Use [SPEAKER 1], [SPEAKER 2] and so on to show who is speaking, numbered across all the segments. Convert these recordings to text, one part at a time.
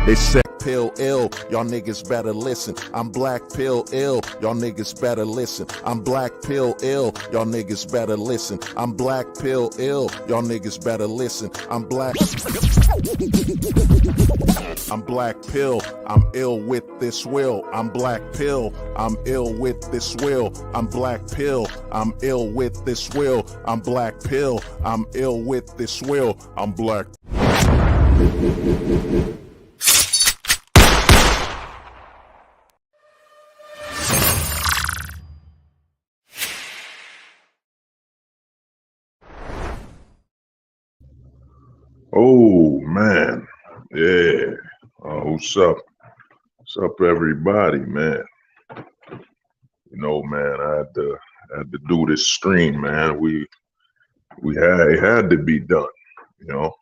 [SPEAKER 1] They say pill ill, y'all niggas better listen. I'm black pill ill, y'all niggas better listen. I'm black pill ill, y'all niggas better listen. I'm black pill ill, y'all niggas better listen. I'm black pill, I'm ill with this will. I'm black pill, I'm ill with this will. I'm black pill, I'm ill with this will. I'm black pill, I'm ill with this will. I'm black.
[SPEAKER 2] Oh man, yeah. What's up? What's up, everybody, man? You know, man, I had to do this stream, man. It had to be done. You know,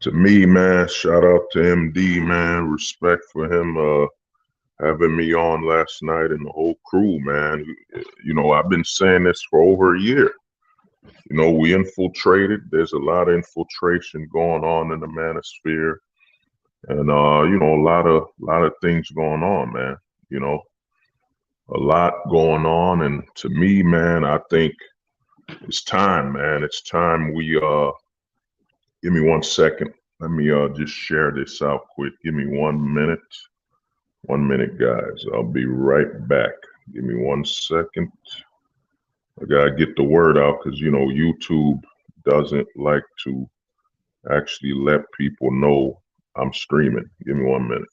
[SPEAKER 2] to me, man. Shout out to MD, man. Respect for him having me on last night and the whole crew, man. You know, I've been saying this for over a year. You know, we infiltrated. There's a lot of infiltration going on in the Manosphere. And you know, a lot of things going on, man. You know, a lot going on, and to me, man, I think it's time, man. It's time we give me 1 second. Let me just share this out quick. Give me 1 minute. 1 minute, guys. I'll be right back. Give me 1 second. I gotta get the word out because you know YouTube doesn't like to actually let people know I'm streaming. Give me 1 minute.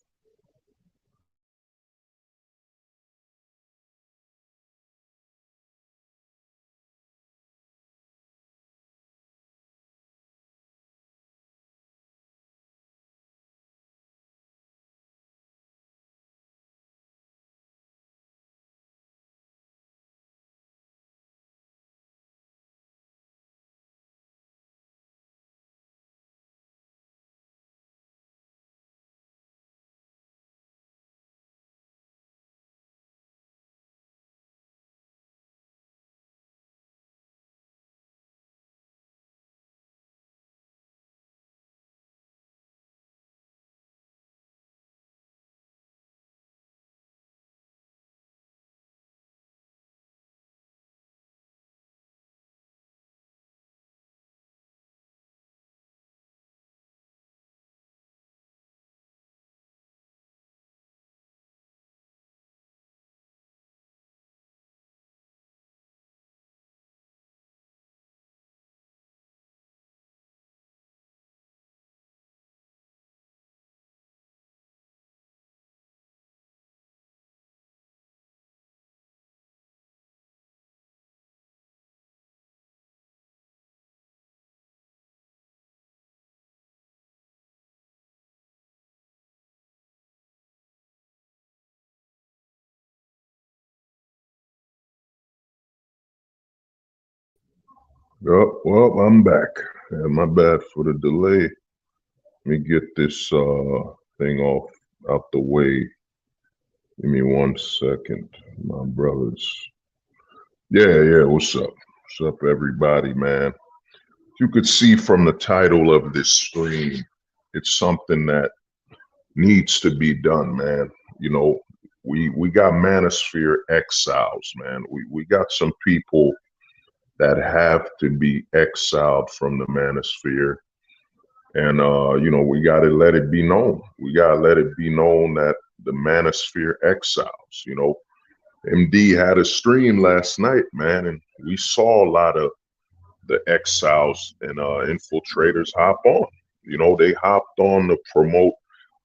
[SPEAKER 2] Oh, well, I'm back. Yeah, my bad for the delay. Let me get this thing off out the way. Give me 1 second, my brothers. Yeah, what's up? What's up, everybody, man? You could see from the title of this stream, it's something that needs to be done, man. You know, we got Manosphere exiles, man. We got some people that have to be exiled from the Manosphere. And, you know, we got to let it be known. We got to let it be known that the Manosphere exiles, you know, MD had a stream last night, man, and we saw a lot of the exiles and infiltrators hop on. You know, they hopped on to promote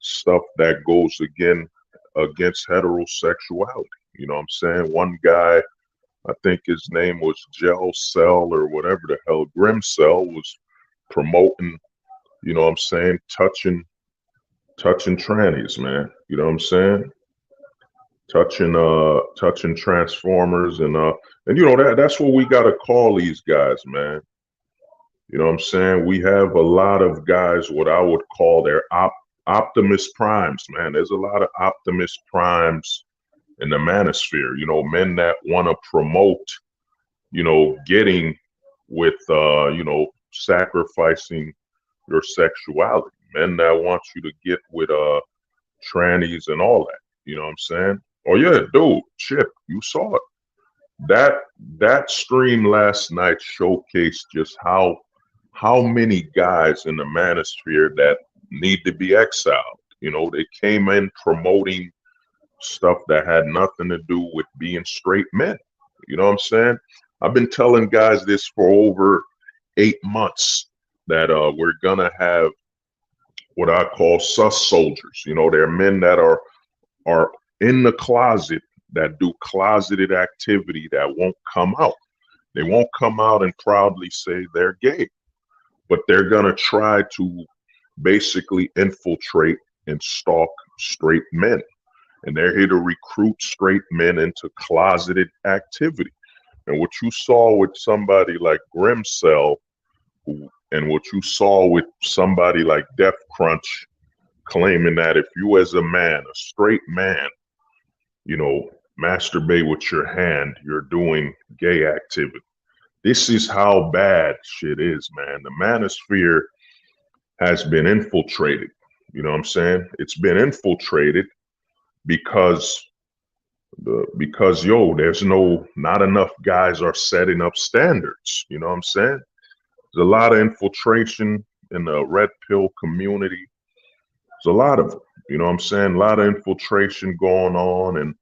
[SPEAKER 2] stuff that goes against heterosexuality. You know what I'm saying? One guy, I think his name was Gel Cell or whatever the hell, Grim Cell, was promoting, you know what I'm saying, touching trannies, man. You know what I'm saying? Touching transformers and you know that's what we gotta call these guys, man. You know what I'm saying? We have a lot of guys what I would call their Optimus Primes, man. There's a lot of Optimus Primes in the Manosphere, you know, men that want to promote, you know, getting with you know, sacrificing your sexuality. men that want you to get with trannies and all that. You know what I'm saying? Oh yeah, dude, Chip, you saw it. That stream last night showcased just how many guys in the manosphere that need to be exiled. You know, they came in promoting stuff that had nothing to do with being straight men. You know what I'm saying? I've been telling guys this for over 8 months that we're gonna have what I call sus soldiers. You know, they're men that are in the closet that do closeted activity that won't come out. They won't come out and proudly say they're gay, but they're gonna try to basically infiltrate and stalk straight men. And they're here to recruit straight men into closeted activity. And what you saw with somebody like Grimcell, and what you saw with somebody like Def Crunch, claiming that if you as a man, a straight man, you know, masturbate with your hand, you're doing gay activity. This is how bad shit is, man. The manosphere has been infiltrated. You know what I'm saying? It's been infiltrated because there's not enough guys are setting up standards. You know what I'm saying? There's a lot of infiltration in the red pill community. There's a lot of it. You know what I'm saying? A lot of infiltration going on, and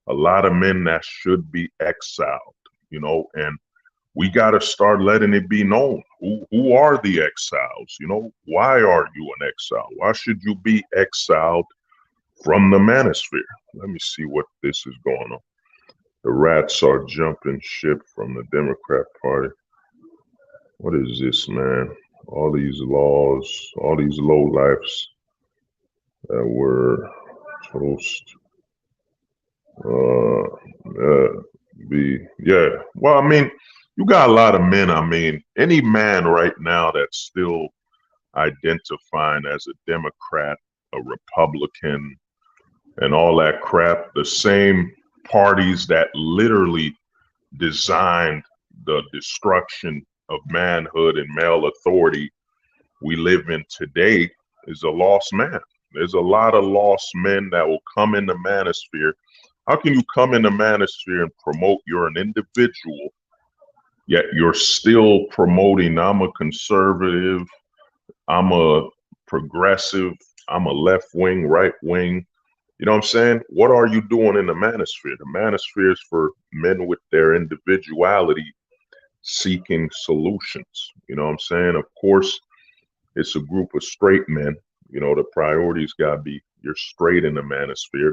[SPEAKER 2] a lot of men that should be exiled, you know, and we got to start letting it be known who are the exiles. You know, why are you an exile? Why should you be exiled from the manosphere? Let me see what this is going on. The rats are jumping ship from the Democrat Party. What is this, man? All these laws, all these lowlifes that were supposed yeah. Well, I mean, you got a lot of men. I mean, any man right now that's still identifying as a Democrat, a Republican, and all that crap, the same parties that literally designed the destruction of manhood and male authority we live in today, is a lost man. There's a lot of lost men that will come in the manosphere. How can you come in the manosphere and promote you're an individual, yet you're still promoting I'm a conservative, I'm a progressive, I'm a left wing, right wing? You know what I'm saying? What are you doing in the manosphere? The manosphere is for men with their individuality seeking solutions. You know what I'm saying? Of course, it's a group of straight men. You know, the priorities gotta be you're straight in the manosphere.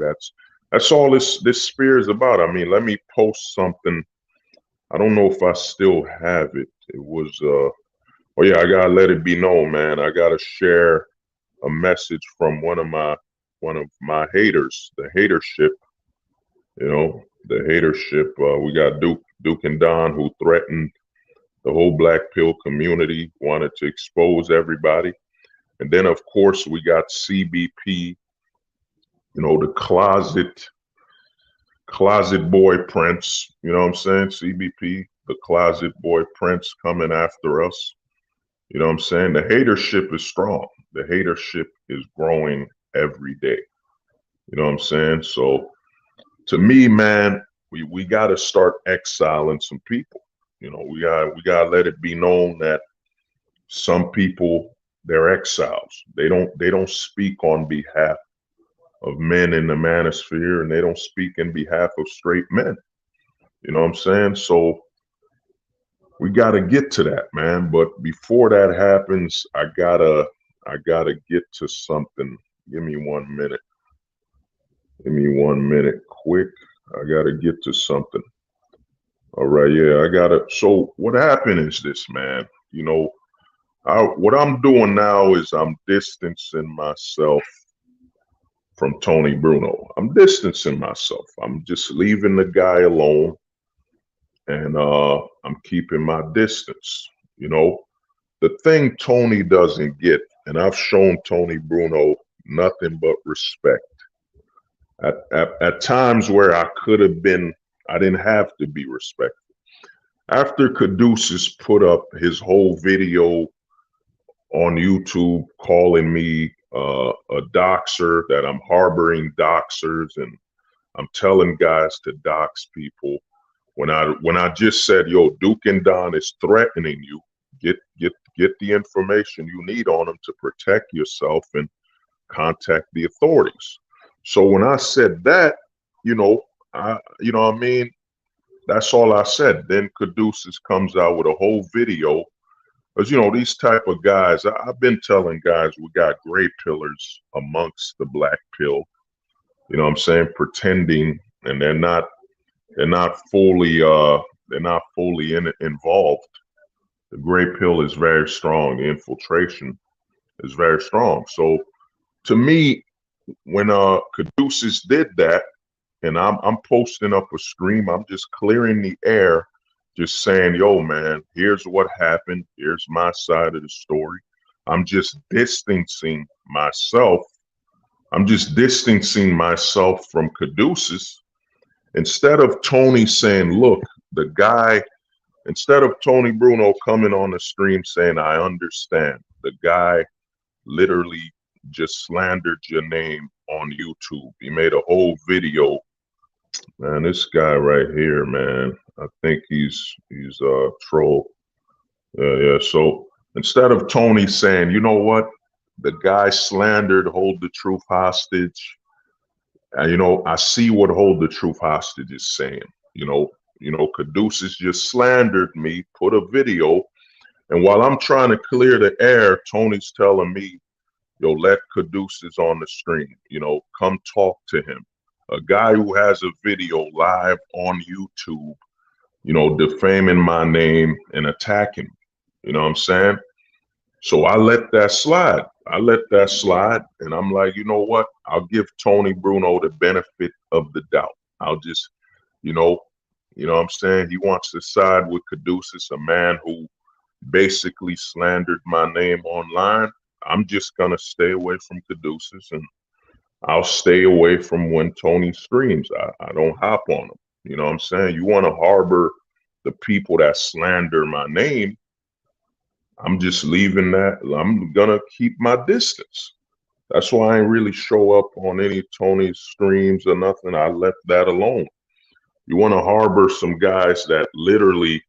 [SPEAKER 2] That's all this sphere is about. I mean, let me post something. I don't know if I still have it. It was oh yeah, I gotta let it be known, man. I gotta share a message from one of my haters, the hatership. You know, the hatership. We got Duke and Don, who threatened the whole black pill community, wanted to expose everybody. And then of course we got CBP, you know, the closet boy prince, you know what I'm saying? CBP, the closet boy prince, coming after us. You know what I'm saying? The hatership is strong. The hatership is growing every day. You know what I'm saying? So to me, man, we got to start exiling some people. You know, we got to let it be known that some people, they're exiles. They don't speak on behalf of men in the manosphere, and they don't speak in behalf of straight men. You know what I'm saying? So we got to get to that, man. But before that happens, I gotta get to something. Give me 1 minute. Give me 1 minute, quick. I gotta get to something. All right, yeah, I gotta. So what happened is this, man. You know, what I'm doing now is I'm distancing myself from Tony Bruno. I'm distancing myself. I'm just leaving the guy alone, and I'm keeping my distance. You know, the thing Tony doesn't get, and I've shown Tony Bruno nothing but respect. At times where I could have been, I didn't have to be respectful. After Caduceus put up his whole video on YouTube calling me a doxer, that I'm harboring doxers, and I'm telling guys to dox people. When I just said, yo, Duke and Don is threatening you, get the information you need on them to protect yourself and contact the authorities. So when I said that, you know what I mean, that's all I said. Then Caduceus comes out with a whole video. Because, these type of guys, I've been telling guys we got gray pillars amongst the black pill, you know what I'm saying, pretending, and they're not fully involved. The gray pill is very strong. The infiltration is very strong. So to me, when Caduceus did that, and I'm posting up a stream, I'm just clearing the air, just saying, yo, man, here's what happened. Here's my side of the story. I'm just distancing myself. I'm just distancing myself from Caduceus. Instead of Tony saying, look, the guy, instead of Tony Bruno coming on the stream saying, I understand, the guy literally just slandered your name on YouTube. He made a whole video. Man, this guy right here, man, I think he's a troll. Yeah. So instead of Tony saying, you know what, the guy slandered Hold the Truth hostage. I see what Hold the Truth hostage is saying. Caduceus just slandered me, put a video, and while I'm trying to clear the air, Tony's telling me, yo, let Caduceus on the stream. Come talk to him. A guy who has a video live on YouTube, defaming my name and attacking me. You know what I'm saying? So I let that slide. And I'm like, you know what? I'll give Tony Bruno the benefit of the doubt. I'll just, you know what I'm saying? He wants to side with Caduceus, a man who basically slandered my name online. I'm just going to stay away from Caduceus, and I'll stay away from when Tony streams. I don't hop on him. You know what I'm saying? You want to harbor the people that slander my name, I'm just leaving that. I'm going to keep my distance. That's why I ain't really show up on any Tony streams or nothing. I left that alone. You want to harbor some guys that literally,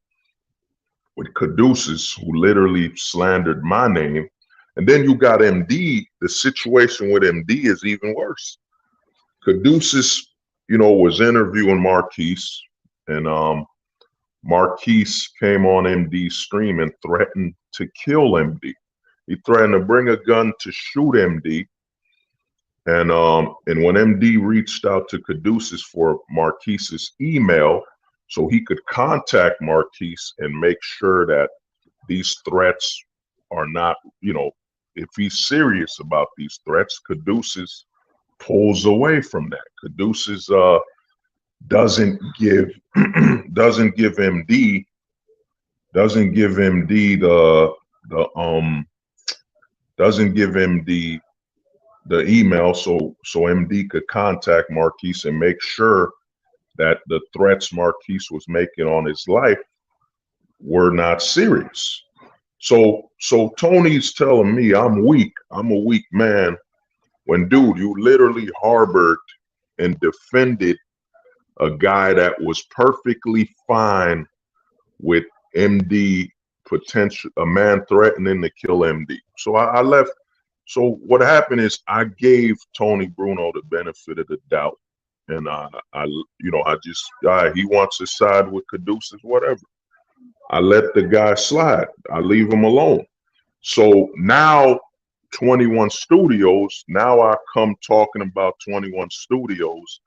[SPEAKER 2] with Caduceus, who literally slandered my name. And then you got MD. The situation with MD is even worse. Caduceus, was interviewing Marquise, and Marquise came on MD's stream and threatened to kill MD. He threatened to bring a gun to shoot MD. And when MD reached out to Caduceus for Marquise's email so he could contact Marquise and make sure that these threats are not, if he's serious about these threats, Caduceus pulls away from that. Caduceus doesn't give MD the email so MD could contact Marquise and make sure that the threats Marquise was making on his life were not serious. So Tony's telling me I'm weak. I'm a weak man. When, dude, you literally harbored and defended a guy that was perfectly fine with MD potential, a man threatening to kill MD. So I left. So what happened is I gave Tony Bruno the benefit of the doubt, and he wants to side with Caduceus, whatever. I let the guy slide. I leave him alone. So now 21 Studios, now I come talking about 21 Studios,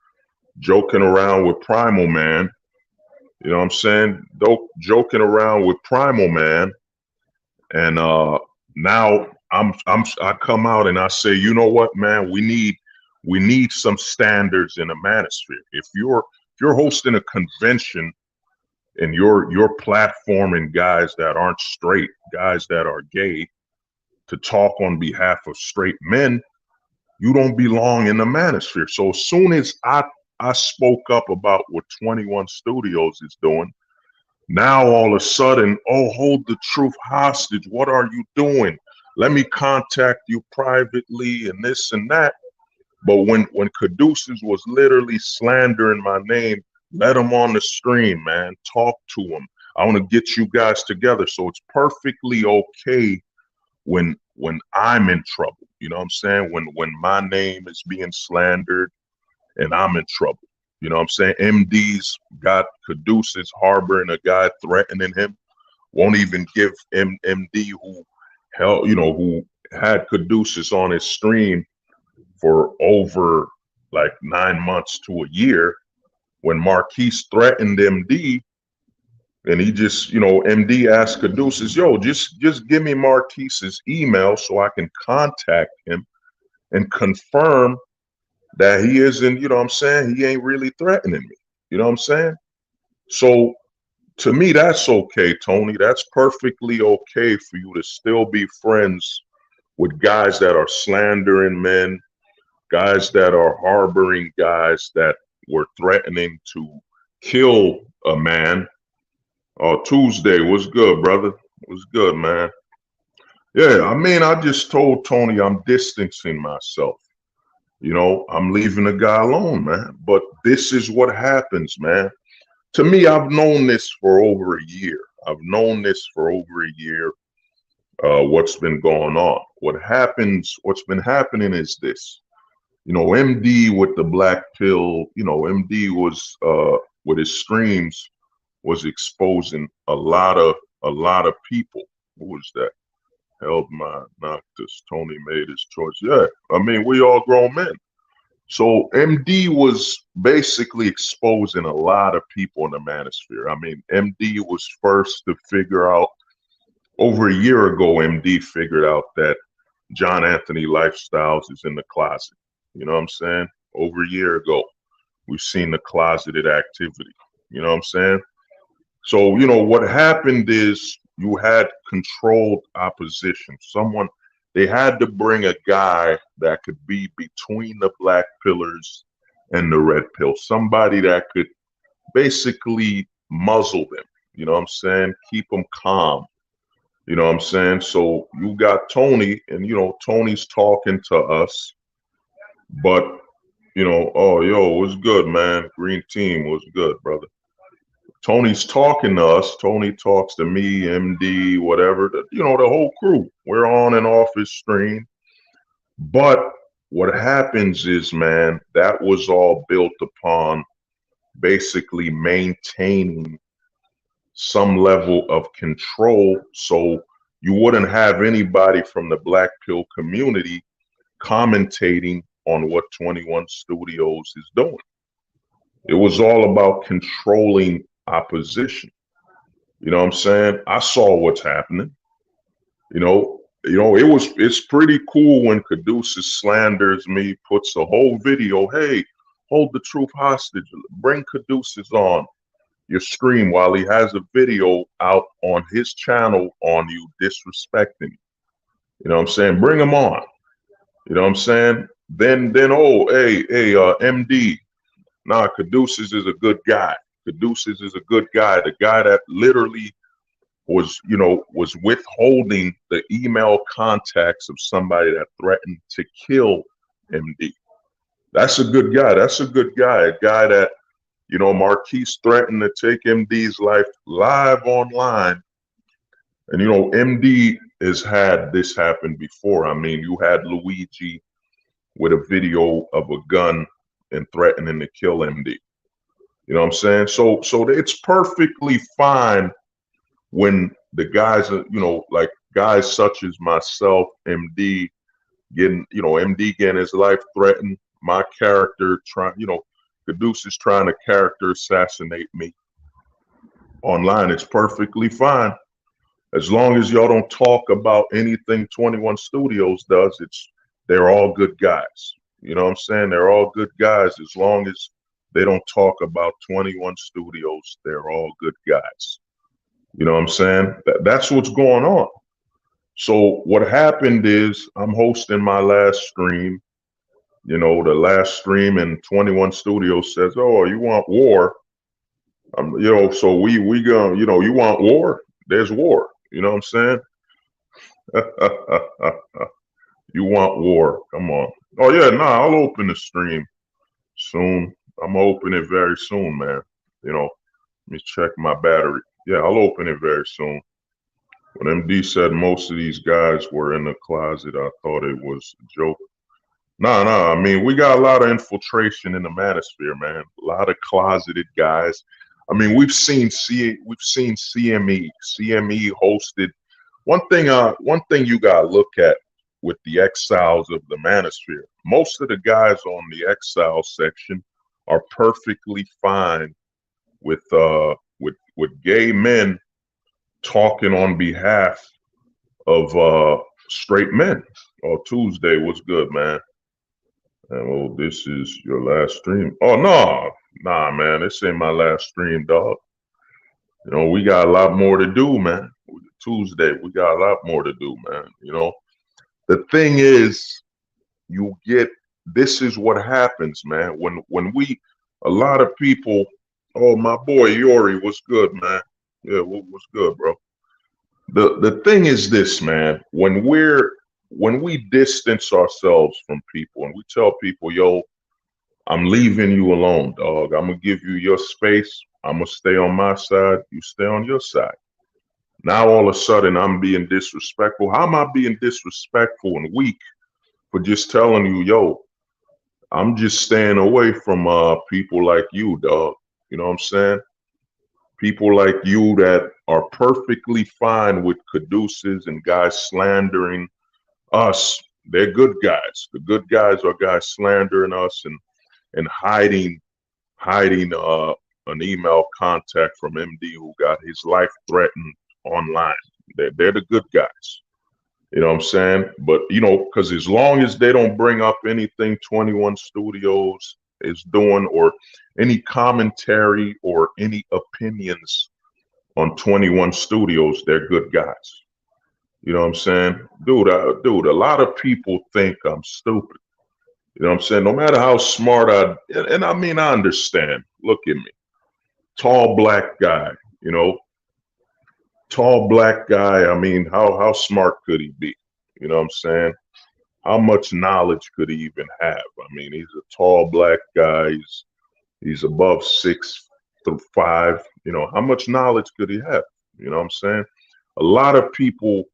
[SPEAKER 2] joking around with Primal Man. You know what I'm saying? Joking around with Primal Man. And now I come out and I say, you know what, man, we need some standards in the manosphere. If you're hosting a convention and you're platforming guys that aren't straight, guys that are gay, to talk on behalf of straight men, you don't belong in the manosphere. So as soon as I spoke up about what 21 Studios is doing, now all of a sudden, oh, Hold the Truth hostage. What are you doing? let me contact you privately and this and that. But when Caduceus was literally slandering my name, let him on the stream, man. Talk to him. I want to get you guys together. So it's perfectly okay when I'm in trouble. You know what I'm saying? When my name is being slandered and I'm in trouble. You know what I'm saying? MD's got Caduceus harboring a guy threatening him. Won't even give MD who had Caduceus on his stream for over like 9 months to a year. When Marquise threatened MD, and he just, MD asked Caduceus, yo, just give me Marquise's email so I can contact him and confirm that he isn't, you know what I'm saying, he ain't really threatening me. You know what I'm saying? So to me, that's okay, Tony. That's perfectly okay for you to still be friends with guys that are slandering men, guys that are harboring guys that were threatening to kill a man. Tuesday was good, brother. Was good, man. Yeah, I mean, I just told Tony I'm distancing myself. I'm leaving the guy alone, man. But this is what happens, man. To me, I've known this for over a year. What's been going on. What's been happening is this. MD with the black pill, MD was with his streams was exposing a lot of people. Who was that? Held my Noctis. Tony made his choice. Yeah, I mean, we all grown men. So MD was basically exposing a lot of people in the Manosphere. I mean, MD was first to figure out, over a year ago, MD figured out that John Anthony Lifestyles is in the closet. You know what I'm saying? Over a year ago, we've seen the closeted activity. You know what I'm saying? So, what happened is you had controlled opposition. They had to bring a guy that could be between the black pillars and the red pill, somebody that could basically muzzle them. You know what I'm saying? Keep them calm. You know what I'm saying? So you got Tony, and, Tony's talking to us, but, oh, yo, what's good, man? Green team, what's good, brother? Tony's talking to us. Tony talks to me, MD, whatever, the whole crew. We're on and off his stream. But what happens is, man, that was all built upon basically maintaining some level of control, so you wouldn't have anybody from the black pill community commentating on what 21 Studios is doing. It was all about controlling opposition. You know what I'm saying? I saw what's happening. It's pretty cool when Caduceus slanders me, puts a whole video, hey, hold the truth hostage, bring Caduceus on your stream while he has a video out on his channel on you disrespecting. You know what I'm saying? Bring him on. You know what I'm saying? Then oh, hey, MD. Nah, Caduceus is a good guy. Caduceus is a good guy. The guy that literally was withholding the email contacts of somebody that threatened to kill MD. That's a good guy. That's a good guy. A guy that, Marquise threatened to take MD's life live online. And, MD has had this happen before. I mean, you had Luigi with a video of a gun and threatening to kill MD. You know what I'm saying? So it's perfectly fine when the guys are, like guys such as myself, MD, MD getting his life threatened, my character trying, Caduceus trying to character assassinate me online. It's perfectly fine. As long as y'all don't talk about anything 21 Studios does, they're all good guys. You know what I'm saying? They're all good guys. As long as they don't talk about 21 Studios, they're all good guys. You know what I'm saying? That's what's going on. So what happened is I'm hosting my last stream. The last stream, and 21 Studios says, oh, you want war? So we go, you want war? There's war. You know what I'm saying? You want war? Come on. Oh yeah, nah. I'll open the stream soon. I'm gonna open it very soon, man. You know, let me check my battery. Yeah, I'll open it very soon. When MD said most of these guys were in the closet, I thought it was a joke. Nah. I mean, we got a lot of infiltration in the Manosphere, man. A lot of closeted guys. I mean, we've seen CME hosted. One thing you gotta look at with the Exiles of the Manosphere. Most of the guys on the Exile section are perfectly fine with gay men talking on behalf of straight men. Oh, Tuesday was good, man. And oh, this is your last stream. Oh no, nah, man, this ain't my last stream, dog. You know, we got a lot more to do, man. Tuesday, we got a lot more to do, man. You know, the thing is, this is what happens, man. When we, a lot of people, oh, my boy Yori, what's good, man? Yeah, what's good, bro? The thing is this, man. When we distance ourselves from people and we tell people, yo, I'm leaving you alone, dog. I'm gonna give you your space. I'm gonna stay on my side. You stay on your side. Now all of a sudden I'm being disrespectful. How am I being disrespectful and weak for just telling you, yo, I'm just staying away from people like you, dog. You know what I'm saying? People like you that are perfectly fine with caduceus and guys slandering us. They're good guys. The good guys are guys slandering us and hiding an email contact from MD who got his life threatened online. They're the good guys. You know what I'm saying? But, you know, because as long as they don't bring up anything 21 Studios is doing or any commentary or any opinions on 21 Studios, they're good guys. You know what I'm saying? Dude, a lot of people think I'm stupid. You know what I'm saying? No matter how smart and I mean, I understand. Look at me. Tall black guy, you know, tall black guy. I mean, how smart could he be? You know what I'm saying? How much knowledge could he even have? I mean, he's a tall black guy. He's above 6'5". You know, how much knowledge could he have? You know what I'm saying? A lot of people,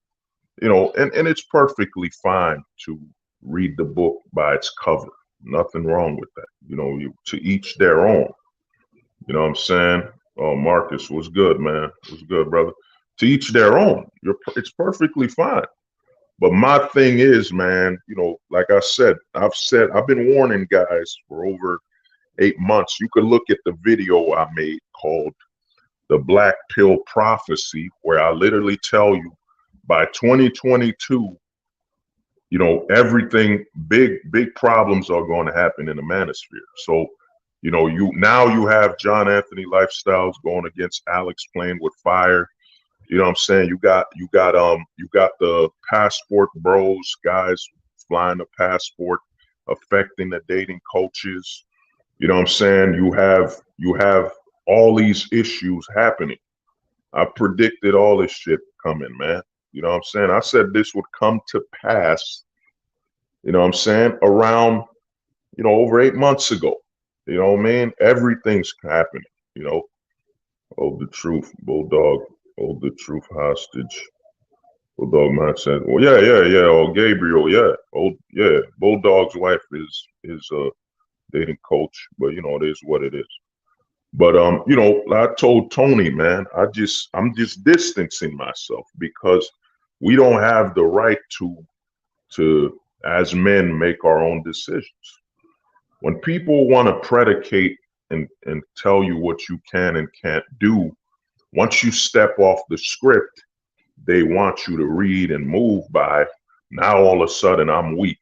[SPEAKER 2] you know, and it's perfectly fine to read the book by its cover. Nothing wrong with that. You know, to each their own. You know what I'm saying? Oh, Marcus, what's good, man? What's good, brother? To each their own. It's perfectly fine. But my thing is, man, you know, like I said, I've been warning guys for over 8 months. You could look at the video I made called The Black Pill Prophecy, where I literally tell you by 2022, you know, everything, big problems are going to happen in the Manosphere. So, you know, you have John Anthony Lifestyles going against Alex playing with fire. You know what I'm saying? You got the passport bros, guys flying the passport, affecting the dating coaches. You know what I'm saying? You have all these issues happening. I predicted all this shit coming, man. You know what I'm saying? I said this would come to pass, you know what I'm saying, around, you know, over 8 months ago. You know what I mean? Everything's happening, you know. Hold the truth, Bulldog. Hold the truth hostage. Bulldog man said, well, yeah. Oh, Gabriel, yeah. Oh, yeah. Bulldog's wife is a dating coach, but you know, it is what it is. But you know, I told Tony, man, I'm just distancing myself because we don't have the right to as men make our own decisions. When people want to predicate and tell you what you can and can't do, once you step off the script they want you to read and move by, now all of a sudden I'm weak.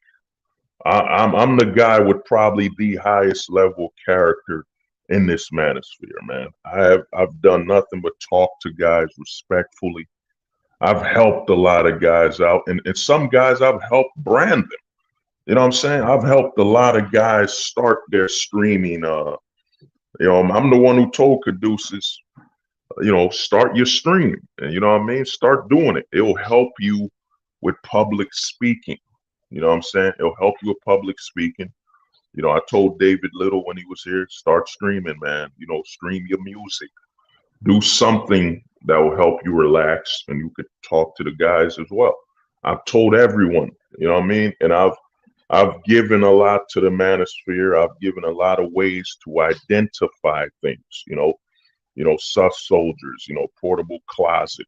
[SPEAKER 2] I'm the guy with probably the highest level character in this manosphere, man. I've done nothing but talk to guys respectfully. I've helped a lot of guys out, and some guys I've helped brand them. You know what I'm saying? I've helped a lot of guys start their streaming. You know, I'm the one who told caduceus, you know, start your stream, and you know what I mean? Start doing it. It'll help you with public speaking. You know what I'm saying? It'll help you with public speaking. You know, I told David Little when he was here, start streaming, man. You know, stream your music. Do something that will help you relax, and you could talk to the guys as well. I've told everyone, you know what I mean? And I've given a lot to the Manosphere. I've given a lot of ways to identify things, sus soldiers, portable closet.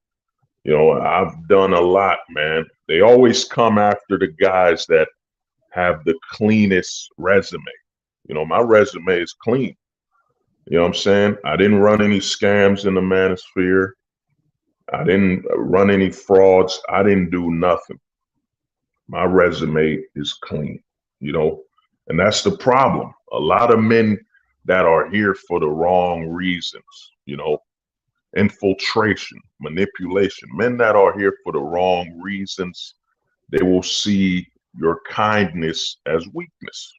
[SPEAKER 2] I've done a lot, man. They always come after the guys that have the cleanest resume. My resume is clean. You know what I'm saying? I didn't run any scams in the Manosphere. I didn't run any frauds. I didn't do nothing. My resume is clean, and that's the problem. A lot of men that are here for the wrong reasons, infiltration, manipulation, men that are here for the wrong reasons, they will see your kindness as weakness.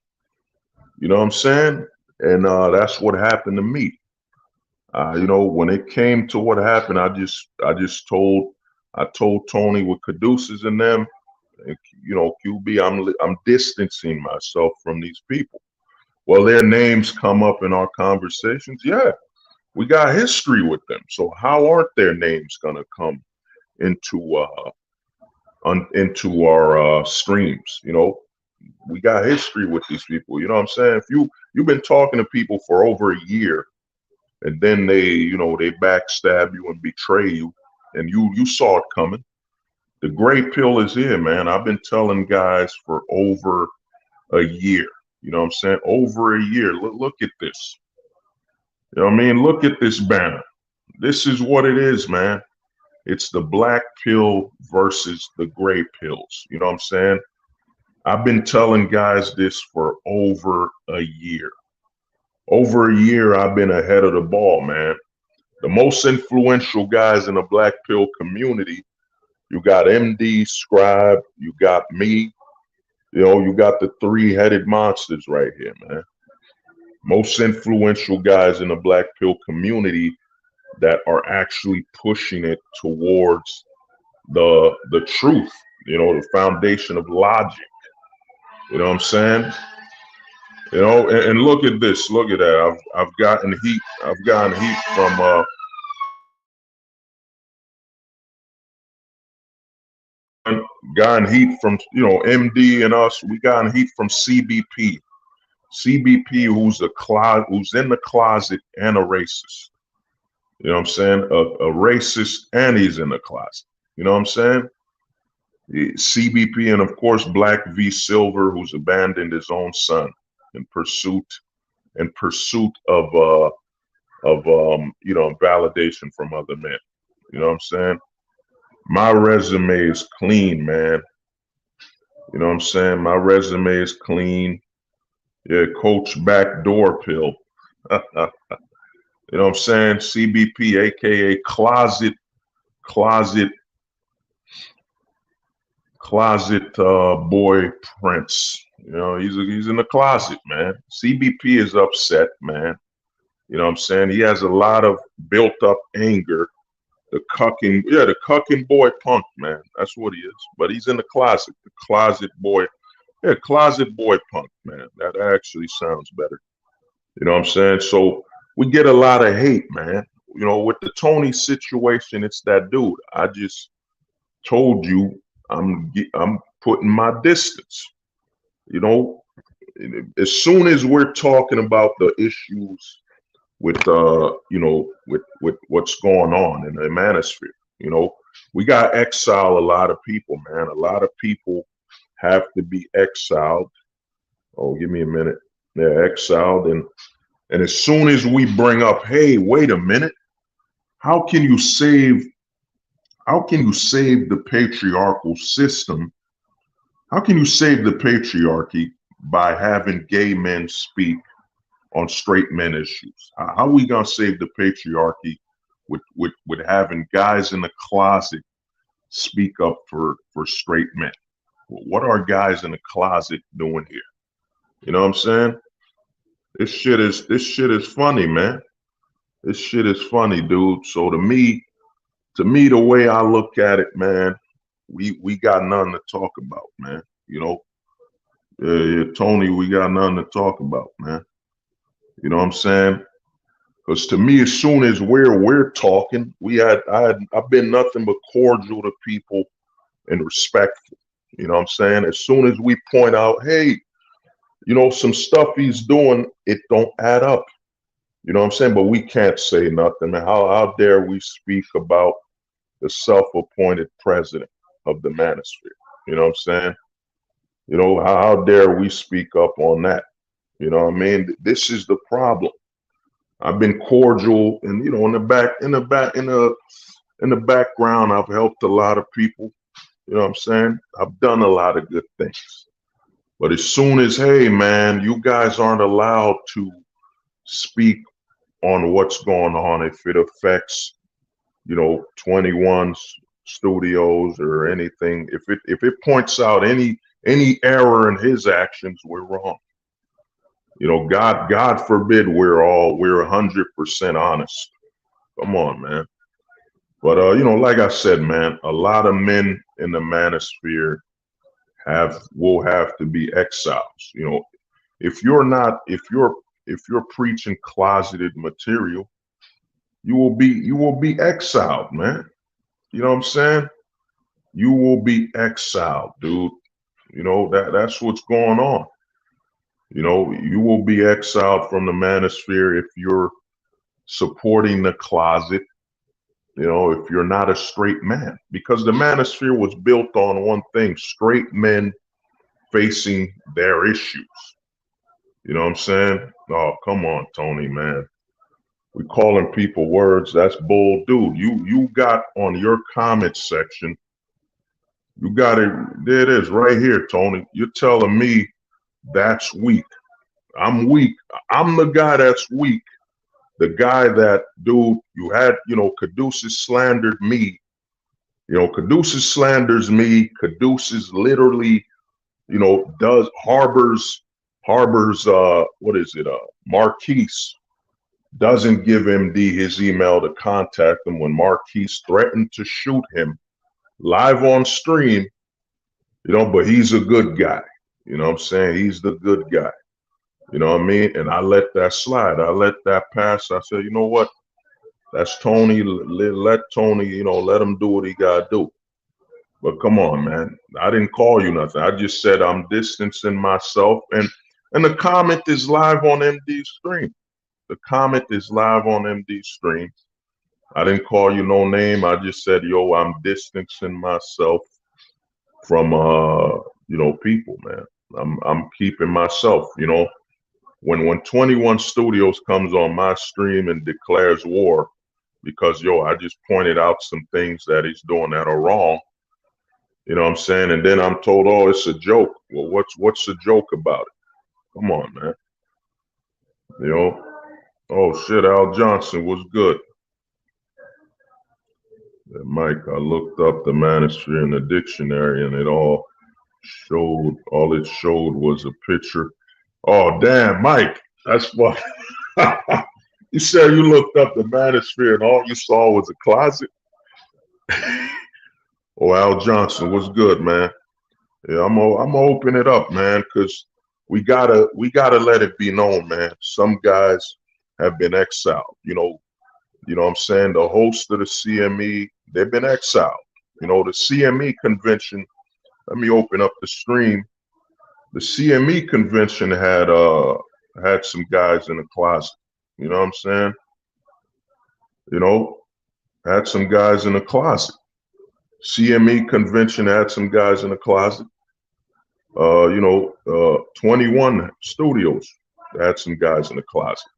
[SPEAKER 2] You know what I'm saying? And that's what happened to me. When it came to what happened, I told Tony with Caduceus and them, QB, I'm distancing myself from these people. Well, their names come up in our conversations. Yeah, we got history with them. So how aren't their names gonna come into our streams? We got history with these people. You know what I'm saying? If you've been talking to people for over a year, and then they backstab you and betray you, and you saw it coming. The gray pill is here, man. I've been telling guys for over a year. You know what I'm saying? Over a year. Look at this. You know what I mean? Look at this banner. This is what it is, man. It's the black pill versus the gray pills. You know what I'm saying? I've been telling guys this for over a year. Over a year, I've been ahead of the ball, man. The most influential guys in the black pill community, you got MD, Scribe, you got me, you got the three-headed monsters right here, man. Most influential guys in the black pill community that are actually pushing it towards the truth, the foundation of logic. You know what I'm saying? And look at this. Look at that. I've gotten heat. I've gotten heat from MD and us. We gotten heat from CBP. CBP, who's in the closet and a racist. You know what I'm saying? A racist, and he's in the closet. You know what I'm saying? CBP, and of course Black V Silver, who's abandoned his own son in pursuit of validation from other men. You know what I'm saying? My resume is clean, man. You know what I'm saying? My resume is clean. Yeah, Coach Backdoor Pill. You know what I'm saying? CBP, aka Closet boy Prince. He's in the closet, man. CBP is upset, man. You know what I'm saying? He has a lot of built up anger. The cucking boy punk, man. That's what he is. But he's in the closet. The closet boy. Yeah, closet boy punk, man. That actually sounds better. You know what I'm saying? So we get a lot of hate, man. With the Tony situation, it's that dude. I just told you I'm putting my distance. As soon as we're talking about the issues with with what's going on in the Manosphere, we got exile a lot of people, man. A lot of people have to be exiled. Oh, give me a minute. They're exiled, and as soon as we bring up, hey, wait a minute, how can you save the patriarchal system? How can you save the patriarchy by having gay men speak on straight men issues? How are we gonna save the patriarchy with having guys in the closet speak up for straight men? What are guys in the closet doing here? You know what I'm saying? This shit is funny, man. This shit is funny, dude. So to me, the way I look at it, man, we got nothing to talk about, man. You know, Tony, we got nothing to talk about, man. You know what I'm saying? Because to me, as soon as we're talking, I've been nothing but cordial to people and respectful. You know what I'm saying? As soon as we point out, hey, you know, some stuff he's doing, it don't add up. You know what I'm saying? But we can't say nothing, man. How dare we speak about the self-appointed president of the Manosphere? You know what I'm saying? You know, how dare we speak up on that? You know what I mean? This is the problem. I've been cordial, and you know, in the background, I've helped a lot of people. You know what I'm saying? I've done a lot of good things. But as soon as, hey man, you guys aren't allowed to speak on what's going on if it affects, you know, 21's studios or anything, if it points out any error in his actions, we're wrong. You know, God forbid we're 100% honest. Come on, man. But you know, like I said, man, a lot of men in the Manosphere will have to be exiles. You know, if you're preaching closeted material, you will be exiled, man. You know what I'm saying? You will be exiled, dude. You know, that's what's going on. You know, you will be exiled from the Manosphere if you're supporting the closet, you know, if you're not a straight man. Because the Manosphere was built on one thing: straight men facing their issues. You know what I'm saying? Oh, come on, Tony, man. We calling people words. That's bull, dude. You got on your comment section, you got it. There it is right here, Tony. You're telling me that's weak. I'm weak. I'm the guy that's weak. The guy that, dude, you had, you know, Caduceus slandered me. You know, Caduceus slanders me. Caduceus literally, you know, harbors what is it? Marquise doesn't give MD his email to contact him when Marquise threatened to shoot him live on stream, you know, but he's a good guy. You know what I'm saying? He's the good guy. You know what I mean? And I let that slide. I let that pass. I said, you know what? That's Tony. Let Tony, you know, let him do what he got to do. But come on, man. I didn't call you nothing. I just said I'm distancing myself. And the comment is live on MD's stream. The comment is live on MD's stream. I didn't call you no name. I just said, yo, I'm distancing myself from you know, people, man. I'm keeping myself, you know. When 21 Studios comes on my stream and declares war because, yo, I just pointed out some things that he's doing that are wrong, you know what I'm saying? And then I'm told, oh, it's a joke. Well, what's the joke about it? Come on, man. You know? Oh, shit, Al Johnson was good. Yeah, Mike, I looked up the Manosphere in the dictionary and all it showed was a picture. Oh, damn, Mike, that's what. You said you looked up the Manosphere and all you saw was a closet? Oh, Al Johnson was good, man. Yeah, I'm gonna open it up, man, because we gotta let it be known, man. Some guys have been exiled. You know what I'm saying? The host of the CME, they've been exiled. You know, the CME convention. Let me open up the stream. The CME convention had some guys in the closet. You know what I'm saying? You know, had some guys in the closet. CME convention had some guys in the closet. You know, 21 Studios had some guys in the closet.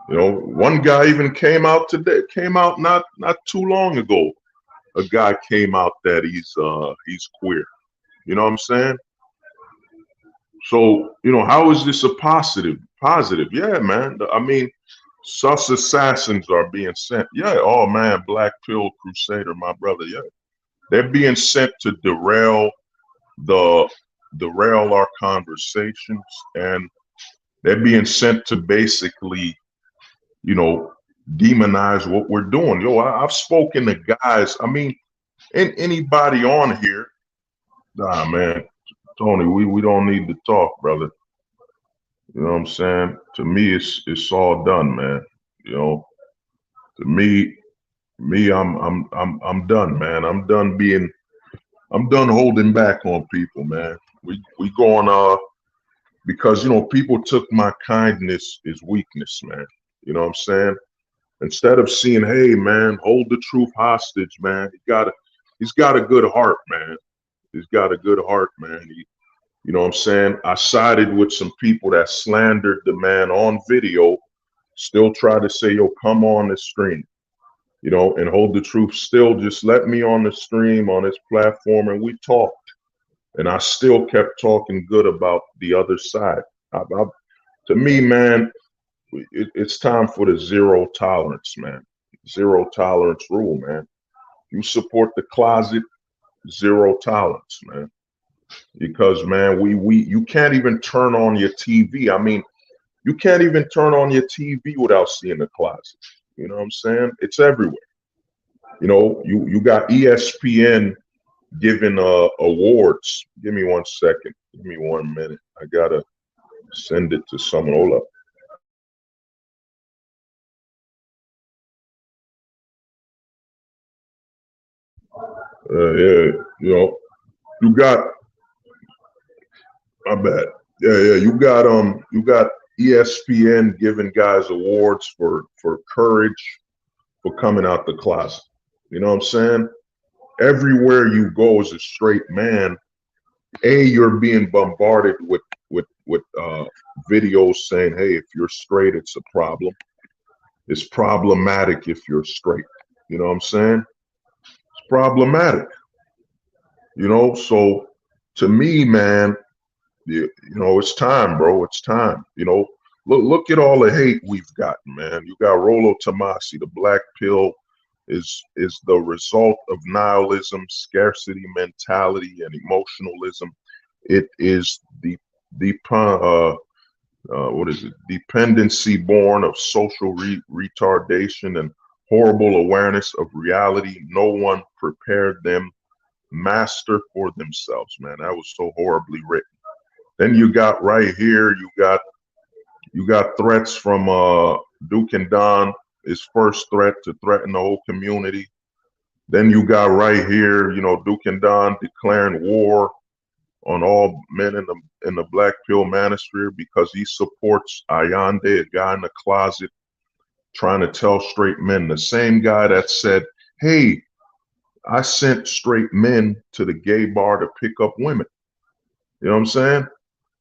[SPEAKER 2] You know, one guy even came out not too long ago. A guy came out that he's queer. You know what I'm saying? So, you know, how is this a positive? Positive, yeah, man. I mean, sus assassins are being sent. Yeah, oh man, Black Pill Crusader, my brother. Yeah, they're being sent to derail our conversations, and they're being sent to basically, you know, demonize what we're doing. Yo, I've spoken to guys. I mean, And anybody on here, nah, man, Tony, we don't need to talk, brother. You know what I'm saying? To me, it's all done, man. You know, to me, I'm done, man. I'm done holding back on people, man. We going because people took my kindness as weakness, man. You know what I'm saying? Instead of seeing, hey, man, hold the truth hostage, man. He's got a good heart, man. He's got a good heart, man. You know what I'm saying? I sided with some people that slandered the man on video, still try to say, yo, come on the stream, and hold the truth. Still just let me on the stream, on this platform, and we talked. And I still kept talking good about the other side. To me, man, it's time for the zero tolerance, man. Zero tolerance rule, man. You support the closet, zero tolerance, man. Because, man, you can't even turn on your TV. I mean, you can't even turn on your TV without seeing the closet. You know what I'm saying? It's everywhere. You got ESPN giving awards. Give me 1 second. Give me 1 minute. I gotta send it to someone. Hold up. Yeah, you got. My bad. Yeah. You got ESPN giving guys awards for courage, for coming out the closet. You know what I'm saying? Everywhere you go as a straight man, you're being bombarded with videos saying, hey, if you're straight, it's a problem. It's problematic if you're straight. You know what I'm saying? It's problematic. So to me, man, it's time, bro. It's time. Look at all the hate we've gotten, man. You got Rollo Tomasi. The black pill is the result of nihilism, scarcity mentality, and emotionalism. It is what is it? Dependency born of social retardation and horrible awareness of reality. No one prepared them. Master for themselves, man. That was so horribly written. Then you got right here, you got threats from Duke and Don, his first threat to threaten the whole community. Then you got right here, Duke and Don declaring war on all men in the Black Pill Manosphere because he supports Ayande, a guy in the closet, trying to tell straight men, the same guy that said, hey, I sent straight men to the gay bar to pick up women. You know what I'm saying?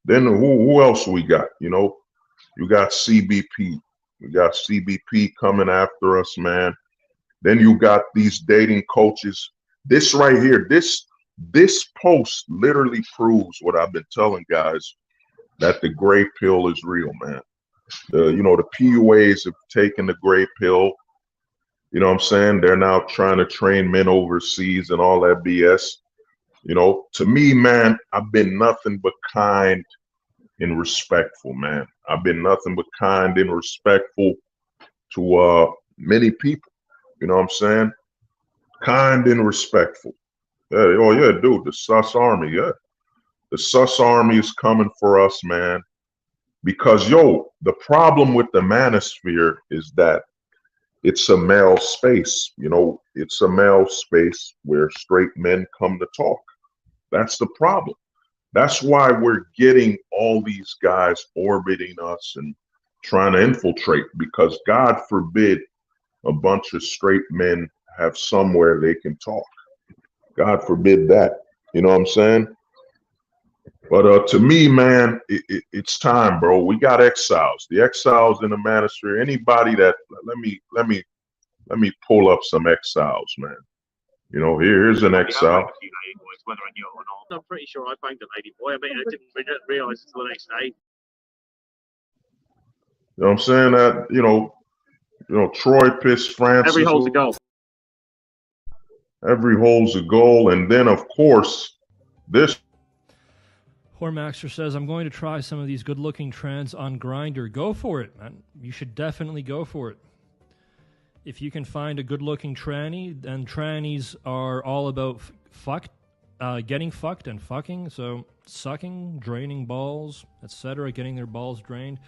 [SPEAKER 2] Then who else we got? You got CBP. We got CBP coming after us, man. Then you got these dating coaches. This right here, this post literally proves what I've been telling guys, that the gray pill is real, man. The PUAs have taken the gray pill. You know what I'm saying? They're now trying to train men overseas and all that BS. To me, man, I've been nothing but kind and respectful, man. I've been nothing but kind and respectful to many people. You know what I'm saying? Kind and respectful. Yeah, oh yeah, dude, the sus army, yeah. The sus army is coming for us, man. Because the problem with the manosphere is that it's a male space. It's a male space where straight men come to talk. That's the problem. That's why we're getting all these guys orbiting us and trying to infiltrate, because God forbid a bunch of straight men have somewhere they can talk. God forbid that. You know what I'm saying? But to me, man, it's time, bro. We got exiles. The exiles in the Manosphere. Anybody that let me pull up some exiles, man. Here's an exile.
[SPEAKER 3] I'm pretty sure I banged a lady boy. I mean, I didn't realize until the next day.
[SPEAKER 2] You know what I'm saying? That Troy pissed Francis.
[SPEAKER 3] Every hole's a goal.
[SPEAKER 2] Every hole's a goal, and then of course this.
[SPEAKER 4] Hormaxer says, I'm going to try some of these good-looking trends on Grindr. Go for it, man. You should definitely go for it. if you can find a good-looking tranny, and trannies are all about getting fucked and fucking, so sucking, draining balls, etc., getting their balls drained,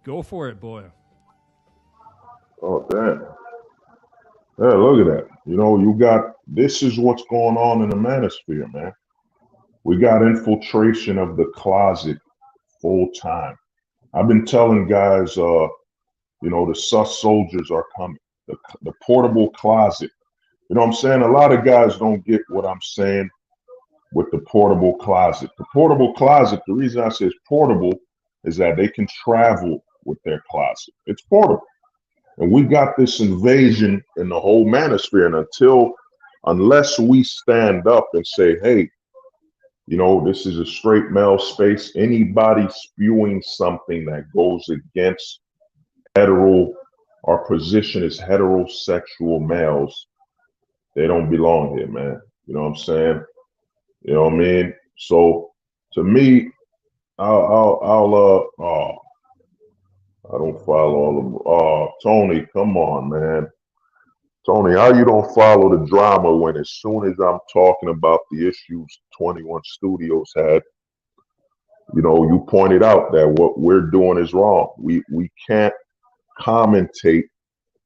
[SPEAKER 4] go for it, boy.
[SPEAKER 2] Oh, damn. Yeah, look at that. You know, this is what's going on in the manosphere, man. We got infiltration of the closet full time. I've been telling guys, the sus soldiers are coming. The portable closet. You know what I'm saying? A lot of guys don't get what I'm saying with the portable closet. The portable closet, the reason I say it's portable is that they can travel with their closet. It's portable. And we got this invasion in the whole manosphere. And unless we stand up and say, hey, this is a straight male space, anybody spewing something that goes against our position as heterosexual males, they don't belong here, man. You know what I'm saying? You know what I mean? So to me, I don't follow all of them. Oh, Tony, come on, man. Tony, how you don't follow the drama when as soon as I'm talking about the issues 21 Studios had, you pointed out that what we're doing is wrong. We can't commentate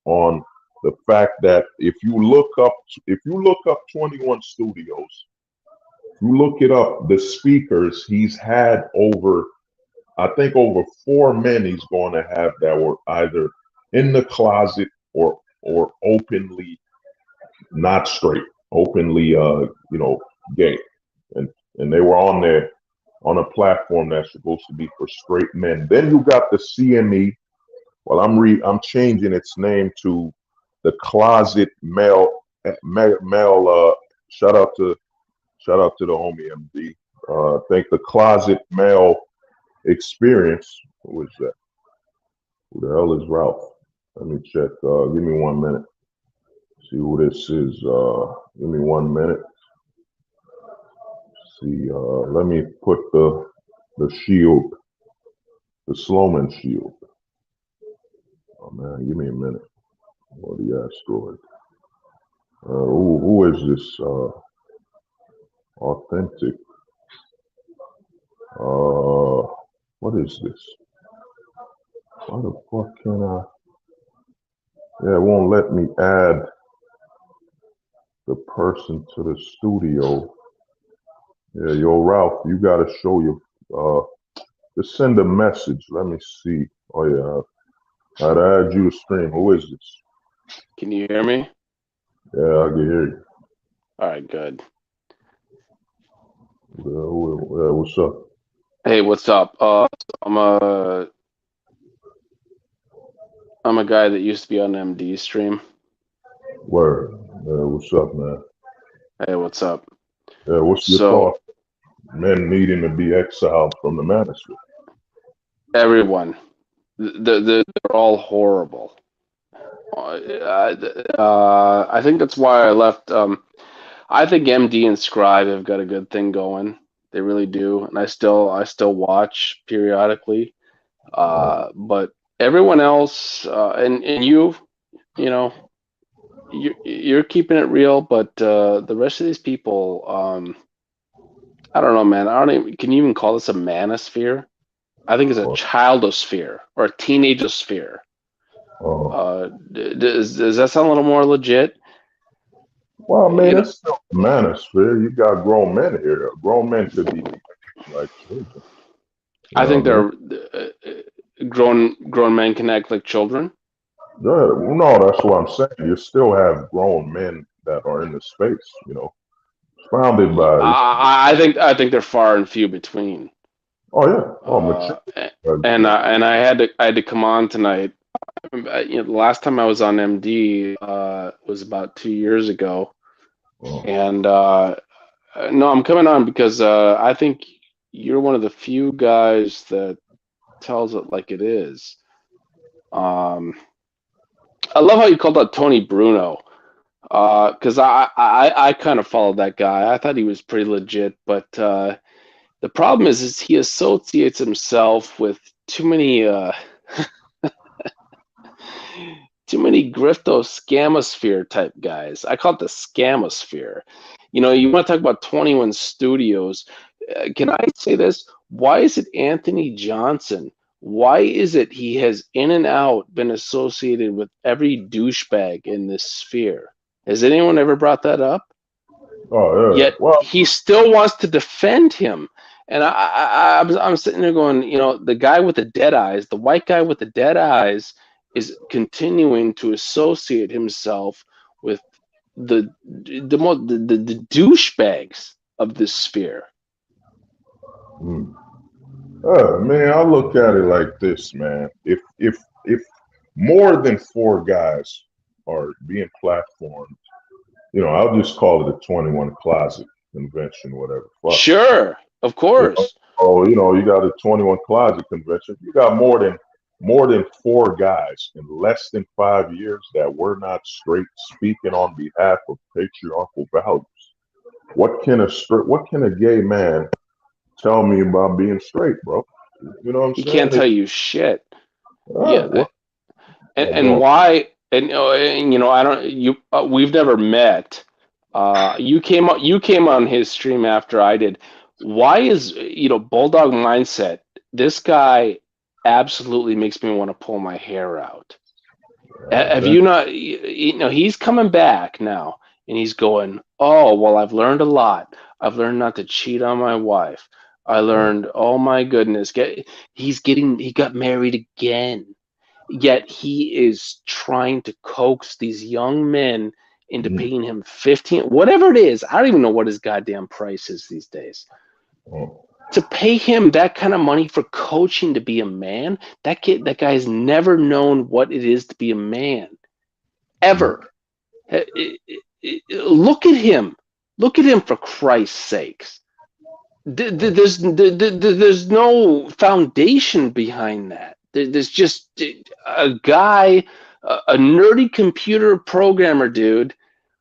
[SPEAKER 2] on the fact that if you look up 21 Studios, you look it up, the speakers he's had over 4 men he's going to have that were either in the closet or openly not straight, openly gay, and they were on a platform that's supposed to be for straight men. Then you got the CME. Well, I'm changing its name to the Closet Male. Shout out to the homie MD. I think the Closet Male Experience. Who is that? Who the hell is Ralph? Let me check. Give me 1 minute. See who this is. Give me 1 minute. See. Let me put the shield, the Sloman shield. Oh man, give me a minute. Or the asteroid. Who is this? Authentic. What is this? Why the fuck can I? Yeah, it won't let me add the person to the studio. Yeah, yo, Ralph, you gotta show your. Just send a message. Let me see. Oh yeah, I'd add you to stream. Who is this?
[SPEAKER 5] Can you hear me?
[SPEAKER 2] Yeah, I can hear you.
[SPEAKER 5] All right, good.
[SPEAKER 2] What's up?
[SPEAKER 5] Hey, what's up? I'm a guy that used to be on MD stream.
[SPEAKER 2] Word. What's up, man?
[SPEAKER 5] Hey, what's up?
[SPEAKER 2] Yeah, what's your thought? Men needing to be exiled from the Manosphere.
[SPEAKER 5] Everyone, they're all horrible. I think that's why I left. I think MD and Scribe have got a good thing going. They really do, and I still watch periodically. But everyone else, and you're keeping it real, but the rest of these people, I don't know, man. Can you even call this a manosphere? I think it's a childosphere or a teenageosphere. Does that sound a little more legit?
[SPEAKER 2] Well, man, it's still a manosphere. You got grown men here. Grown men could be like children.
[SPEAKER 5] I think they're grown men can act like children.
[SPEAKER 2] Yeah, no, that's what I'm saying. You still have grown men that are in the space, surrounded by.
[SPEAKER 5] I think they're far and few between.
[SPEAKER 2] Oh yeah.
[SPEAKER 5] And I had to come on tonight. The last time I was on MD was about 2 years ago, and no, I'm coming on because I think you're one of the few guys that tells it like it is. I love how you called out Tony Bruno, because I kind of followed that guy. I thought he was pretty legit, but the problem is he associates himself with too many too many grifto scamosphere type guys. I call it the scamosphere. You know, you want to talk about 21 Studios. Can I say this? Why is it Anthony Johnson? Why is it he has in and out been associated with every douchebag in this sphere? Has anyone ever brought that up?
[SPEAKER 2] Oh yeah.
[SPEAKER 5] Yet
[SPEAKER 2] Well,
[SPEAKER 5] he still wants to defend him. And I'm sitting there going, you know, the guy with the dead eyes, the white guy with the dead eyes, is continuing to associate himself with the douchebags of this sphere.
[SPEAKER 2] man, I look at it like this, man. If more than 4 guys are being platformed, you know, I'll just call it a 21 Closet convention, whatever. Fuck.
[SPEAKER 5] Sure, of course.
[SPEAKER 2] Oh, you know, you got a 21 Closet convention. You got more than 4 guys in less than 5 years that were not straight speaking on behalf of patriarchal values. What can a gay man tell me about being straight, bro? You know what I'm
[SPEAKER 5] He
[SPEAKER 2] saying?
[SPEAKER 5] can't tell you shit. Yeah,
[SPEAKER 2] Well,
[SPEAKER 5] and why? And you know, I don't. You we've never met. You came on his stream after I did. Why is, you know, Bulldog Mindset? This guy absolutely makes me want to pull my hair out. Have you not? You know, he's coming back now, and he's going, "Oh, well, I've learned a lot. I've learned not to cheat on my wife. I learned, oh my goodness, he got married again." Yet he is trying to coax these young men into paying him 15, whatever it is. I don't even know what his goddamn price is these days. To pay him that kind of money for coaching to be a man, that guy has never known what it is to be a man, ever. Look at him. Look at him, for Christ's sakes. There's no foundation behind that. There's just a guy, a nerdy computer programmer dude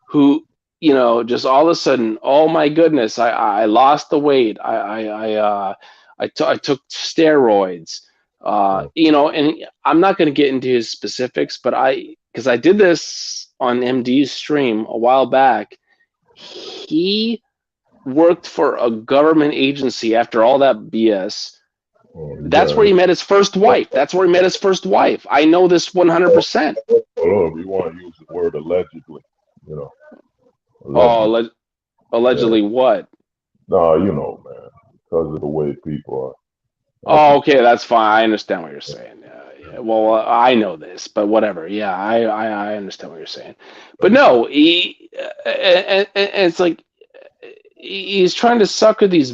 [SPEAKER 5] who, you know, just all of a sudden, oh my goodness, I lost the weight. I took steroids. You know, and I'm not going to get into his specifics, but because I did this on MD's stream a while back, he worked for a government agency after all that BS. That's where he met his first wife. I know this 100%.
[SPEAKER 2] Oh, you want to use the word allegedly, you know.
[SPEAKER 5] Allegedly what?
[SPEAKER 2] No, you know, man, because of the way people are.
[SPEAKER 5] Oh, okay, that's fine. I understand what you're saying. Yeah. Well, I know this, but whatever. Yeah, I understand what you're saying. But no, and it's like he's trying to sucker these.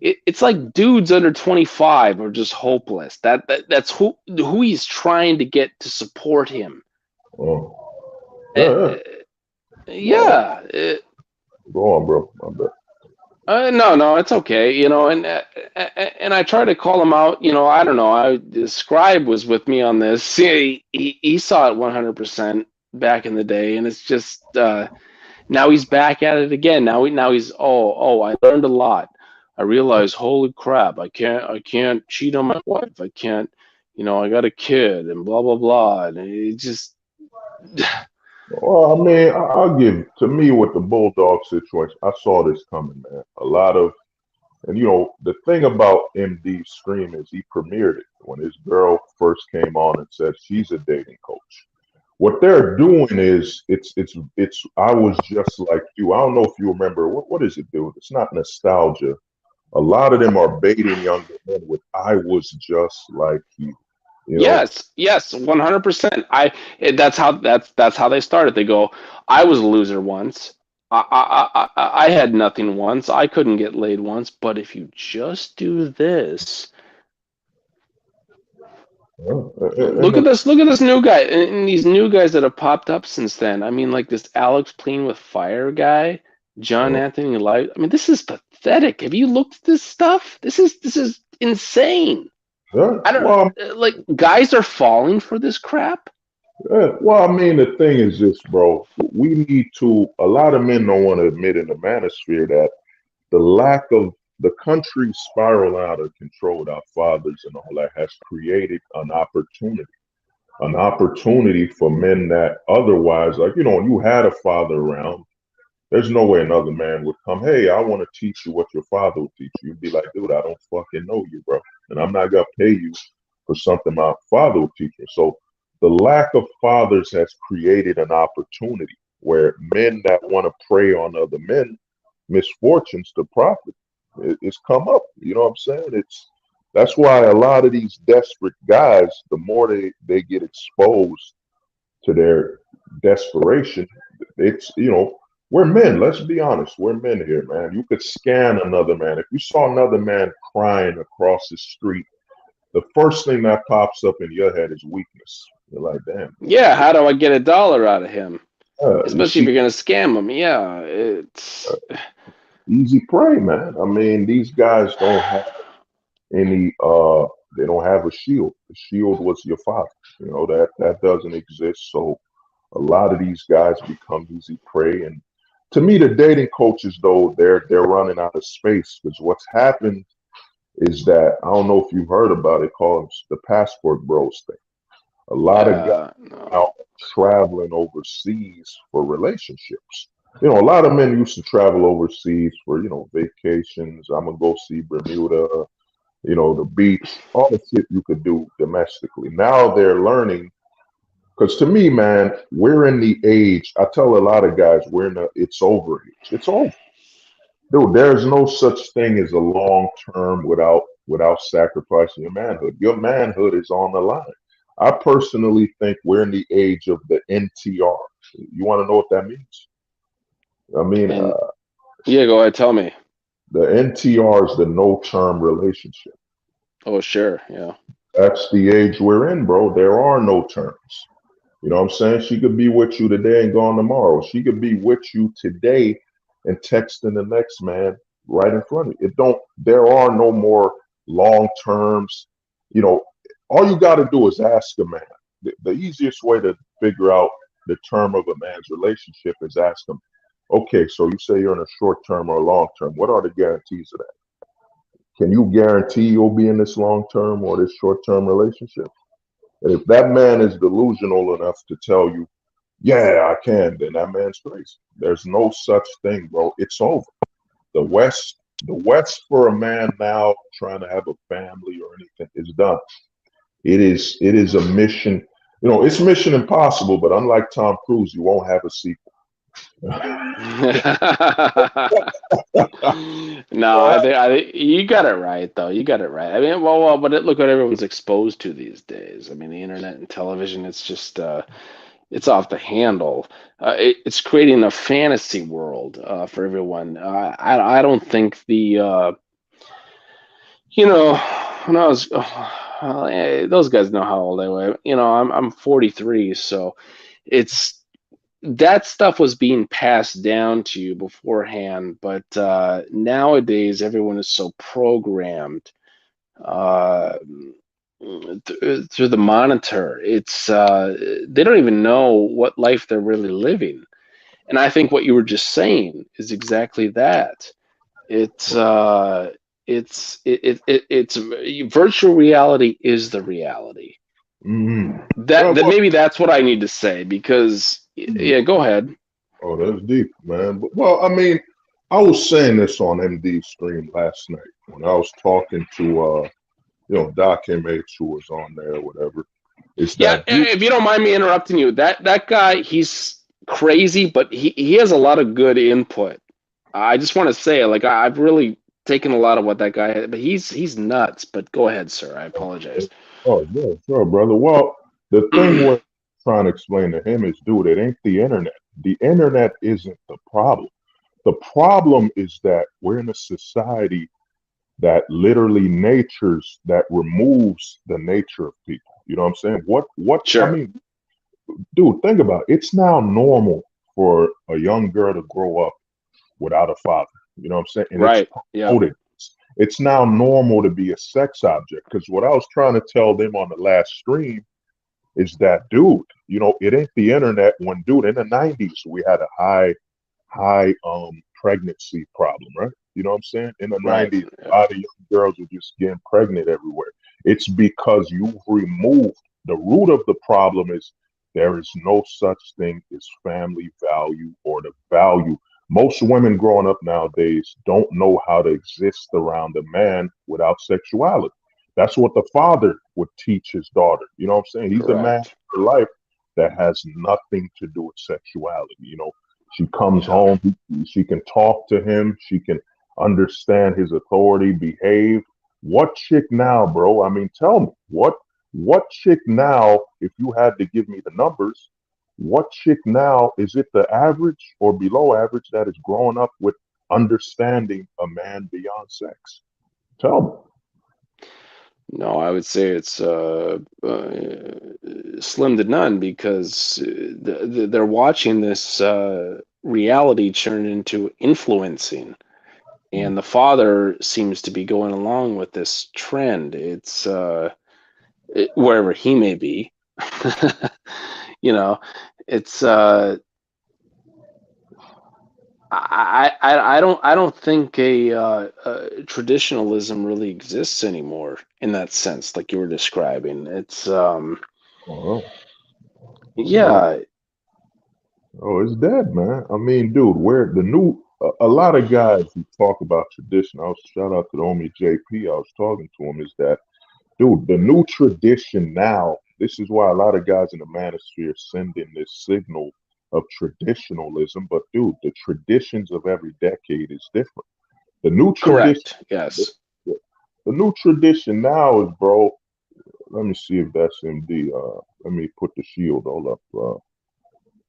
[SPEAKER 5] It's like dudes under 25 are just hopeless. That's who he's trying to get to support him.
[SPEAKER 2] Oh.
[SPEAKER 5] Yeah.
[SPEAKER 2] Go on, bro.
[SPEAKER 5] No, it's okay. You know, and I try to call him out. You know, I don't know. The Scribe was with me on this. He saw it 100% back in the day, and it's just now he's back at it again. Now he's I learned a lot. I realized, holy crap, I can't cheat on my wife. I can't, you know, I got a kid and blah blah blah. And it just.
[SPEAKER 2] Well, I mean, I'll give, to me, with the Bulldog situation, I saw this coming, man. A lot of, and you know, the thing about MD's stream is he premiered it when his girl first came on and said she's a dating coach. What they're doing is, it's. I was just like you. I don't know if you remember, what is it, dude? It's not nostalgia. A lot of them are baiting younger men with "I was just like you." You know?
[SPEAKER 5] Yes, 100%. That's how they started. They go, I was a loser once. I had nothing once. I couldn't get laid once. But if you just do this, look at this new guy, and these new guys that have popped up since then. I mean, like this Alex Playing with Fire guy, John Anthony Light. I mean, this is pathetic. Have you looked at this stuff? This is insane. I don't like guys are falling for this crap.
[SPEAKER 2] Well, I mean, the thing is this, bro. We need to. A lot of men don't want to admit in the manosphere that the lack of the country spiral out of control with our fathers and all that has created an opportunity an opportunity for men that otherwise, like, when you had a father around, there's no way another man would come, hey, I want to teach you what your father would teach you. You'd be like, dude, I don't fucking know you, bro. And I'm not going to pay you for something my father would teach me. So the lack of fathers has created an opportunity where men that want to prey on other men misfortunes to profit. It's come up. You know what I'm saying? That's why a lot of these desperate guys, the more they get exposed to their desperation, it's, we're men. Let's be honest. We're men here, man. You could scan another man. If you saw another man crying across the street, the first thing that pops up in your head is weakness. You're like, damn.
[SPEAKER 5] Yeah, how do I get $1 out of him?
[SPEAKER 2] You
[SPEAKER 5] Especially if
[SPEAKER 2] see,
[SPEAKER 5] you're gonna scam him. Yeah, it's
[SPEAKER 2] easy prey, man. I mean, these guys don't have any they don't have a shield. The shield was your father. That doesn't exist. So a lot of these guys become easy prey. And to me, the dating coaches, though, they're running out of space, because what's happened is that, I don't know if you've heard about it, called the passport bros thing. A lot of guys
[SPEAKER 5] no.
[SPEAKER 2] out traveling overseas for relationships. A lot of men used to travel overseas for, vacations. I'm gonna go see Bermuda, the beach, all the shit you could do domestically. Now they're learning, because to me, man, we're in the age. I tell a lot of guys, we're in the it's over age. It's over. Dude, there's no such thing as a long term without sacrificing your manhood. Your manhood is on the line. I personally think we're in the age of the NTR. You want to know what that means? I mean,
[SPEAKER 5] And yeah, go ahead, tell me.
[SPEAKER 2] the NTR is the no term relationship.
[SPEAKER 5] Oh, sure, yeah.
[SPEAKER 2] That's the age we're in, bro. There are no terms. You know what I'm saying? She could be with you today and gone tomorrow. She could be with you today and texting the next man right in front of you. There are no more long terms. All you got to do is ask a man. The easiest way to figure out the term of a man's relationship is ask him, okay, so you say you're in a short term or a long term. What are the guarantees of that? Can you guarantee you'll be in this long term or this short term relationship? And if that man is delusional enough to tell you, yeah, I can, then that man's crazy. There's no such thing, bro. It's over. The West for a man now trying to have a family or anything is done. It is a mission. It's mission impossible, but unlike Tom Cruise, you won't have a sequel.
[SPEAKER 5] No, I think you got it right though. You got it right. I mean, but look what everyone's exposed to these days. I mean, the internet and television. It's just it's off the handle. It's creating a fantasy world for everyone. I don't think when I was those guys know how old I was. I'm 43, so it's that stuff was being passed down to you beforehand, but nowadays everyone is so programmed uh, through the monitor. It's they don't even know what life they're really living. And I think what you were just saying is exactly that. It's it's virtual reality is the reality. That maybe that's what I need to say because yeah, go ahead.
[SPEAKER 2] Oh, that's deep, man. Well, I mean, I was saying this on MD's stream last night when I was talking to Doc MH, who was on there or whatever. It's
[SPEAKER 5] Yeah,
[SPEAKER 2] that
[SPEAKER 5] if you don't mind me interrupting you, that guy, he's crazy, but he has a lot of good input. I just want to say, like, I've really taken a lot of what that guy had, but he's nuts. But go ahead, sir. I apologize.
[SPEAKER 2] Oh, yeah, sure, brother. Well, the thing we're trying to explain to him is, dude, it ain't the internet. The internet isn't the problem. The problem is that we're in a society that literally that removes the nature of people. You know what I'm saying? I
[SPEAKER 5] Sure.
[SPEAKER 2] mean, dude, think about it. It's now normal for a young girl to grow up without a father. You know what I'm saying? And
[SPEAKER 5] Right.
[SPEAKER 2] it's
[SPEAKER 5] Yeah.
[SPEAKER 2] promoted. It's now normal to be a sex object. Because what I was trying to tell them on the last stream is that, dude, it ain't the internet. When, dude, in the 90s, we had a high pregnancy problem, right? You know what I'm saying? In the
[SPEAKER 5] Right.
[SPEAKER 2] 90s, a lot of young girls were just getting pregnant everywhere. It's because you've removed the root of the problem is there is no such thing as family value or the value. Most women growing up nowadays don't know how to exist around a man without sexuality. That's what the father would teach his daughter. You know what I'm saying? He's a man
[SPEAKER 5] Correct.
[SPEAKER 2] for life that has nothing to do with sexuality. You know, she comes home, she can talk to him, she can understand his authority, behave. What chick now, bro? I mean, tell me, what chick now, if you had to give me the numbers, what chick now, is it the average or below average that is growing up with understanding a man beyond sex? Tell me.
[SPEAKER 5] No, I would say it's slim to none because they're watching this reality turn into influencing, and the father seems to be going along with this trend. It's wherever he may be, you know, it's I don't think traditionalism really exists anymore in that sense, like you were describing. It's
[SPEAKER 2] Oh, no.
[SPEAKER 5] yeah,
[SPEAKER 2] Oh, it's dead, man. I mean, dude, where the new a lot of guys who talk about tradition. I was shout out to the homie JP. I was talking to him. Is that, dude, the new tradition now? This is why a lot of guys in the manosphere send in this signal of traditionalism. But dude, the traditions of every decade is different. The new tradition,
[SPEAKER 5] correct.
[SPEAKER 2] the,
[SPEAKER 5] Yes.
[SPEAKER 2] the new tradition now is, bro. Let me see if that's MD. Let me put the shield all up.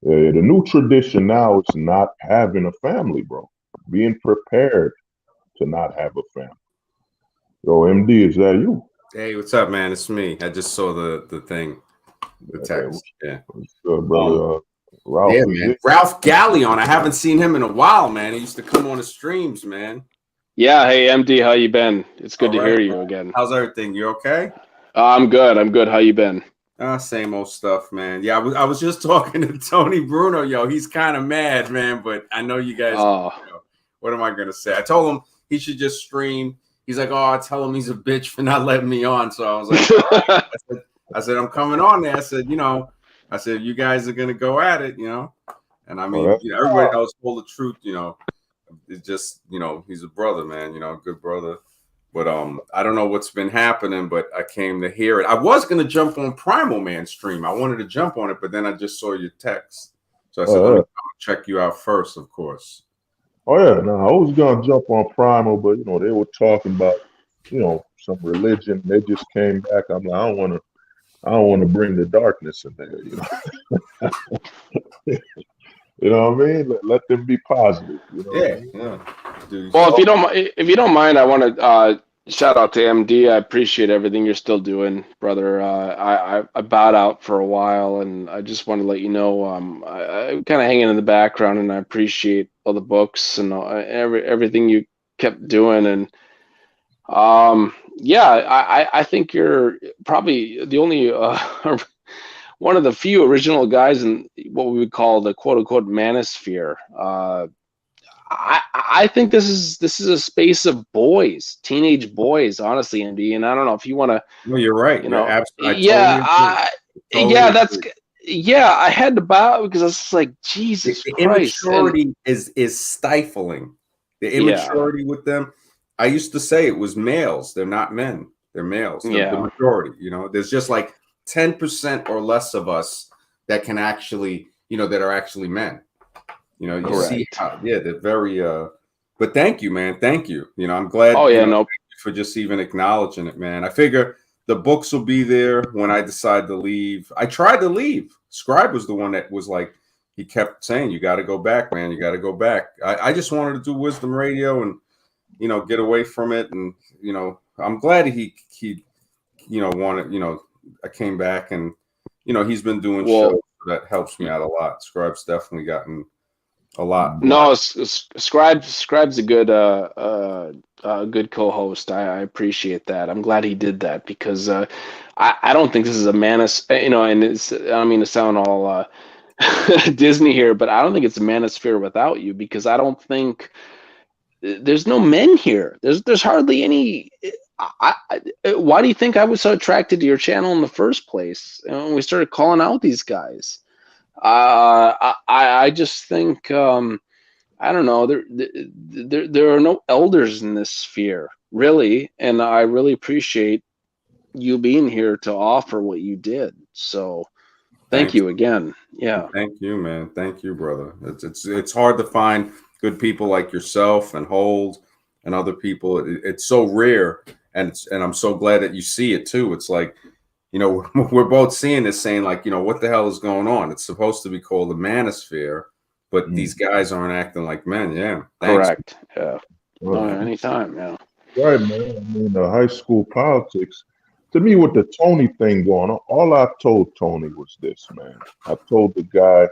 [SPEAKER 2] The new tradition now is not having a family, bro. Being prepared to not have a family. Yo, MD, is that you?
[SPEAKER 6] Hey, what's up, man? It's me. I just saw the thing, the text. Yeah.
[SPEAKER 2] What's good, brother? Ralph
[SPEAKER 6] Yeah,
[SPEAKER 2] is
[SPEAKER 6] man.
[SPEAKER 2] it?
[SPEAKER 6] Ralph Galleon. I haven't seen him in a while, man. He used to come on the streams, man.
[SPEAKER 5] Yeah. Hey, MD, how you been? It's good
[SPEAKER 6] All
[SPEAKER 5] to
[SPEAKER 6] right,
[SPEAKER 5] hear
[SPEAKER 6] man.
[SPEAKER 5] you again.
[SPEAKER 6] How's everything? You okay?
[SPEAKER 5] I'm good. I'm good. How you been?
[SPEAKER 6] Same old stuff, man. Yeah, I was just talking to Tony Bruno, yo. He's kind of mad, man, but I know you guys,
[SPEAKER 5] Oh,
[SPEAKER 6] what am I going to say? I told him he should just stream. He's like, oh, I tell him he's a bitch for not letting me on. So I was like, all right. I said, I'm coming on there. I said, you guys are going to go at it, And I mean,
[SPEAKER 2] that's
[SPEAKER 6] everybody knows all the truth, It's just, he's a brother, man, a good brother. But I don't know what's been happening, but I came to hear it. I was going to jump on Primal Man stream. I wanted to jump on it, but then I just saw your text. So I said, let me check you out first, of course.
[SPEAKER 2] Oh yeah, no, I was gonna jump on Primal, but they were talking about, some religion. They just came back. I'm like, I don't wanna bring the darkness in there. You know what I mean? Let them be positive. You know what I mean?
[SPEAKER 6] Dude,
[SPEAKER 5] well, if you don't mind, I want to shout out to MD. I appreciate everything you're still doing, brother. I bowed out for a while, and I just want to let you know I'm kind of hanging in the background, and I appreciate all the books and everything you kept doing. And yeah, I think you're probably the only one of the few original guys in what we would call the quote unquote manosphere. I think this is a space of boys, teenage boys, honestly, MD. And I don't know if you want to.
[SPEAKER 6] No, you're right. You're absolutely.
[SPEAKER 5] Yeah, I had to bow because I was like, Jesus
[SPEAKER 6] the
[SPEAKER 5] Christ.
[SPEAKER 6] immaturity is stifling. The immaturity with them. I used to say it was males. They're not men. They're males. They're the majority. There's just like 10% or less of us that can actually, that are actually men. You see how, they're very but thank you, man. Thank you. I'm glad thank you for just even acknowledging it, man. I figure the books will be there when I decide to leave. I tried to leave. Scribe was the one that was like, he kept saying, you got to go back, man. You got to go back. I just wanted to do Wisdom Radio and, get away from it. And, I'm glad he wanted, I came back and, he's been doing shows that helps me out a lot. Scribe's definitely gotten a lot.
[SPEAKER 5] No, Scribe's a good good co-host. I appreciate that. I'm glad he did that because I don't think this is a and it's, I don't mean to sound all Disney here, but I don't think it's a manosphere without you because I don't think there's no men here. There's hardly any. why do you think I was so attracted to your channel in the first place? We started calling out these guys. I just think I don't know. There are no elders in this sphere, really, and I really appreciate you being here to offer what you did. So, thank
[SPEAKER 6] Thanks.
[SPEAKER 5] you again. Yeah.
[SPEAKER 6] Thank you, man. Thank you, brother. It's hard to find good people like yourself and Hold and other people. It's so rare, and I'm so glad that you see it too. It's like, you know, we're both seeing this, saying like, you know, what the hell is going on? It's supposed to be called the Manosphere, but these guys aren't acting like men. Yeah, thanks.
[SPEAKER 5] Correct. Yeah. No, anytime. Yeah.
[SPEAKER 2] Right, man. I mean, high school politics. To me, with the Tony thing going on, all I told Tony was this, man. I told the guy,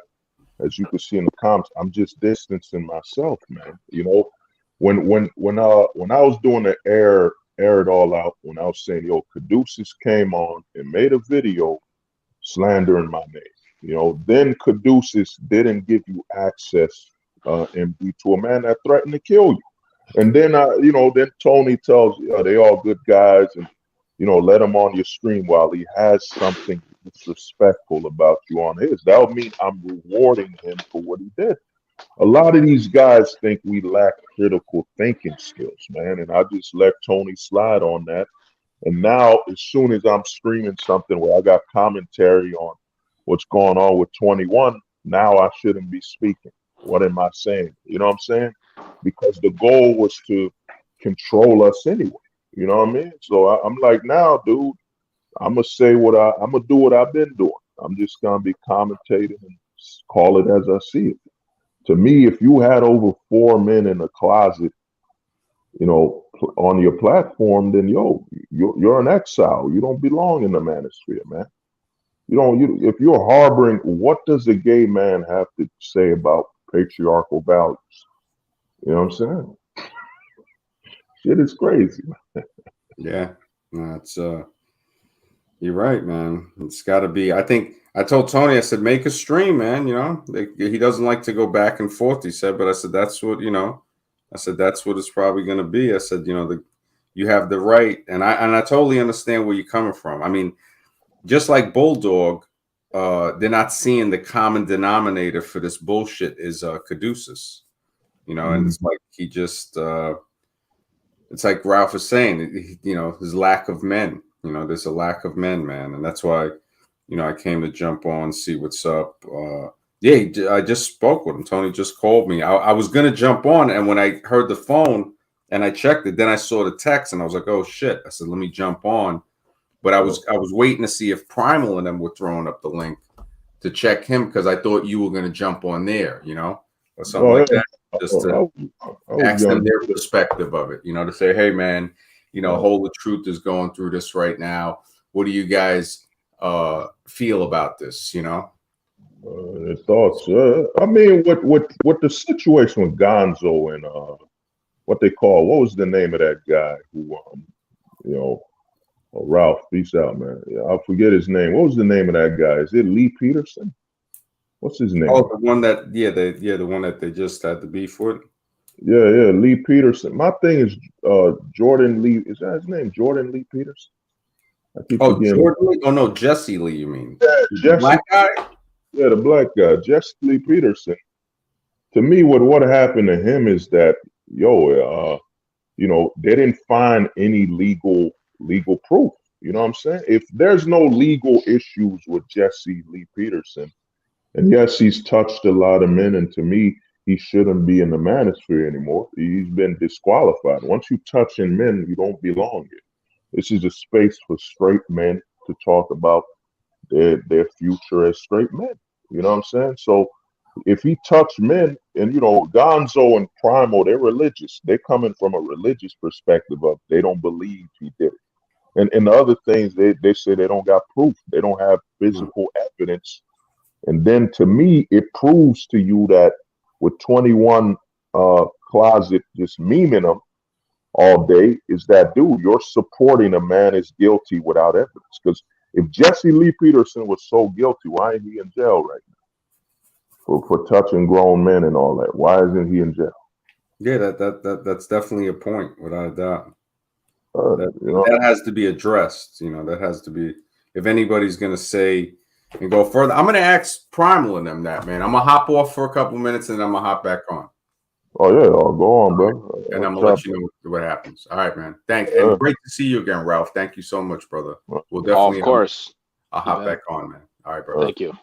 [SPEAKER 2] as you can see in the comments, I'm just distancing myself, man. You know, when I was doing the air it all out, when I was saying, yo, Caduceus came on and made a video slandering my name. You know, then Caduceus didn't give you access, MD, to a man that threatened to kill you. And then, you know, then Tony tells you, they all good guys, and you know, let him on your stream while he has something disrespectful about you on his. That would mean I'm rewarding him for what he did. A lot of these guys think we lack critical thinking skills, man, and I just let Tony slide on that. And now, as soon as I'm streaming something where I got commentary on what's going on with 21, now I shouldn't be speaking. What am I saying? You know what I'm saying? Because the goal was to control us anyway. You know what I mean? So I'm like, now, dude, I'm gonna say I'm gonna do what I've been doing. I'm just gonna be commentating and call it as I see it. To me, if you had over 4 men in a closet, you know, on your platform, then yo, you're an exile. You don't belong in the manosphere, man. You don't. If you're harboring, what does a gay man have to say about patriarchal values? You know what I'm saying? Shit is crazy.
[SPEAKER 6] Yeah, no, it's you're right, man. It's got to be. I think I told Tony, I said, make a stream, man. You know, he doesn't like to go back and forth. He said, but I said that's what I said that's what it's probably going to be. I said, you know, you have the right, and I totally understand where you're coming from. I mean, just like Bulldog, they're not seeing the common denominator for this bullshit is Caduceus. You know, and it's like he just. It's like Ralph was saying, you know, his lack of men. You know, there's a lack of men, man, and that's why, you know, I came to jump on, see what's up. Yeah, I just spoke with him. Tony just called me. I was gonna jump on, and when I heard the phone and I checked it, then I saw the text, and I was like, oh shit! I said, let me jump on. But I was waiting to see if Primal and them were throwing up the link to check him because I thought you were gonna jump on there, you know, or something like that. Just to ask them their perspective of it, you know, to say, hey, man, you know, Hold the Truth is going through this right now. What do you guys feel about this, you know?
[SPEAKER 2] Thoughts? I mean, what the situation with Gonzo and what was the name of that guy who, you know, Ralph, peace out, man. Yeah, I forget his name. What was the name of that guy? Is it Lee Peterson? What's his name?
[SPEAKER 6] Oh, the one that, the one that they just had the beef with.
[SPEAKER 2] Yeah, Lee Peterson. My thing is Jordan Lee. Is that his name? Jordan Lee Peterson?
[SPEAKER 6] Jordan Lee? Oh no, Jesse Lee. You mean?
[SPEAKER 2] Yeah,
[SPEAKER 6] the black guy.
[SPEAKER 2] Yeah, the black guy, Jesse Lee Peterson. To me, what happened to him is that you know, they didn't find any legal proof. You know what I'm saying? If there's no legal issues with Jesse Lee Peterson. And yes, he's touched a lot of men, and to me, he shouldn't be in the manosphere anymore. He's been disqualified. Once you touch in men, you don't belong here. This is a space for straight men to talk about their future as straight men. You know what I'm saying? So if he touched men, and you know, Gonzo and Primal, they're religious. They're coming from a religious perspective of they don't believe he did it. And the other things, they say they don't got proof. They don't have physical evidence. And then to me, it proves to you that with 21 Closet just memeing them all day, is that, dude, you're supporting a man is guilty without evidence. Because if Jesse Lee Peterson was so guilty, why ain't he in jail right now? For touching grown men and all that. Why isn't he in jail?
[SPEAKER 6] Yeah, that's definitely a point, without a doubt. That has to be addressed. That has to be, if anybody's going to say and go further. I'm going to ask Primal and them that, man. I'm going to hop off for a couple minutes and then I'm going to hop back on.
[SPEAKER 2] Oh, yeah. Go on, bro.
[SPEAKER 6] And I'm going to let you know what happens. All right, man. Thanks. And great to see you again, Ralph. Thank you so much, brother. We'll definitely.
[SPEAKER 5] Of course.
[SPEAKER 6] I'll hop back on, man. All right, bro.
[SPEAKER 5] Thank you.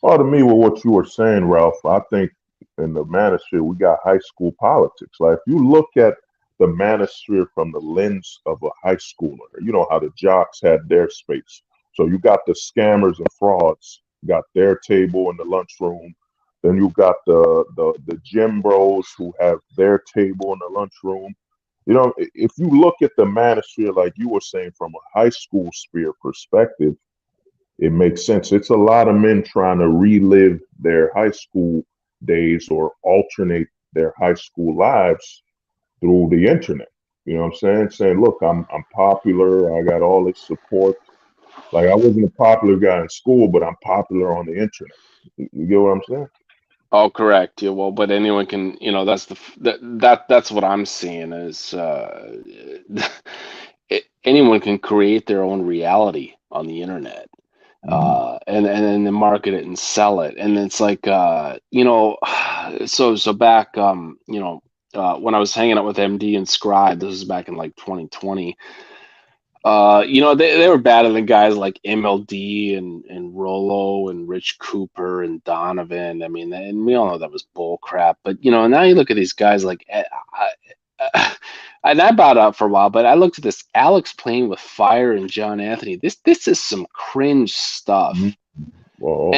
[SPEAKER 2] To me, with what you were saying, Ralph, I think in the Manosphere, we got high school politics. Like, if you look at the Manosphere from the lens of a high schooler, you know how the jocks had their space. So you got the scammers and frauds, got their table in the lunchroom. Then you got the gym bros who have their table in the lunchroom. If you look at the Manosphere, like you were saying, from a high school sphere perspective, it makes sense. It's a lot of men trying to relive their high school days or alternate their high school lives through the internet. You know what I'm saying? Saying, look, I'm popular. I got all this support. Like, I wasn't a popular guy in school, but I'm popular on the internet. You get what I'm saying?
[SPEAKER 5] Oh, correct. Yeah, well, but anyone can, that's that's what I'm seeing is anyone can create their own reality on the internet. And then market it and sell it. And it's like, so back, when I was hanging out with MD and Scribe, this was back in like 2020. They were better than guys like MLD and Rolo and Rich Cooper and Donovan. I mean, and we all know that was bull crap. But now you look at these guys like, and I bowed out for a while, but I looked at this Alex playing with fire and John Anthony. This is some cringe stuff.
[SPEAKER 2] Whoa.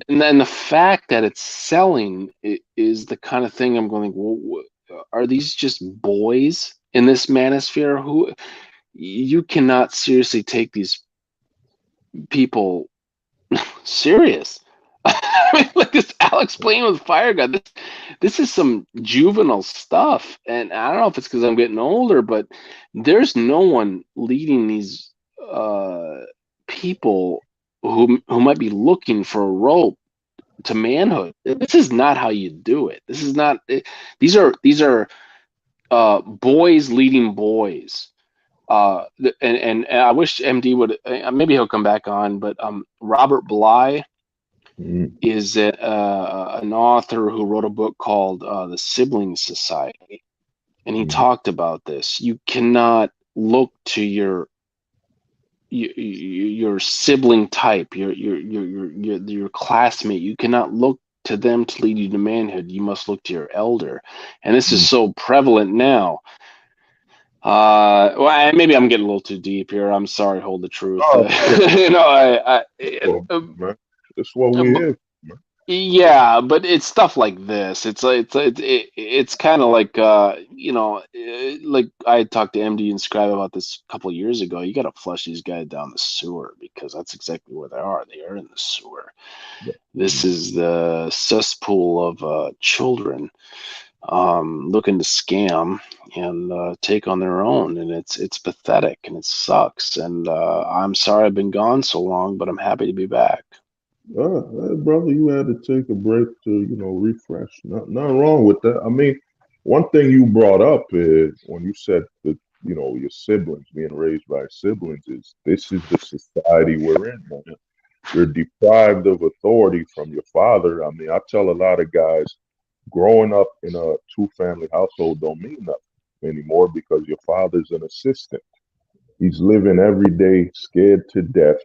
[SPEAKER 5] And then the fact that it's selling is the kind of thing I'm going, well, are these just boys in this manosphere? Who you cannot seriously take these people serious. I mean, like this Alex playing with fire gun. This is some juvenile stuff, and I don't know if it's because I'm getting older, but there's no one leading these people who might be looking for a rope to manhood. This is not how you do it. This is not. These are boys leading boys. And I wish MD would. Maybe he'll come back on, but Robert Bly is an author who wrote a book called The Sibling Society, and he talked about this. You cannot look to your sibling type, your classmate. You cannot look to them to lead you to manhood. You must look to your elder, and this is so prevalent now. Well, maybe I'm getting a little too deep here. I'm sorry. Hold the truth.
[SPEAKER 2] That's what we is.
[SPEAKER 5] Yeah, but it's stuff like this. It's kind of like like I talked to MD and Scribe about this a couple of years ago. You got to flush these guys down the sewer because that's exactly where they are. They are in the sewer. This is the cesspool of children looking to scam and take on their own, and it's pathetic and it sucks. And I'm sorry I've been gone so long, but I'm happy to be back.
[SPEAKER 2] Brother, you had to take a break to, refresh. Nothing wrong with that. I mean, one thing you brought up is when you said that, your siblings, being raised by siblings, this is the society we're in, man. You're deprived of authority from your father. I mean, I tell a lot of guys, growing up in a two-family household don't mean nothing anymore because your father's an assistant. He's living every day scared to death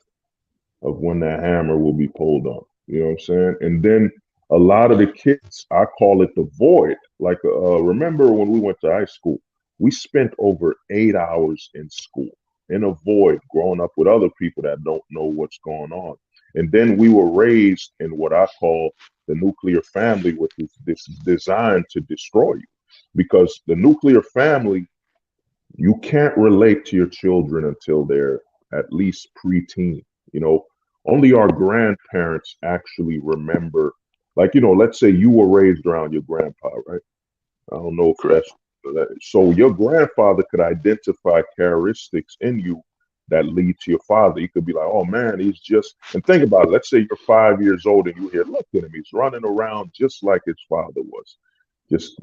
[SPEAKER 2] of when that hammer will be pulled on. You know what I'm saying? And then a lot of the kids, I call it the void. Like, remember when we went to high school, we spent over 8 hours in school in a void, growing up with other people that don't know what's going on. And then we were raised in what I call the nuclear family, which is this designed to destroy you. Because the nuclear family, you can't relate to your children until they're at least preteen. Only our grandparents actually remember, like, let's say you were raised around your grandpa, right? I don't know if that's so your grandfather could identify characteristics in you that lead to your father. He could be like, oh man, he's just, and think about it. Let's say you're 5 years old and you hear, look at him, he's running around just like his father was. Just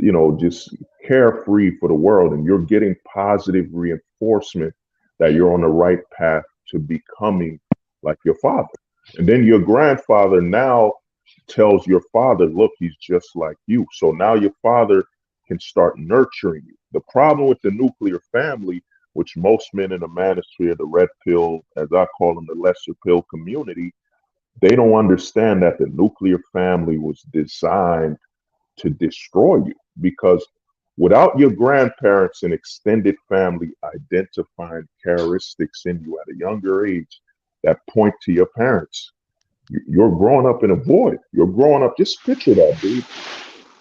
[SPEAKER 2] carefree for the world, and you're getting positive reinforcement that you're on the right path to becoming like your father. And then your grandfather now tells your father, look, he's just like you. So now your father can start nurturing you. The problem with the nuclear family, which most men in the manosphere, the red pill, as I call them, the lesser pill community, they don't understand that the nuclear family was designed to destroy you, because without your grandparents and extended family identifying characteristics in you at a younger age that point to your parents, you're growing up in a void. You're growing up, just picture that, dude.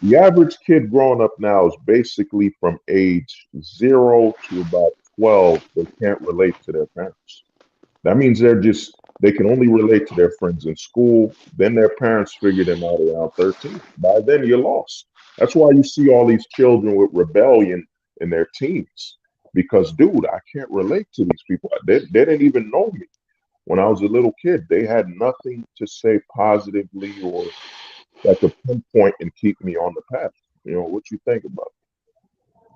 [SPEAKER 2] The average kid growing up now is basically from age 0 to about 12. They can't relate to their parents. That means they can only relate to their friends in school. Then their parents figure them out around 13. By then, you're lost. That's why you see all these children with rebellion in their teens. Because, dude, I can't relate to these people. They didn't even know me. When I was a little kid, they had nothing to say positively or that could pinpoint and keep me on the path. You know, what you think about it?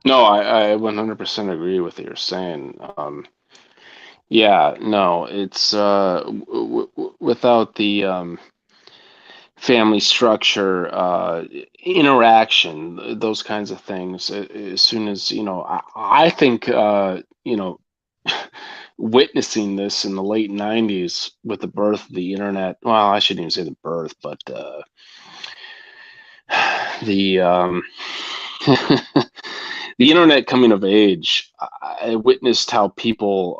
[SPEAKER 5] No, I 100% agree with what you're saying. Yeah, no, it's without the family structure, interaction, those kinds of things. As soon as, I think, witnessing this in the late 90s with the birth of the internet. Well, I shouldn't even say the birth, but the the internet coming of age. I witnessed how people,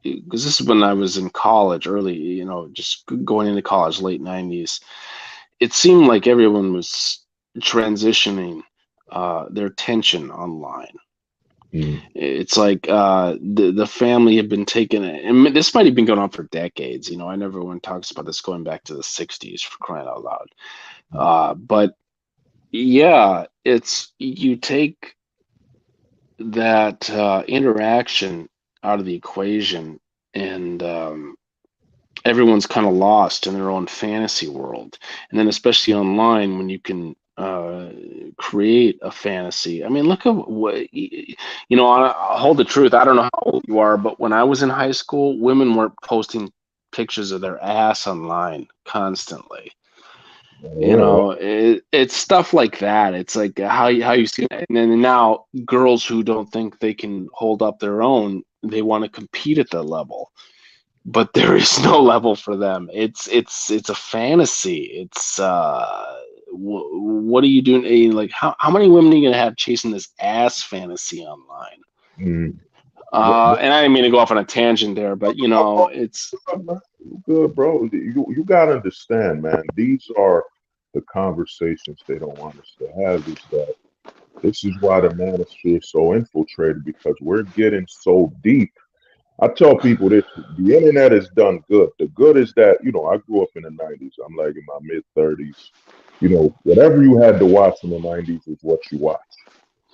[SPEAKER 5] because this is when I was in college, early, just going into college, late 90s. It seemed like everyone was transitioning their attention online. It's like the family had been taken, and this might have been going on for decades. I know everyone talks about this going back to the 60s, for crying out loud. But yeah, it's, you take that interaction out of the equation, and everyone's kind of lost in their own fantasy world. And then especially online, when you can create a fantasy. I mean, look at what, I'll hold the truth. I don't know how old you are, but when I was in high school, women weren't posting pictures of their ass online constantly. It's stuff like that. It's like how you see it. And then now girls who don't think they can hold up their own, they want to compete at that level, but there is no level for them. It's a fantasy. It's what are you doing? Like, how many women are you gonna have chasing this ass fantasy online? And I didn't mean to go off on a tangent there, but it's
[SPEAKER 2] good, bro. You gotta understand, man. These are the conversations they don't want us to have. Is that this is why the manosphere is so infiltrated, because we're getting so deep. I tell people this: the internet has done good. The good is that I grew up in the '90s. I'm like in my mid 30s. Whatever you had to watch in the '90s is what you watch.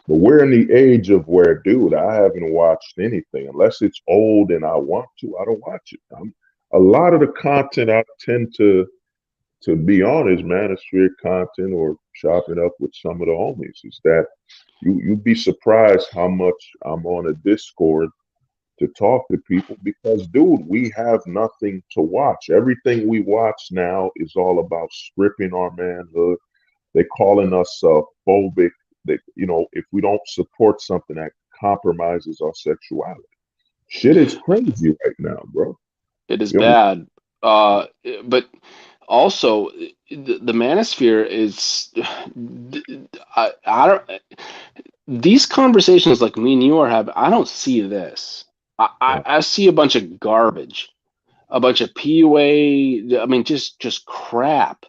[SPEAKER 2] But we're in the age of where, dude, I haven't watched anything unless it's old and I want to. I don't watch it. A lot of the content I tend to be honest, manosphere content or chopping up with some of the homies. Is that you'd be surprised how much I'm on a Discord to talk to people, because, dude, we have nothing to watch. Everything we watch now is all about stripping our manhood. They're calling us phobic. That if we don't support something that compromises our sexuality, shit is crazy right now, bro.
[SPEAKER 5] It is bad. But also the manosphere is, I don't, these conversations like me and you are having, I don't see this. I see a bunch of garbage, a bunch of PUA. I mean, just crap.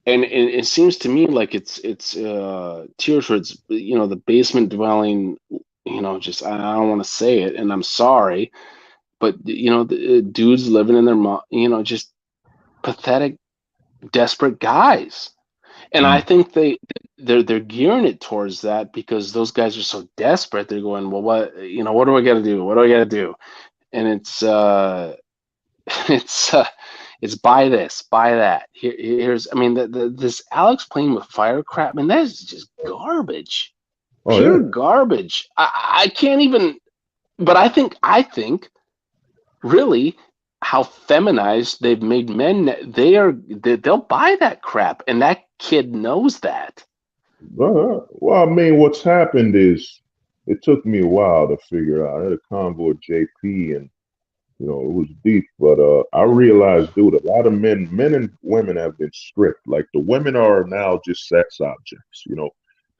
[SPEAKER 5] And it seems to me like it's tears towards the basement dwelling. Just, I don't want to say it, and I'm sorry, but the dudes living in their just pathetic, desperate guys. And I think they're gearing it towards that, because those guys are so desperate. They're going, well, what do I got to do? What do I got to do? And it's It's buy this, buy that. Here's, I mean, this Alex playing with fire crap, man, that is just garbage,
[SPEAKER 2] Oh
[SPEAKER 5] pure
[SPEAKER 2] yeah.
[SPEAKER 5] garbage. I can't even. But I think really how feminized they've made men. They'll buy that crap, and that kid knows that.
[SPEAKER 2] Well, I mean, what's happened is it took me a while to figure out. I had a convo with JP, and it was deep, but I realized, dude, a lot of men and women have been stripped. Like the women are now just sex objects.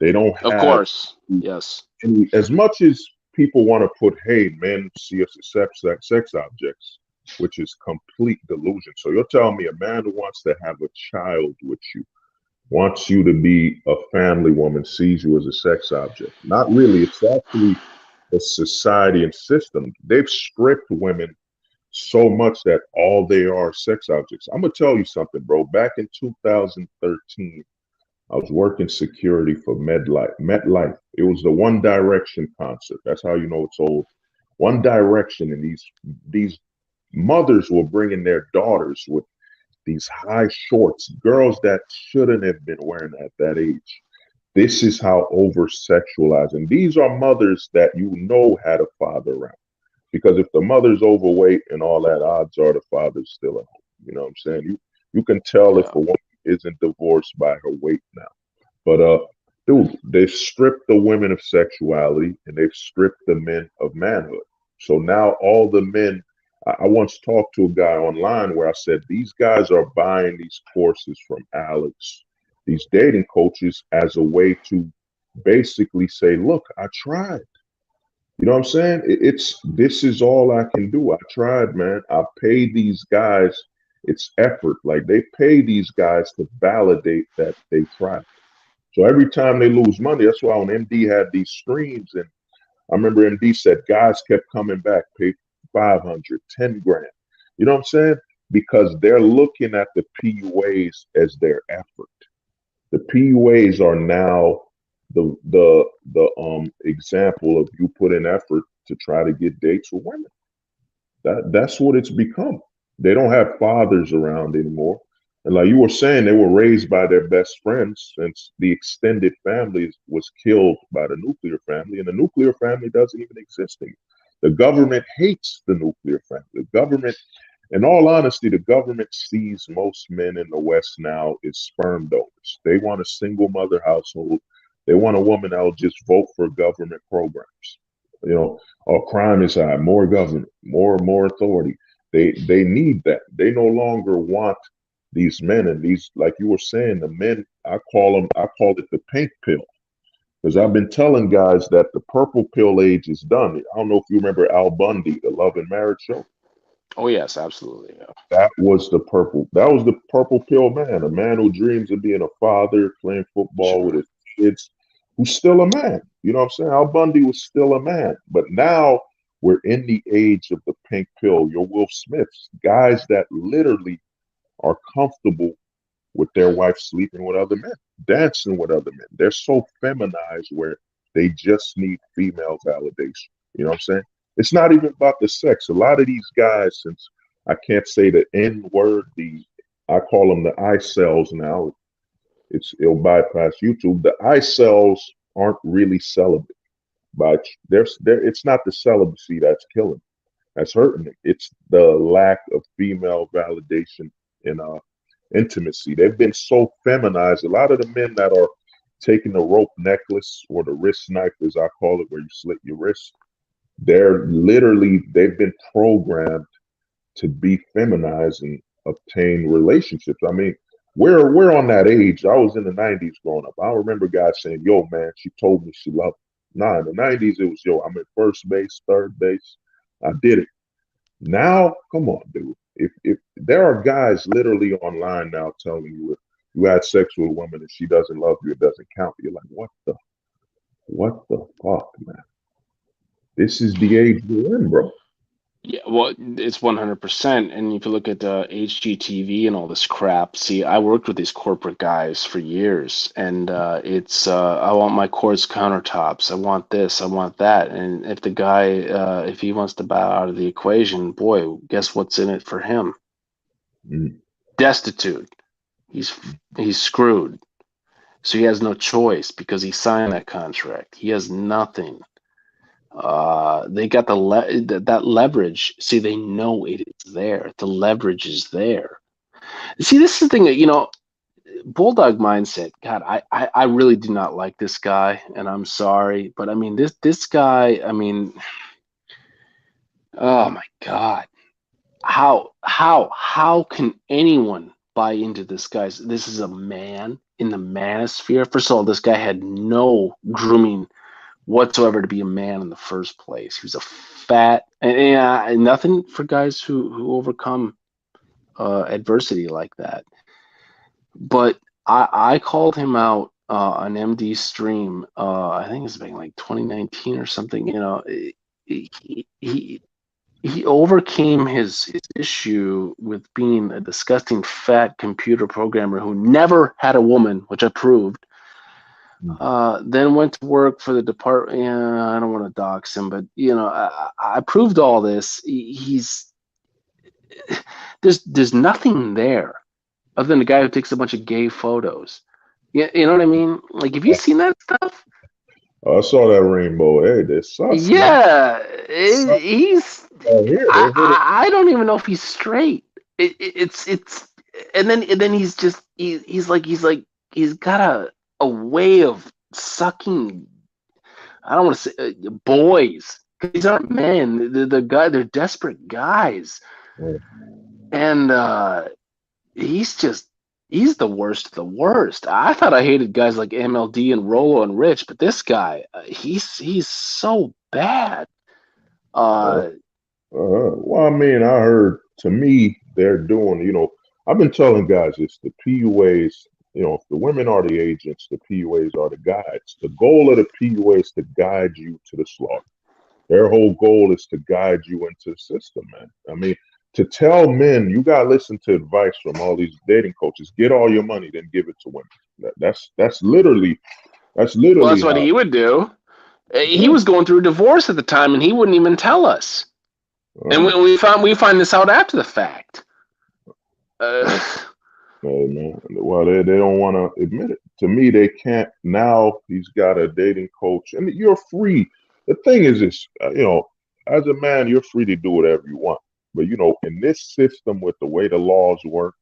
[SPEAKER 2] They don't
[SPEAKER 5] Of
[SPEAKER 2] have
[SPEAKER 5] course, yes.
[SPEAKER 2] any, as much as people want to put, hey, men see us as sex objects, which is complete delusion. So you're telling me a man who wants to have a child with you, wants you to be a family woman, sees you as a sex object. Not really. It's actually a society and system. They've stripped women so much that all they are sex objects. I'm gonna tell you something, bro. Back in 2013, I was working security for MetLife. It was the One Direction concert. That's how you know it's old. One Direction, and these mothers were bringing their daughters with these high shorts, girls that shouldn't have been wearing at that age. This is how over sexualized. And these are mothers that had a father around. Because if the mother's overweight and all that, odds are the father's still at home. You know what I'm saying? You can tell if a woman isn't divorced by her weight now. But dude, they've stripped the women of sexuality and they've stripped the men of manhood. So now all the men, I once talked to a guy online where I said, these guys are buying these courses from Alex, these dating coaches, as a way to basically say, look, I tried. You know what I'm saying? This is all I can do. I tried, man. I paid these guys. It's effort. Like they pay these guys to validate that they tried. So every time they lose money, that's why when MD had these streams, and I remember MD said guys kept coming back, paid 500, 10 grand. You know what I'm saying? Because they're looking at the PUAs as their effort. The PUAs are now the example of you put in effort to try to get dates with women. That's what it's become. They don't have fathers around anymore. And like you were saying, they were raised by their best friends since the extended family was killed by the nuclear family, and the nuclear family doesn't even exist anymore. The government hates the nuclear family. The government, in all honesty, the government sees most men in the West now as sperm donors. They want a single mother household. They want a woman that will just vote for government programs. Our crime is high, more government, more authority. They need that. They no longer want these men, and these, like you were saying, the men, I call it the pink pill. Because I've been telling guys that the purple pill age is done. I don't know if you remember Al Bundy, the Love and Marriage show.
[SPEAKER 5] Oh yes, absolutely. Yeah.
[SPEAKER 2] That was the purple pill man, a man who dreams of being a father, playing football with his kids, who's still a man. You know what I'm saying? Al Bundy was still a man. But now we're in the age of the pink pill. Your Will Smiths, guys that literally are comfortable with their wife sleeping with other men, dancing with other men. They're so feminized where they just need female validation. You know what I'm saying? It's not even about the sex. A lot of these guys, since I can't say the N word, I call them the Exilles now. It'll bypass YouTube. The Exilles aren't really celibate, but it's not the celibacy that's killing, that's hurting them. It's the lack of female validation in intimacy. They've been so feminized. A lot of the men that are taking the rope necklace or the wrist knife, as I call it, where you slit your wrist, they've been programmed to be feminized and obtain relationships. I mean, we're on that age. I was in the 90s growing up. I remember guys saying, yo, man, she told me she loved me. Nah, in the 90s, it was, yo, I'm at first base, third base. I did it. Now, come on, dude. If there are guys literally online now telling you if you had sex with a woman and she doesn't love you, it doesn't count. You're like, what the fuck, man? This is the age we're in, bro.
[SPEAKER 5] Yeah, well, it's 100%. And if you look at HGTV and all this crap, see, I worked with these corporate guys for years, and it's I want my quartz countertops, I want this, I want that, and if the guy, if he wants to bow out of the equation, boy, guess what's in it for him? destitute. He's screwed. So he has no choice because he signed that contract. He has nothing. They got that leverage. See, they know it is there. The leverage is there. See, this is the thing that, you know, bulldog mindset. God, I really do not like this guy, and I'm sorry, but I mean this guy. I mean, oh my God, how can anyone buy into this guy's? This is a man in the manosphere. First of all, this guy had no grooming whatsoever to be a man in the first place. He was a fat, and nothing for guys who overcome adversity like that. But I called him out on MD stream. I think it's been like 2019 or something. You know, he overcame his issue with being a disgusting fat computer programmer who never had a woman, which I proved. Then went to work for the department. Yeah, I don't want to dox him, but you know, I proved all this. There's nothing there other than a guy who takes a bunch of gay photos. Yeah, you know what I mean? Like, have you seen that stuff?
[SPEAKER 2] I saw that rainbow. Hey, this sucks.
[SPEAKER 5] Yeah, he's. I don't even know if he's straight. It's and then he's just he's got a way of sucking. I don't want to say boys. These aren't men. They're desperate guys, and he's the worst of the worst. I thought I hated guys like MLD and Rolo and Rich, but this guy, he's so bad.
[SPEAKER 2] Well, I mean, I heard, to me, they're doing, you know, I've been telling guys this, the PUAs, you know, if the women are the agents, the PUAs are the guides. The goal of the PUA is to guide you to the slaughter. Their whole goal is to guide you into the system, man. I mean, to tell men, you got to listen to advice from all these dating coaches, get all your money, then give it to women. That's literally
[SPEAKER 5] Well, that's what he would do. He was going through a divorce at the time, and he wouldn't even tell us. And we find this out after the fact.
[SPEAKER 2] Man. Well, they don't want to admit it. To me, they can't. Now he's got a dating coach, and you're free. The thing is this, you know, as a man, you're free to do whatever you want. But, you know, in this system with the way the laws work,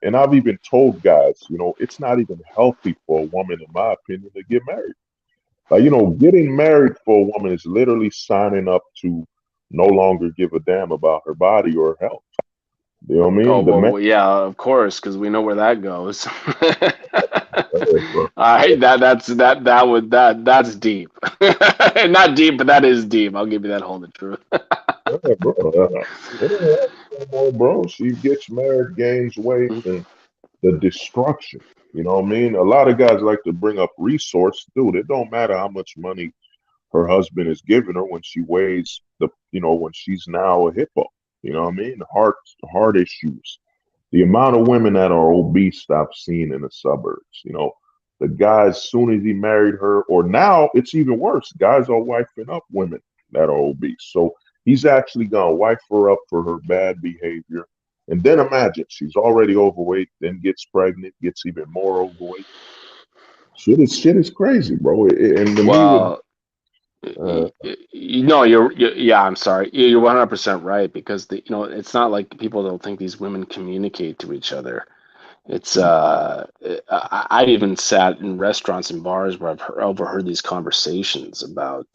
[SPEAKER 2] and I've even told guys, you know, it's not even healthy for a woman, in my opinion, to get married. Like, you know, getting married for a woman is literally signing up to no longer give a damn about her body or her health. You know what I mean?
[SPEAKER 5] Oh, well, yeah, of course, because we know where that goes. All right, that's deep. Not deep, but that is deep. I'll give you that whole the truth.
[SPEAKER 2] Yeah, bro. She gets married, gains weight, and the destruction. You know what I mean? A lot of guys like to bring up resource. Dude, it don't matter how much money her husband is giving her when she weighs when she's now a hippo. You know what I mean? Heart issues. The amount of women that are obese I've seen in the suburbs. You know, the guys, as soon as he married her, or now it's even worse. Guys are wifing up women that are obese. So he's actually gonna wife her up for her bad behavior. And then imagine she's already overweight, then gets pregnant, gets even more overweight. Shit is crazy, bro. And to
[SPEAKER 5] well, no, yeah, I'm sorry. You're 100% right, because it's not like people don't think these women communicate to each other. It's I even sat in restaurants and bars where I've overheard these conversations about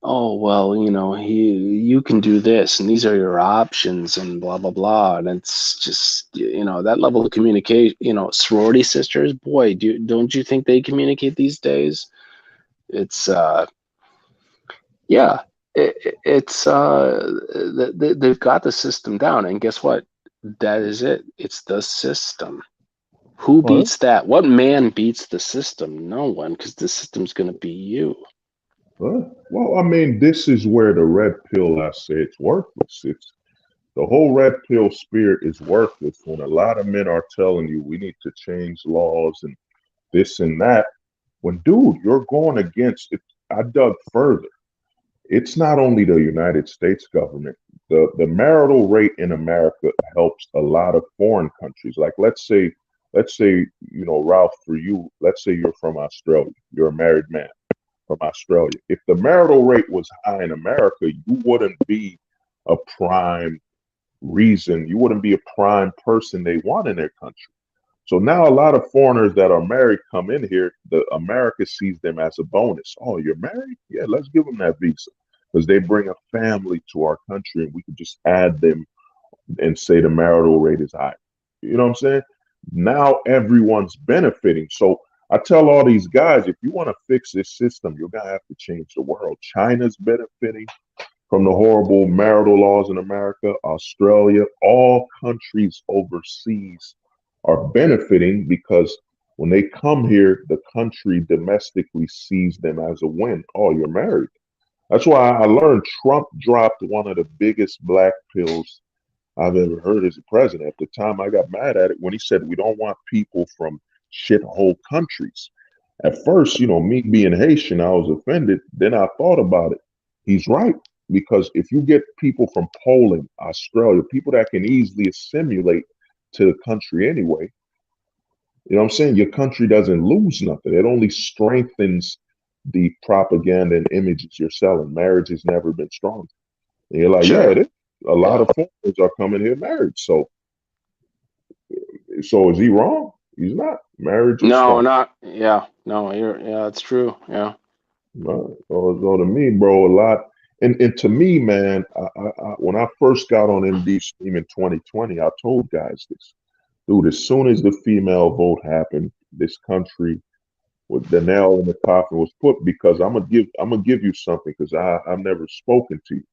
[SPEAKER 5] oh, well, you can do this and these are your options and blah blah blah, and it's just that level of communication. Sorority sisters, boy, don't you think they communicate these days? It's yeah, it's they've got the system down, and guess what? That is it. It's the system. Who beats that? What man beats the system? No one, because the system's going to be you.
[SPEAKER 2] Well, I mean, this is where the red pill, I say, it's worthless. It's the whole red pill spirit is worthless when a lot of men are telling you we need to change laws and this and that. When, dude, you're going against it. I dug further. It's not only the United States government. the marital rate in America helps a lot of foreign countries. Like let's say, you know, Ralph, for you, let's say you're from Australia, you're a married man from Australia. If the marital rate was high in America, you wouldn't be a prime reason, you wouldn't be a prime person they want in their country. So now a lot of foreigners that are married come in here, the America sees them as a bonus. Oh, you're married? Yeah, let's give them that visa. Because they bring a family to our country and we can just add them and say the marital rate is high. You know what I'm saying? Now everyone's benefiting. So I tell all these guys, if you want to fix this system, you're gonna have to change the world. China's benefiting from the horrible marital laws in America, Australia, all countries overseas are benefiting because when they come here, the country domestically sees them as a win. Oh, you're married. That's why I learned Trump dropped one of the biggest black pills I've ever heard as a president. At the time, I got mad at it when he said we don't want people from shithole countries. At first, you know, me being Haitian, I was offended. Then I thought about it. He's right. Because if you get people from Poland, Australia, people that can easily assimilate to the country anyway, you know what I'm saying? Your country doesn't lose nothing. It only strengthens the propaganda and images you're selling. Marriage has never been stronger. And you're like, yeah,
[SPEAKER 5] Sure.
[SPEAKER 2] it is. A lot of foreigners are coming here married. So is he wrong? He's not. Marriage is
[SPEAKER 5] No,
[SPEAKER 2] strong.
[SPEAKER 5] not. Yeah. No, that's true. Yeah.
[SPEAKER 2] Right. So to me, bro, a lot. And to me, man, when I first got on MD Stream in 2020, I told guys this, dude. As soon as the female vote happened, this country, with the nail in the coffin was put. Because I'm gonna give you something because I've never spoken to you.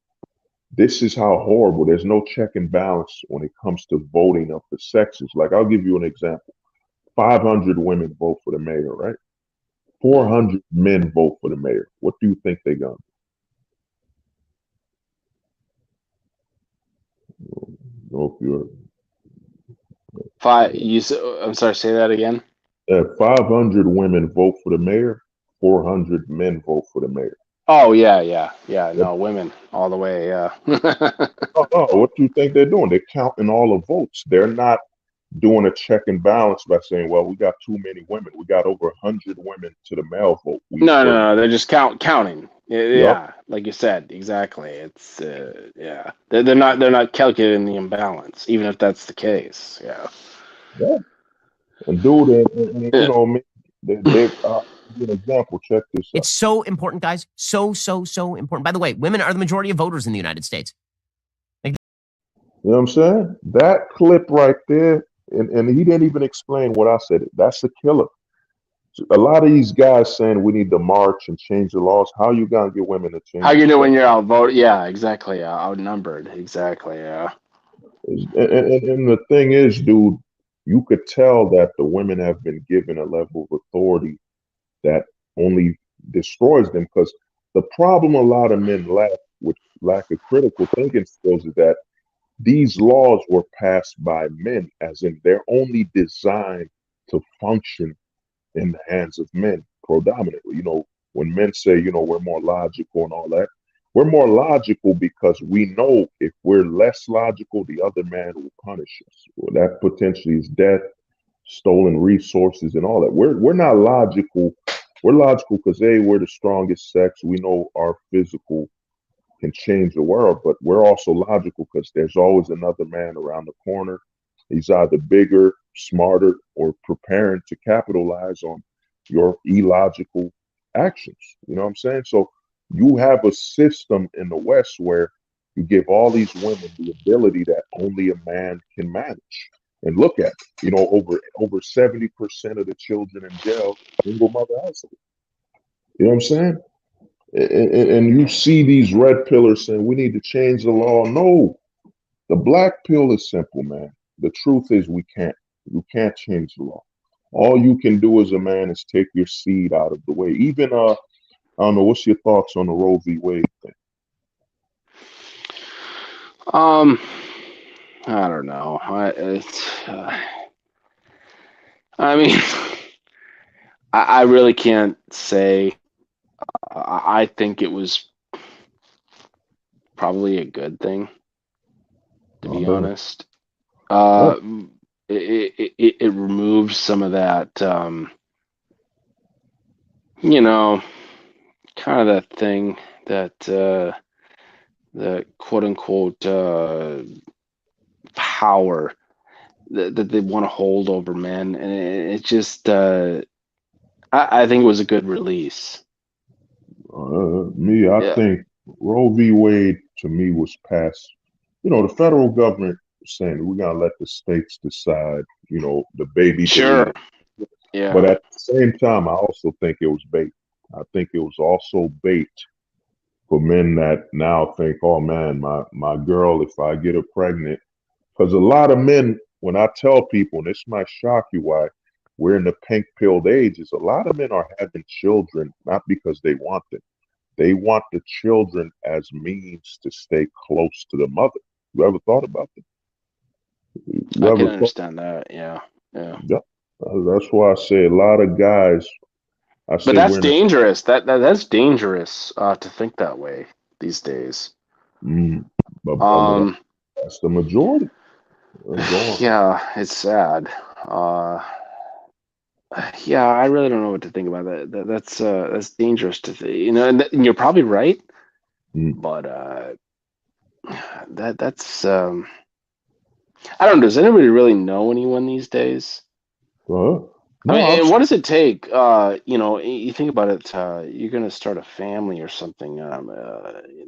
[SPEAKER 2] This is how horrible. There's no check and balance when it comes to voting of the sexes. Like I'll give you an example. 500 women vote for the mayor, right? 400 men vote for the mayor. What do you think they're gonna do? Know if you're
[SPEAKER 5] I'm sorry. Say that again.
[SPEAKER 2] 500 women vote for the mayor, 400 men vote for the mayor.
[SPEAKER 5] Oh yeah.
[SPEAKER 2] What,
[SPEAKER 5] No, women all the way. Yeah.
[SPEAKER 2] what do you think they're doing? They're counting all the votes. They're not doing a check and balance by saying, well, we got too many women. We got over 100 women to the male vote.
[SPEAKER 5] No. They're just counting.
[SPEAKER 2] Yep.
[SPEAKER 5] Yeah, like you said, exactly. It's yeah. They're not calculating the imbalance, even if that's the case. Yeah.
[SPEAKER 2] Yeah. And dude, and, you
[SPEAKER 5] Yeah.
[SPEAKER 2] know, they give an example. Check this out.
[SPEAKER 7] It's so important, guys. So important. By the way, women are the majority of voters in the United States.
[SPEAKER 2] You know what I'm saying? That clip right there, and he didn't even explain what I said. That's a killer. A lot of these guys saying we need to march and change the laws. How you gonna get women to change?
[SPEAKER 5] How you know when you're outvoted? Yeah, exactly. Outnumbered. Exactly. Yeah.
[SPEAKER 2] And the thing is, dude, you could tell that the women have been given a level of authority that only destroys them. Because the problem a lot of men lack with lack of critical thinking skills is that these laws were passed by men, as in they're only designed to function in the hands of men predominantly. You know, when men say, you know, we're more logical and all that, we're more logical because we know if we're less logical, the other man will punish us. Well, that potentially is death, stolen resources, and all that. We're not logical. We're logical because we're the strongest sex. We know our physical can change the world, but we're also logical because there's always another man around the corner. He's either bigger, smarter, or preparing to capitalize on your illogical actions. You know what I'm saying? So you have a system in the West where you give all these women the ability that only a man can manage. And look at it, you know, over 70% of the children in jail, single mother household. You know what I'm saying? And you see these red pillars saying we need to change the law. No, the black pill is simple, man. The truth is we can't. You can't change the law. All you can do as a man is take your seed out of the way. Even I don't know. What's your thoughts on the Roe v. Wade thing?
[SPEAKER 5] I don't know. I mean, I really can't say. I think it was probably a good thing. be
[SPEAKER 2] Oh,
[SPEAKER 5] honest.
[SPEAKER 2] yeah.
[SPEAKER 5] It removes some of that, you know, kind of that thing that the quote unquote power that they want to hold over men, and it just I think it was a good release.
[SPEAKER 2] Me, I
[SPEAKER 5] Yeah,
[SPEAKER 2] think Roe v. Wade to me was passed. The federal government was saying we're gonna let the states decide. The baby
[SPEAKER 5] sure.
[SPEAKER 2] deleted. But
[SPEAKER 5] Yeah,
[SPEAKER 2] at the same time, I also think it was bait. I think it was also bait for men that now think, oh man, my girl, if I get her pregnant, because a lot of men, when I tell people, and this might shock you why we're in the pink pilled age, is a lot of men are having children not because they want them. They want the children as means to stay close to the mother. You ever thought about that? You
[SPEAKER 5] I can
[SPEAKER 2] ever thought?
[SPEAKER 5] understand that. Yeah, yeah.
[SPEAKER 2] Yeah. That's why I say a lot of guys, I
[SPEAKER 5] But
[SPEAKER 2] say
[SPEAKER 5] that's
[SPEAKER 2] we're in a,
[SPEAKER 5] dangerous. That's dangerous to think that way these days.
[SPEAKER 2] mm, but
[SPEAKER 5] Um,
[SPEAKER 2] that's the majority. Go on.
[SPEAKER 5] yeah, it's sad. Uh, yeah, I really don't know what to think about that. That's dangerous to and you're probably right,
[SPEAKER 2] Mm,
[SPEAKER 5] but that's I don't know. Does anybody really know anyone these days? I mean,
[SPEAKER 2] no, I've
[SPEAKER 5] and what does it take? You think about it. You're going to start a family or something.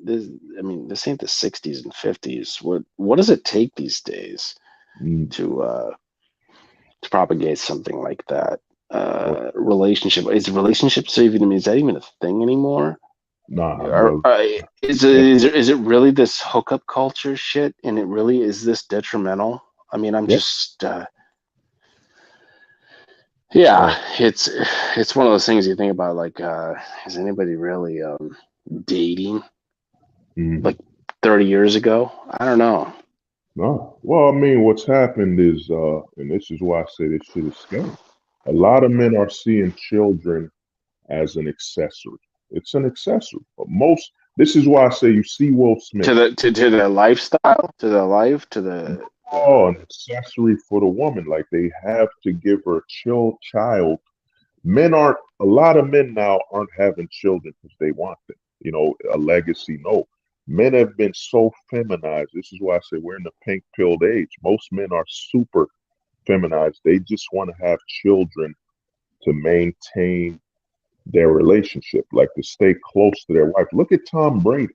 [SPEAKER 5] This, I mean, this ain't the '60s and '50s. What does it take these days
[SPEAKER 2] mm,
[SPEAKER 5] to propagate something like that?
[SPEAKER 2] well,
[SPEAKER 5] Relationship is relationships even? I mean, is that even a thing anymore?
[SPEAKER 2] nah,
[SPEAKER 5] Or,
[SPEAKER 2] bro.
[SPEAKER 5] is it really this hookup culture shit? And it really is this detrimental? I mean, I'm
[SPEAKER 2] Yeah,
[SPEAKER 5] just. Yeah,
[SPEAKER 2] uh,
[SPEAKER 5] it's one of those things you think about, like, is anybody really dating
[SPEAKER 2] mm,
[SPEAKER 5] like 30 years ago? I don't know.
[SPEAKER 2] no. Well, I mean, what's happened is, and this is why I say this shit is scary. A lot of men are seeing children as an accessory. It's an accessory. But this is why I say you see Will Smith.
[SPEAKER 5] To the lifestyle, to the life, to the
[SPEAKER 2] Oh, an accessory for the woman. Like they have to give her a child. A lot of men now aren't having children because they want them. A legacy. No. Men have been so feminized. This is why I say we're in the pink pilled age. Most men are super feminized. They just want to have children to maintain their relationship, like to stay close to their wife. Look at Tom Brady.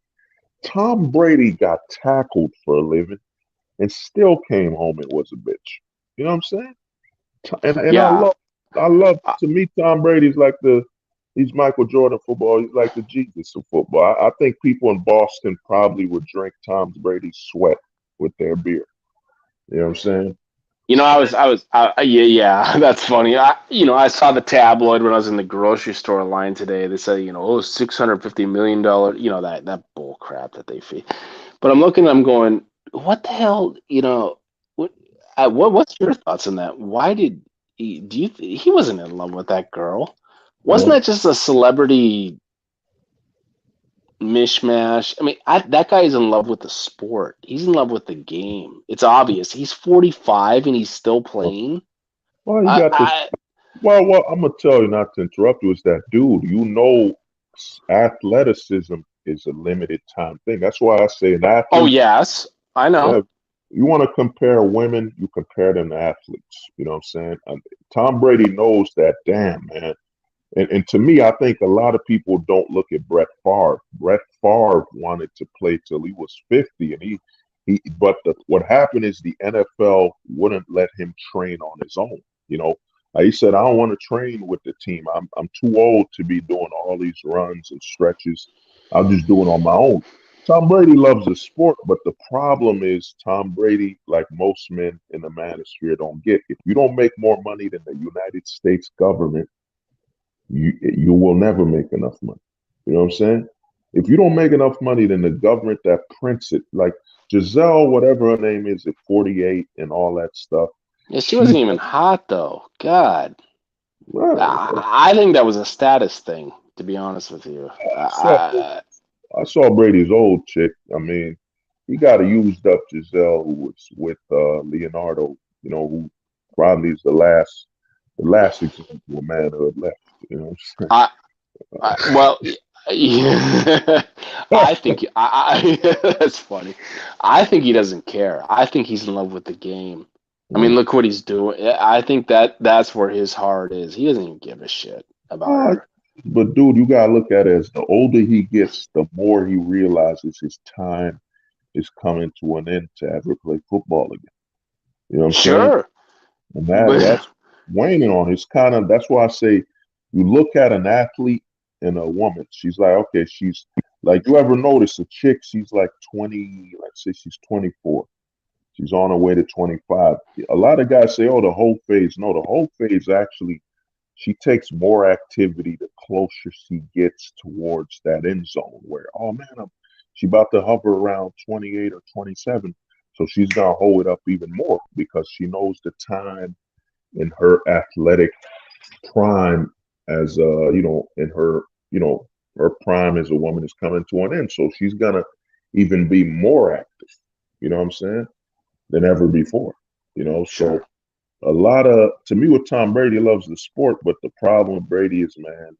[SPEAKER 2] Tom Brady got tackled for a living and still came home and was a bitch. You know what I'm saying? And
[SPEAKER 5] yeah.
[SPEAKER 2] I love
[SPEAKER 5] Uh,
[SPEAKER 2] to me Tom Brady's like he's Michael Jordan football. He's like the Jesus of football. I think people in Boston probably would drink Tom Brady's sweat with their beer. You know what I'm saying?
[SPEAKER 5] yeah, yeah, that's funny. I saw the tabloid when I was in the grocery store line today. They said, oh, $650 million, that bull crap that they feed. But I'm looking, I'm going, what the hell, what's your thoughts on that? Why did he wasn't in love with that girl? Wasn't
[SPEAKER 2] Yeah.
[SPEAKER 5] that just a celebrity mishmash? I mean, that guy is in love with the sport. He's in love with the game. It's obvious. He's 45 and he's still playing.
[SPEAKER 2] Well, he
[SPEAKER 5] I,
[SPEAKER 2] got this.
[SPEAKER 5] I
[SPEAKER 2] Well, I'm gonna tell you not to interrupt you. Is that dude? Athleticism is a limited time thing. That's why I say an
[SPEAKER 5] oh
[SPEAKER 2] athlete.
[SPEAKER 5] yes, I
[SPEAKER 2] Yeah,
[SPEAKER 5] know.
[SPEAKER 2] you want to compare women, you compare them to athletes. You know what I'm saying? Tom Brady knows that. Damn, man. And to me, I think a lot of people don't look at Brett Favre. Brett Favre wanted to play till he was 50, and what happened is the NFL wouldn't let him train on his own. You know, he said, "I don't want to train with the team. I'm too old to be doing all these runs and stretches. I'll just do it on my own." Tom Brady loves the sport, but the problem is Tom Brady, like most men in the manosphere, don't get. If you don't make more money than the United States government, you will never make enough money. You know what I'm saying? If you don't make enough money, then the government that prints it, like Giselle, whatever her name is, at 48 and all that stuff,
[SPEAKER 5] Yeah, she
[SPEAKER 2] she
[SPEAKER 5] wasn't even hot though. God,
[SPEAKER 2] well,
[SPEAKER 5] I think that was a status thing. To be honest with you,
[SPEAKER 2] I saw I saw Brady's old chick. I mean, he got a used up Giselle who was with Leonardo, who probably is the last example of manhood left. You know what
[SPEAKER 5] I, well, yeah,
[SPEAKER 2] I'm
[SPEAKER 5] I think that's funny. I think he doesn't care. I think he's in love with the game. I mean,
[SPEAKER 2] saying?
[SPEAKER 5] look what he's doing. I think that's where his heart is. He doesn't even give a shit about
[SPEAKER 2] Uh,
[SPEAKER 5] her.
[SPEAKER 2] but dude, you gotta look at it as the older he gets, the more he realizes his time is coming to an end to ever play football again. You know what I'm saying?
[SPEAKER 5] Sure,
[SPEAKER 2] And
[SPEAKER 5] but
[SPEAKER 2] that's waning on. It's kind of that's why I say you look at an athlete and a woman. She's like, okay, she's like you ever notice a chick? She's like 20. Let's say she's 24. She's on her way to 25. A lot of guys say, oh, the whole phase. No, the whole phase actually she takes more activity the closer she gets towards that end zone where, oh man, she about to hover around 28 or 27. So she's gonna hold it up even more because she knows the time in her athletic prime as in her, her prime as a woman is coming to an end. So she's gonna even be more active, you know what I'm saying, than ever before. So
[SPEAKER 5] sure.
[SPEAKER 2] a lot of to me with Tom Brady loves the sport, but the problem with Brady is, man,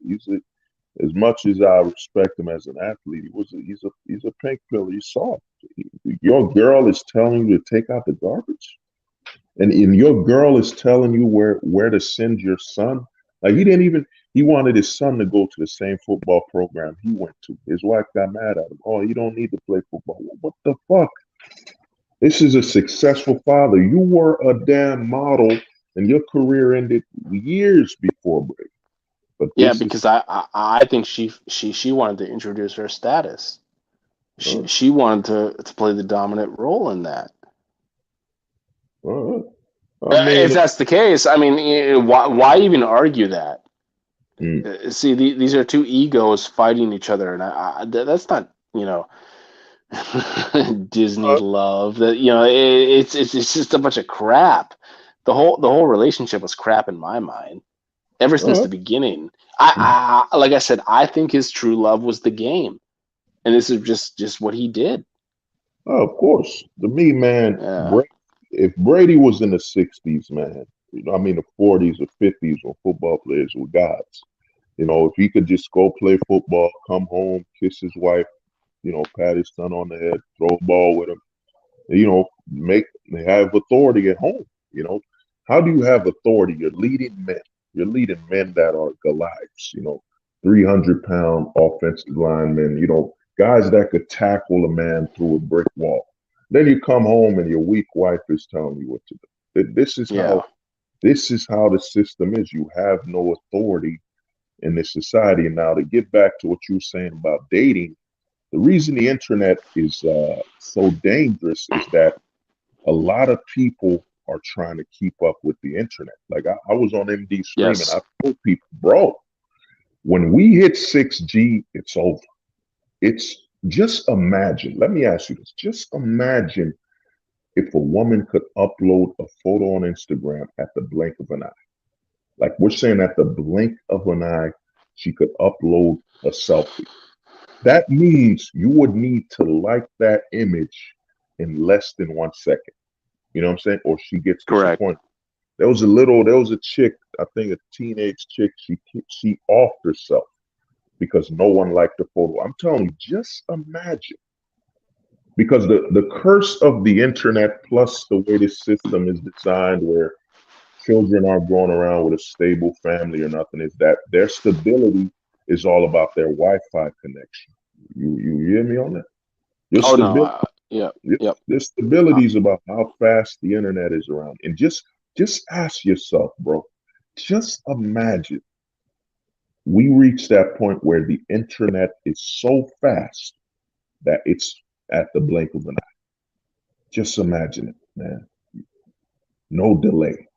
[SPEAKER 2] as much as I respect him as an athlete, he's a pink pill. He's soft. Your girl is telling you to take out the garbage, and your girl is telling you where to send your son. Like he wanted his son to go to the same football program he went to. His wife got mad at him. Oh, you don't need to play football. What the fuck? This is a successful father. You were a damn model, and your career ended years before Brady. But
[SPEAKER 5] Yeah,
[SPEAKER 2] this is
[SPEAKER 5] because I think she wanted to introduce her status. She
[SPEAKER 2] uh,
[SPEAKER 5] she wanted to play the dominant role in that.
[SPEAKER 2] uh, I mean,
[SPEAKER 5] If that's the case, I mean, why even argue that?
[SPEAKER 2] mm,
[SPEAKER 5] See, these are two egos fighting each other, and that's not, Disney
[SPEAKER 2] uh,
[SPEAKER 5] love. That it's just a bunch of crap. The whole relationship was crap in my mind ever since
[SPEAKER 2] uh,
[SPEAKER 5] the beginning.
[SPEAKER 2] mm,
[SPEAKER 5] Like I said, I think his true love was the game, and this is just what he did.
[SPEAKER 2] of course, to me, man,
[SPEAKER 5] Yeah.
[SPEAKER 2] if Brady was in the '60s, man, I mean the '40s or '50s when football players were gods. If he could just go play football, come home, kiss his wife, pat his son on the head, throw a ball with him, make have authority at home. You know, how do you have authority? You're leading men. You're leading men that are Goliaths. 300-pound offensive linemen. Guys that could tackle a man through a brick wall. Then you come home and your weak wife is telling you what to do. This is
[SPEAKER 5] Yeah.
[SPEAKER 2] how the system is. You have no authority in this society. And now to get back to what you were saying about dating, the reason the internet is so dangerous is that a lot of people are trying to keep up with the internet. Like I was on MD streaming. I
[SPEAKER 5] Yes.
[SPEAKER 2] told people, bro, when we hit 6G, it's over. It's just imagine. Let me ask you this. Just imagine if a woman could upload a photo on Instagram at the blink of an eye. Like we're saying at the blink of an eye, she could upload a selfie. That means you would need to like that image in less than 1 second. You know what I'm saying? Or she gets
[SPEAKER 5] Correct.
[SPEAKER 2] disappointed. There was a chick, I think a teenage chick, she offed herself because no one liked the photo. I'm telling you, just imagine. Because the curse of the internet plus the way this system is designed where children aren't growing around with a stable family or nothing is that their stability is all about their Wi-Fi connection. You hear me on that? Your
[SPEAKER 5] Oh no.
[SPEAKER 2] stability,
[SPEAKER 5] Yeah.
[SPEAKER 2] your,
[SPEAKER 5] Yep.
[SPEAKER 2] your stability is about how fast the internet is around. And just ask yourself, bro. Just imagine we reach that point where the internet is so fast that it's at the blink of an eye. Just imagine it, man. No delay.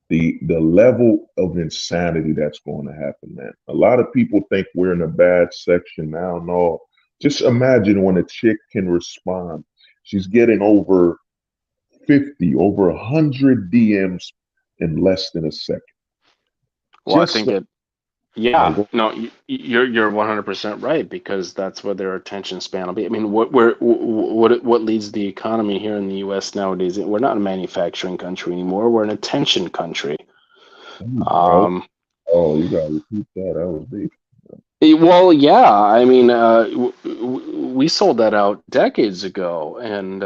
[SPEAKER 2] The level of insanity that's going to happen, man. A lot of people think we're in a bad section now. No, just imagine when a chick can respond. She's getting over 50, over 100 DMs in less than a second.
[SPEAKER 5] Well, I
[SPEAKER 2] Just
[SPEAKER 5] think it. Yeah, no, you're 100% right, because that's where their attention span will be. I mean, what leads the economy here in the U.S. nowadays? We're not a manufacturing country anymore. We're an attention country.
[SPEAKER 2] Oh, you gotta repeat that. That was deep.
[SPEAKER 5] Well, yeah, I mean, we sold that out decades ago, and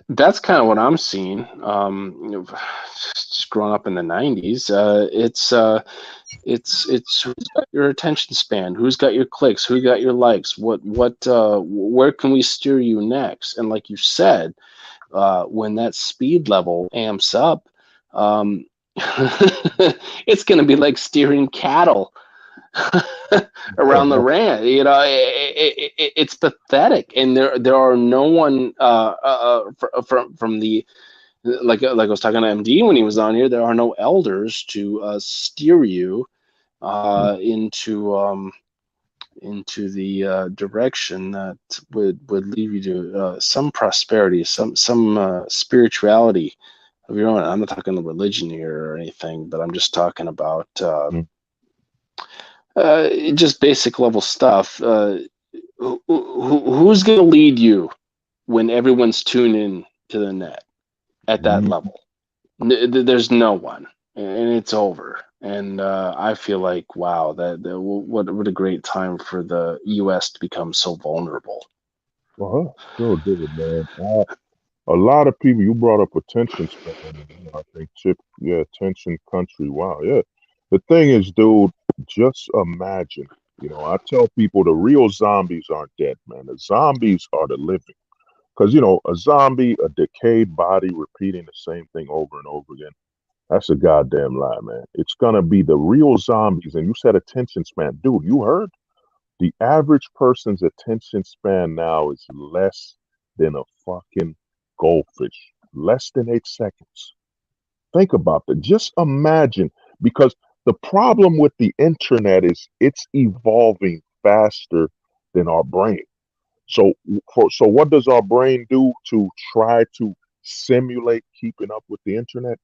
[SPEAKER 5] that's kind of what I'm seeing. Just growing up in the '90s, it's who's got your attention span, who's got your clicks, who got your likes, where can we steer you next? And like you said, when that speed level amps up, it's going to be like steering cattle around the ranch. You know, it's pathetic, and there are no one from the like I was talking to MD when he was on here. There are no elders to steer you into the direction that would lead you to some prosperity, some spirituality of your own. I'm not talking religion here or anything, but I'm just talking about just basic level stuff. Who's going to lead you when everyone's tuned in to the net at that level? There's no one, and it's over. And I feel like, wow, what a great time for the U.S. to become so vulnerable.
[SPEAKER 2] Well, sure did, man. A lot of people, you brought up attention span. I think Chip, yeah, attention country. Wow, yeah. The thing is, dude, just imagine. I tell people the real zombies aren't dead, man. The zombies are the living. Because, a zombie, a decayed body repeating the same thing over and over again. That's a goddamn lie, man. It's gonna be the real zombies. And you said attention span. Dude, you heard? The average person's attention span now is less than a fucking goldfish. Less than 8 seconds. Think about that. Just imagine, because the problem with the internet is it's evolving faster than our brain. So what does our brain do to try to simulate keeping up with the internet?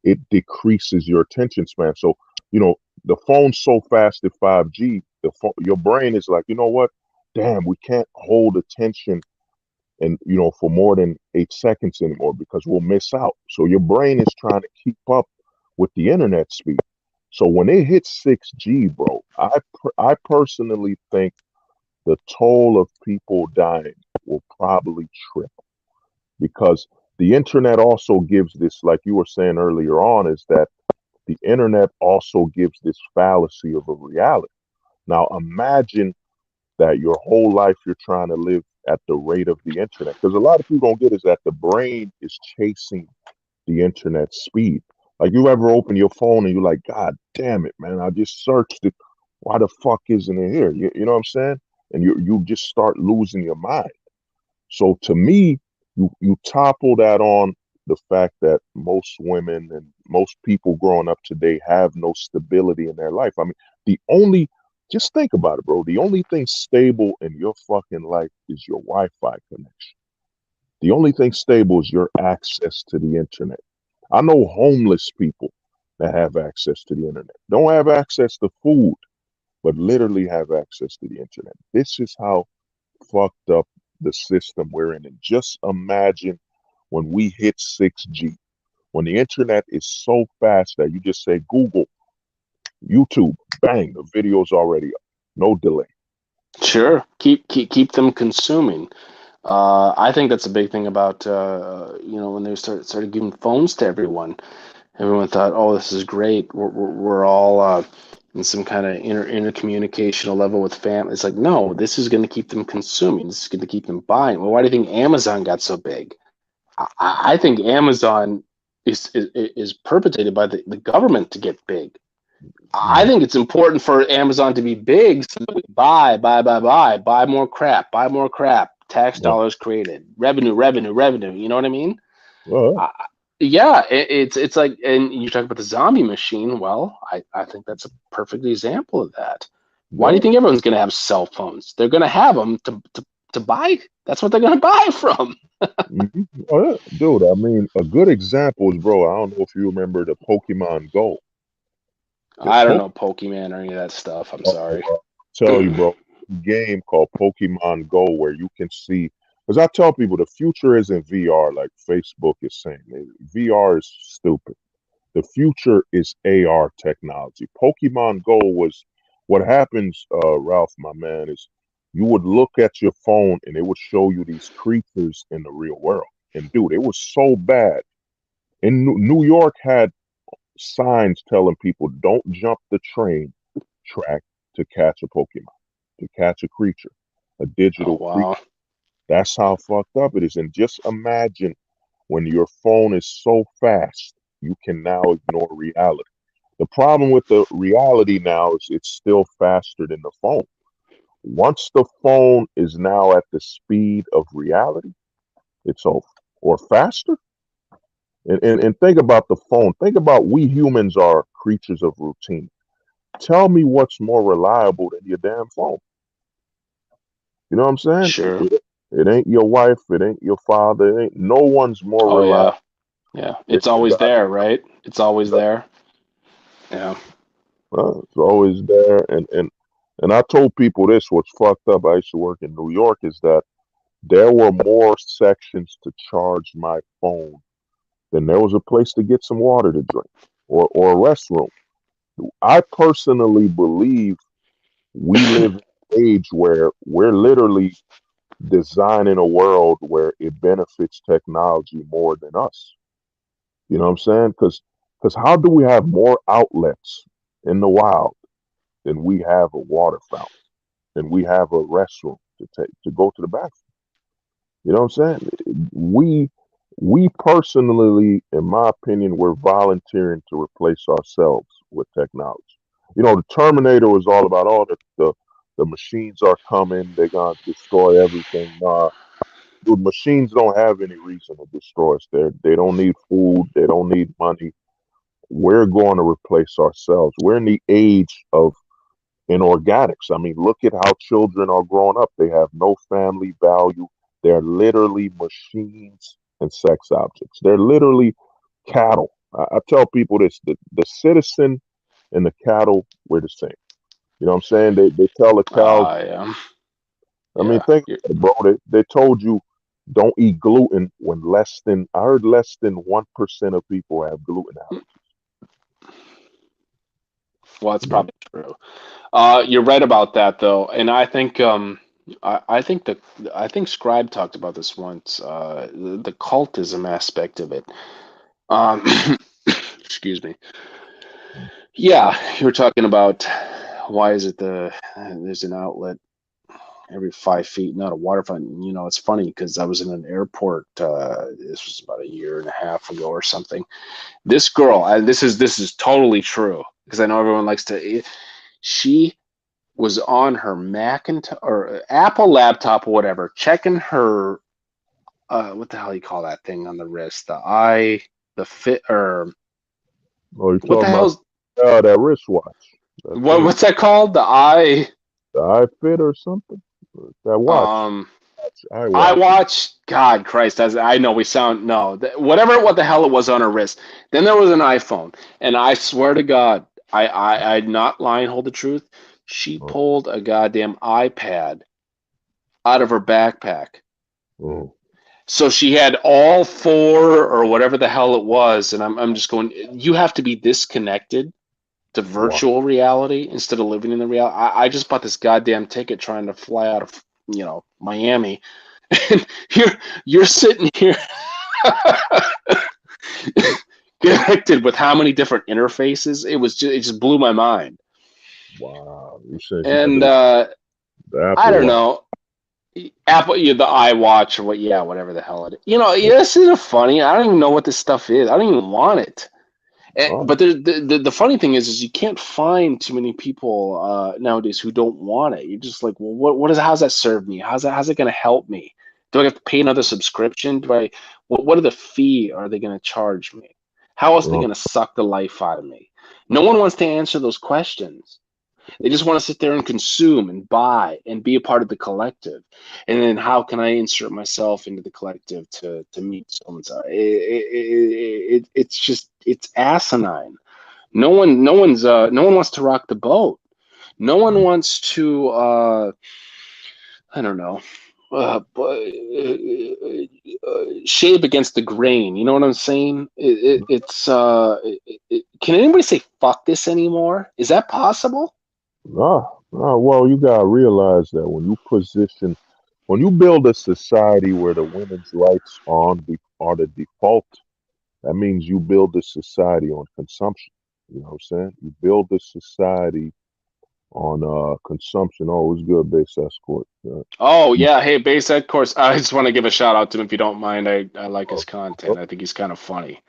[SPEAKER 2] It decreases your attention span. So, the phone's so fast at 5G, your brain is like, you know what? Damn, we can't hold attention and for more than 8 seconds anymore because we'll miss out. So your brain is trying to keep up with the internet speed. So when it hits 6G, bro, I personally think the toll of people dying will probably triple, because the internet also gives this, like you were saying earlier on, is that the internet also gives this fallacy of a reality. Now imagine that your whole life you're trying to live at the rate of the internet, because a lot of people don't get is that the brain is chasing the internet speed. Like, you ever open your phone and you're like, God damn it, man, I just searched it, why the fuck isn't it here? You know what I'm saying? And you just start losing your mind. So to me, you topple that on the fact that most women and most people growing up today have no stability in their life. I mean, just think about it, bro. The only thing stable in your fucking life is your Wi-Fi connection. The only thing stable is your access to the internet. I know homeless people that have access to the internet, don't have access to food, but literally have access to the internet. This is how fucked up the system we're in. And just imagine when we hit 6G, when the internet is so fast that you just say Google, YouTube, bang, the video's already up, no delay.
[SPEAKER 5] Sure, keep them consuming. I think that's a big thing about when they started giving phones to everyone. Everyone thought, oh, this is great. We're all in some kind of intercommunicational level with family. It's like, no, this is going to keep them consuming. This is going to keep them buying. Well, why do you think Amazon got so big? I think Amazon is perpetrated by the government to get big. I think it's important for Amazon to be big so that we buy more crap, tax dollars created, revenue. You know what I mean? Yeah, it's like, and you talk about the zombie machine. Well, I think that's a perfect example of that. Why do you think everyone's going to have cell phones? They're going to have them to buy. That's what they're going to buy from.
[SPEAKER 2] Oh, yeah. Dude, I mean, a good example is, bro, I don't know if you remember the Pokemon Go.
[SPEAKER 5] I don't know Pokemon or any of that stuff. I'm sorry.
[SPEAKER 2] Tell you, bro, game called Pokemon Go where you can see. Because I tell people the future isn't VR like Facebook is saying. VR is stupid. The future is AR technology. Pokemon Go was what happens, Ralph, my man, is you would look at your phone and it would show you these creatures in the real world. And dude, it was so bad. In New York had signs telling people don't jump the train track to catch a Pokemon, to catch a creature, a
[SPEAKER 5] Oh
[SPEAKER 2] digital creature.
[SPEAKER 5] wow.
[SPEAKER 2] That's how fucked up it is. And just imagine when your phone is so fast, you can now ignore reality. The problem with the reality now is it's still faster than the phone. Once the phone is now at the speed of reality, it's over or faster. And think about the phone. Think about we humans are creatures of routine. Tell me what's more reliable than your damn phone. You know what I'm saying?
[SPEAKER 5] Sure.
[SPEAKER 2] It ain't your wife. It ain't your father. It ain't no one's more
[SPEAKER 5] Oh
[SPEAKER 2] reliable.
[SPEAKER 5] yeah. Yeah.
[SPEAKER 2] It's
[SPEAKER 5] It's always there, right? It's always there. Yeah.
[SPEAKER 2] it's always there. And I told people this. What's fucked up? I used to work in New York. Is that there were more sections to charge my phone than there was a place to get some water to drink or a restroom. I personally believe we live in an age where we're literally designing a world where it benefits technology more than us. You know what I'm saying? Because how do we have more outlets in the wild than we have a water fountain, than we have a restroom to go to the bathroom? You know what I'm saying? We personally, in my opinion, we're volunteering to replace ourselves with technology. You know, the Terminator was all about all the machines are coming, they're gonna destroy everything. Nah, dude, machines don't have any reason to destroy us. They don't need food, they don't need money. We're going to replace ourselves. We're in the age of inorganics. I mean, look at how children are growing up. They have no family value. They're literally machines and sex objects. They're literally cattle. I tell people this: the citizen and the cattle, we're the same. You know what I'm saying? They tell the cows.
[SPEAKER 5] Yeah.
[SPEAKER 2] I mean,
[SPEAKER 5] Yeah.
[SPEAKER 2] think, bro. They told you don't eat gluten when I heard less than 1% of people have gluten allergies.
[SPEAKER 5] Well, it's
[SPEAKER 2] You know?
[SPEAKER 5] probably true. You're right about that though, and I think I think Scribe talked about this once. The cultism aspect of it. Um, excuse me. Yeah, you were talking about why is it there's an outlet every 5 feet, not a waterfront. You know, it's funny because I was in an airport. This was about a year and a half ago or something. This girl, this is totally true because I know everyone likes to. She was on her Macintosh or Apple laptop or whatever, checking her what the hell you call that thing on the wrist? The fit or
[SPEAKER 2] Oh, you're
[SPEAKER 5] what the
[SPEAKER 2] talking about
[SPEAKER 5] hell's
[SPEAKER 2] that wristwatch, that thing,
[SPEAKER 5] what's that called?
[SPEAKER 2] the eye fit or something. That watch,
[SPEAKER 5] Um
[SPEAKER 2] eye
[SPEAKER 5] I
[SPEAKER 2] watch.
[SPEAKER 5] watch. God Christ, I know we sound no whatever what the hell it was on her wrist. Then there was an iPhone, and I swear to God, I'm not lying. Hold the truth. She
[SPEAKER 2] Oh,
[SPEAKER 5] pulled a goddamn iPad out of her backpack.
[SPEAKER 2] oh,
[SPEAKER 5] So she had all four or whatever the hell it was, and I'm just going. You have to be disconnected to
[SPEAKER 2] wow,
[SPEAKER 5] virtual reality instead of living in the reality. I just bought this goddamn ticket trying to fly out of Miami, and you're sitting here connected with how many different interfaces. It just blew my mind.
[SPEAKER 2] wow. You said she had
[SPEAKER 5] And
[SPEAKER 2] the
[SPEAKER 5] I
[SPEAKER 2] Apple
[SPEAKER 5] don't
[SPEAKER 2] Watch.
[SPEAKER 5] know. Apple, the iWatch or whatever the hell it is.
[SPEAKER 2] Yeah.
[SPEAKER 5] This isn't funny. I don't even know what this stuff is. I don't even want it.
[SPEAKER 2] Oh,
[SPEAKER 5] But the funny thing is you can't find too many people nowadays who don't want it. You're just like, well, how's that serve me? How's it going to help me? Do I have to pay another subscription? What are the fee are they going to charge me? How else are they
[SPEAKER 2] oh,
[SPEAKER 5] going to suck the life out of me? No one wants to answer those questions. They just want to sit there and consume and buy and be a part of the collective. And then how can I insert myself into the collective to meet so and so? It's just it's asinine. No one wants to rock the boat. No one wants to, I don't know, shave against the grain. You know what I'm saying? Can anybody say fuck this anymore? Is that possible?
[SPEAKER 2] Well, you gotta realize that when you build a society where the women's rights are the default, that means you build a society on consumption. You know what I'm saying? You build a society on consumption. Oh, it's good, base escort.
[SPEAKER 5] Oh yeah, hey, base ed course. I just want to give a shout out to him if you don't mind. I like his content. I think he's kind of funny.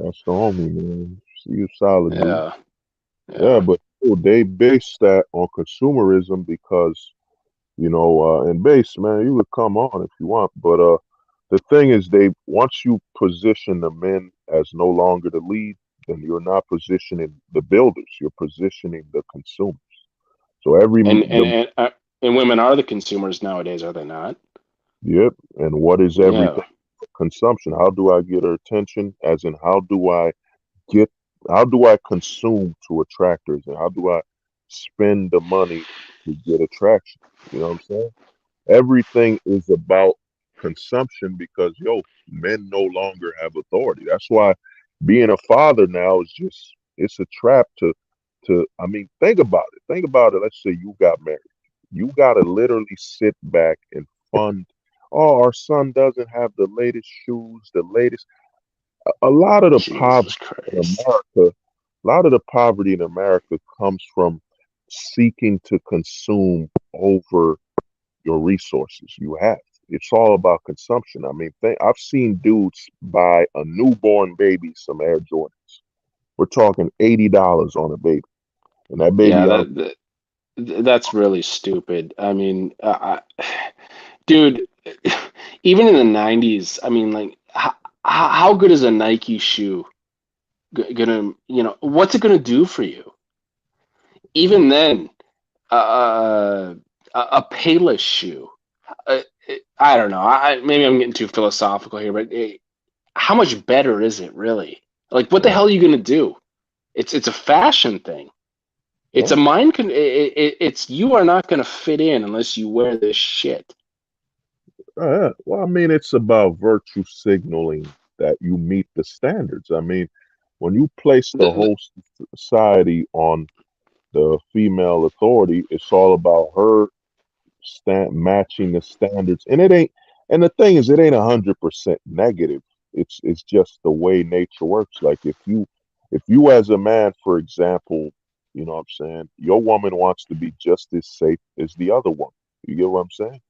[SPEAKER 2] That's the homie, man. See you solid, dude.
[SPEAKER 5] Yeah,
[SPEAKER 2] Yeah, but they base that on consumerism because, and base, man, you would come on if you want. But the thing is, once you position the men as no longer the lead, then you're not positioning the builders. You're positioning the consumers. So
[SPEAKER 5] and women are the consumers nowadays, are they not?
[SPEAKER 2] Yep. And what is everything? Consumption. How do I get her attention? As in, get how do I consume to attract her? And how do I spend the money to get attraction? You know what I'm saying? Everything is about consumption because men no longer have authority. That's why being a father now is it's a trap to I mean, think about it. Think about it. Let's say you got married. You gotta literally sit back and fund. Oh, our son doesn't have the latest shoes, the latest. A lot of the
[SPEAKER 5] Jesus
[SPEAKER 2] in
[SPEAKER 5] Christ.
[SPEAKER 2] America, a lot of the poverty in America comes from seeking to consume over your resources you have. It's all about consumption. I mean, I've seen dudes buy a newborn baby some Air Jordans. We're talking $80 on a baby, and that baby.
[SPEAKER 5] Yeah, that's really stupid. I mean, dude, even in the 90s, I mean, like, how good is a Nike shoe gonna, what's it gonna do for you? Even then, a Payless shoe. Uh, I don't know. Maybe I'm getting too philosophical here, but how much better is it really? Like, what the hell are you gonna do? It's a fashion thing. It's a mind. It's you are not gonna fit in unless you wear this shit.
[SPEAKER 2] Well, I mean, it's about virtue signaling that you meet the standards. I mean, when you place the whole society on the female authority, it's all about her matching the standards, and it ain't. And the thing is, it ain't 100% negative. It's just the way nature works. Like if you as a man, for example, you know what I'm saying, your woman wants to be just as safe as the other one. You get what I'm saying?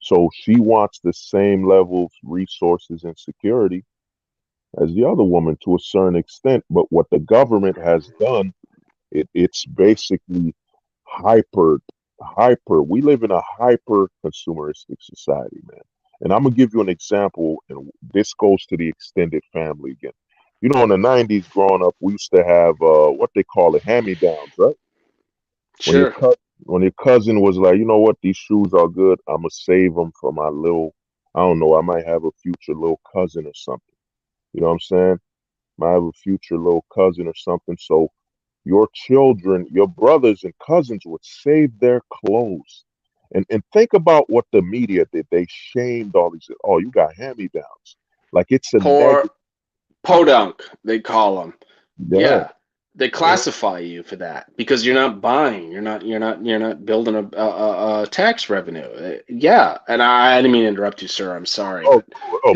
[SPEAKER 2] So she wants the same level of resources and security as the other woman to a certain extent. But what the government has done, it's basically hyper, hyper. We live in a hyper consumeristic society, man. And I'm gonna give you an example, and this goes to the extended family again. You know, in the '90s, growing up, we used to have what they call it, hand-me-downs, right?
[SPEAKER 5] Sure.
[SPEAKER 2] When your cousin was like, you know what, these shoes are good. I'm gonna save them for my little. I don't know. I might have a future little cousin or something. You know what I'm saying? Might have a future little cousin or something. So your children, your brothers and cousins would save their clothes. And think about what the media did. They shamed all these. Oh, you got hand-me-downs. Like it's a negative.
[SPEAKER 5] Podunk, they call them.
[SPEAKER 2] Yeah.
[SPEAKER 5] They classify you for that because you're not buying. You're not building a tax revenue. Yeah, and I didn't mean to interrupt you, sir. I'm sorry.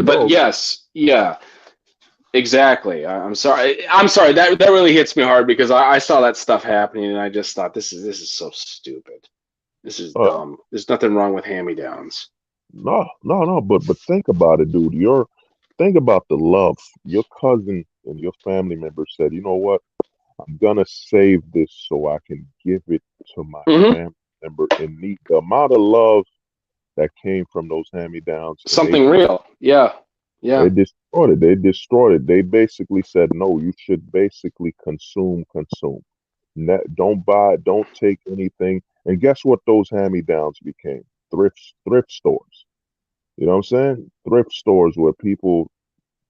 [SPEAKER 5] But yes, yeah. Exactly. I'm sorry. I'm sorry. That really hits me hard because I saw that stuff happening and I just thought this is so stupid. This is dumb. There's nothing wrong with hand-me-downs.
[SPEAKER 2] No. But think about it, dude. Think about the love. Your cousin and your family member said, you know what? I'm gonna save this so I can give it to my family member in need. The amount of love that came from those hand-me-downs.
[SPEAKER 5] Something real. Yeah.
[SPEAKER 2] They destroyed it. They basically said, no, you should basically consume. Don't buy, don't take anything. And guess what those hand-me-downs became? Thrift stores. You know what I'm saying? Thrift stores where people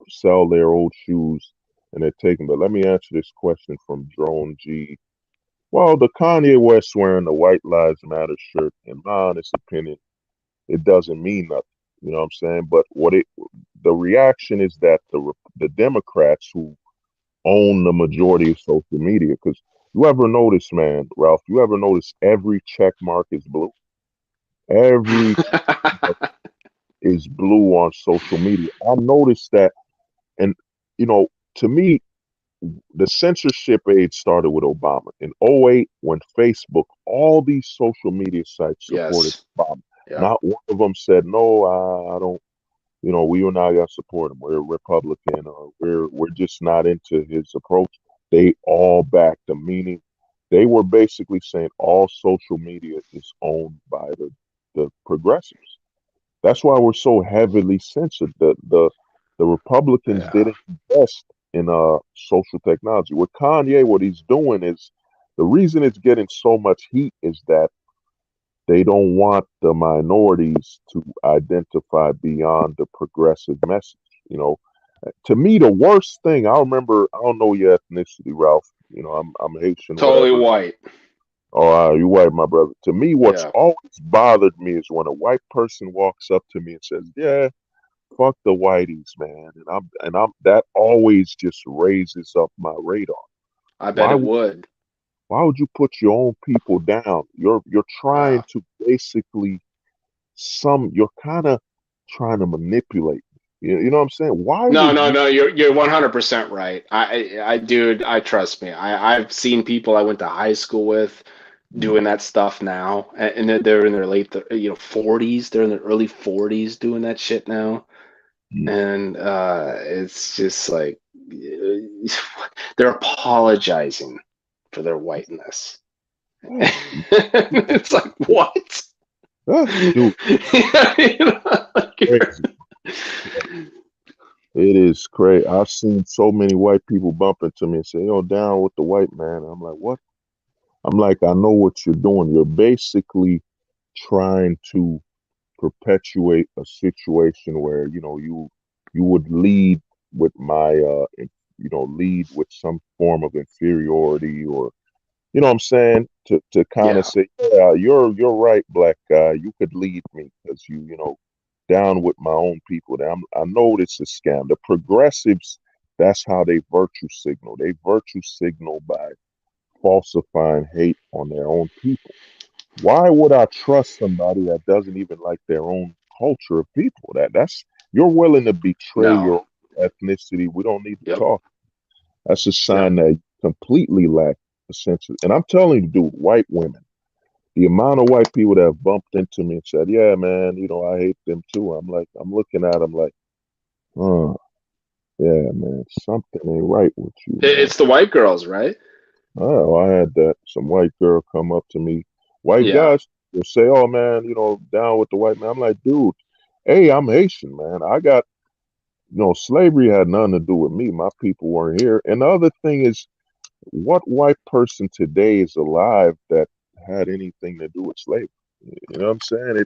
[SPEAKER 2] sell their old shoes and they're taking. But let me answer this question from Drone G. Well, the Kanye West wearing the White Lives Matter shirt, in my honest opinion, it doesn't mean nothing. You know what I'm saying? But the reaction is that the Democrats who own the majority of social media, because you ever notice, man, Ralph, you ever notice every check mark is blue? Every is blue on social media. I noticed that, and you know, to me, the censorship age started with Obama. In '08, when Facebook, all these social media sites supported
[SPEAKER 5] Yes.
[SPEAKER 2] Obama.
[SPEAKER 5] Yeah.
[SPEAKER 2] Not one of them said, no, I don't, we are not going to support him. We're Republican, or we're just not into his approach. They all backed him, meaning they were basically saying all social media is owned by the progressives. That's why we're so heavily censored. The Republicans
[SPEAKER 5] Yeah.
[SPEAKER 2] didn't invest in social technology. With Kanye, what he's doing is the reason it's getting so much heat is that they don't want the minorities to identify beyond the progressive message. You know, to me, the worst thing I remember, I don't know your ethnicity, Ralph. I'm Haitian,
[SPEAKER 5] Totally
[SPEAKER 2] whatever.
[SPEAKER 5] white.
[SPEAKER 2] Oh, you white, my brother. To me, what's
[SPEAKER 5] Yeah.
[SPEAKER 2] always bothered me is when a white person walks up to me and says, "Yeah, fuck the whiteys, man," and I'm that always just raises up my radar.
[SPEAKER 5] I bet
[SPEAKER 2] Why
[SPEAKER 5] it
[SPEAKER 2] would
[SPEAKER 5] would.
[SPEAKER 2] why would you put your own people down? You're trying
[SPEAKER 5] Yeah.
[SPEAKER 2] to basically you're kind of trying to manipulate. You know what I'm saying? Why
[SPEAKER 5] No,
[SPEAKER 2] would
[SPEAKER 5] no,
[SPEAKER 2] you?
[SPEAKER 5] no. You're 100% right. Dude, I trust me. I've seen people I went to high school with doing that stuff now, and they're in their late, 40s. They're in their early 40s doing that shit now, and it's just like they're apologizing for their whiteness. It's like what?
[SPEAKER 2] Dude, crazy. It is crazy. I've seen so many white people bump into me and say, "Yo, down with the white man." I'm like, "What?" I'm like, "I know what you're doing. You're basically trying to perpetuate a situation where you would lead with lead with some form of inferiority, or what I'm saying, to kind of
[SPEAKER 5] Yeah.
[SPEAKER 2] say, yeah, you're right, black guy, you could lead me because down with my own people. I know this is a scam. The progressives, that's how they virtue signal. They virtue signal by falsifying hate on their own people. Why would I trust somebody that doesn't even like their own culture of people? That's you're willing to betray
[SPEAKER 5] No.
[SPEAKER 2] your ethnicity. We don't need to
[SPEAKER 5] Yep.
[SPEAKER 2] talk. That's a
[SPEAKER 5] Yep.
[SPEAKER 2] sign that you completely lack a sense of, and I'm telling you, dude, white women, the amount of white people that have bumped into me and said, "Yeah, man, I hate them too." I'm looking at them like, oh, yeah, man, something ain't right with you, man.
[SPEAKER 5] It's the white girls, right?
[SPEAKER 2] Oh, I had that. Some white girl come up to me. White
[SPEAKER 5] Yeah.
[SPEAKER 2] guys will say, "Oh man, down with the white man." I'm like, dude, hey, I'm Haitian, man. I got, slavery had nothing to do with me. My people weren't here. And the other thing is, what white person today is alive that had anything to do with slavery? You know what I'm saying?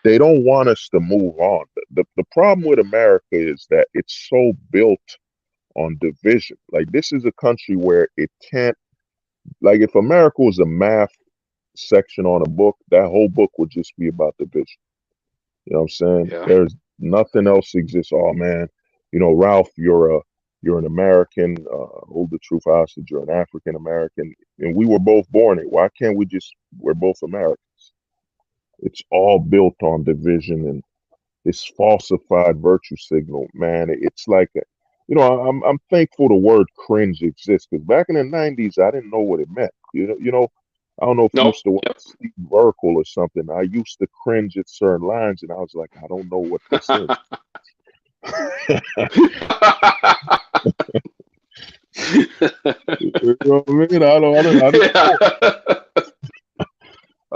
[SPEAKER 2] They don't want us to move on. The problem with America is that it's so built on division. Like, this is a country where it can't, like, if America was a math section on a book, that whole book would just be about division. You know what I'm saying?
[SPEAKER 5] Yeah.
[SPEAKER 2] There's nothing else exists. Oh man, Ralph, you're an American. Hold the truth hostage. You're an African American, and we were both born here. Why can't we're both Americans? It's all built on division and this falsified virtue signal, man. It's like, I'm thankful the word cringe exists, because back in the '90s, I didn't know what it meant. I don't know if you
[SPEAKER 5] Nope.
[SPEAKER 2] used to watch
[SPEAKER 5] Yep.
[SPEAKER 2] Steve Urkel or something. I used to cringe at certain lines, and I was like, I don't know what this is. You know what I mean? I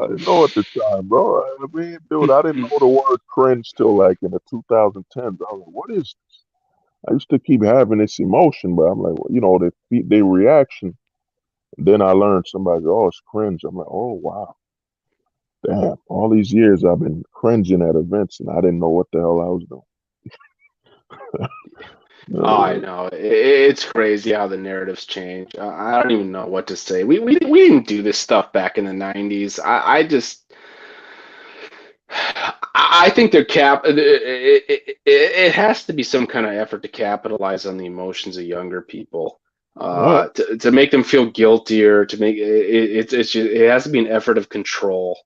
[SPEAKER 2] didn't know at the time, bro. I mean, dude, I didn't know the word cringe till like in the 2010s. I was like, what is this? I used to keep having this emotion, but I'm like, well, the reaction. Then I learned somebody, oh, it's cringe. I'm like, oh, wow. Damn. All these years I've been cringing at events and I didn't know what the hell I was doing.
[SPEAKER 5] Oh, I know. It's crazy how the narratives change. I don't even know what to say. We didn't do this stuff back in the 90s. I just I think they're it has to be some kind of effort to capitalize on the emotions of younger people,
[SPEAKER 2] Well,
[SPEAKER 5] to make them feel guiltier, to make it has to be an effort of control,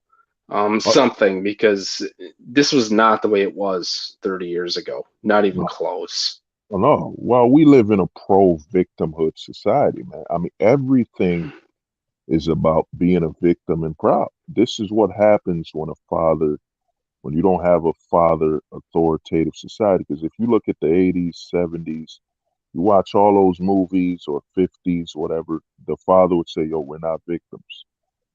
[SPEAKER 2] uh,
[SPEAKER 5] something, because this was not the way it was 30 years ago, not even close.
[SPEAKER 2] no. Well, we live in a pro-victimhood society, man. I mean, everything is about being a victim and proud. This is what happens when you don't have a father authoritative society. Because if you look at the 80s, 70s, you watch all those movies or 50s, whatever, the father would say, yo, we're not victims.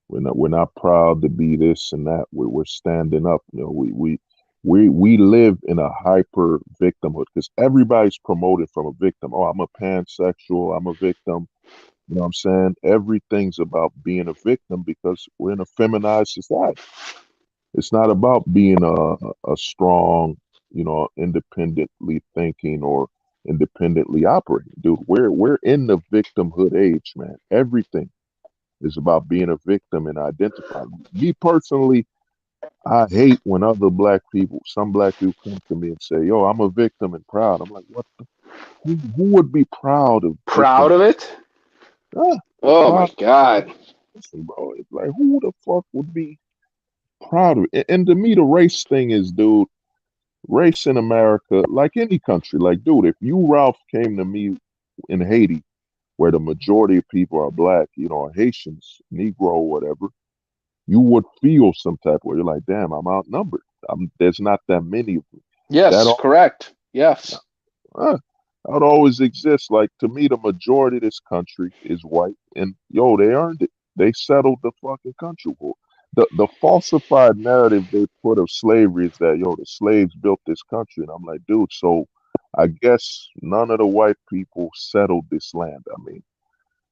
[SPEAKER 2] We're not proud to be this and that. We're standing up. You know, we live in a hyper victimhood because everybody's promoted from a victim. Oh, I'm a pansexual, I'm a victim. You know what I'm saying? Everything's about being a victim because we're in a feminized society. It's not about being a strong, independently thinking or independently operating. Dude, we're in the victimhood age, man. Everything is about being a victim and identifying. Me personally, I hate when some black people come to me and say, yo, I'm a victim and proud. I'm like, what who would be proud of victim?
[SPEAKER 5] Proud of it?
[SPEAKER 2] Ah,
[SPEAKER 5] Oh my
[SPEAKER 2] proud
[SPEAKER 5] God.
[SPEAKER 2] listen, bro. It's like who the fuck would be proud of it? And to me, the race thing is, dude, race in America, like any country, like, dude, if you, Ralph, came to me in Haiti, where the majority of people are black, Haitians, Negro, whatever, you would feel some type of way. You're like, damn, I'm outnumbered. There's not that many of me. That
[SPEAKER 5] Yes,
[SPEAKER 2] all,
[SPEAKER 5] correct. Yes.
[SPEAKER 2] uh, that always exists. Like to me, the majority of this country is white, and yo, they earned it. They settled the fucking country war. The falsified narrative they put of slavery is that yo, the slaves built this country, and I'm like, dude, so I guess none of the white people settled this land. I mean,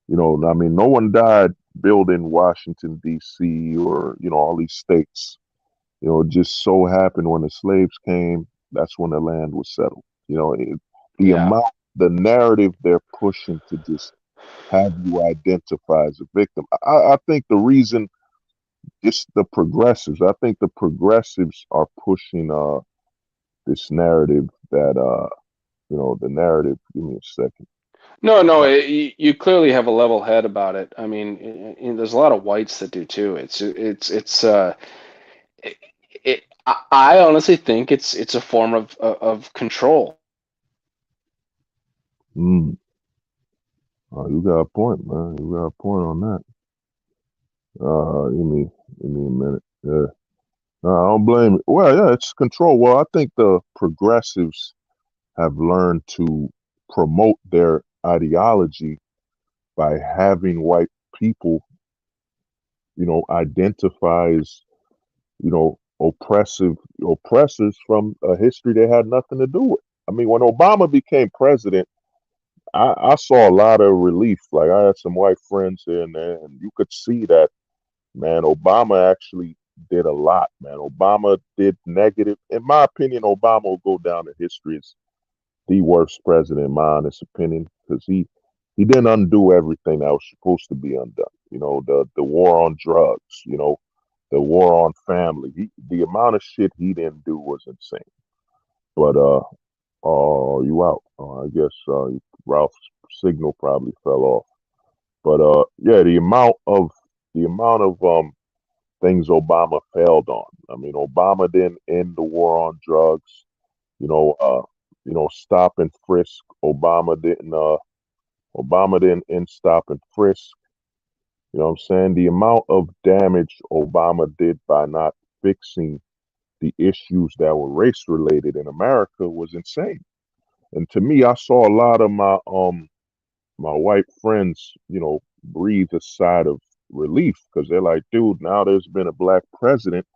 [SPEAKER 2] no one died building Washington D.C. or all these states. It just so happened when the slaves came, that's when the land was settled. The
[SPEAKER 5] Yeah.
[SPEAKER 2] amount, the narrative they're pushing to just have you identify as a victim. I think the reason, just the progressives. I think the progressives are pushing this narrative that the narrative. Give me a second.
[SPEAKER 5] No, no, you clearly have a level head about it. I mean, there's a lot of whites that do too. It, I honestly think it's a form of control.
[SPEAKER 2] Mm. Oh, you got a point, man. You got a point on that. Give me a minute. Yeah. No, I don't blame it. Well, yeah, it's control. Well, I think the progressives have learned to promote their ideology by having white people, identify as, oppressors from a history they had nothing to do with. I mean, when Obama became president, I saw a lot of relief. Like I had some white friends here and there, and you could see that, man, Obama actually did a lot, man. Obama did negative. In my opinion, Obama will go down in history as the worst president, in my honest opinion, because he didn't undo everything that was supposed to be undone. The war on drugs, the war on family. The amount of shit he didn't do was insane. But oh, you out? I guess Ralph's signal probably fell off. But yeah, the amount of things Obama failed on. I mean, Obama didn't end the war on drugs. You know, uh, stop and frisk. Obama didn't end stop and frisk. You know what I'm saying? The amount of damage Obama did by not fixing the issues that were race related in America was insane. And to me, I saw a lot of my white friends, breathe a sigh of relief because they're like, dude, now there's been a black president.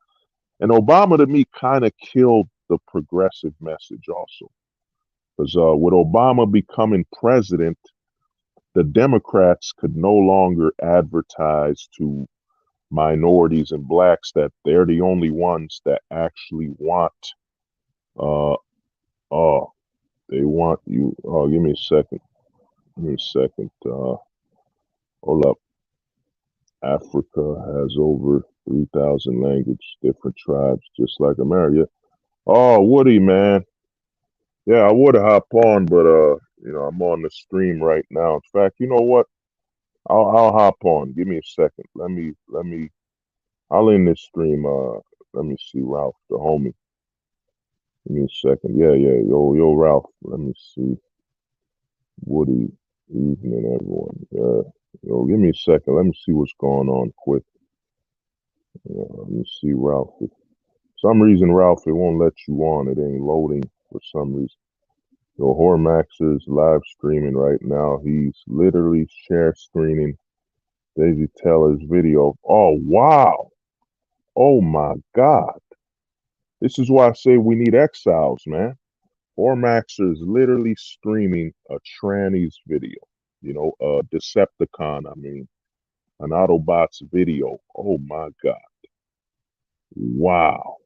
[SPEAKER 2] And Obama to me kind of killed the progressive message also. Because with Obama becoming president, the Democrats could no longer advertise to minorities and blacks that they're the only ones that actually want uh, uh, They want you. Oh, give me a second. Give me a second. Hold up. Africa has over 3,000 language, different tribes, just like America. Oh, Woody, man. Yeah, I would hop on, but I'm on the stream right now. In fact, you know what? I'll hop on. Give me a second. Let me. I'll end this stream. Let me see, Ralph, the homie. Give me a second. Yeah, yeah. Yo, Ralph. Let me see. Woody, evening, everyone. Yo, give me a second. Let me see what's going on quick. Let me see, Ralph. For some reason, Ralph, it won't let you on. It ain't loading for some reason. Yo, Hormax is live streaming right now. He's literally share screening Daisy Taylor's video. Oh, wow. Oh, my God. This is why I say we need Exiles, man. Hormax is literally streaming a tranny's video. A Decepticon, an Autobots video. Oh, my God. Wow.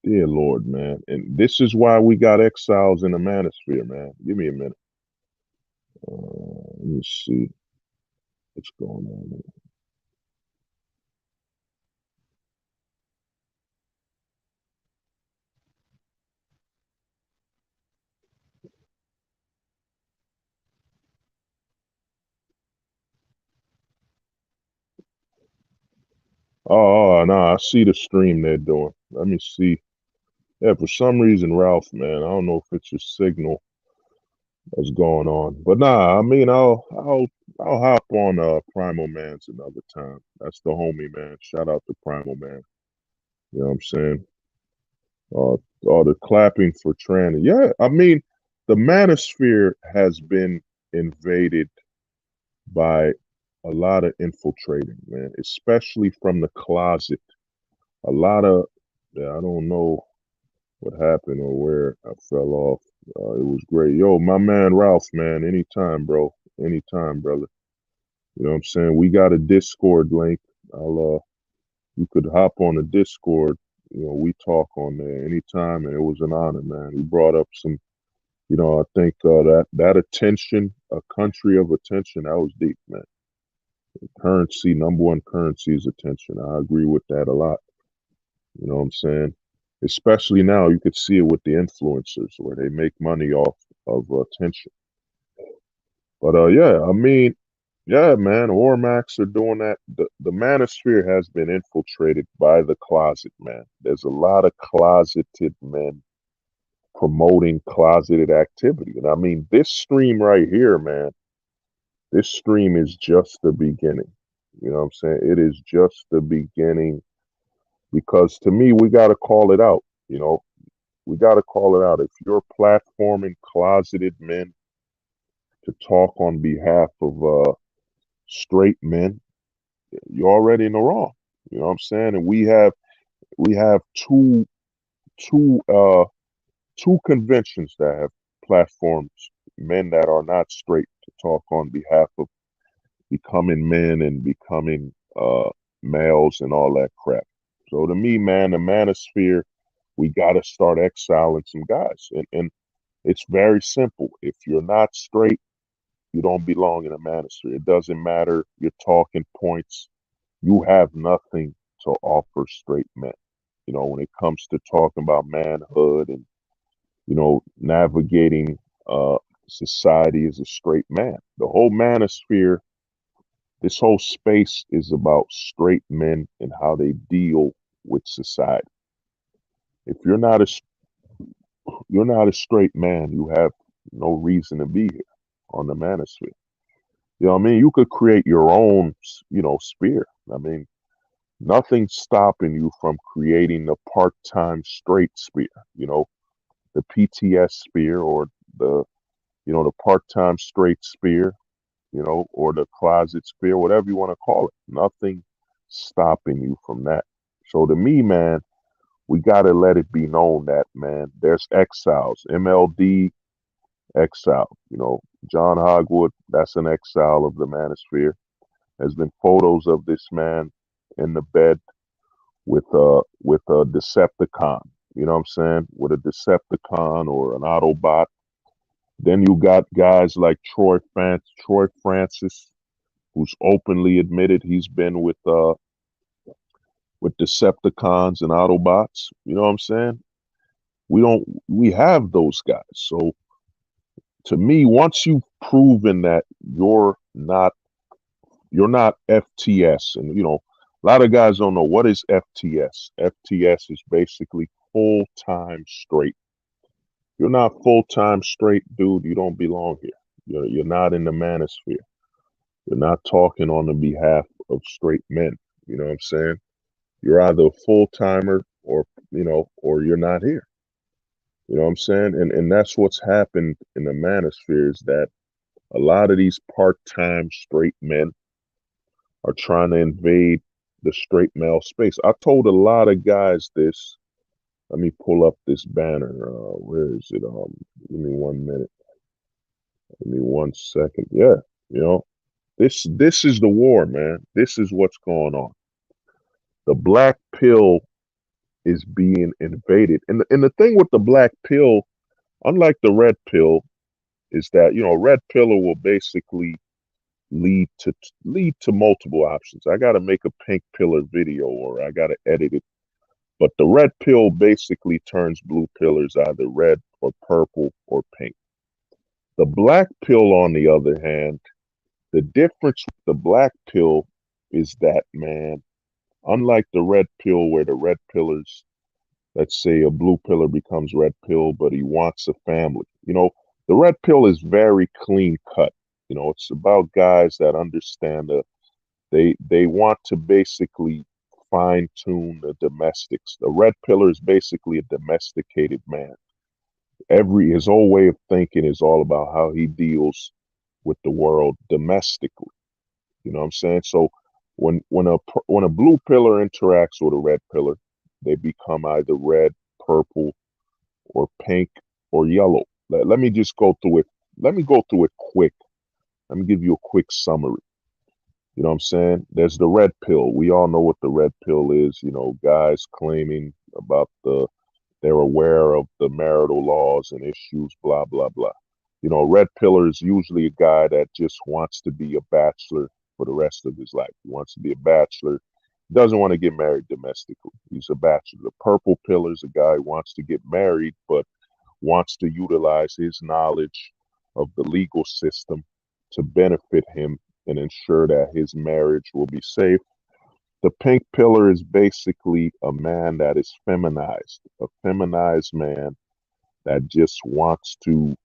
[SPEAKER 2] Dear Lord, man. And this is why we got Exiles in the Manosphere, man. Give me a minute. Let me see what's going on here. Oh, no, I see the stream they're doing. Let me see. Yeah, for some reason, Ralph, man, I don't know if it's your signal that's going on. But nah, I'll hop on Primal Man's another time. That's the homie, man. Shout out to Primal Man. You know what I'm saying? All the clapping for tranny. Yeah, the Manosphere has been invaded by a lot of infiltrating, man, especially from the closet. A lot of, yeah, I don't know what happened or where I fell off. It was great. Yo, my man Ralph, man, anytime, bro. Anytime, brother. You know what I'm saying? We got a Discord link. You could hop on the Discord. We talk on there anytime, and it was an honor, man. He brought up some, I think that attention, a country of attention, that was deep, man. Currency, number one currency is attention. I agree with that a lot. You know what I'm saying? Especially now, you could see it with the influencers where they make money off of attention. But yeah, man, Ormax are doing that. The Manosphere has been infiltrated by the closet, man. There's a lot of closeted men promoting closeted activity. And this stream right here, man, this stream is just the beginning. You know what I'm saying? It is just the beginning because to me, we got to call it out. We got to call it out. If you're platforming closeted men to talk on behalf of straight men, you're already in the wrong. You know what I'm saying? And we have two conventions that have platformed men that are not straight to talk on behalf of becoming men and becoming males and all that crap. So to me, man, the Manosphere, we got to start exiling some guys. And it's very simple. If you're not straight, you don't belong in the Manosphere. It doesn't matter your talking points. You have nothing to offer straight men. When it comes to talking about manhood and, navigating society as a straight man. The whole Manosphere, this whole space is about straight men and how they deal with society. If you're not a straight man, you have no reason to be here on the Manosphere. You know what I mean? You could create your own, sphere. Nothing's stopping you from creating the part-time straight sphere, the PTS sphere or the part-time straight sphere, or the closet sphere, whatever you want to call it. Nothing stopping you from that. So to me, man, we got to let it be known that, man, there's Exiles, MLD Exile. John Hogwood, that's an exile of the Manosphere. There's been photos of this man in the bed with a Decepticon. You know what I'm saying? With a Decepticon or an Autobot. Then you got guys like Troy Francis, who's openly admitted he's been with Decepticons and Autobots. You know what I'm saying? We have those guys. So to me, once you've proven that you're not FTS, and a lot of guys don't know what is FTS. FTS is basically full-time straight. You're not full-time straight, dude. You don't belong here. You're not in the manosphere. You're not talking on the behalf of straight men. You know what I'm saying? You're either a full-timer or you're not here. You know what I'm saying? And that's what's happened in the manosphere, is that a lot of these part-time straight men are trying to invade the straight male space. I told a lot of guys this. Let me pull up this banner. Where is it? Give me 1 minute. Give me 1 second. Yeah, this is the war, man. This is what's going on. The black pill is being invaded, and the thing with the black pill, unlike the red pill, is that red pillar will basically lead to multiple options. I got to make a pink pillar video, or I got to edit it. But the red pill basically turns blue pillars either red or purple or pink. The black pill, on the other hand, the difference with the black pill is that, man, unlike the red pill, where the red pillars, let's say a blue pillar becomes red pill, but he wants a family. The red pill is very clean cut. It's about guys that understand they want to basically fine tune the domestics. The red pillar is basically a domesticated man. His whole way of thinking is all about how he deals with the world domestically. You know what I'm saying? So when a blue pillar interacts with a red pillar, they become either red, purple, or pink, or yellow. Let me just go through it. Let me go through it quick. Let me give you a quick summary. You know what I'm saying? There's the red pill. We all know what the red pill is. Guys claiming about they're aware of the marital laws and issues, blah, blah, blah. Red pillar is usually a guy that just wants to be a bachelor for the rest of his life. He wants to be a bachelor. Doesn't want to get married domestically. He's a bachelor. The purple pillar is a guy who wants to get married, but wants to utilize his knowledge of the legal system to benefit him and ensure that his marriage will be safe. The pink pillar is basically a man that is feminized, a feminized man that just wants to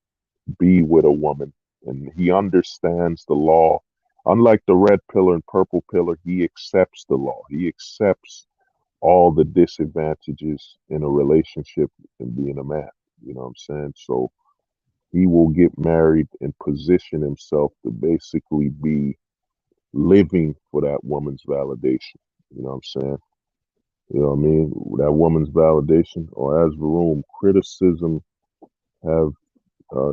[SPEAKER 2] be with a woman, and he understands the law. Unlike the red pillar and purple pillar, he accepts the law. He accepts all the disadvantages in a relationship and being a man. You know what I'm saying? So he will get married and position himself to basically be living for that woman's validation. You know what I'm saying? You know what I mean? That woman's validation, or as Varum, criticism have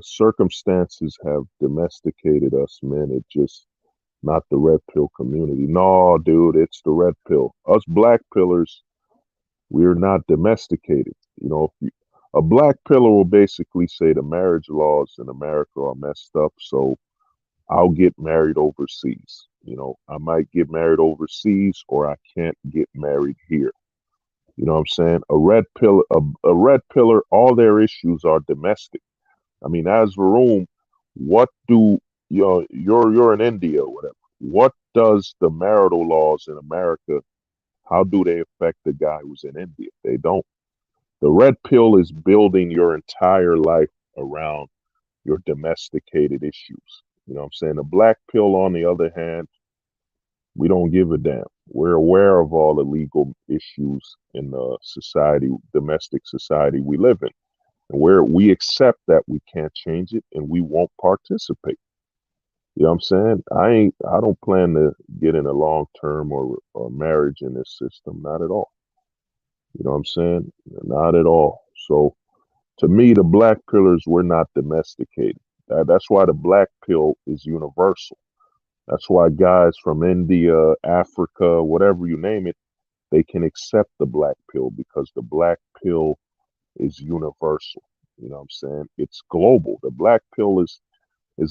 [SPEAKER 2] circumstances have domesticated us, man. It just not the red pill community. No, dude, it's the red pill. Us black pillars, we're not domesticated. A black pillar will basically say the marriage laws in America are messed up, so I'll get married overseas. I might get married overseas, or I can't get married here. You know what I'm saying? A red pillar, all their issues are domestic. I mean, as Varum, what do you're in India or whatever. What does the marital laws in America, how do they affect the guy who's in India? They don't. The red pill is building your entire life around your domesticated issues. You know what I'm saying? The black pill, on the other hand, we don't give a damn. We're aware of all the legal issues in the society, domestic society we live in. And we accept that we can't change it, and we won't participate. You know what I'm saying? I don't plan to get in a long-term or marriage in this system. Not at all. You know what I'm saying? Not at all. So to me, the black pillars, we're not domesticated. That's why the black pill is universal. That's why guys from India, Africa, whatever you name it, they can accept the black pill, because the black pill is universal. You know what I'm saying? It's global. The black pill is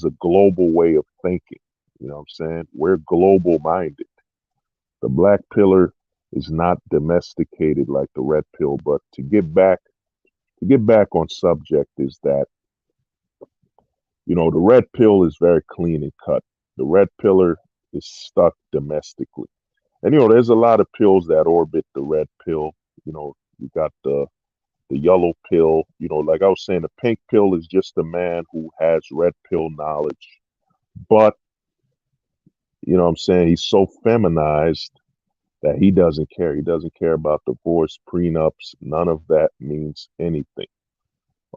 [SPEAKER 2] a global way of thinking. You know what I'm saying? We're global minded. The black pillar is not domesticated like the red pill. But to get back on subject is that, you know, the red pill is very clean and cut. The red pillar is stuck domestically. And you know, there's a lot of pills that orbit the red pill. You know, you got the yellow pill. You know, like I was saying, the pink pill is just a man who has red pill knowledge. But, you know what I'm saying, he's so feminized that he doesn't care. He doesn't care about divorce, prenups. None of that means anything.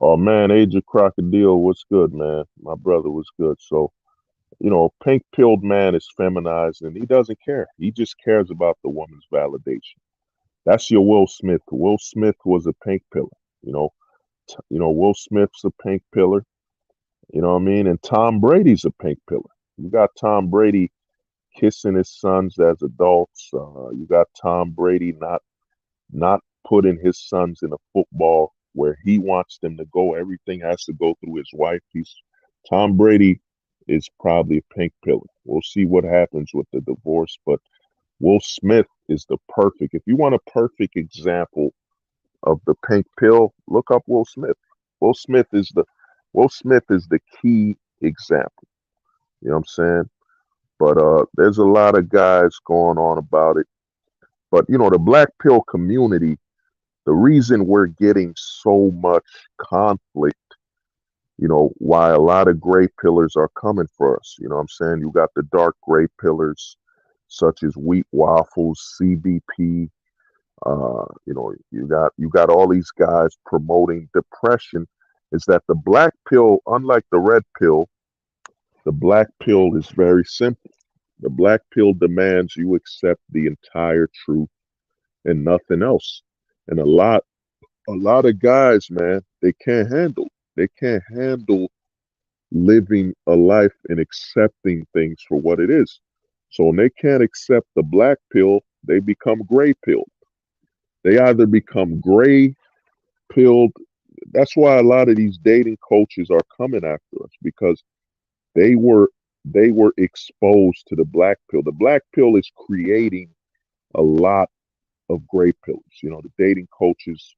[SPEAKER 2] Oh man, Age of Crocodile, what's good, man? My brother was good. So, you know, a pink pilled man is feminized and he doesn't care. He just cares about the woman's validation. That's your Will Smith. Will Smith was a pink pillar. You know, Will Smith's a pink pillar. You know what I mean? And Tom Brady's a pink pillar. You got Tom Brady kissing his sons as adults. You got Tom Brady not putting his sons in a football where he wants them to go. Everything has to go through his wife. Tom Brady is probably a pink pillar. We'll see what happens with the divorce, but Will Smith is the perfect. If you want a perfect example of the pink pill, look up Will Smith. Will Smith is the key example. You know what I'm saying? But there's a lot of guys going on about it. But you know, the black pill community, the reason we're getting so much conflict, you know, why a lot of gray pillars are coming for us. You know what I'm saying? You got the dark gray pillars such as wheat waffles, CBP. You know, you got all these guys promoting depression. Is that the black pill, unlike the red pill, the black pill is very simple. The black pill demands you accept the entire truth and nothing else. And a lot of guys, man, they can't handle living a life and accepting things for what it is. So when they can't accept the black pill, they become gray pilled. They either become gray pilled. That's why a lot of these dating coaches are coming after us, because they were exposed to the black pill. The black pill is creating a lot of gray pillars. You know, the dating coaches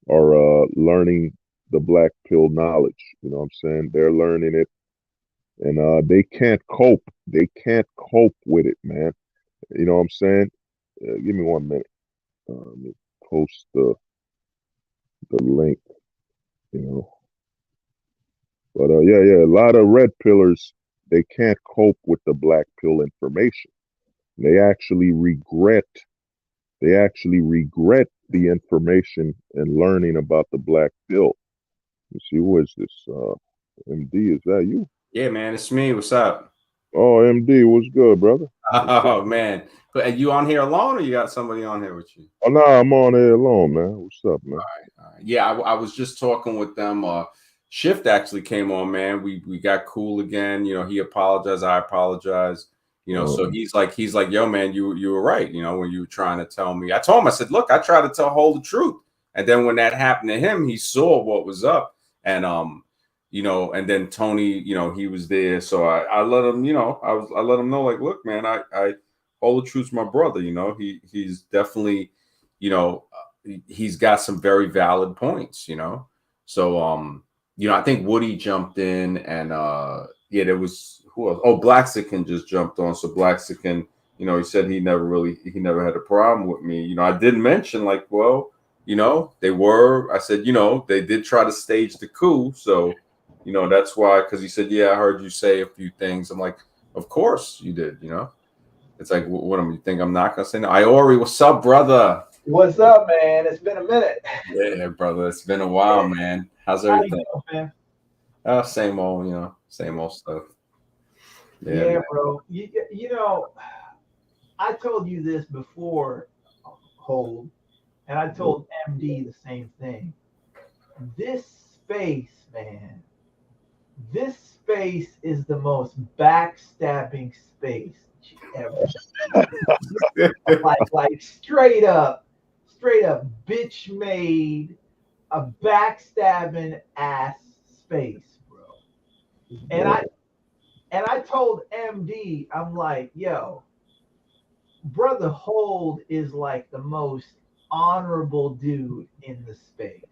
[SPEAKER 2] are learning the black pill knowledge. You know what I'm saying? They're learning it, and they can't cope. They can't cope with it, man. You know what I'm saying? Give me 1 minute. Let me post the link. You know, but yeah, a lot of red pillars, they can't cope with the black pill information. They actually regret. They actually regret the information and learning about the black pill. You see, who is this? MD, is that you?
[SPEAKER 6] Yeah, man, it's me. What's up?
[SPEAKER 2] Oh, MD, what's good, brother?
[SPEAKER 6] Oh man, but are you on here alone, or you got somebody on here with you?
[SPEAKER 2] Oh no, I'm on here alone, man. What's up, man?
[SPEAKER 6] All right. Yeah, I was just talking with them. Shift actually came on, man. We got cool again. You know, he apologized. I apologize. You know, so he's like, yo, man, you were right. You know, when you were trying to tell me, I told him, I said, look, I try to tell whole the truth. And then when that happened to him, he saw what was up. And you know, and then Tony, you know, he was there. So I let him, you know, I let him know, like, look, man, I all the truth's my brother. You know, he's definitely, you know, he's got some very valid points, you know. So you know, I think Woody jumped in, and yeah, there was who else? Oh, Blaxican just jumped on. So Blaxican, you know, he said he never had a problem with me. You know, I did mention, like, well, you know, I said, you know, they did try to stage the coup. So, you know, that's why, because he said, yeah, I heard you say a few things. I'm like, of course you did, you know. It's like, what am you think I'm not gonna say no? Iori, what's up, brother?
[SPEAKER 8] What's up, man? It's been a minute.
[SPEAKER 6] Yeah, brother, it's been a while, man. How's everything?
[SPEAKER 8] How you doing, man?
[SPEAKER 6] Same old, you know, same old stuff.
[SPEAKER 8] Yeah, bro. You know, I told you this before, Hold, and I told MD the same thing. This space, man, this space is the most backstabbing space you ever seen. like straight up bitch made, a backstabbing ass space, bro. And I told MD, I'm like, yo, Brother Hold is like the most honorable dude in the space.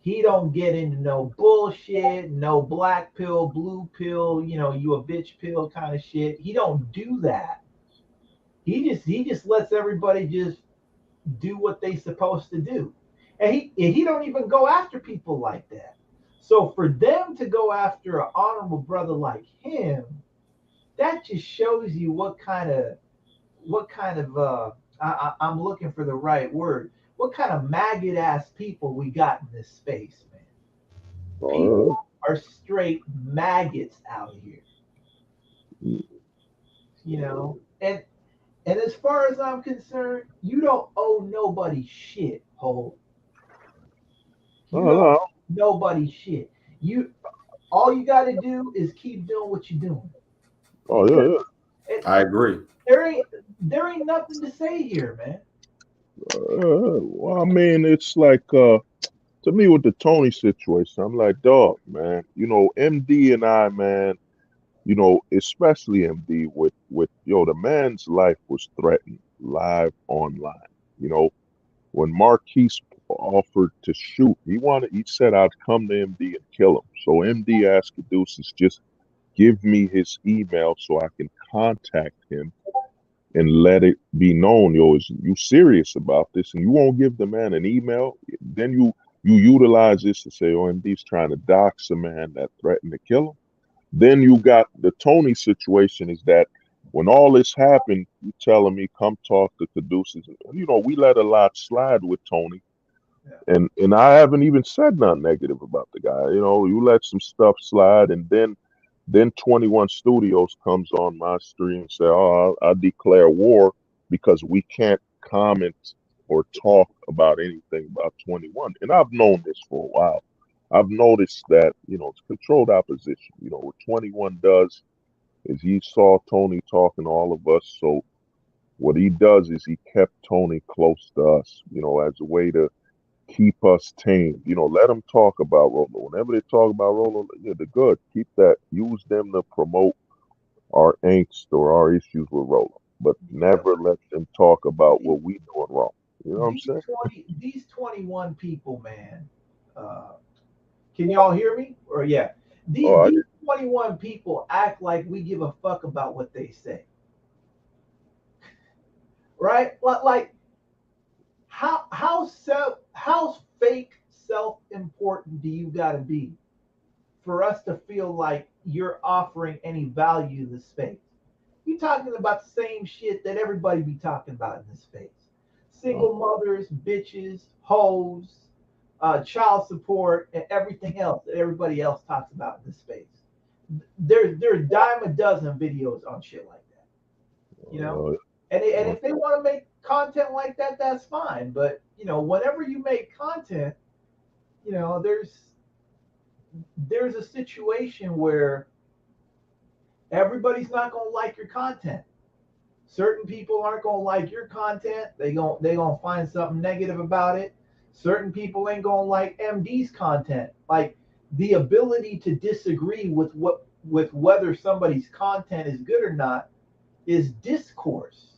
[SPEAKER 8] He don't get into no bullshit, no black pill, blue pill, you a bitch pill kind of shit. He don't do that. He just lets everybody just do what they supposed to do. And he don't even go after people like that. So for them to go after an honorable brother like him, that just shows you what kind of I'm looking for the right word. What kind of maggot ass people we got in this space, man? People are straight maggots out here. And as far as I'm concerned, you don't owe nobody shit, Hov. You don't owe nobody shit. All you got to do is keep doing what you're doing.
[SPEAKER 2] Oh yeah.
[SPEAKER 6] I agree.
[SPEAKER 8] There ain't nothing to say here, man.
[SPEAKER 2] Well, I mean, it's like to me with the Tony situation, I'm like, dog, man. MD and I, man. Especially MD with the man's life was threatened live online. When Marquise offered to shoot, he said I'd come to MD and kill him. So MD asked Caduceus, just give me his email so I can contact him and let it be known, is you serious about this, and you won't give the man an email, then you utilize this to say, MD's trying to dox a man that threatened to kill him. Then you got the Tony situation is that when all this happened, you telling me come talk to Caduceus. We let a lot slide with Tony. Yeah. And I haven't even said nothing negative about the guy. You let some stuff slide, and then 21 Studios comes on my stream and say, oh, I declare war because we can't comment or talk about anything about 21. And I've known this for a while. I've noticed that, it's controlled opposition. What 21 does is he saw Tony talking to all of us. So what he does is he kept Tony close to us, as a way to keep us tamed. Let them talk about Rolo. Whenever they talk about Rolo, they're good. Keep that. Use them to promote our angst or our issues with Rolo. But never let them talk about what we doing wrong. You know what I'm saying?
[SPEAKER 8] These 21 people, man. Can y'all hear me? Or yeah, these 21 people act like we give a fuck about what they say, right? Like how fake self-important do you got to be for us to feel like you're offering any value to the space? You talking about the same shit that everybody be talking about in this space: single mothers, bitches, hoes, child support, and everything else that everybody else talks about in this space. There's a dime a dozen videos on shit like that, and if they want to make content like that, that's fine. But whenever you make content, there's a situation where everybody's not gonna like your content. Certain people aren't gonna like your content. They gonna find something negative about it. Certain people ain't gonna like MD's content. Like the ability to disagree with whether somebody's content is good or not is discourse.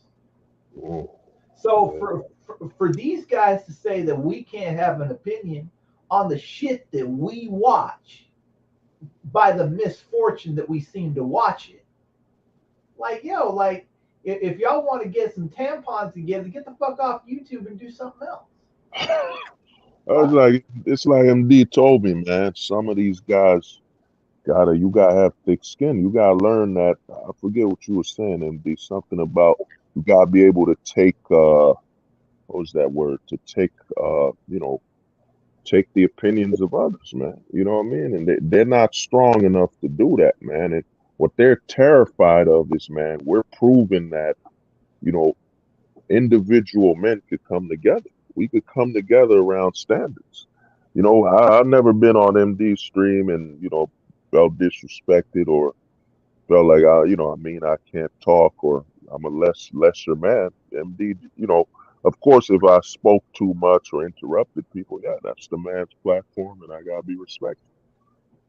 [SPEAKER 8] So for these guys to say that we can't have an opinion on the shit that we watch by the misfortune that we seem to watch it, if y'all want to get some tampons together, get the fuck off YouTube and do something else.
[SPEAKER 2] It's like MD told me, man. Some of these guys you gotta have thick skin. You gotta learn that. I forget what you were saying, MD. Something about you gotta be able to take what was that word? To take take the opinions of others, man. You know what I mean? And they're not strong enough to do that, man. And what they're terrified of is, man, we're proving that, individual men could come together. We could come together around standards. I've never been on MD's stream and, felt disrespected or felt like, I can't talk or I'm a lesser man. MD, Of course, if I spoke too much or interrupted people, yeah, that's the man's platform, and I gotta be respectful.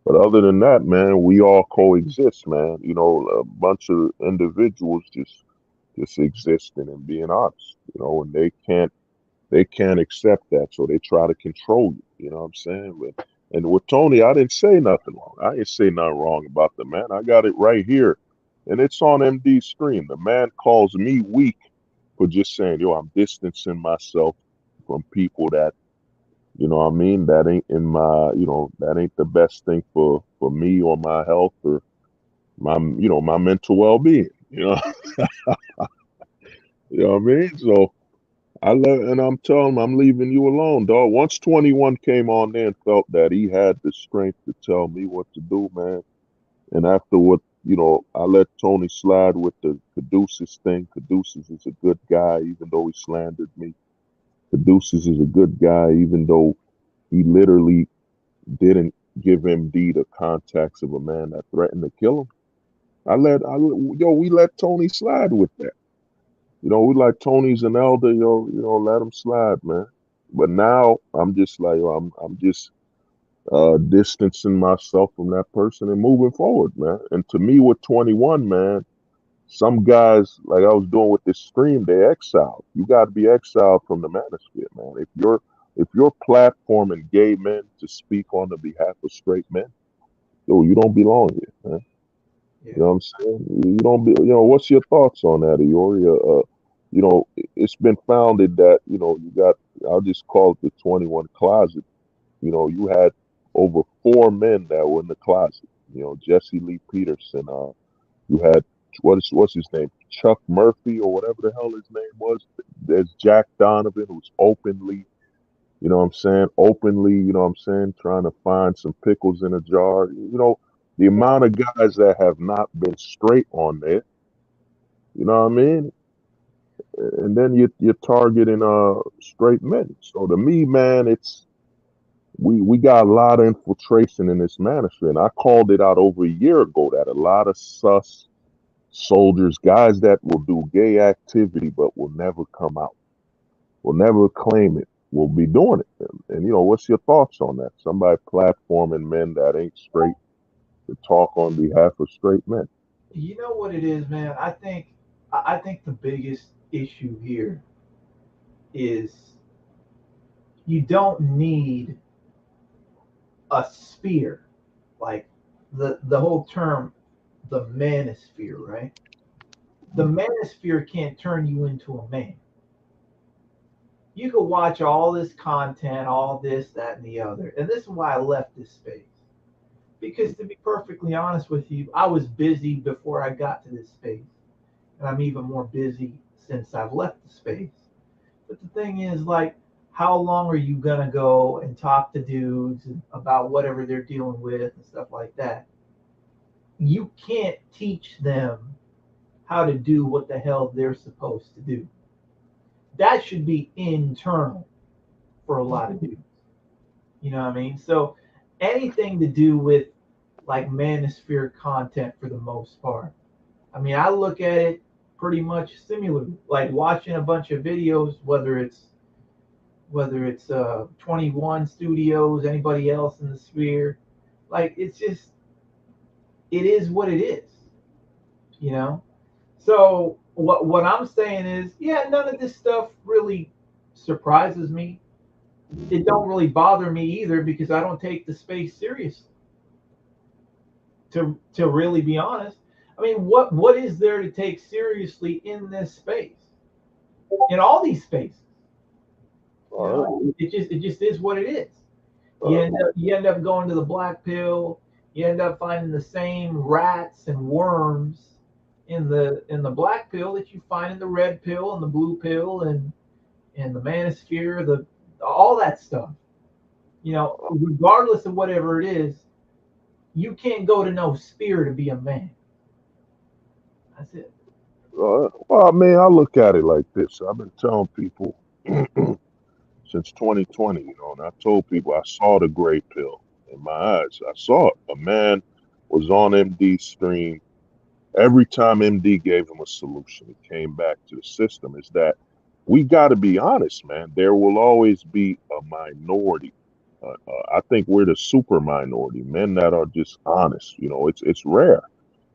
[SPEAKER 2] But other than that, man, we all coexist, man. You know, a bunch of individuals just existing and being honest. You know, and they can't accept that, so they try to control you. You know what I'm saying? And with Tony, I didn't say nothing wrong. I didn't say nothing wrong about the man. I got it right here, and it's on MD's screen. The man calls me weak for just saying, yo, I'm distancing myself from people that, you know what I mean, that ain't in my, that ain't the best thing for me or my health or my mental well-being. You know what I mean? So and I'm telling him I'm leaving you alone, dog. Once 21 came on there and felt that he had the strength to tell me what to do, man. And after what, I let Tony slide with the Caduceus thing. Caduceus is a good guy, even though he slandered me. Caduceus is a good guy, even though he literally didn't give MD the contacts of a man that threatened to kill him. We let Tony slide with that. We like Tony's an elder, let him slide, man. But now I'm just like, I'm just distancing myself from that person and moving forward, man. And to me, with 21, man, some guys, like I was doing with this stream, they exiled. You got to be exiled from the manosphere, man. If you're platforming gay men to speak on the behalf of straight men, you don't belong here, man.
[SPEAKER 8] Yeah.
[SPEAKER 2] You know what I'm saying? You don't be. What's your thoughts on that, Iori? It's been founded that you got. I'll just call it the 21 closet. You had over 4 men that were in the closet. Jesse Lee Peterson. You had what's his name? Chuck Murphy or whatever the hell his name was. There's Jack Donovan, who's openly, trying to find some pickles in a jar. The amount of guys that have not been straight on there. You know what I mean? And then you're targeting straight men. So to me, man, it's we got a lot of infiltration in this manosphere, and I called it out over a year ago that a lot of sus soldiers, guys that will do gay activity but will never come out, will never claim it, will be doing it. And what's your thoughts on that? Somebody platforming men that ain't straight to talk on behalf of straight men.
[SPEAKER 8] You know what it is, man? I think the biggest issue here is you don't need a sphere, like the whole term, the manosphere, right? The manosphere can't turn you into a man. You could watch all this content, all this, that, and the other, and this is why I left this space. Because to be perfectly honest with you, I was busy before I got to this space, and I'm even more busy since I've left the space. But the thing is, like, how long are you gonna go and talk to dudes about whatever they're dealing with and stuff like that? You can't teach them how to do what the hell they're supposed to do. That should be internal for a lot of dudes. You know what I mean? So anything to do with like manosphere content for the most part. I mean, I look at it pretty much similarly, like watching a bunch of videos, whether it's 21 Studios, anybody else in the sphere. Like, it's just, it is what it is, you know? So what I'm saying is, yeah, none of this stuff really surprises me. It don't really bother me either because I don't take the space seriously. To really be honest, I mean, what is there to take seriously in this space? In all these spaces, it just is what it is. You end up going to the black pill. You end up finding the same rats and worms in the black pill that you find in the red pill and the blue pill and the manosphere, all that stuff. Regardless of whatever it is, you can't go to no sphere to be a man. That's it.
[SPEAKER 2] Well, I mean, I look at it like this. I've been telling people since 2020, and I told people I saw the gray pill in my eyes. I saw it. A man was on MD's stream. Every time MD gave him a solution, it came back to the system. Is that we got to be honest, man. There will always be a minority. I think we're the super minority, men that are just honest. You know, it's rare.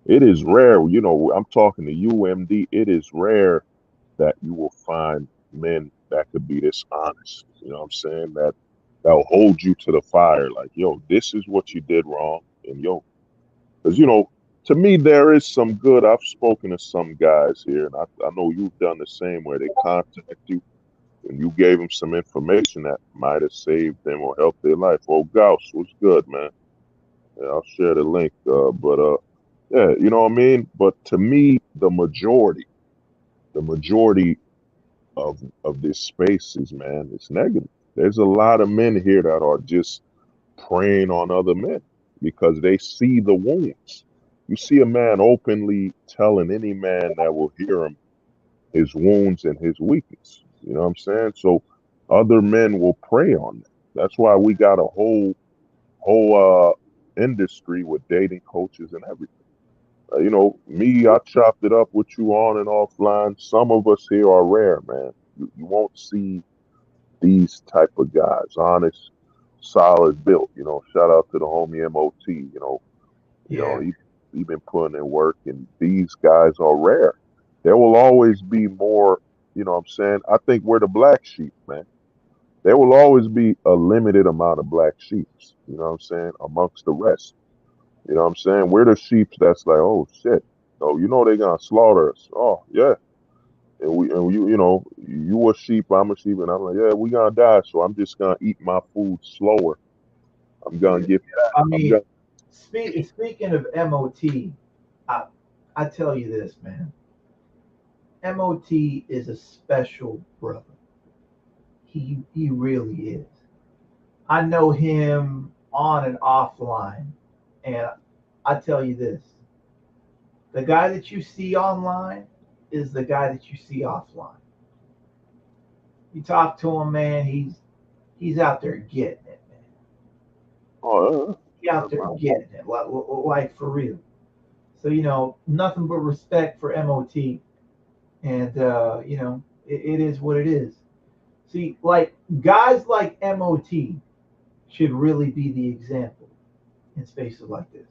[SPEAKER 2] It is rare. You know, I'm talking to you, MD. It is rare that you will find men that could be this honest. You know what I'm saying? That'll hold you to the fire. Like, yo, this is what you did wrong, and yo, because you know, to me, there is some good. I've spoken to some guys here, and I know you've done the same, where they contact you and you gave them some information that might have saved them or helped their life. Oh, Gauss was good, man. Yeah, I'll share the link. Yeah, you know what I mean. But to me, the majority of this space is, man, it's negative. There's a lot of men here that are just preying on other men because they see the wounds. You see a man openly telling any man that will hear him his wounds and his weakness. You know what I'm saying? So other men will prey on that. That's why we got a whole industry with dating coaches and everything. You know, me, I chopped it up with you on and offline. Some of us here are rare, man. You won't see these type of guys, honest, solid built. You know, shout out to the homie MOT. He been putting in work, and these guys are rare. There will always be more. You know what I'm saying? I think we're the black sheep, man. There will always be a limited amount of black sheep. You know what I'm saying? Amongst the rest. You know what I'm saying? We're the sheep that's like, oh shit. Oh, you know they're gonna slaughter us. Oh yeah. You know, you a sheep, I'm a sheep, and I'm like, yeah, we gonna die. So I'm just gonna eat my food slower. I'm gonna get.
[SPEAKER 8] I mean, speaking of MOT, I tell you this, man. MOT is a special brother. He really is. I know him on and offline, and I tell you this: the guy that you see online is the guy that you see offline. You talk to him, man. He's out there getting it, man.
[SPEAKER 2] Oh,
[SPEAKER 8] He's out there getting it, like for real. So nothing but respect for MOT, and it is what it is. See, like guys like MOT should really be the example in spaces like this.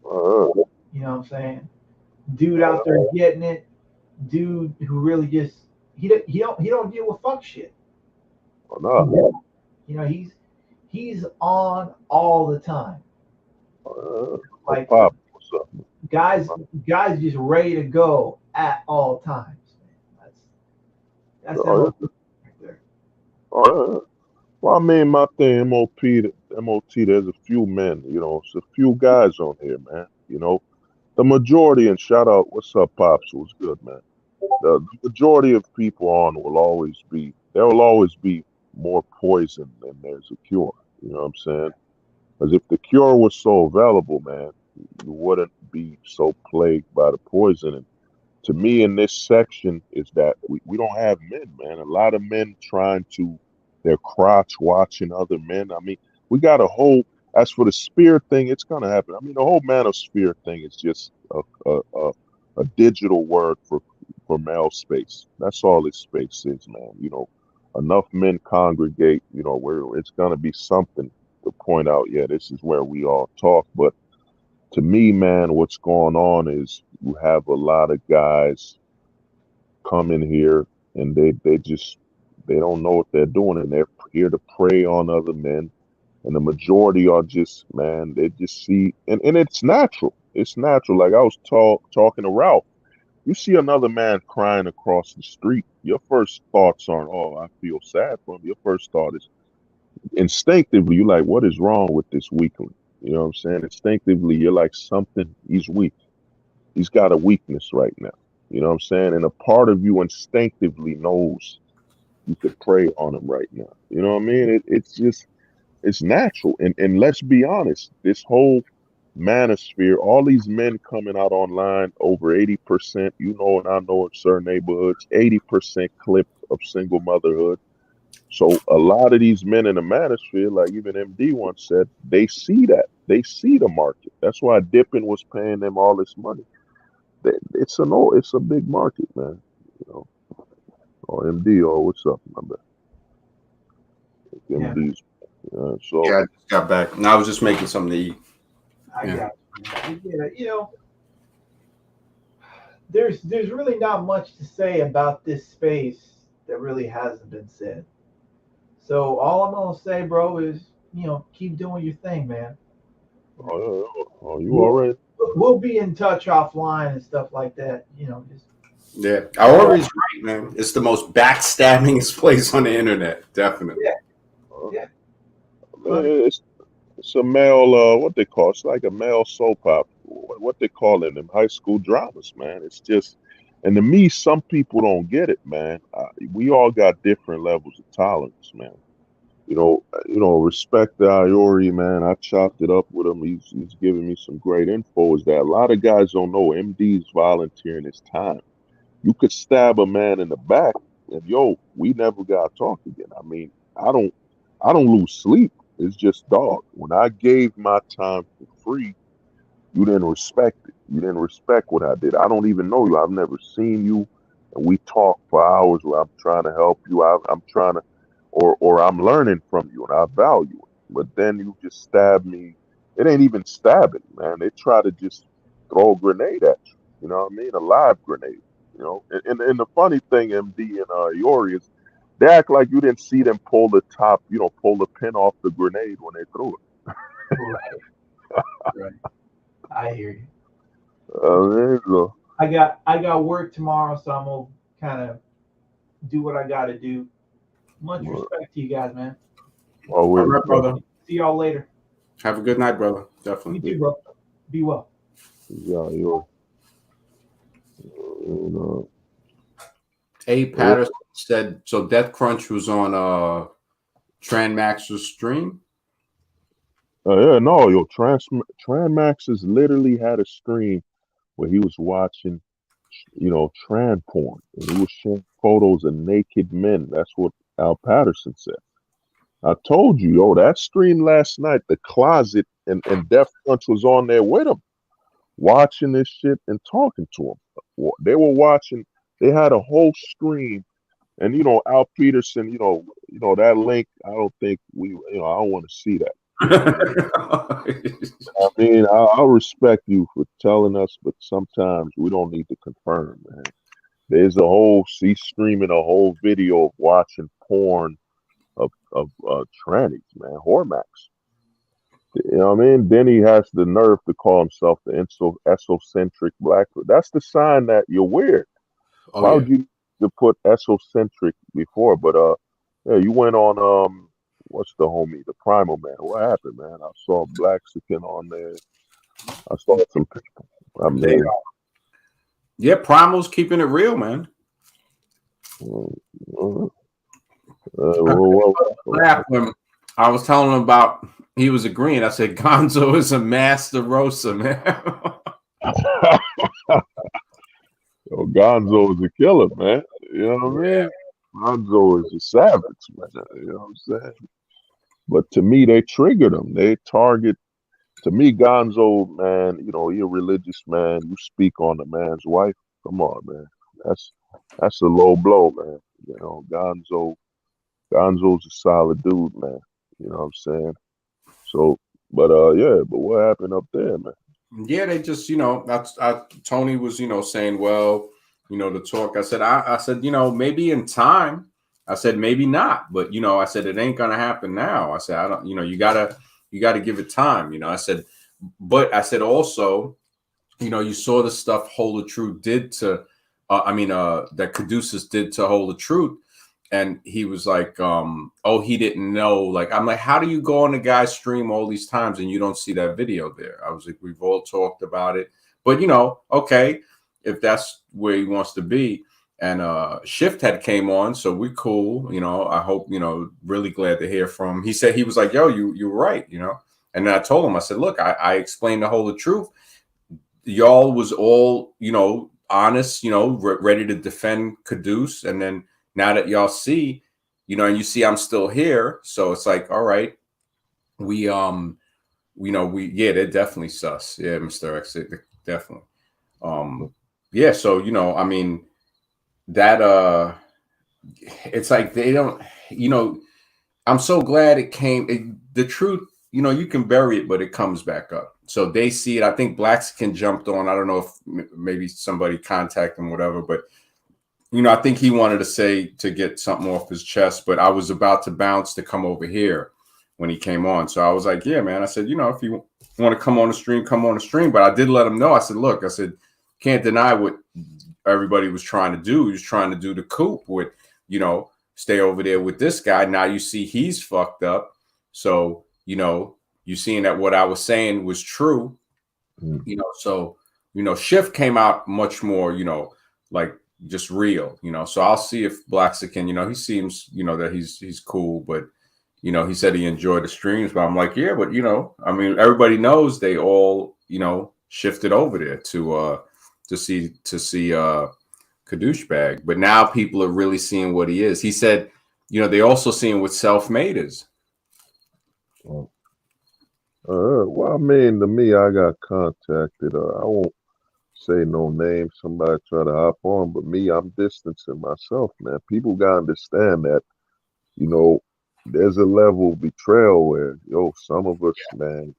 [SPEAKER 8] You know what I'm saying? Dude out there getting it. Dude who really just he don't deal with fuck shit.
[SPEAKER 2] no.
[SPEAKER 8] He's on all the time. Like
[SPEAKER 2] Pop, what's up?
[SPEAKER 8] guys just ready to go at all times. That's MOT right there.
[SPEAKER 2] Well, I mean, my thing, MOT, there's a few men, you know, it's a few guys on here, man. You know, the majority, and shout out, what's up, Pops? What's good, man? The majority of people on there will always be more poison than there's a cure. You know what I'm saying? Because if the cure was so available, man, you wouldn't be so plagued by the poison. And to me, in this section, is that we don't have men, man. A lot of men trying to, they're crotch watching other men. I mean, we got a whole, as for the spear thing, it's going to happen. I mean, the whole manosphere thing is just a digital word for male space. That's all this space is, man. You know, enough men congregate, you know, where it's going to be something to point out, yeah, this is where we all talk. But to me, man, what's going on is you have a lot of guys come in here and they don't know what they're doing, and they're here to prey on other men. And the majority are just, man, they just see, and it's natural. It's natural. Like I was talking to Ralph. You see another man crying across the street, your first thoughts aren't, oh, I feel sad for him. Your first thought is instinctively, you're like, what is wrong with this weakling? You know what I'm saying? Instinctively, you're like, he's weak. He's got a weakness right now. You know what I'm saying? And a part of you instinctively knows you could prey on him right now. You know what I mean? It's natural. And let's be honest, this whole manosphere, all these men coming out online, over 80%, you know, and I know in certain neighborhoods, 80% clip of single motherhood. So a lot of these men in the manosphere, like even MD once said, they see that. They see the market. That's why Dippin was paying them all this money. It's a big market, man. You know, Oh, MD. Oh, what's up, my man?
[SPEAKER 8] Yeah.
[SPEAKER 2] MD's. So
[SPEAKER 6] Yeah, I just got back. And I was just making something to eat.
[SPEAKER 8] I
[SPEAKER 6] Yeah.
[SPEAKER 8] got you. Yeah, you know, there's really not much to say about this space that really hasn't been said. So all I'm gonna say, bro, is keep doing your thing, man.
[SPEAKER 2] oh, you all
[SPEAKER 8] We'll,
[SPEAKER 2] right?
[SPEAKER 8] we'll be in touch offline and stuff like that. Just
[SPEAKER 6] Yeah, I always right, man. It's the most backstabbingest place on the internet, definitely.
[SPEAKER 8] yeah.
[SPEAKER 2] It's a male. What they call it's like a male soap opera. What they call it in high school dramas, man. It's just, and to me, some people don't get it, man. We all got different levels of tolerance, man. Respect to Iori, man. I chopped it up with him. He's giving me some great info. Is that a lot of guys don't know MD's volunteering his time. You could stab a man in the back, and we never got to talk again. I mean, I don't lose sleep. It's just dog. When I gave my time for free, you didn't respect it. You didn't respect what I did. I don't even know you. I've never seen you, and we talk for hours where I'm trying to help you. I'm trying to, or I'm learning from you, and I value it. But then you just stab me. It ain't even stabbing, man. They try to just throw a grenade at you. You know what I mean? A live grenade. And the funny thing, MD and Iori, is they act like you didn't see them pull the top, pull the pin off the grenade when they threw it.
[SPEAKER 8] Right. I hear you.
[SPEAKER 2] There you go.
[SPEAKER 8] I got work tomorrow, so I'm gonna kind of do what I got to do. Much respect to you guys, man.
[SPEAKER 6] All right, brother.
[SPEAKER 8] See y'all later.
[SPEAKER 6] Have a good night, brother. Definitely.
[SPEAKER 8] You too, bro. Be well.
[SPEAKER 2] Yeah,
[SPEAKER 6] A. Patterson said, so Death Crunch was on Transmax's stream?
[SPEAKER 2] No, Transmax's literally had a stream where he was watching, tran porn. And he was showing photos of naked men. That's what Al Patterson said. I told you, that stream last night, the closet and Death Crunch was on there with him, watching this shit and talking to him. They were watching, they had a whole stream. And Al Peterson, that link, I don't think I don't want to see that. I mean, I respect you for telling us, but sometimes we don't need to confirm, man. There's he's streaming a whole video of watching porn of trannies, man, Hormax. You know what I mean? Then he has the nerve to call himself the esocentric black. That's the sign that you're weird. Why would you to put esocentric before? But you went on what's the homie, the Primal Man? What happened, man? I saw Blaxican on there. I saw some people. I mean,
[SPEAKER 6] yeah, Primal's keeping it real, man. What happened? I was telling him about. He was agreeing. I said Gonzo is a master roaster, man.
[SPEAKER 2] Gonzo is a killer, man. You know what I mean? Gonzo is a savage, man. You know what I'm saying? But to me, they triggered him. They target. To me, Gonzo, man, you're a religious man. You speak on the man's wife. Come on, man. That's a low blow, man. Gonzo's a solid dude, man. You know what I'm saying? So, but but what happened up there, man?
[SPEAKER 6] Yeah, they just, Tony was, saying, well, the talk. I said, maybe in time. I said, maybe not, but I said it ain't gonna happen now. I said, I don't, you gotta give it time. I said, but I said also, you saw the stuff Hold the Truth did to, that Caduceus did to Hold the Truth. And he was like, oh, he didn't know. Like, I'm like, how do you go on the guy's stream all these times and you don't see that video there? I was like, we've all talked about it. But, okay, if that's where he wants to be. And Shift had came on, so we're cool. I hope, really glad to hear from him. He said, he was like, yo, you're right, And then I told him, I said, look, I explained the whole truth. Y'all was all, honest, ready to defend Caduce. And then now that y'all see, and you see I'm still here, so it's like, all right, they're definitely sus. Yeah, Mr. X, definitely. Yeah, so I mean that it's like they don't, I'm so glad it came. The truth, you can bury it, but it comes back up. So they see it. I think Blackskin jumped on. I don't know if maybe somebody contacted him, whatever, but I think he wanted to get something off his chest, but I was about to bounce to come over here when he came on. So I was like, yeah, man. I said, if you want to come on the stream, come on the stream. But I did let him know. I said, look, can't deny what everybody was trying to do. He was trying to do the coup with, stay over there with this guy. Now you see he's fucked up. So, you seeing that what I was saying was true, so, Shift came out much more, like just real, so I'll see if Blaxican, he seems, that he's cool, but, he said he enjoyed the streams, but I'm like, yeah, but, I mean, everybody knows they all, shifted over there to see Kadoosh Bag, but now people are really seeing what he is. He said, they also seeing what self-made is.
[SPEAKER 2] Well, I mean, to me, I got contacted. I won't say no name. Somebody try to hop on, but me, I'm distancing myself, man. People gotta understand that, there's a level of betrayal where, some of us, man,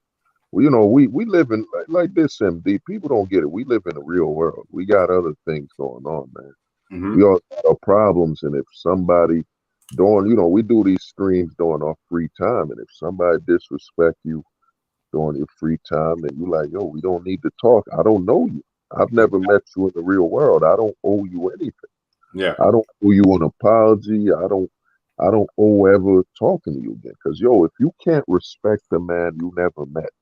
[SPEAKER 2] we live in like this, MD. People don't get it. We live in a real world. We got other things going on, man.
[SPEAKER 6] Mm-hmm.
[SPEAKER 2] We all got our problems, and if somebody we do these streams during our free time, and if somebody disrespect you during your free time, and you like, we don't need to talk. I don't know you. I've never met you in the real world. I don't owe you anything.
[SPEAKER 6] Yeah.
[SPEAKER 2] I don't owe you an apology. I don't owe ever talking to you again. Because if you can't respect the man you never met,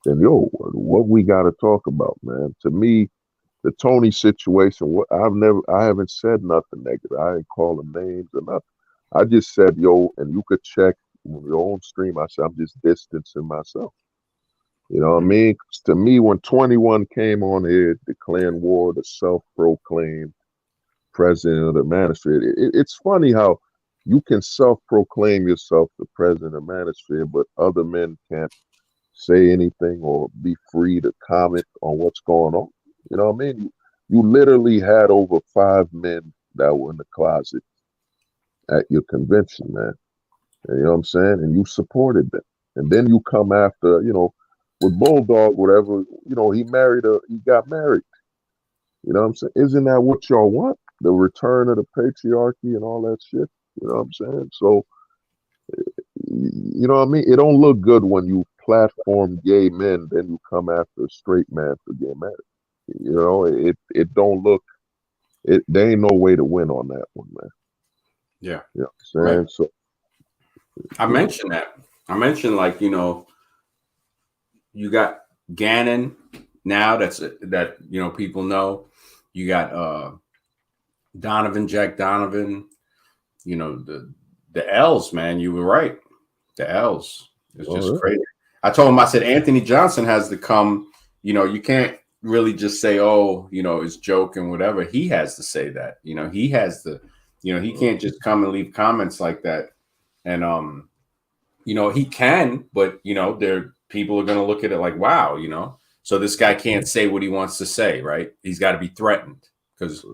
[SPEAKER 2] then what we got to talk about, man? To me, the Tony situation, I haven't said nothing negative. I didn't call him names or nothing. I just said, and you could check on your own stream. I said, I'm just distancing myself. You know what I mean? 'Cause to me, when 21 came on here declaring war, the self-proclaimed president of the Manosphere, it's funny how you can self-proclaim yourself the president of Manosphere, but other men can't say anything or be free to comment on what's going on. You know what I mean? You literally had over 5 men that were in the closet at your convention, man. And you know what I'm saying? And you supported them. And then you come after, with Bulldog, whatever, he got married. You know what I'm saying? Isn't that what y'all want? The return of the patriarchy and all that shit? You know what I'm saying? So, you know what I mean? It don't look good when you platform gay men, then you come after a straight man for getting married. It don't look, there ain't no way to win on that one, man.
[SPEAKER 6] Yeah.
[SPEAKER 2] You know what I'm saying? Right. So
[SPEAKER 6] I mentioned that. I mentioned, like, you got Gannon now that people know. You got Donovan, Jack Donovan, the L's, man. You were right. The L's. It's just crazy. I told him, I said, Anthony Johnson has to come, you can't really just say, it's joking, whatever. He has to say that. He has to, he can't just come and leave comments like that. And he can, but people are gonna look at it like, wow, so this guy can't say what he wants to say, right? He's got to be threatened because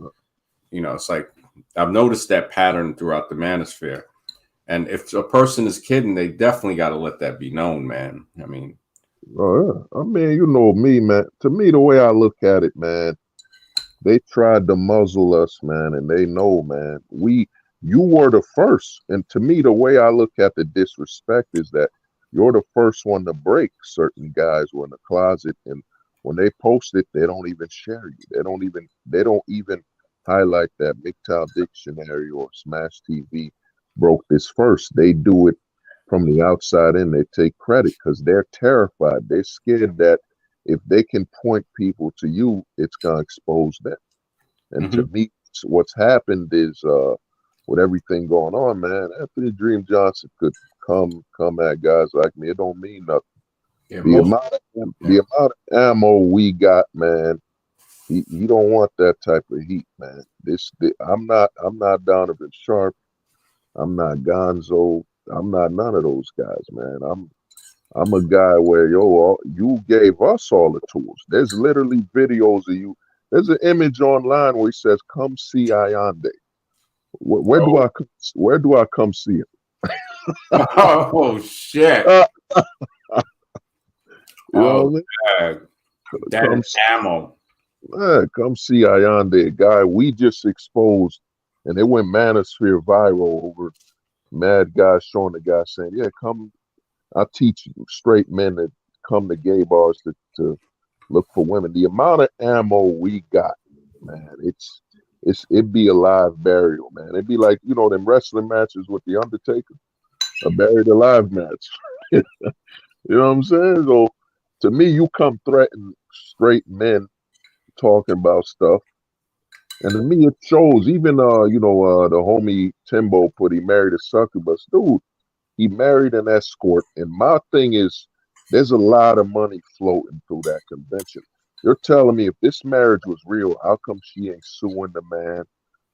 [SPEAKER 6] it's like I've noticed that pattern throughout the Manosphere. And if a person is kidding, they definitely got to let that be known, man. I mean,
[SPEAKER 2] you know me, man. To me, the way I look at it, man, they tried to muzzle us, man, and they know, man, you were the first. And to me, the way I look at the disrespect is that you're the first one to break. Certain guys were in the closet, and when they post it, they don't even share you. They don't even highlight that MGTOW Dictionary or Smash TV broke this first. They do it from the outside in. They take credit because they're terrified. They're scared that if they can point people to you, it's gonna expose them. And to me, what's happened is with everything going on, man, Anthony Dream Johnson could come at guys like me. It don't mean nothing. Yeah, the amount of ammo we got, man, you don't want that type of heat, man. I'm not Donovan Sharp. I'm not Gonzo. I'm not none of those guys, man. I'm a guy where you gave us all the tools. There's literally videos of you. There's an image online where he says, "Come see Ayande." Where do I come see it?
[SPEAKER 6] Oh shit!
[SPEAKER 2] You know what I
[SPEAKER 6] mean? That
[SPEAKER 2] come
[SPEAKER 6] is ammo.
[SPEAKER 2] Come see Ayande, a guy we just exposed, and it went Manosphere viral over mad guys showing the guy saying, "Yeah, come, I'll teach straight men that come to gay bars to look for women." The amount of ammo we got, man, it'd be a live burial, man. It'd be like, you know, them wrestling matches with the Undertaker, a buried alive match. You know what I'm saying? So to me, you come threaten straight men talking about stuff. And to me, it shows. Even the homie Timbo put he married a succubus. Dude, he married an escort. And my thing is, there's a lot of money floating through that convention. You're telling me if this marriage was real, how come she ain't suing the man?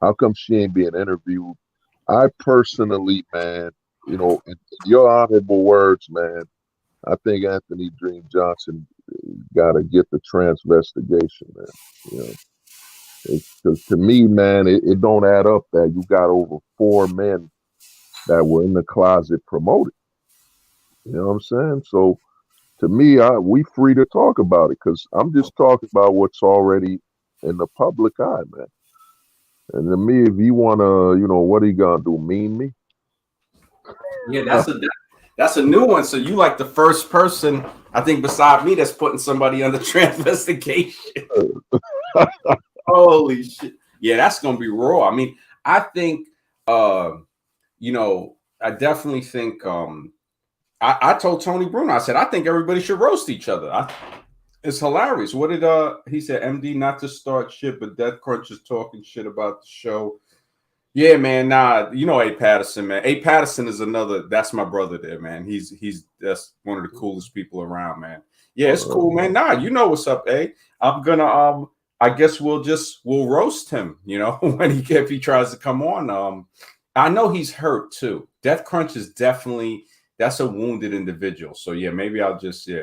[SPEAKER 2] How come she ain't being interviewed? I personally, man, you know, in your honorable words, man, I think Anthony Dream Johnson got to get the transvestigation, man. You know. Because to me, man, it don't add up that you got over 4 men that were in the closet promoted. You know what I'm saying? So to me, we free to talk about it because I'm just talking about what's already in the public eye, man. And to me, if you want to, you know, what are you going to do, mean me?
[SPEAKER 6] Yeah, that's a new one. So you like the first person, I think, beside me that's putting somebody under transvestigation. Holy shit. Yeah, that's gonna be raw. I mean, I think you know, I definitely think I told Tony Bruno, I said, I think everybody should roast each other. It's hilarious. What did he said, MD, not to start shit, but Death Crunch is talking shit about the show. Yeah, man. Nah, you know A. Patterson, man. A. Patterson is that's my brother there, man. That's one of the coolest people around, man. Yeah, it's cool, man. Nah, you know what's up, A. I'm gonna I guess we'll roast him, you know, if he tries to come on. I know he's hurt too. Death Crunch is that's a wounded individual. So yeah, maybe I'll just He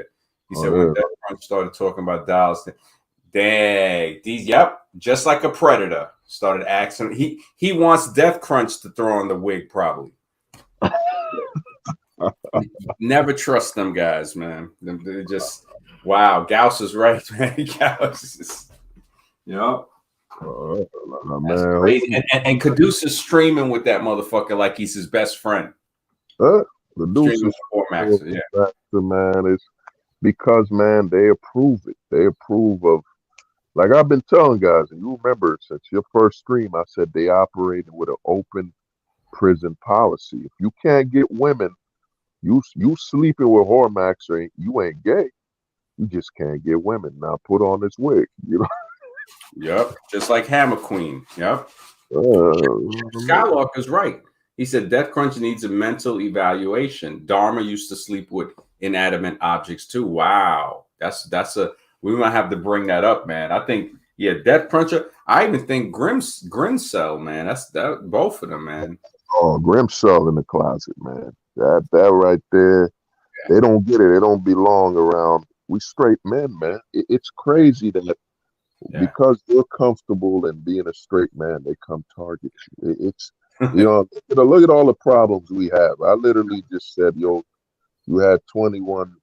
[SPEAKER 6] said when Death Crunch started talking about dolls, dang, just like a predator started asking. He wants Death Crunch to throw on the wig, probably. Never trust them guys, man. They're just wow. Gauss is right, man. Gauss is. Yeah. That's crazy. And Caduce is streaming with that motherfucker like he's his best friend.
[SPEAKER 2] Caduce is man. It's because, man, they approve it. They approve of, like I've been telling guys, and you remember since your first stream, I said they operated with an open prison policy. If you can't get women, you sleeping with Hormax, or you ain't gay. You just can't get women. Now put on this wig, you know.
[SPEAKER 6] Yep, just like Hammer Queen. Yep. Skywalker's right. He said Death Crunch needs a mental evaluation. Dharma used to sleep with inanimate objects too. Wow, we might have to bring that up, man. I think Death Cruncher. I even think Grimcell, man. That's both of them, man.
[SPEAKER 2] Oh, Grimcell in the closet, man. That right there. Yeah. They don't get it. They don't belong around. We straight men, man. It's crazy that. Yeah. Because they're comfortable in being a straight man, they come target you. It's look at all the problems we have. I literally just said, yo, you had 21,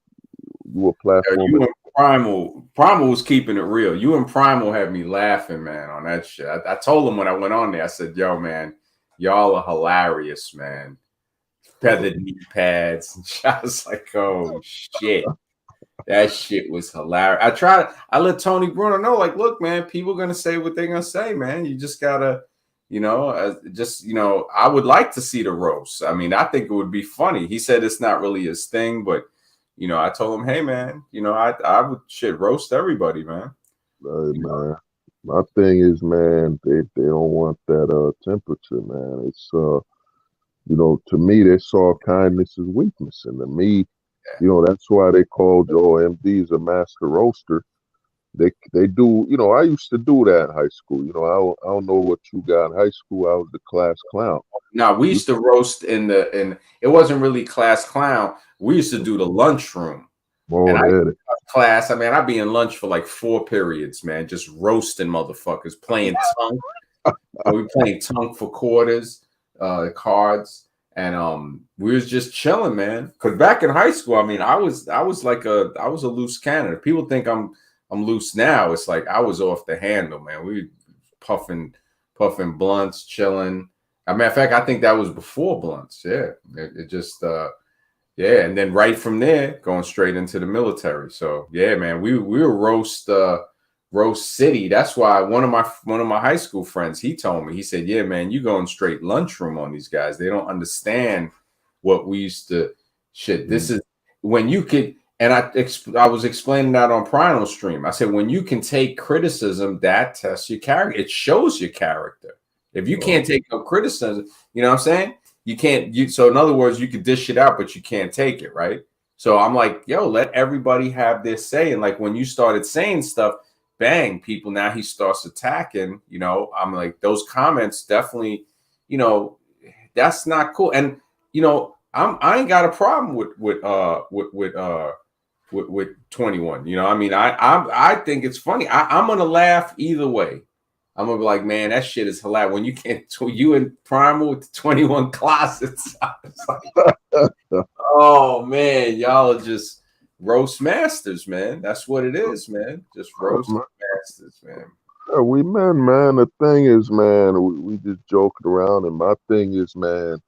[SPEAKER 2] you were platform.
[SPEAKER 6] You and Primal was keeping it real. You and Primal had me laughing, man, on that shit. I told him when I went on there, I said, yo, man, y'all are hilarious, man. Feathered knee pads. I was like, oh shit. That shit was hilarious. I let Tony Bruno know, like, look, man, people are going to say what they're going to say, man. You just got to, I would like to see the roast. I mean, I think it would be funny. He said it's not really his thing, but, I told him, hey, man, I would roast everybody, man.
[SPEAKER 2] Man. My thing is, man, they don't want that temperature, man. It's, to me, they saw kindness as weakness. And to me, that's why they called Joel MD's a master roaster. They do, I used to do that in high school. I don't know what you got in high school. I was the class clown.
[SPEAKER 6] No, we used to roast in it wasn't really class clown. We used to do the lunchroom. Class, I mean, I'd be in lunch for like 4 periods, man, just roasting motherfuckers, playing tongue. We playing tongue for quarters, cards, and we was just chilling, man. Cause back in high school, I mean, I was a loose cannon. People think I'm loose now. It's like I was off the handle, man. We puffing blunts, chilling. As a matter of fact, I think that was before blunts. Yeah, it just yeah, and then right from there, going straight into the military. So yeah, man, we were roast city. That's why one of my high school friends, he told me, he said, yeah, man, you going straight lunchroom on these guys. They don't understand what we used to shit. This is when you could, and I was explaining that on Primal Stream. I said, when you can take criticism, that tests your character. It shows your character. If you can't take no criticism, you know what I'm saying? You can't, so in other words, you could dish it out, but you can't take it, right? So I'm like, yo, let everybody have their say. And like when you started saying stuff, bang, people, now he starts attacking, you know. I'm like, those comments definitely, you know, that's not cool. And you know, I ain't got a problem with 21. You know, I mean, I think it's funny. I'm gonna laugh either way. I'm gonna be like, man, that shit is hilarious. When you can't, you in Primal with the 21 closets. Like, oh man, y'all are just roast masters, man. That's what it is, man. Just roast masters, man.
[SPEAKER 2] Yeah, we men, man. The thing is, man, we just joking around, and my thing is, man,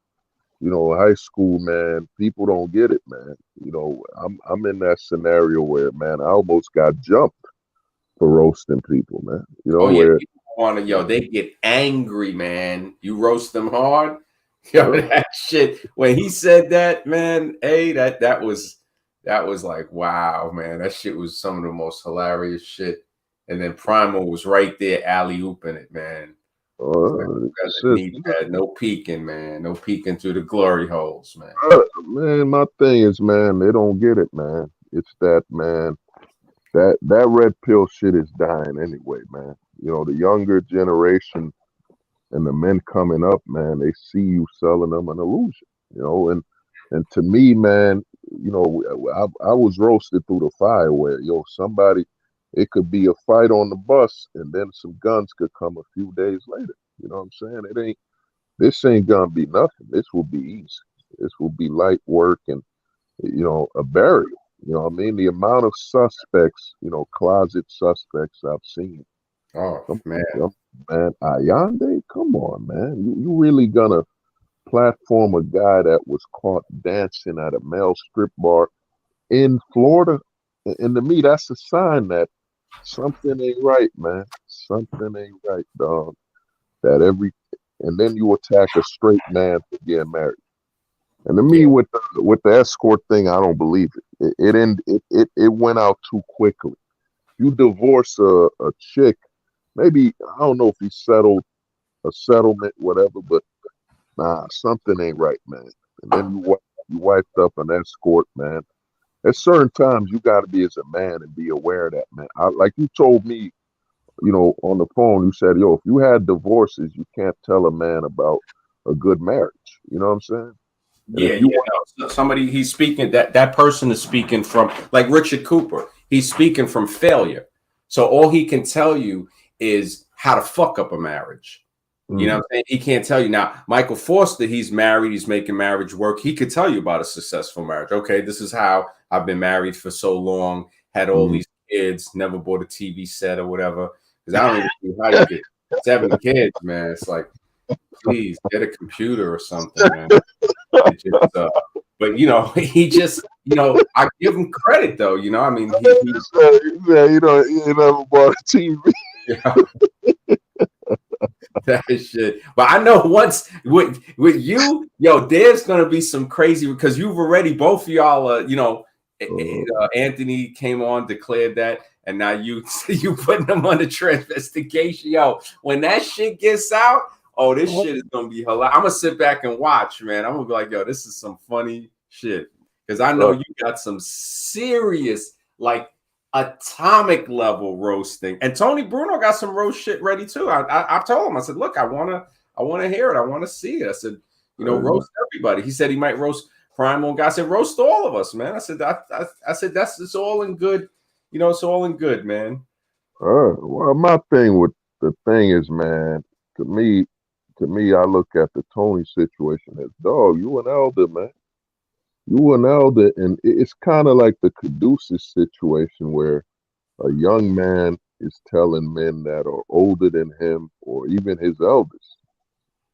[SPEAKER 2] you know, high school, man, people don't get it, man. You know, I'm in that scenario where, man, I almost got jumped for roasting people, man. You know,
[SPEAKER 6] yeah, people want to, they get angry, man. You roast them hard. Yo, that shit. When he said that, man, that was like, wow, man. That shit was some of the most hilarious shit. And then Primal was right there, alley-ooping it, man. No peeking, man. No peeking through the glory holes, man.
[SPEAKER 2] Man, my thing is, man, they don't get it, man. It's that, man. That red pill shit is dying anyway, man. You know, the younger generation and the men coming up, man, they see you selling them an illusion, you know. And to me, man, you know, I was roasted through the fire where, yo, somebody, it could be a fight on the bus and then some guns could come a few days later. You know what I'm saying? This ain't gonna be nothing. This will be easy. This will be light work and, you know, a burial. You know what I mean? The amount of suspects, you know, closet suspects I've seen.
[SPEAKER 6] Oh, man.
[SPEAKER 2] Man, Ayande, come on, man. You really gonna platform a guy that was caught dancing at a male strip bar in Florida? And to me, that's a sign that something ain't right, man. Something ain't right, dog. And then you attack a straight man for getting married. And to me, with the escort thing, I don't believe it. It went out too quickly. You divorce a chick, maybe, I don't know if he settled a settlement, whatever, but nah, something ain't right, man. And then you wiped up an escort, man. At certain times, you got to be as a man and be aware of that, man. Like you told me, you know, on the phone, you said, yo, if you had divorces, you can't tell a man about a good marriage. You know what I'm saying?
[SPEAKER 6] Somebody, he's speaking, that person is speaking from, like Richard Cooper, he's speaking from failure. So all he can tell you is how to fuck up a marriage. You know what I'm saying? He can't tell you. Now, Michael Foster, he's married, he's making marriage work. He could tell you about a successful marriage. Okay, this is how I've been married for so long, had all these kids, never bought a TV set or whatever. Because I don't even see how you get 7 kids, man. It's like, please get a computer or something, man. But you know, he just, you know, I give him credit though. You know, I mean,
[SPEAKER 2] you know, he never bought a TV.
[SPEAKER 6] Yeah. That shit. But I know once with you, yo, there's gonna be some crazy, because you've already, both of y'all, you know, Anthony came on, declared that, and now you putting them under investigation. Yo, when that shit gets out, oh, this shit is gonna be hilarious. I'm gonna sit back and watch, man. I'm gonna be like, yo, this is some funny shit, because I know you got some serious, like, atomic level roasting. And Tony Bruno got some roast shit ready too. I told him, I said, look, I wanna hear it. I want to see it. I said, you know, roast everybody. He said he might roast Primal guy. I said, roast all of us, man. I said, I said, it's all in good, you know, it's all in good, man.
[SPEAKER 2] Well, my thing with the thing is, man, to me, I look at the Tony situation as, dog, you an elder, man. You an elder, and it's kind of like the Caduceus situation where a young man is telling men that are older than him or even his elders.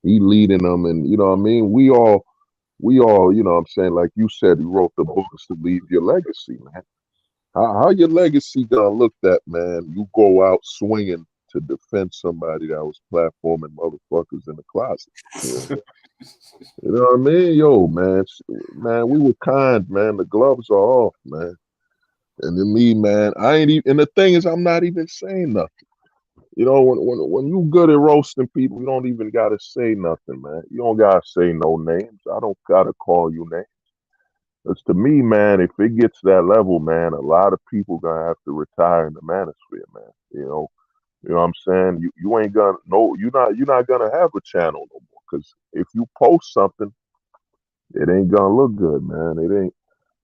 [SPEAKER 2] He leading them, and you know what I mean? We all, you know what I'm saying? Like you said, you wrote the books to leave your legacy, man. How your legacy gonna look that, man? You go out swinging to defend somebody that was platforming motherfuckers in the closet. You know what I mean? Yo, man, we were kind, man. The gloves are off, man. And to me, man, I ain't even. And the thing is, I'm not even saying nothing. You know, when you good at roasting people, you don't even gotta say nothing, man. You don't gotta say no names. I don't gotta call you names. Because to me, man, if it gets to that level, man, a lot of people gonna have to retire in the manosphere, man. You know what I'm saying? You ain't gonna you're not gonna have a channel no more. Because if you post something, it ain't gonna look good, man. It ain't.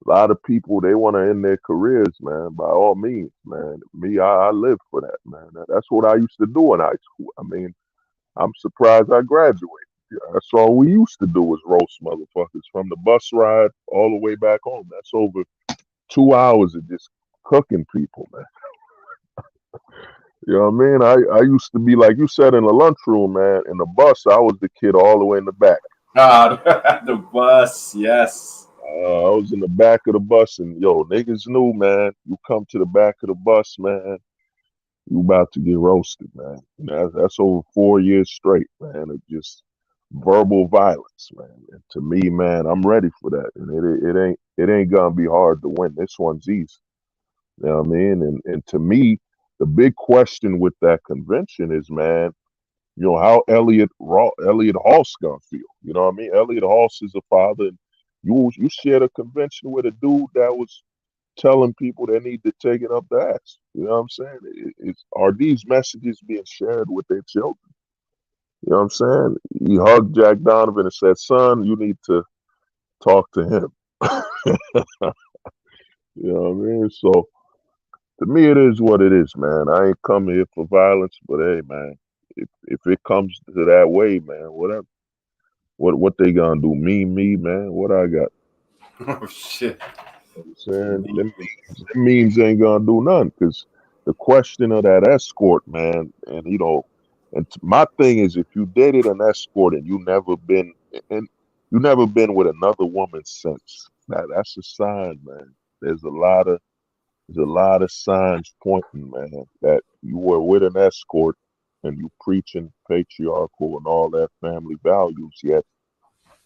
[SPEAKER 2] A lot of people, they want to end their careers, man. By all means, man. Me, I live for that, man. That's what I used to do in high school. I mean, I'm surprised I graduated. Yeah, that's all we used to do was roast motherfuckers from the bus ride all the way back home. That's over 2 hours of just cooking people, man. You know what I mean? I used to be, like you said, in the lunchroom, man. In the bus, I was the kid all the way in the back.
[SPEAKER 6] The bus, yes.
[SPEAKER 2] I was in the back of the bus, and yo, niggas knew, man. You come to the back of the bus, man, you about to get roasted, man. That's over 4 years straight, man, of just verbal violence, man. And to me, man, I'm ready for that, and it ain't gonna be hard to win. This one's easy. You know what I mean? And to me, the big question with that convention is, man, you know, how Elliot Halse gonna feel. You know what I mean? Elliot Halse is a father. And you shared a convention with a dude that was telling people they need to take it up the ass. You know what I'm saying? Are these messages being shared with their children? You know what I'm saying? He hugged Jack Donovan and said, son, you need to talk to him. You know what I mean? So to me, it is what it is, man. I ain't come here for violence, but hey, man, if it comes to that way, man, whatever. What they gonna do? Me, man. What I got?
[SPEAKER 6] Oh shit!
[SPEAKER 2] You know what I'm saying them memes ain't gonna do nothing. Because the question of that escort, man, and you know, and my thing is, if you dated an escort and you never been with another woman since, that's a sign, man. There's a lot of signs pointing, man, that you were with an escort and you preaching patriarchal and all that family values, yet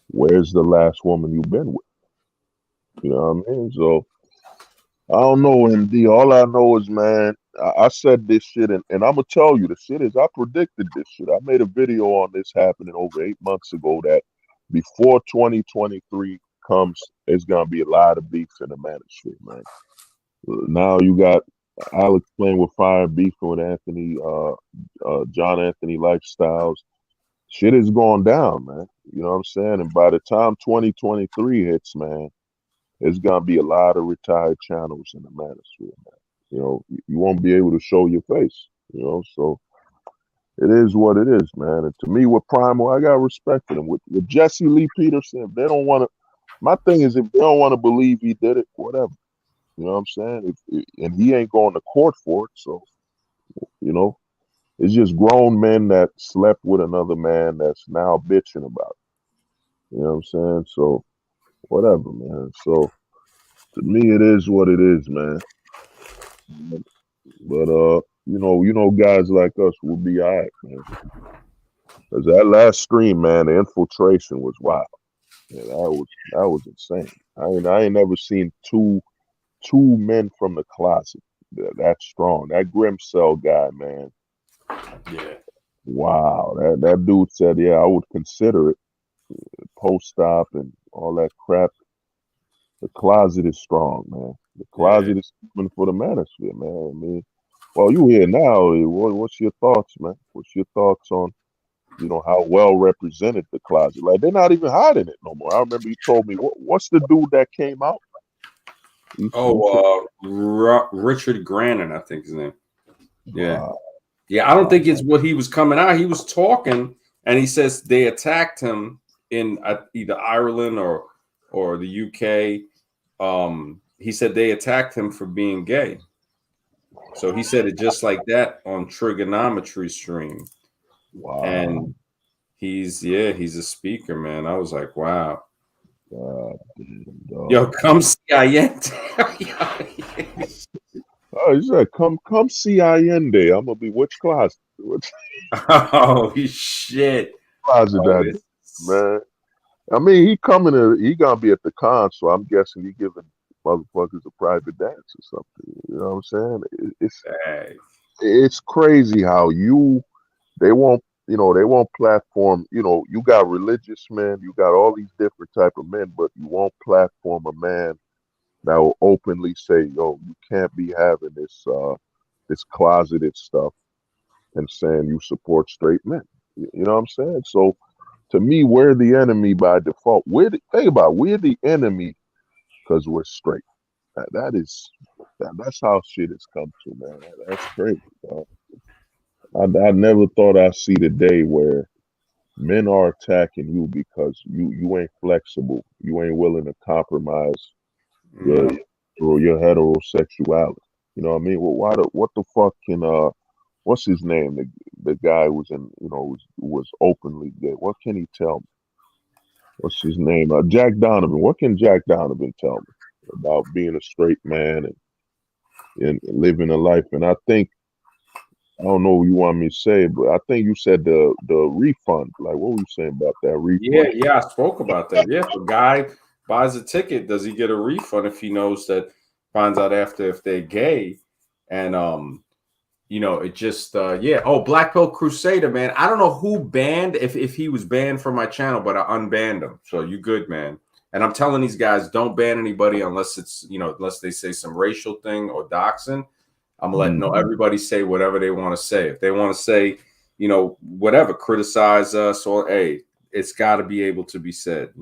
[SPEAKER 2] where's the last woman you've been with? You know what I mean? So I don't know, MD. All I know is, man, I said this shit, and I'm gonna tell you the shit is I predicted this shit. I made a video on this happening over 8 months ago that before 2023 comes, there's gonna be a lot of beef in the manosphere, man. Now you got Alex playing with fire, beefing with Anthony, John Anthony Lifestyles. Shit is going down, man. You know what I'm saying? And by the time 2023 hits, man, there's gonna be a lot of retired channels in the manosphere, man. You know, you won't be able to show your face. You know, so it is what it is, man. And to me, with Primal, I got respect for them. With Jesse Lee Peterson, if they don't want to, my thing is, if they don't want to believe he did it, whatever. You know what I'm saying? And he ain't going to court for it, so you know, it's just grown men that slept with another man that's now bitching about it. You know what I'm saying? So whatever, man. So to me, it is what it is, man. But you know, guys like us will be all right, man. Cause that last stream, man, the infiltration was wild. Yeah, that was insane. I ain't never seen two men from the closet that strong. That Grim Cell guy, man.
[SPEAKER 6] Yeah.
[SPEAKER 2] Wow. That dude said, yeah, I would consider it. Post-op and all that crap. The closet is strong, man. The closet is coming for the manosphere, man. I mean, well, you here now. What's your thoughts, man? What's your thoughts on, you know, how well represented the closet? Like, they're not even hiding it no more. I remember you told me, what's the dude that came out?
[SPEAKER 6] Richard Grannon, I think his name. Yeah.
[SPEAKER 2] Wow.
[SPEAKER 6] Yeah, I don't think it's what he was coming out. He was talking, and he says they attacked him in either Ireland or the UK. He said they attacked him for being gay. So he said it just like that on Trigonometry stream.
[SPEAKER 2] Wow.
[SPEAKER 6] And he's a speaker, man. I was like, wow. Yo, come see Allende.
[SPEAKER 2] Oh, he said, come see Allende. I'm gonna be which class? Which
[SPEAKER 6] Oh shit.
[SPEAKER 2] class is that, man? I mean, he gonna be at the con, so I'm guessing he giving motherfuckers a private dance or something. You know what I'm saying? It's crazy how they won't platform. You know, you got religious men, you got all these different type of men, but you won't platform a man that will openly say, "Yo, you can't be having this closeted stuff," and saying you support straight men. You know what I'm saying? So to me, we're the enemy by default. Think about it, we're the enemy because we're straight. That's how shit has come to, man. That's crazy. I never thought I'd see the day where men are attacking you because you ain't flexible. You ain't willing to compromise your heterosexuality. You know what I mean? Well, what the fuck can what's his name? The guy who was was openly gay. What can he tell me? What's his name? Jack Donovan. What can Jack Donovan tell me about being a straight man and living a life? And I think I don't know what you want me to say, but I think you said the refund. Like, what were you saying about that refund?
[SPEAKER 6] Yeah, I spoke about that. Yeah, if a guy buys a ticket, does he get a refund if he knows that finds out after if they're gay? And it just Oh, Black Pill Crusader, man. I don't know who banned if he was banned from my channel, but I unbanned him. So you good, man. And I'm telling these guys, don't ban anybody unless it's unless they say some racial thing or doxing. I'm letting everybody say whatever they want to say. If they want to say, whatever, criticize us, or hey, it's got to be able to be said,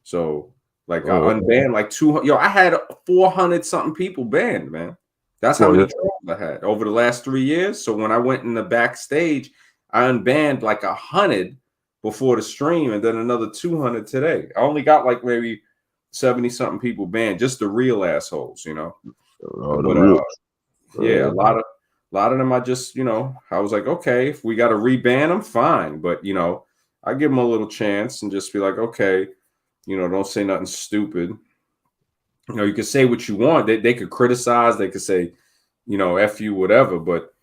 [SPEAKER 6] So like I unbanned like 200. Yo, I had 400 something people banned, man. That's how many trolls I had over the last 3 years. So when I went in the backstage, I unbanned like 100 before the stream, and then another 200 today. I only got like maybe 70 something people banned, just the real assholes, Yeah, a lot of them I just, I was like, okay, if we got to reban them, fine. But, I give them a little chance and just be like, okay, don't say nothing stupid. You can say what you want. They could criticize. They could say, F you, whatever. But,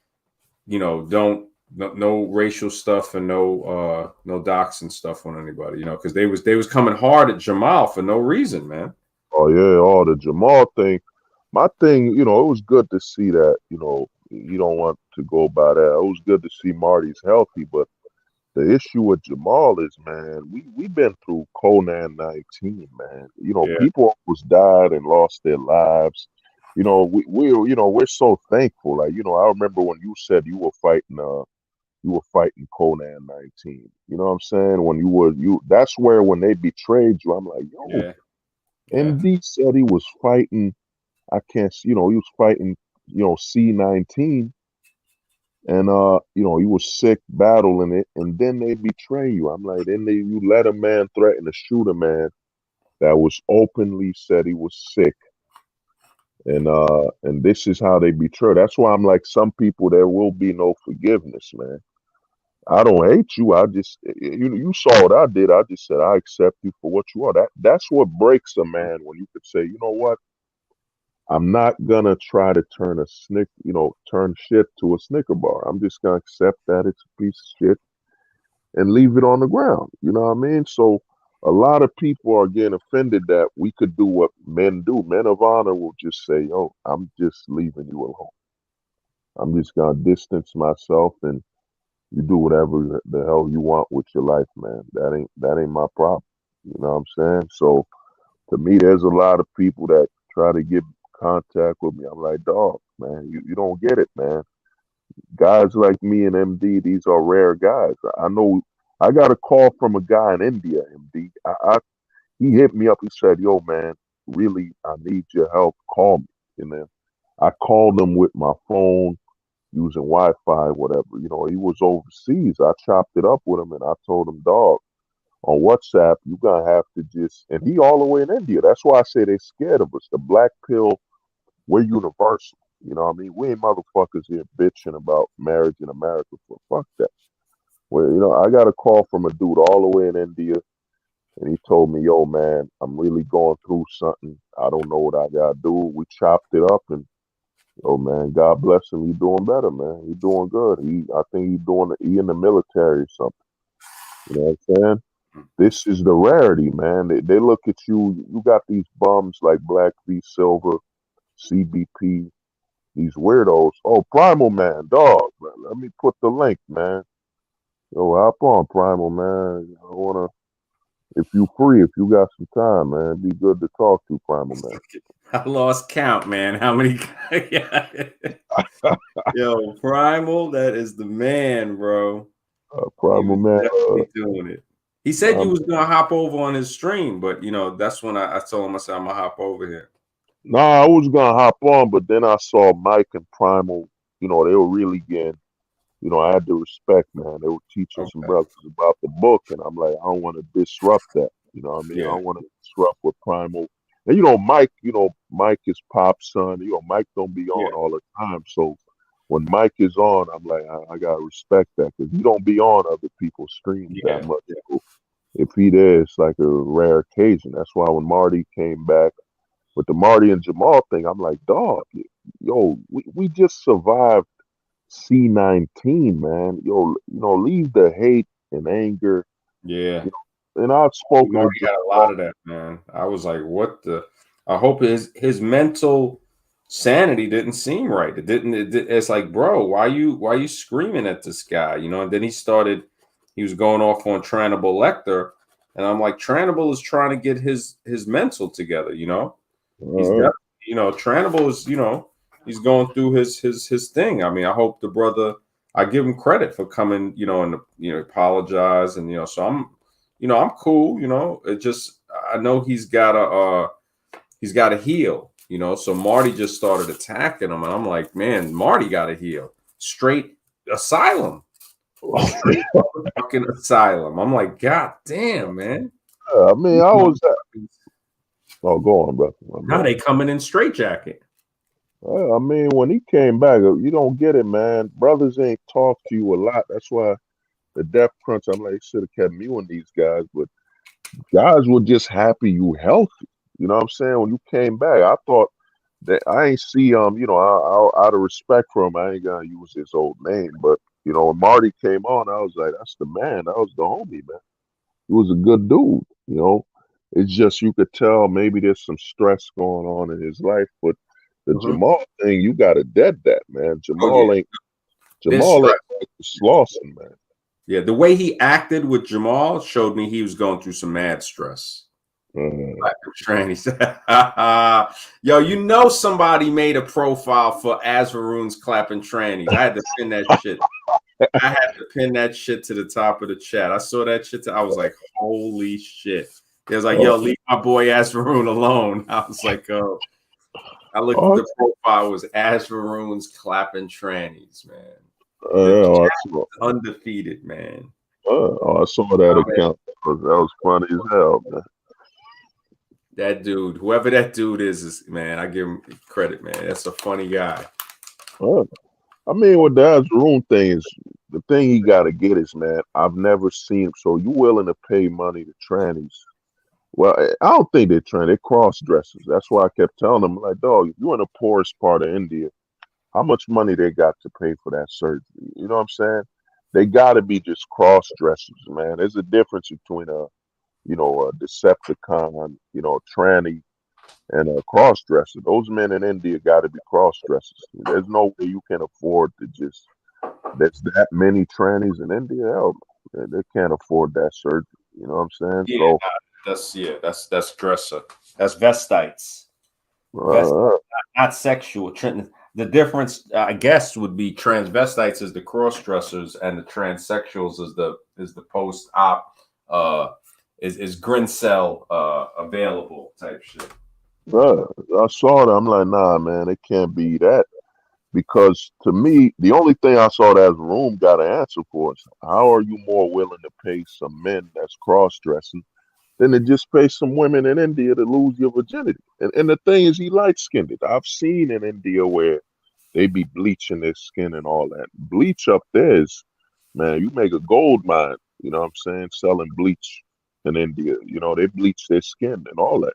[SPEAKER 6] don't, no racial stuff and no doxing stuff on anybody, because they was coming hard at Jamal for no reason, man.
[SPEAKER 2] Oh, yeah. The Jamal thing. My thing, it was good to see that, you don't want to go by that. It was good to see Marty's healthy, but the issue with Jamal is, man, we've been through Conan 19, man. People almost died and lost their lives. We're so thankful. Like, I remember when you said you were fighting Conan 19. You know what I'm saying? When that's where when they betrayed you, I'm like, yo, MD said he was fighting. I can't, he was fighting, C19, and he was sick battling it, and then they betray you. I'm like, you let a man threaten to shoot a man that was openly said he was sick, and this is how they betray. That's why I'm like, some people there will be no forgiveness, man. I don't hate you. I just you saw what I did. I just said I accept you for what you are. That's what breaks a man, when you could say, you know what? I'm not gonna try to turn turn shit to a Snicker bar. I'm just gonna accept that it's a piece of shit and leave it on the ground. You know what I mean? So a lot of people are getting offended that we could do what men do. Men of honor will just say, "Yo, I'm just leaving you alone. I'm just gonna distance myself, and you do whatever the hell you want with your life, man. That ain't my problem." You know what I'm saying? So to me, there's a lot of people that try to get contact with me. I'm like, dog, man, you don't get it, man. Guys like me and MD, these are rare guys. I know. I got a call from a guy in India, MD. He hit me up. He said, "Yo, man, really, I need your help. Call me." I called him with my phone, using Wi-Fi, whatever. You know, he was overseas. I chopped it up with him, and I told him, dog, on WhatsApp, you gonna have to just. And he all the way in India. That's why I say they scared of us. The black pill, we're universal. You know what I mean? We ain't motherfuckers here bitching about marriage in America. For fuck that. Well, you know, I got a call from a dude all the way in India, and he told me, "Yo, man, I'm really going through something. I don't know what I gotta do." We chopped it up, and oh man, God bless him. He doing better, man. He doing good. I think he in the military or something. You know what I'm saying? This is the rarity, man. They look at you. You got these bums like Black V Silver, CBP, these weirdos. Oh, Primal Man, dog. Man, let me put the link, man. Yo, hop on, Primal Man. I wanna. If you free, if you got some time, man, it'd be good to talk to, Primal Man.
[SPEAKER 6] I lost count, man. How many? Yo, Primal, that is the man, bro.
[SPEAKER 2] Primal Man,
[SPEAKER 6] definitely doing it. He said you was gonna hop over on his stream, but you know that's when I told him, I said I'm gonna hop over here.
[SPEAKER 2] Nah, I was gonna hop on, but then I saw Mike and Primal. You know, they were really getting. You know, I had to respect, man. They were teaching some brothers about the book, and I'm like, I don't want to disrupt that. You know what I mean?
[SPEAKER 6] Yeah.
[SPEAKER 2] I don't want to disrupt with Primal. And you know, Mike is Pop's son. You know, Mike don't be on all the time. So when Mike is on, I'm like, I gotta respect that because he don't be on other people's streams that much. So if he there, it's like a rare occasion. That's why when Marty came back with the Marty and Jamal thing, I'm like, dog, yo, we just survived C19, man. Yo, you know, leave the hate and anger.
[SPEAKER 6] Yeah.
[SPEAKER 2] You know, and I've spoken
[SPEAKER 6] Marty got a lot of that, man. I was like, what the? I hope his mental sanity didn't seem right. It didn't. It's like, bro, why you screaming at this guy? You know. And then he was going off on Trannibal Lecter, and I'm like, Trannibal is trying to get his mental together. You know, he's definitely, you know, Trannibal is, you know, he's going through his thing. I mean, I hope the brother. I give him credit for coming, you know, and you know, apologize, and you know, so I'm cool, you know. It just, I know he's got to heal, you know. So Marty just started attacking him, and I'm like, man, Marty got to heal. Straight asylum, straight fucking asylum. I'm like, God damn, man.
[SPEAKER 2] I mean, I was. Oh, go on, brother.
[SPEAKER 6] How they coming in straitjacket?
[SPEAKER 2] I mean, when he came back, you don't get it, man. Brothers ain't talk to you a lot. That's why the Death Crunch, I'm like, should have kept me on these guys, but guys were just happy you healthy. You know what I'm saying? When you came back, I thought that I ain't see you know, out of respect for him, I ain't gonna use his old name, but you know, when Marty came on, I was like, that's the man. That was the homie, man. He was a good dude, you know. It's just you could tell maybe there's some stress going on in his life, but the Jamal thing, you gotta dead that, man. Jamal ain't like Slauson, man.
[SPEAKER 6] Yeah, the way he acted with Jamal showed me he was going through some mad stress. Trannies. Yo, you know somebody made a profile for Azvaroon's clapping trannies. I had to pin that shit. I had to pin that shit to the top of the chat. I saw that shit. I was like, holy shit. It was like, yo, leave my boy Azvaroon alone. I was like, oh. I looked at the profile. It was Azvaroon's clapping trannies, man. Undefeated, man.
[SPEAKER 2] I saw that account. That was funny as hell, man.
[SPEAKER 6] That dude, whoever that dude is, man, I give him credit, man. That's a funny guy.
[SPEAKER 2] I mean, with the Azvaroon thing is, the thing he got to get is, man, I've never seen him. So you willing to pay money to trannies? Well, I don't think they're tranny. They're cross dressers. That's why I kept telling them, like, dog, if you're in the poorest part of India, how much money they got to pay for that surgery? You know what I'm saying? They got to be just cross dressers, man. There's a difference between a Decepticon, you know, a tranny, and a cross dresser. Those men in India got to be cross dressers. There's no way you can afford to just. There's that many trannies in India. Hell, they can't afford that surgery. You know what I'm saying?
[SPEAKER 6] Yeah, that's dresser. That's vestites. Not sexual. The difference, I guess, would be transvestites is the cross dressers, and the transsexuals is the post op is grin cell available type shit.
[SPEAKER 2] I saw that. I'm like, nah, man, it can't be that. because to me, the only thing I saw that room got an answer for is how are you more willing to pay some men that's cross dressing than to just pay some women in India to lose your virginity? And the thing is, he light skinned it. I've seen in India where they be bleaching their skin and all that. Bleach up there is, man, you make a gold mine, you know what I'm saying, selling bleach in India. You know, they bleach their skin and all that.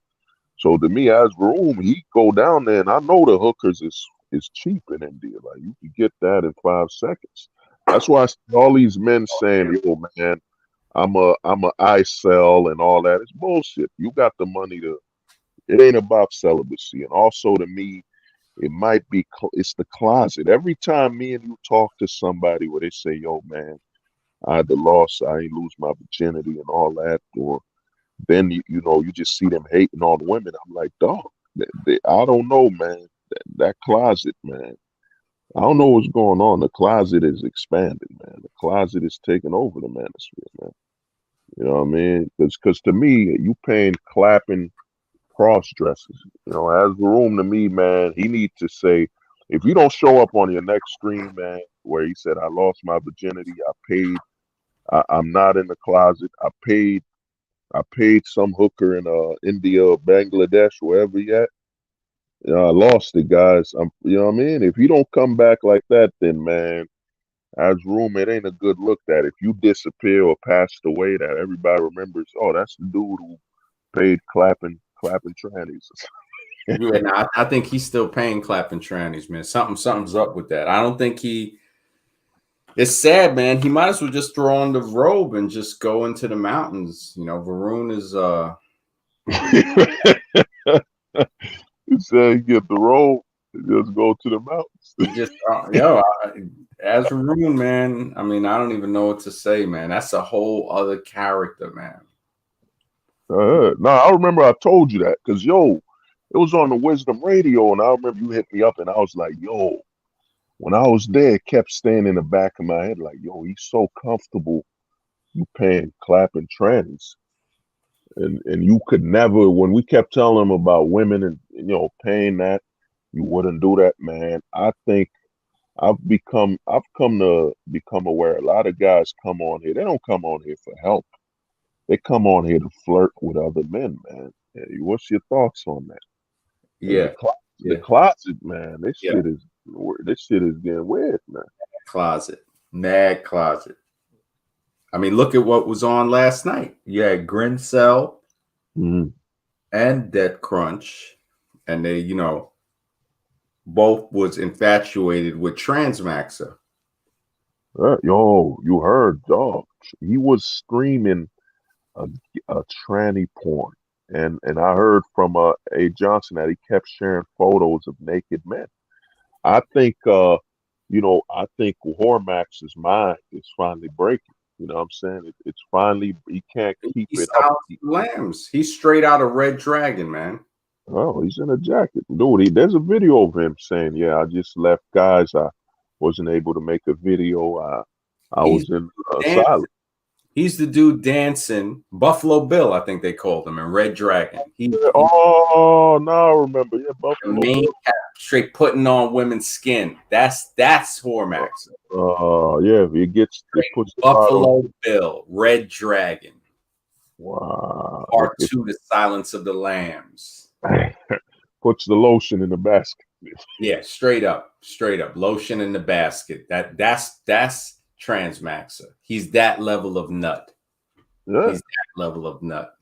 [SPEAKER 2] So to me, as room, he go down there, and I know the hookers is cheap in India. Like you can get that in 5 seconds. That's why I see all these men saying, "Yo, man, I'm a I sell and all that." It's bullshit. You got the money to. It ain't about celibacy, and also to me, it might be. It's the closet. Every time me and you talk to somebody where they say, "Yo, man, I had the loss. I ain't lose my virginity and all that," or then you know you just see them hating on women. I'm like, dog, I don't know, man. That closet, man. I don't know what's going on. The closet is expanding, man. The closet is taking over the manosphere, man. You know what I mean? Because to me, you paying clapping cross dresses. You know, as the room to me, man, he needs to say, if you don't show up on your next stream, man, where he said, I lost my virginity, I paid, I'm not in the closet, I paid some hooker in India or Bangladesh, wherever he at. You know, I lost it, guys. You know what I mean? If you don't come back like that, then man, as room, it ain't a good look that if you disappear or passed away, that everybody remembers. Oh, that's the dude who paid clapping trannies.
[SPEAKER 6] Yeah, and I think he's still paying clapping trannies, man. Something's up with that. I don't think he. It's sad, man. He might as well just throw on the robe and just go into the mountains. You know, Varun is
[SPEAKER 2] He said, "Get the robe, just go to the mountains."
[SPEAKER 6] he just as Varun, man. I mean, I don't even know what to say, man. That's a whole other character, man.
[SPEAKER 2] No, I remember I told you that because yo, it was on the Wisdom Radio, and I remember you hit me up, and I was like, yo, when I was there, it kept staying in the back of my head, like, yo, he's so comfortable, you paying clapping trannies, and you could never. When we kept telling him about women and you know paying that, you wouldn't do that, man. I think I've come to become aware. A lot of guys come on here. They don't come on here for help. They come on here to flirt with other men, man. Hey, what's your thoughts on that?
[SPEAKER 6] Yeah,
[SPEAKER 2] The closet, man. This shit is getting weird, man.
[SPEAKER 6] Mad closet. I mean, look at what was on last night. You had Grincell and Dead Crunch, and they, you know, both was infatuated with Transmaxer.
[SPEAKER 2] Yo, you heard, dog. He was streaming a tranny porn. And I heard from A. Johnson that he kept sharing photos of naked men. I think I think Hormax's mind is finally breaking. You know what I'm saying? It's finally he can't keep it up.
[SPEAKER 6] Lambs. He's straight out of Red Dragon, man.
[SPEAKER 2] Oh, he's in a jacket. Dude, there's a video of him saying, yeah, I just left guys. I wasn't able to make a video. I was in silence.
[SPEAKER 6] He's the dude dancing Buffalo Bill, I think they called him, in Red Dragon.
[SPEAKER 2] Oh, no, I remember. Yeah, Buffalo Bill.
[SPEAKER 6] Straight putting on women's skin. That's Hormax.
[SPEAKER 2] Yeah, he puts
[SPEAKER 6] Buffalo Bill, Red Dragon.
[SPEAKER 2] Wow.
[SPEAKER 6] Part 2, The Silence of the Lambs.
[SPEAKER 2] Puts the lotion in the basket.
[SPEAKER 6] Yeah, straight up. Lotion in the basket. That's Transmaxer. He's that level of nut.
[SPEAKER 2] Yeah.
[SPEAKER 6] He's that level of nut.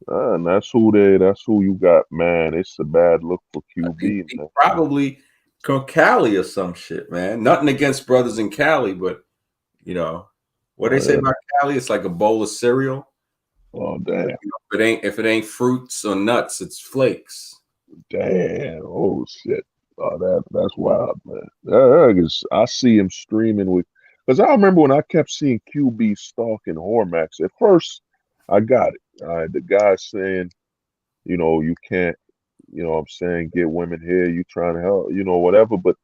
[SPEAKER 2] And that's who you got, man. It's a bad look for QB.
[SPEAKER 6] Man. Probably Cali or some shit, man. Nothing against brothers in Cali, but you know what they say about Cali, it's like a bowl of cereal.
[SPEAKER 2] Oh damn!
[SPEAKER 6] If it ain't fruits or nuts, it's flakes.
[SPEAKER 2] Damn! Oh shit! Oh, that's wild, man. I see him streaming with. Because I remember when I kept seeing QB stalking Hormax. At first, I got it. The guy saying, you know, you can't, you know what I'm saying, get women here, you trying to help, you know, whatever. But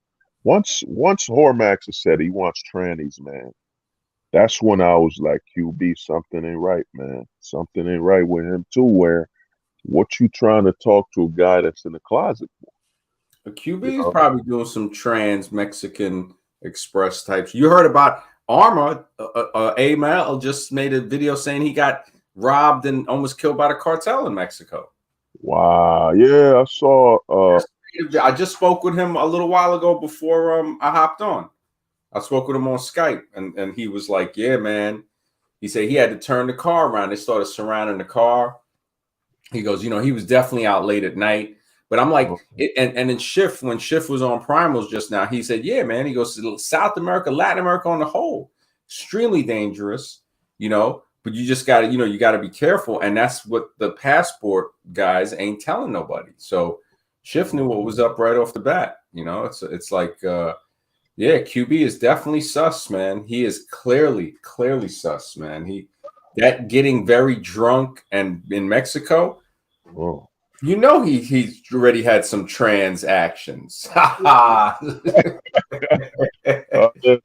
[SPEAKER 2] once Hormax has said he wants trannies, man, that's when I was like, QB, something ain't right, man. Something ain't right with him too, where what you trying to talk to a guy that's in the closet for?
[SPEAKER 6] QB is probably doing some trans Mexican Express types. You heard about Arma? Amel just made a video saying he got robbed and almost killed by the cartel in Mexico.
[SPEAKER 2] Wow. Yeah, I saw.
[SPEAKER 6] I just spoke with him a little while ago before I hopped on. I spoke with him on Skype, and he was like, "Yeah, man." He said he had to turn the car around. They started surrounding the car. He goes, he was definitely out late at night. But I'm like, and in Schiff, when Schiff was on Primals just now, he said, yeah, man. He goes, South America, Latin America on the whole, extremely dangerous, but you just got to, you got to be careful. And that's what the passport guys ain't telling nobody. So Schiff knew what was up right off the bat. It's like, yeah, QB is definitely sus, man. He is clearly sus, man. That getting very drunk and in Mexico, he's already had some trans actions.
[SPEAKER 2] The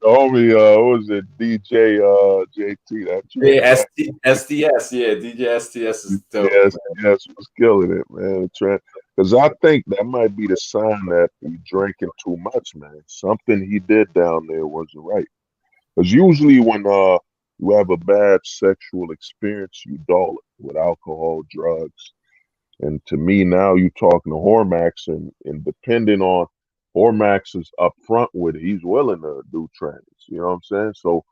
[SPEAKER 2] homie, what was it, DJ JT? That
[SPEAKER 6] STS, yeah, DJ STS is dope.
[SPEAKER 2] Yes, was killing it, man. Because I think that might be the sign that he's drinking too much, man. Something he did down there wasn't right. Because usually when you have a bad sexual experience, you dull it with alcohol, drugs. And to me, now you talking to Hormax, and depending on Hormax is up front with it, he's willing to do trans. You know what I'm saying? So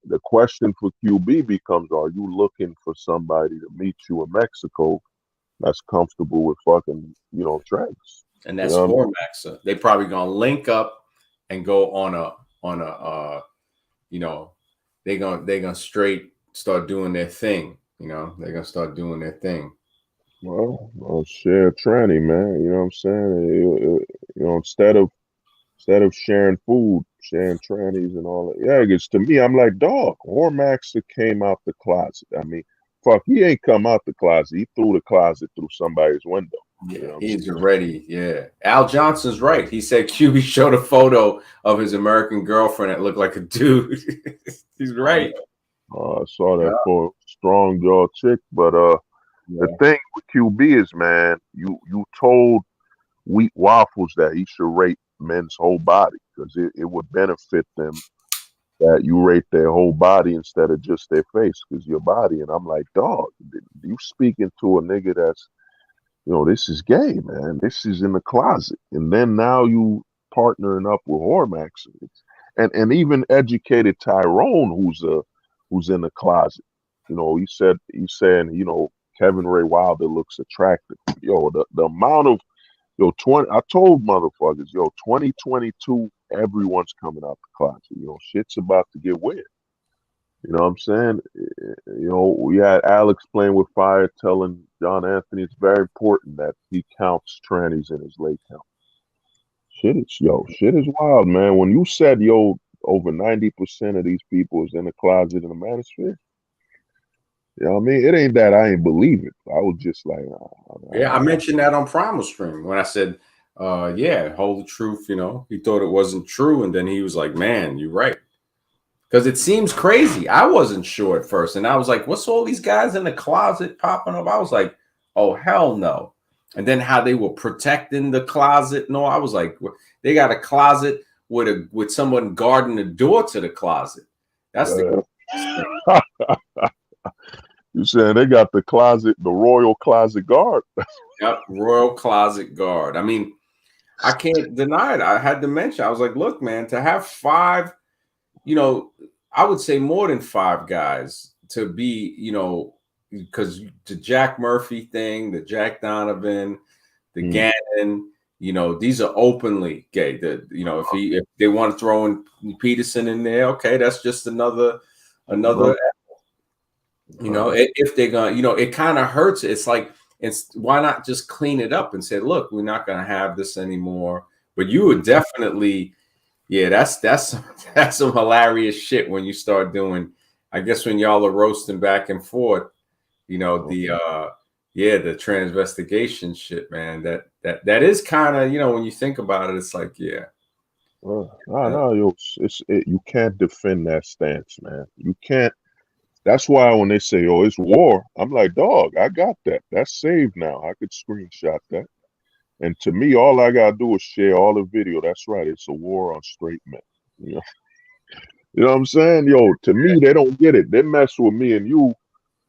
[SPEAKER 2] the question for QB becomes, are you looking for somebody to meet you in Mexico that's comfortable with fucking, trans?
[SPEAKER 6] And that's Hormax. They probably gonna link up and go on a they're gonna straight start doing their thing. They're gonna start doing their thing.
[SPEAKER 2] Well, share tranny, man. You know what I'm saying? Instead of sharing food, sharing trannies and all that. Yeah, because to me, I'm like, dog, Hormax came out the closet. I mean, fuck, he ain't come out the closet. He threw the closet through somebody's window.
[SPEAKER 6] Yeah, he's ready. Yeah. Al Johnson's right. He said QB showed a photo of his American girlfriend that looked like a dude. He's right.
[SPEAKER 2] I saw that for strong jaw chick, but the thing with QB is, man, you told Wheat Waffles that he should rate men's whole body because it would benefit them that you rate their whole body instead of just their face because your body. And I'm like, dog, you speaking to a nigga that's, this is gay, man. This is in the closet. And then now you partnering up with Hormax and even educated Tyrone who's in the closet. He's saying, Kevin Ray Wilder looks attractive. The amount of, I told motherfuckers, 2022, everyone's coming out the closet. Shit's about to get weird. You know what I'm saying? We had Alex playing with fire telling John Anthony it's very important that he counts trannies in his late count. Shit is wild, man. When you said, over 90% of these people is in the closet in the Manosphere, you know what I mean? It ain't that I ain't believe it. I was just like,
[SPEAKER 6] I mentioned that on Primal Stream when I said, hold the truth. He thought it wasn't true. And then he was like, man, you're right. Because it seems crazy. I wasn't sure at first. And I was like, what's all these guys in the closet popping up? I was like, oh, hell no. And then how they were protecting the closet. No, I was like, they got a closet with someone guarding the door to the closet. That's the
[SPEAKER 2] You saying they got the royal closet guard.
[SPEAKER 6] Yep, royal closet guard. I mean, I can't deny it. I had to mention, I was like, look, man, to have 5, I would say more than 5 guys to be, because the Jack Murphy thing, the Jack Donovan, the Gannon, these are openly gay. If they want to throw in Peterson in there, okay, that's just another. If they're gonna, it kind of hurts. It's like, why not just clean it up and say, look, we're not gonna have this anymore. But you would definitely, that's some hilarious shit when you start doing. I guess when y'all are roasting back and forth, the transvestigation shit, man. That is kind of, when you think about it, it's like,
[SPEAKER 2] you can't defend that stance, man. You can't. That's why when they say, it's war, I'm like, dog, I got that. That's saved now. I could screenshot that. And to me, all I gotta do is share all the video. That's right. It's a war on straight men. You know, you know what I'm saying? Yo, to me, they don't get it. They mess with me and you.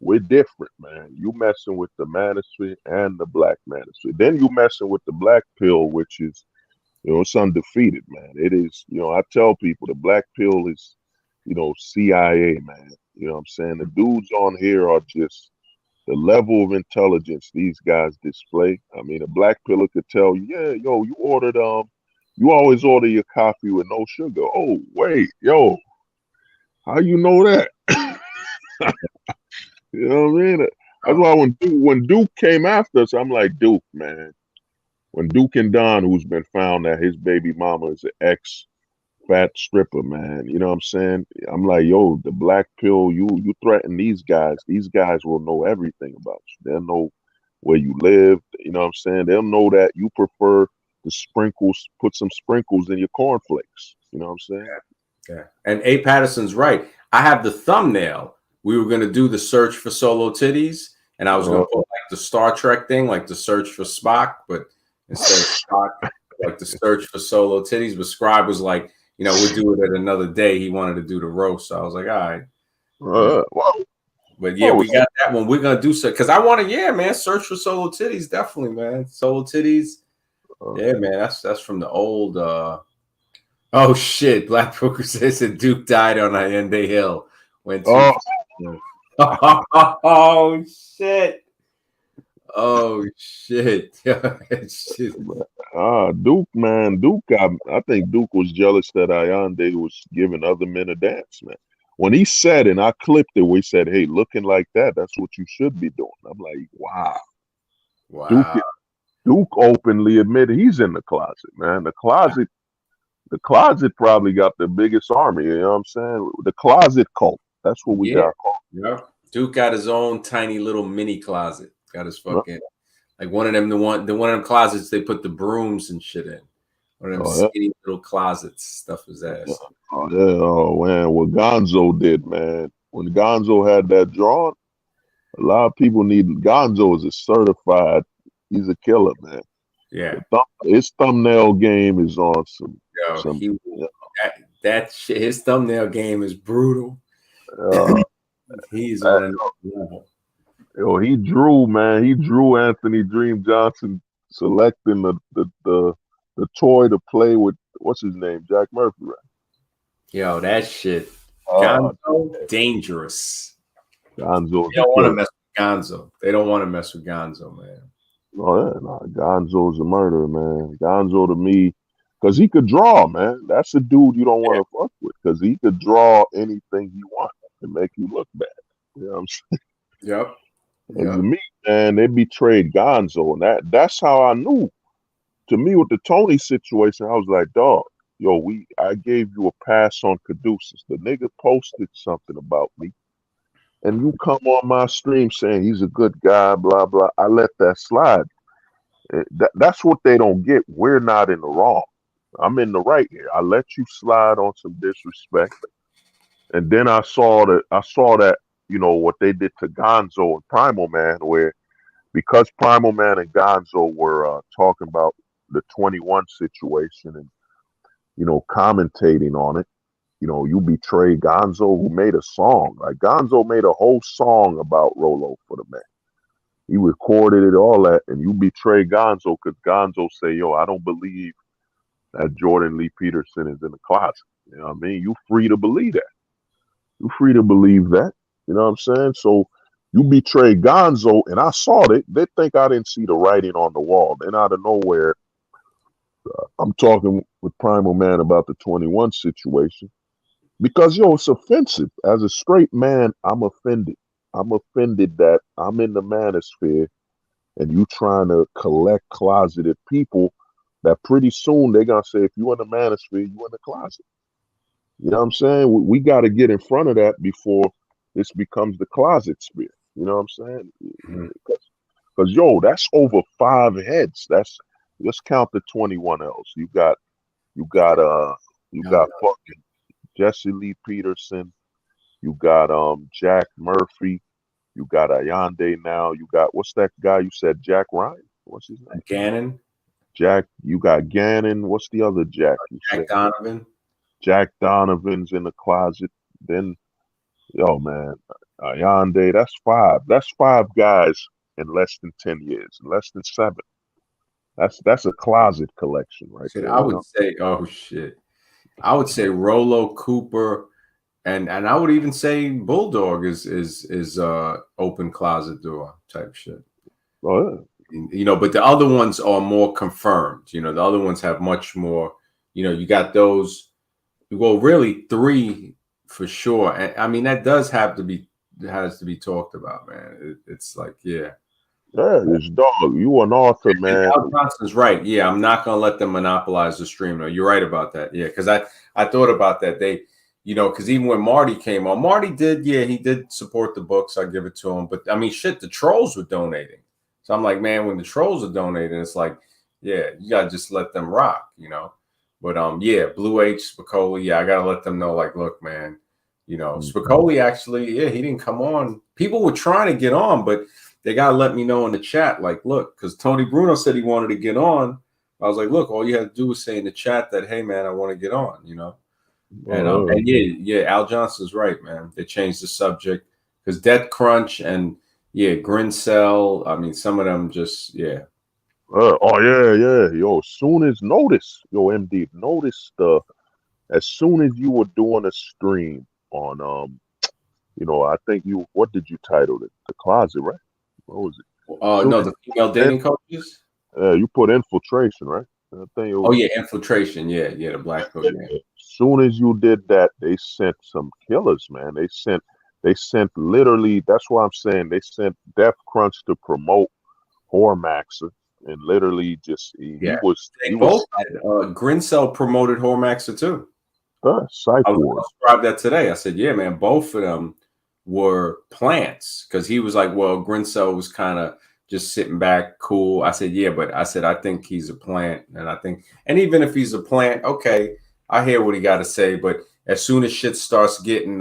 [SPEAKER 2] We're different, man. You messing with the manosphere and the black manosphere. Then you messing with the black pill, which is, you know, it's undefeated, man. It is, you know, I tell people the black pill is, you know, CIA, man. You know what I'm saying? The dudes on here are just the level of intelligence these guys display. I mean, a black pillar could tell you, yeah, yo, you always order your coffee with no sugar. Oh, wait, yo, how you know that? You know what I mean? That's why when Duke came after us, I'm like, Duke, man. When Duke and Don, who's been found that his baby mama is an ex-fat stripper, man. You know what I'm saying? I'm like, yo, the black pill, you threaten these guys. These guys will know everything about you. They'll know where you live. You know what I'm saying? They'll know that you prefer the sprinkles, put some sprinkles in your cornflakes. You know what I'm saying?
[SPEAKER 6] Yeah. And A. Patterson's right. I have the thumbnail. We were going to do the search for solo titties, and I was going to put like the Star Trek thing, like the search for Spock, but instead of Spock, like the search for solo titties. But Scribe was like, you know, we'll do it at another day. He wanted to do the roast. So I was like, all right. But yeah, we got that one. We're going to do so because I want to, yeah, man, search for solo titties. Definitely, man. Solo titties. Yeah, man. That's from the old. Oh, shit. Black Booker says that Duke died on Allende Hill. Oh shit! Oh shit!
[SPEAKER 2] Duke, man, Duke. I think Duke was jealous that Allende was giving other men a dance, man. When he said, and I clipped it, we said, "Hey, looking like that's what you should be doing." I'm like, wow. Duke openly admitted he's in the closet, man. The closet probably got the biggest army. You know what I'm saying? The closet cult. That's what we got called.
[SPEAKER 6] Yeah. Duke got his own tiny little mini closet. Got his fucking like one of them one of them closets they put the brooms and shit in. One of them skinny little closets, stuff his ass.
[SPEAKER 2] Oh yeah, oh man, what Gonzo did, man. When Gonzo had that drawn, a lot of people need Gonzo is a certified. He's a killer, man.
[SPEAKER 6] Yeah,
[SPEAKER 2] his thumbnail game is on some.
[SPEAKER 6] That shit. His thumbnail game is brutal. He's on another level.
[SPEAKER 2] Yo, he drew, man. He drew Anthony Dream Johnson selecting the toy to play with. What's his name? Jack Murphy, right?
[SPEAKER 6] Yo, that shit. Gonzo, dangerous.
[SPEAKER 2] Gonzo.
[SPEAKER 6] They don't want to mess with Gonzo. They don't want to mess with Gonzo, man.
[SPEAKER 2] Oh yeah, nah. Gonzo's a murderer, man. Gonzo to me, because he could draw, man. That's a dude you don't want to fuck with, because he could draw anything you want and make you look bad. You know what I'm saying?
[SPEAKER 6] Yep.
[SPEAKER 2] And to me, man, they betrayed Gonzo, and that's how I knew. To me, with the Tony situation, I was like, dog, yo, I gave you a pass on Caduceus. The nigga posted something about me, and you come on my stream saying he's a good guy, blah blah. I let that slide. That's what they don't get. We're not in the wrong. I'm in the right here. I let you slide on some disrespect, and then I saw that. You know, what they did to Gonzo and Primal Man, where because Primal Man and Gonzo were talking about the 21 situation and, you know, commentating on it, you know, you betray Gonzo, who made a song. Like, Gonzo made a whole song about Rolo for the man. He recorded it, all that, and you betray Gonzo because Gonzo say, yo, I don't believe that Jordan Lee Peterson is in the closet. You know what I mean? You free to believe that. You free to believe that. You know what I'm saying? So you betray Gonzo, and I saw it. They think I didn't see the writing on the wall. Then out of nowhere, I'm talking with Primal Man about the 21 situation. Because, yo, it's offensive. As a straight man, I'm offended. I'm offended that I'm in the manosphere and you trying to collect closeted people that pretty soon they're going to say, if you in the manosphere, you in the closet. You know what I'm saying? We got to get in front of that before this becomes the closet sphere. You know what I'm saying? Because, yo, that's over 5 heads. Let's count the 21 L's. You got fucking Jesse Lee Peterson. You got Jack Murphy. You got Allende now. You got, what's that guy you said, Jack Ryan? What's his name?
[SPEAKER 6] Gannon.
[SPEAKER 2] Jack, you got Gannon. What's the other Jack? You
[SPEAKER 6] Jack
[SPEAKER 2] said
[SPEAKER 6] Donovan.
[SPEAKER 2] Jack Donovan's in the closet. Then, yo, man, Yonde. That's five. That's five guys in less than 10 years, less than 7. That's a closet collection right
[SPEAKER 6] Shit,
[SPEAKER 2] there.
[SPEAKER 6] I would say, oh shit, I would say Rolo, Cooper, and I would even say Bulldog is open closet door type shit.
[SPEAKER 2] Oh,
[SPEAKER 6] You know, but the other ones are more confirmed. You know, the other ones have much more. You know, you got those. Well, really 3 for sure. And I mean, that does have to be has to be talked about, man. It's like, yeah.
[SPEAKER 2] yeah, this dog. You an author, man.
[SPEAKER 6] Al Johnson's right. Yeah, I'm not gonna let them monopolize the stream. No, you're right about that. Yeah, because I thought about that. They, you know, because even when Marty came on, Marty did, yeah, he did support the books. I give it to him. But I mean, shit, the trolls were donating. So I'm like, man, when the trolls are donating, it's like, yeah, you gotta just let them rock, you know. But yeah, Blue H, Spicoli, yeah, I gotta let them know, like, look, man, you know, Spicoli actually, yeah, he didn't come on. People were trying to get on, but they gotta let me know in the chat, like, look, because Tony Bruno said he wanted to get on. I was like, look, all you have to do is say in the chat that, hey, man, I want to get on, you know. And yeah, Al Johnson's right, man. They changed the subject because Death Crunch and yeah, Grincell. I mean, some of them just yeah.
[SPEAKER 2] Oh yeah. Yo, soon as notice, yo, MD, notice as soon as you were doing a stream on you know, I think what did you title it? The Closet, right? What was it?
[SPEAKER 6] No, the female dating coaches.
[SPEAKER 2] You put Infiltration, right? I think it was,
[SPEAKER 6] oh yeah, Infiltration. Yeah, the Black Book. Yeah.
[SPEAKER 2] As soon as you did that, they sent some killers, man. They sent literally. That's why I'm saying they sent Death Crunch to promote Hormaxer, and literally just he was.
[SPEAKER 6] Grincell promoted Hormaxer too.
[SPEAKER 2] Psych
[SPEAKER 6] I
[SPEAKER 2] Ward.
[SPEAKER 6] described that today. I said, yeah, man, both of them were plants because he was like, well, Grincell was kind of just sitting back, cool. I said, yeah, but I said, I think he's a plant. And even if he's a plant, okay, I hear what he got to say. But as soon as shit starts getting,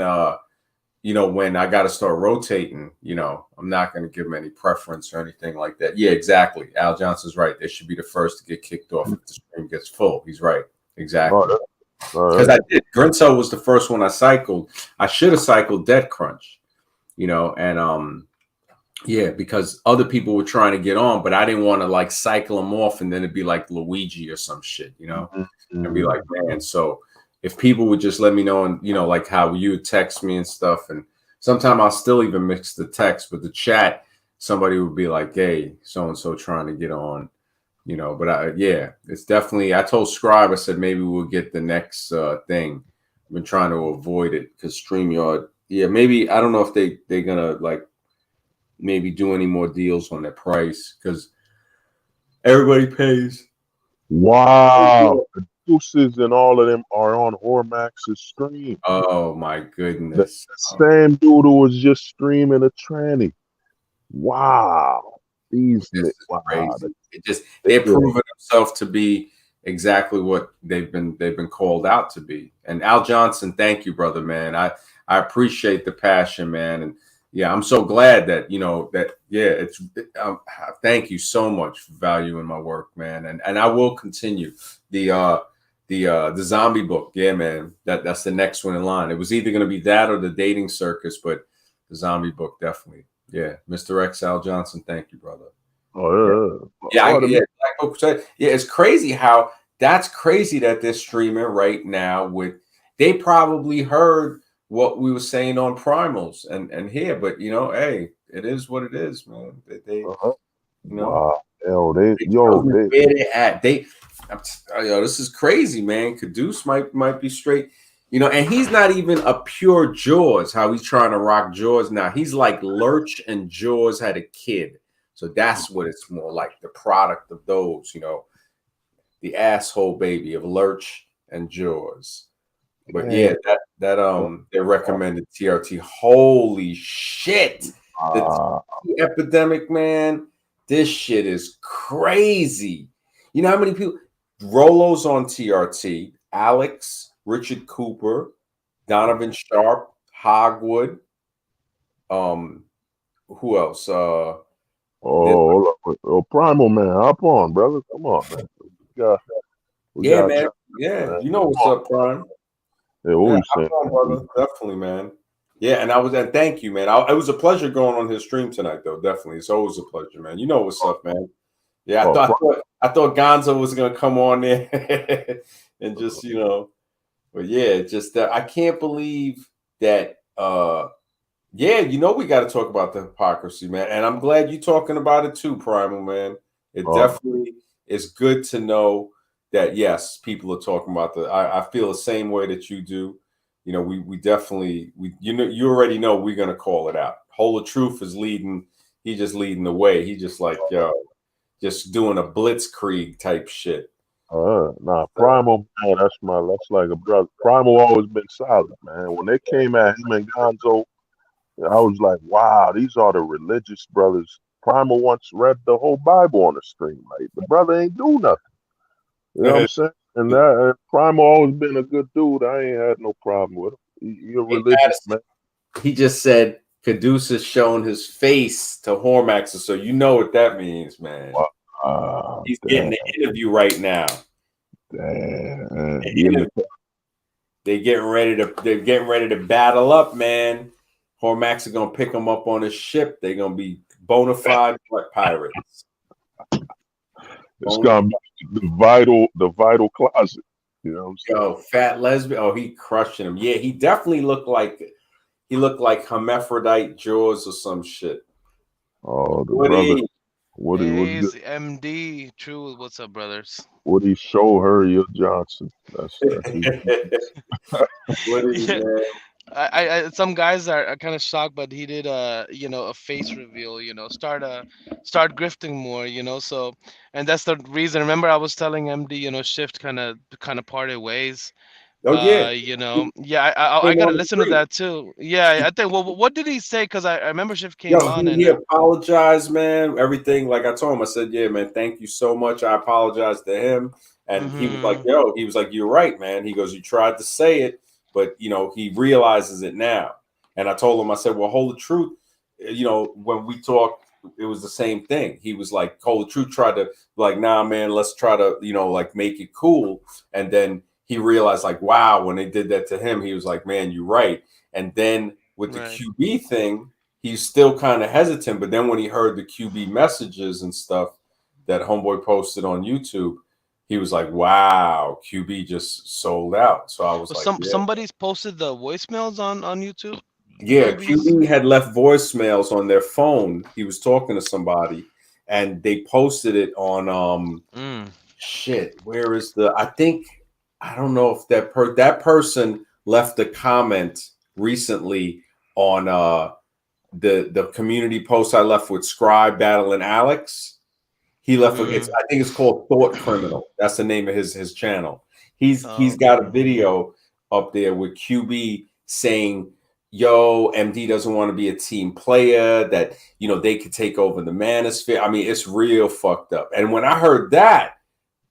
[SPEAKER 6] you know, when I got to start rotating, you know, I'm not going to give him any preference or anything like that. Yeah, exactly. Al Johnson's right. They should be the first to get kicked off if the stream gets full. He's right. Exactly. Because I did. Grincell was the first one I cycled. I should have cycled Dead Crunch, you know, and yeah, because other people were trying to get on, but I didn't want to like cycle them off and then it'd be like Luigi or some shit, you know, and be like, man. So if people would just let me know, and you know, like how you would text me and stuff, and sometimes I'll still even mix the text, but the chat, somebody would be like, hey, so and so trying to get on. You know, but yeah, it's definitely. I told Scribe, I said maybe we'll get the next thing. I've been trying to avoid it because StreamYard. Yeah, maybe I don't know if they're gonna like maybe do any more deals on their price because everybody pays.
[SPEAKER 2] Wow, the Deuces and all of them are on Hormax's stream.
[SPEAKER 6] Oh my goodness!
[SPEAKER 2] The same dude who was just streaming a tranny. Wow.
[SPEAKER 6] Wow. They're proving themselves to be exactly what they've been called out to be. And Al Johnson, thank you, brother, man. I appreciate the passion, man. And yeah, I'm so glad that you know that. Yeah, thank you so much for valuing my work, man. And I will continue the zombie book. Yeah, man. That's the next one in line. It was either going to be that or the dating circus, but the zombie book definitely. Yeah, Mr. X Al Johnson, thank you, brother.
[SPEAKER 2] Oh
[SPEAKER 6] yeah. Black Book said, yeah, it's crazy how that's crazy that they're streaming right now. They probably heard what we were saying on Primals and here, but you know, hey, it is what it is, man. They you know, where they at? This is crazy, man. Caduce might be straight. You know, and he's not even a pure Jaws, how he's trying to rock Jaws now. He's like Lurch and Jaws had a kid. So that's what it's more like, the product of those, you know, the asshole baby of Lurch and Jaws. But yeah, that they recommended TRT. Holy shit. The epidemic, man. This shit is crazy. You know how many people? Rolo's on TRT, Alex, Richard Cooper, Donovan Sharp, Hogwood. Who else?
[SPEAKER 2] Primal man, hop on, brother. Come on, man.
[SPEAKER 6] Yeah, man. Yeah, you know what's up, Prime.
[SPEAKER 2] Yeah, what you saying?
[SPEAKER 6] Brother. Definitely, man. Yeah, and thank you, man. It was a pleasure going on his stream tonight, though. Definitely, it's always a pleasure, man. You know what's up, man. Yeah, I thought Gonzo was gonna come on there and just but yeah, just I can't believe that. Yeah, we got to talk about the hypocrisy, man. And I'm glad you're talking about it too, Primal, man. It definitely is good to know that, yes, people are talking about I feel the same way that you do. We definitely, you already know we're going to call it out. Whole of Truth is leading. He just leading the way. He just like, just doing a blitzkrieg type shit.
[SPEAKER 2] Nah, Primal, man, that's like a brother. Primal always been solid, man. When they came at him and Gonzo, I was like, wow, these are the religious brothers. Primal once read the whole Bible on the stream. Like, the brother ain't do nothing. You know what I'm saying? And that Primal always been a good dude. I ain't had no problem with him. He a religious man.
[SPEAKER 6] He just said Caduceus shown his face to Hormaxer, so you know what that means, man. He's getting the interview right now. They're getting ready to battle up, man. Hormax are gonna pick him up on his ship. They're gonna be bona fide pirates.
[SPEAKER 2] It's gonna be the vital closet. You know what I'm saying?
[SPEAKER 6] Yo, fat lesbian. Oh, he crushing him. Yeah, he definitely looked like hermaphrodite Jaws or some shit.
[SPEAKER 2] Oh, the brother.
[SPEAKER 9] Hey, MD. True. What's up, brothers?
[SPEAKER 2] Would he show Harriet Johnson? That's
[SPEAKER 6] what is man?
[SPEAKER 9] Some guys are kind of shocked, but he did a face reveal, start grifting more, so, and that's the reason. Remember I was telling MD, Shift kind of parted ways.
[SPEAKER 6] Oh yeah,
[SPEAKER 9] I gotta listen to that too. Yeah, I think. Well, what did he say? Because I remember Shift came on and
[SPEAKER 6] he apologized, man. Everything, like I told him, I said, yeah, man, thank you so much. I apologized to him, and he was like, you're right, man. He goes, you tried to say it, but he realizes it now. And I told him, I said, well, Hold the Truth. When we talked, it was the same thing. He was like, Hold the Truth tried to like, nah, man, let's try to like make it cool, and then he realized, like, wow, when they did that to him, he was like, man, you're right. And then with the QB thing, he's still kind of hesitant. But then when he heard the QB messages and stuff that Homeboy posted on YouTube, he was like, wow, QB just sold out. So I was
[SPEAKER 9] somebody's posted the voicemails on YouTube.
[SPEAKER 6] Yeah, QB had left voicemails on their phone. He was talking to somebody, and they posted it on shit. Where is I don't know if that person left a comment recently on the community post I left with Scribe battling Alex. He left I think it's called Thought Criminal. That's the name of his channel. He's got a video up there with QB saying, yo, MD doesn't want to be a team player, that they could take over the Manosphere. I mean, it's real fucked up. And when I heard that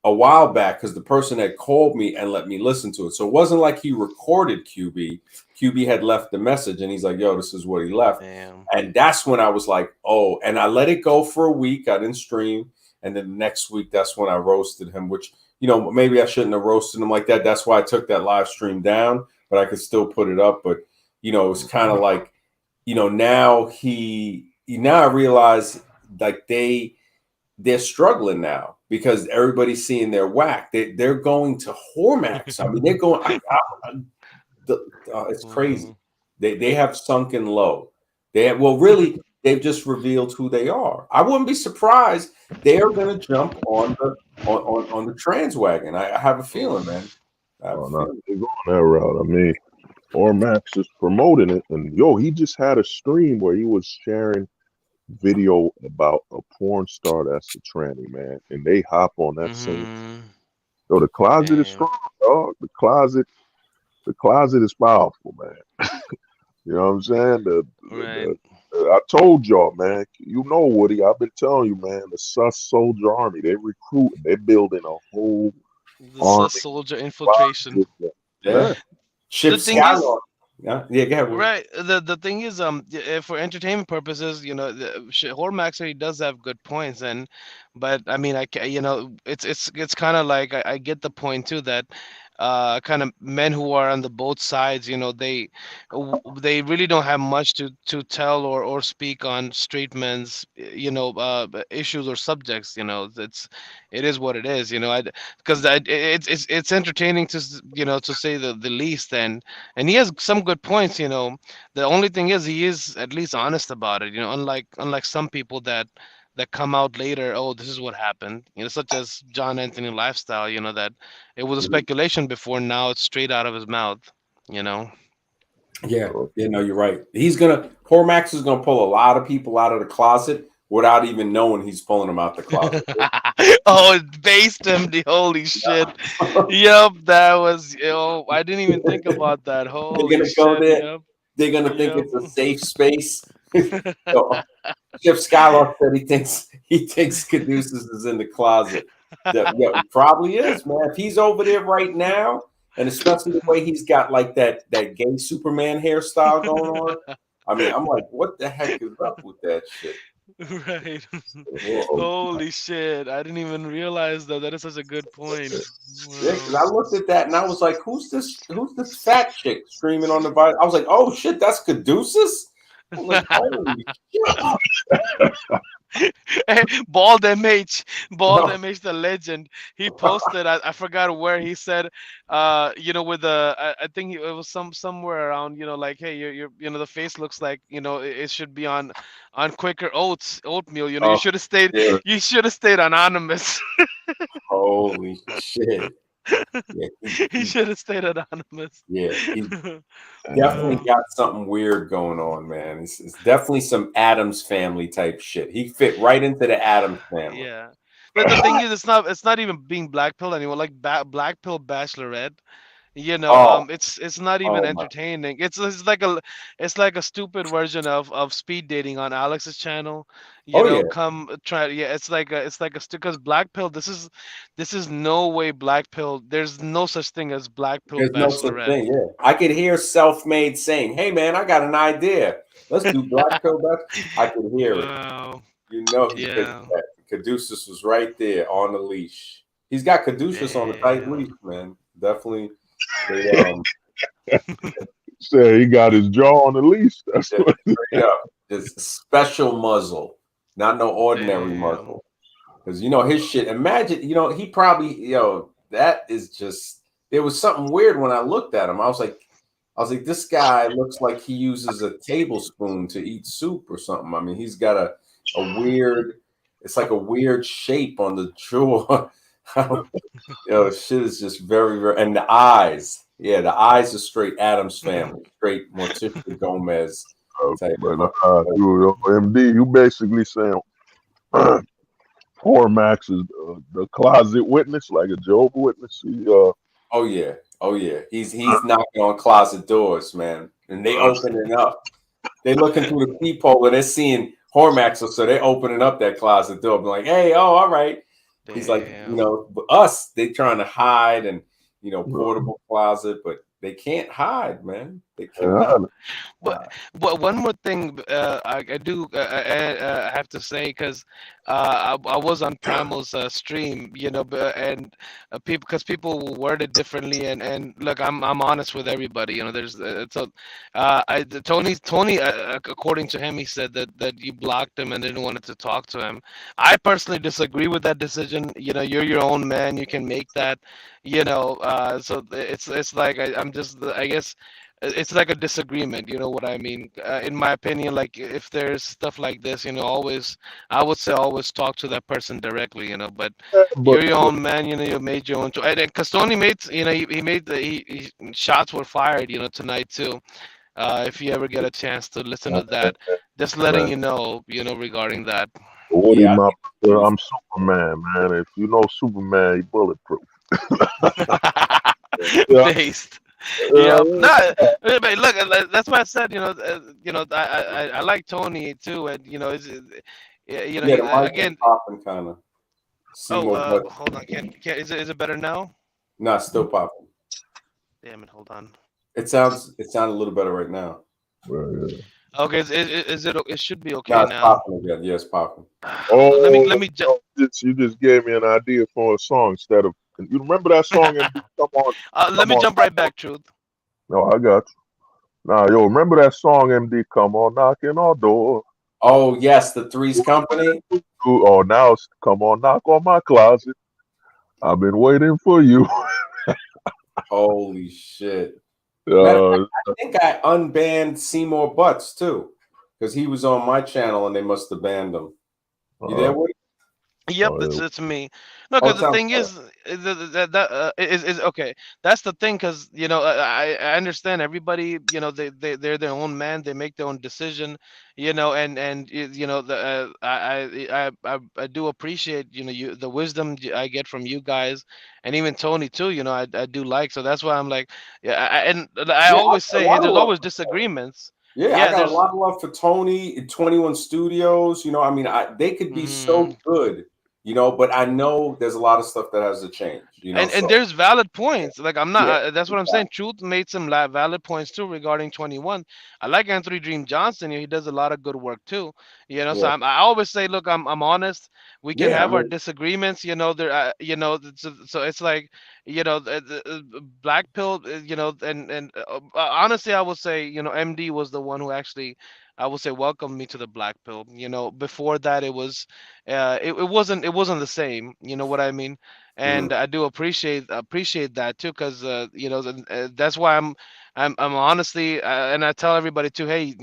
[SPEAKER 6] a while back, because the person had called me and let me listen to it. So it wasn't like he recorded QB. QB had left the message and he's like, yo, this is what he left.
[SPEAKER 9] Damn.
[SPEAKER 6] And that's when I was like, oh, and I let it go for a week. I didn't stream. And then the next week, that's when I roasted him, which, maybe I shouldn't have roasted him like that. That's why I took that live stream down, but I could still put it up. But, it's kind of like, now I realize like they're struggling now because everybody's seeing their whack. They're going to Hormax. I mean, they're going. It's crazy. They have sunken low. They've just revealed who they are. I wouldn't be surprised they are going to jump on the trans wagon. I have a feeling, man.
[SPEAKER 2] They're going that route. I mean, Hormax is promoting it, and he just had a stream where he was sharing video about a porn star that's a tranny, man, and they hop on that same. The closet is strong, dog. The closet is powerful, man. You know what I'm saying? I told y'all, man. Woody, I've been telling you, man. The sus soldier army, they recruiting, they're building a whole army.
[SPEAKER 9] Sus soldier infiltration.
[SPEAKER 6] Yeah. Ship Skylark. Yeah, yeah, go ahead.
[SPEAKER 9] Right. The thing is, for entertainment purposes, Hormax he does have good points, but I mean, it's kind of like I get the point too that, kind of men who are on the both sides, they really don't have much to tell or speak on straight men's, issues or subjects. It is what it is. Because it's entertaining to say the least, and he has some good points. The only thing is he is at least honest about it, unlike some people that come out later, oh, this is what happened, such as John Anthony Lifestyle, that it was a speculation before, now it's straight out of his mouth, you know.
[SPEAKER 6] Yeah, no, you're right. Hormax is gonna pull a lot of people out of the closet without even knowing he's pulling them out the closet.
[SPEAKER 9] Oh, it based him, the holy shit. Yep, that was, I didn't even think about that.
[SPEAKER 6] They're
[SPEAKER 9] Holy
[SPEAKER 6] gonna go
[SPEAKER 9] shit,
[SPEAKER 6] there.
[SPEAKER 9] yep.
[SPEAKER 6] They're gonna think
[SPEAKER 9] Yep.
[SPEAKER 6] it's a safe space. So, Chip Skylark said he thinks Caduceus is in the closet. Yeah, it probably is, man. If he's over there right now, and especially the way he's got like that gay Superman hairstyle going on. I mean, I'm like, what the heck is up with that shit?
[SPEAKER 9] Right.
[SPEAKER 6] Whoa.
[SPEAKER 9] Holy shit. I didn't even realize that. That is such a good point.
[SPEAKER 6] Yeah, because I
[SPEAKER 9] Wow.
[SPEAKER 6] looked at that and I was like, who's this fat chick screaming on the bike? I was like, oh shit, that's Caduceus? I'm like, holy shit.
[SPEAKER 9] Bald MH,
[SPEAKER 6] No.
[SPEAKER 9] the legend. He posted. I forgot where he said. With I think it was somewhere around. Like, hey, the face looks like, it should be on Quaker oatmeal. You
[SPEAKER 6] Oh,
[SPEAKER 9] should have stayed.
[SPEAKER 6] yeah.
[SPEAKER 9] You should have stayed anonymous.
[SPEAKER 6] Holy shit. Yeah,
[SPEAKER 9] He should have stayed anonymous.
[SPEAKER 6] yeah, he definitely
[SPEAKER 9] Wow.
[SPEAKER 6] got something weird going on, man. It's definitely some Adams family type shit. He fit right into the Adams family.
[SPEAKER 9] Yeah. The thing is, it's not even being Black Pill anymore. Like Black Pill Bachelorette.
[SPEAKER 6] Oh,
[SPEAKER 9] It's not even
[SPEAKER 6] oh my.
[SPEAKER 9] entertaining. It's like a stupid version of speed dating on Alex's channel.
[SPEAKER 6] Oh yeah.
[SPEAKER 9] Come try. Yeah, it's like a because Black Pill. This is no way Black Pill. There's no such thing as Black Pill
[SPEAKER 6] There's no such
[SPEAKER 9] Bachelorette.
[SPEAKER 6] thing. Yeah, I could hear Self-Made saying, "Hey man, I got an idea. Let's do Black Pill Best." I could hear it.
[SPEAKER 9] Wow.
[SPEAKER 6] You know, he pitched
[SPEAKER 9] Yeah.
[SPEAKER 6] that. Caduceus was right there on the leash. He's got Caduceus on a tight
[SPEAKER 9] Damn.
[SPEAKER 6] leash, man. Definitely. They,
[SPEAKER 2] Said he got his jaw on the leash. That's
[SPEAKER 6] just
[SPEAKER 2] what.
[SPEAKER 6] straight up, this special muzzle, not no ordinary
[SPEAKER 9] Damn.
[SPEAKER 6] muzzle. Because his shit. Imagine, he probably, that is just. There was something weird when I looked at him. I was like, this guy looks like he uses a tablespoon to eat soup or something. I mean, he's got a weird. It's like a weird shape on the jaw. Shit is just very, very. And the eyes. Yeah, the eyes are straight Adams family, straight Morticia Gomez type.
[SPEAKER 2] But MD, you basically saying Hormax is the closet witness, like a Jehovah's Witness.
[SPEAKER 6] Oh yeah. He's knocking on closet doors, man, and they opening up. They looking through the peephole and they're seeing Hormax, so they opening up that closet door, like, hey, oh, all right. He's like,
[SPEAKER 9] Damn.
[SPEAKER 6] us, they trying to hide and portable closet, but they can't hide, man. They cannot.
[SPEAKER 9] But one more thing, I do I have to say, because I was on Primal's stream, and people word it differently, and look, I'm honest with everybody, there's Tony, according to him, he said that you blocked him and didn't want to talk to him. I personally disagree with that decision. You're your own man, you can make that, so it's like I guess it's like a disagreement, you know what I mean? In my opinion, like if there's stuff like this, I would say always talk to that person directly, but
[SPEAKER 2] But
[SPEAKER 9] you're your own man, you made your own choice. Because Tony made, he made shots were fired, tonight too. If you ever get a chance to listen to that, just letting you know, regarding that.
[SPEAKER 2] Woody,
[SPEAKER 6] Yeah,
[SPEAKER 2] I'm Superman, man. If you know Superman, he bulletproof. Yeah.
[SPEAKER 9] Based. Yeah, no, but look, that's why I said, I like Tony too, and
[SPEAKER 6] yeah, the mic is
[SPEAKER 9] again.
[SPEAKER 6] popping kind of.
[SPEAKER 9] Oh, hold on, is it better now?
[SPEAKER 6] No, still popping.
[SPEAKER 9] Damn it, hold on.
[SPEAKER 6] It sounded a little better right now.
[SPEAKER 2] Right, yeah.
[SPEAKER 9] Okay, is it? It should be
[SPEAKER 6] No,
[SPEAKER 9] okay
[SPEAKER 6] it's
[SPEAKER 9] now.
[SPEAKER 6] popping again. Yeah, it's popping.
[SPEAKER 2] Oh,
[SPEAKER 9] Let me just.
[SPEAKER 2] you just gave me an idea for a song instead of. You remember that song? MD,
[SPEAKER 9] Let
[SPEAKER 2] come
[SPEAKER 9] me
[SPEAKER 2] on.
[SPEAKER 9] jump right back, Truth.
[SPEAKER 2] No, I got you. Nah, yo, remember that song? MD, come on, knocking our door.
[SPEAKER 6] Oh yes, the Three's Company.
[SPEAKER 2] Oh, now it's come on, knock on my closet. I've been waiting for you.
[SPEAKER 6] Holy shit! Matter of fact, I think I unbanned Seymour Butts too, because he was on my channel and they must have banned him. You there, Woody?
[SPEAKER 9] Yep,
[SPEAKER 2] yeah.
[SPEAKER 9] it's me. No,
[SPEAKER 6] Oh,
[SPEAKER 9] because
[SPEAKER 6] it
[SPEAKER 9] the
[SPEAKER 6] sounds
[SPEAKER 9] thing
[SPEAKER 6] better.
[SPEAKER 9] is okay. That's the thing, because I understand everybody. They're their own man. They make their own decision. I do appreciate the wisdom I get from you guys, and even Tony too. I do like, so that's why I'm like, and I
[SPEAKER 6] Yeah, I
[SPEAKER 9] always
[SPEAKER 6] got a
[SPEAKER 9] say, hey,
[SPEAKER 6] lot of
[SPEAKER 9] there's
[SPEAKER 6] love.
[SPEAKER 9] always disagreements.
[SPEAKER 6] Yeah, I
[SPEAKER 9] Yeah,
[SPEAKER 6] got a
[SPEAKER 9] there's.
[SPEAKER 6] lot of love for Tony at 21 Studios. I mean, they could be so good, but I know there's a lot of stuff that has to change,
[SPEAKER 9] And
[SPEAKER 6] so
[SPEAKER 9] there's valid points. Like I'm not.
[SPEAKER 6] yeah.
[SPEAKER 9] That's what I'm saying. Truth made some valid points too regarding 21. I like Anthony Dream Johnson. He does a lot of good work too. So
[SPEAKER 6] Yeah.
[SPEAKER 9] I always say, look, I'm honest. We can
[SPEAKER 6] Yeah, I
[SPEAKER 9] have our
[SPEAKER 6] mean,
[SPEAKER 9] disagreements. There. So it's like Black Pill. Honestly, I would say MD was the one who actually, I would say, welcomed me to the Black Pill. Before that it was, it wasn't the same. You know what I mean?
[SPEAKER 6] mhm.
[SPEAKER 9] And I do appreciate that too, because that's why I'm honestly, and I tell everybody too, hey,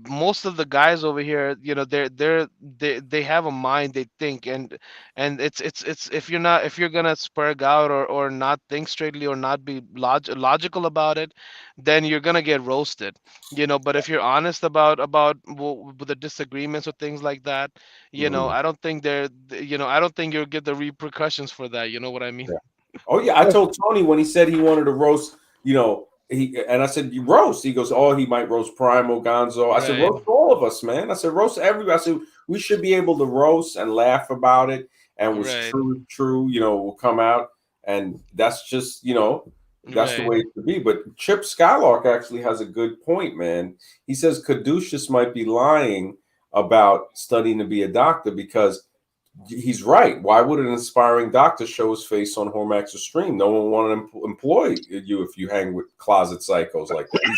[SPEAKER 9] most of the guys over here, they have a mind, they think, and it's if you're gonna spurg out or not think straightly or not be logical about it, then you're gonna get roasted. But if you're honest about the disagreements or things like that,
[SPEAKER 6] Mhm.
[SPEAKER 9] I don't think I don't think you'll get the repercussions for that. You know what I mean?
[SPEAKER 6] Yeah. Oh yeah, I told Tony when he said he wanted to roast, and I said, you roast. He goes, oh, he might roast Primo Gonzo. I said,
[SPEAKER 9] Right,
[SPEAKER 6] roast all of us, man. I said, roast everybody. I said, we should be able to roast and laugh about it. And was
[SPEAKER 9] right,
[SPEAKER 6] true, will come out. And that's just, that's the
[SPEAKER 9] right.
[SPEAKER 6] way it should be. But Chip Skylark actually has a good point, man. He says Caduceus might be lying about studying to be a doctor because he's right. Why would an aspiring doctor show his face on Hormax's stream? No one want to employ you if you hang with closet psychos like that.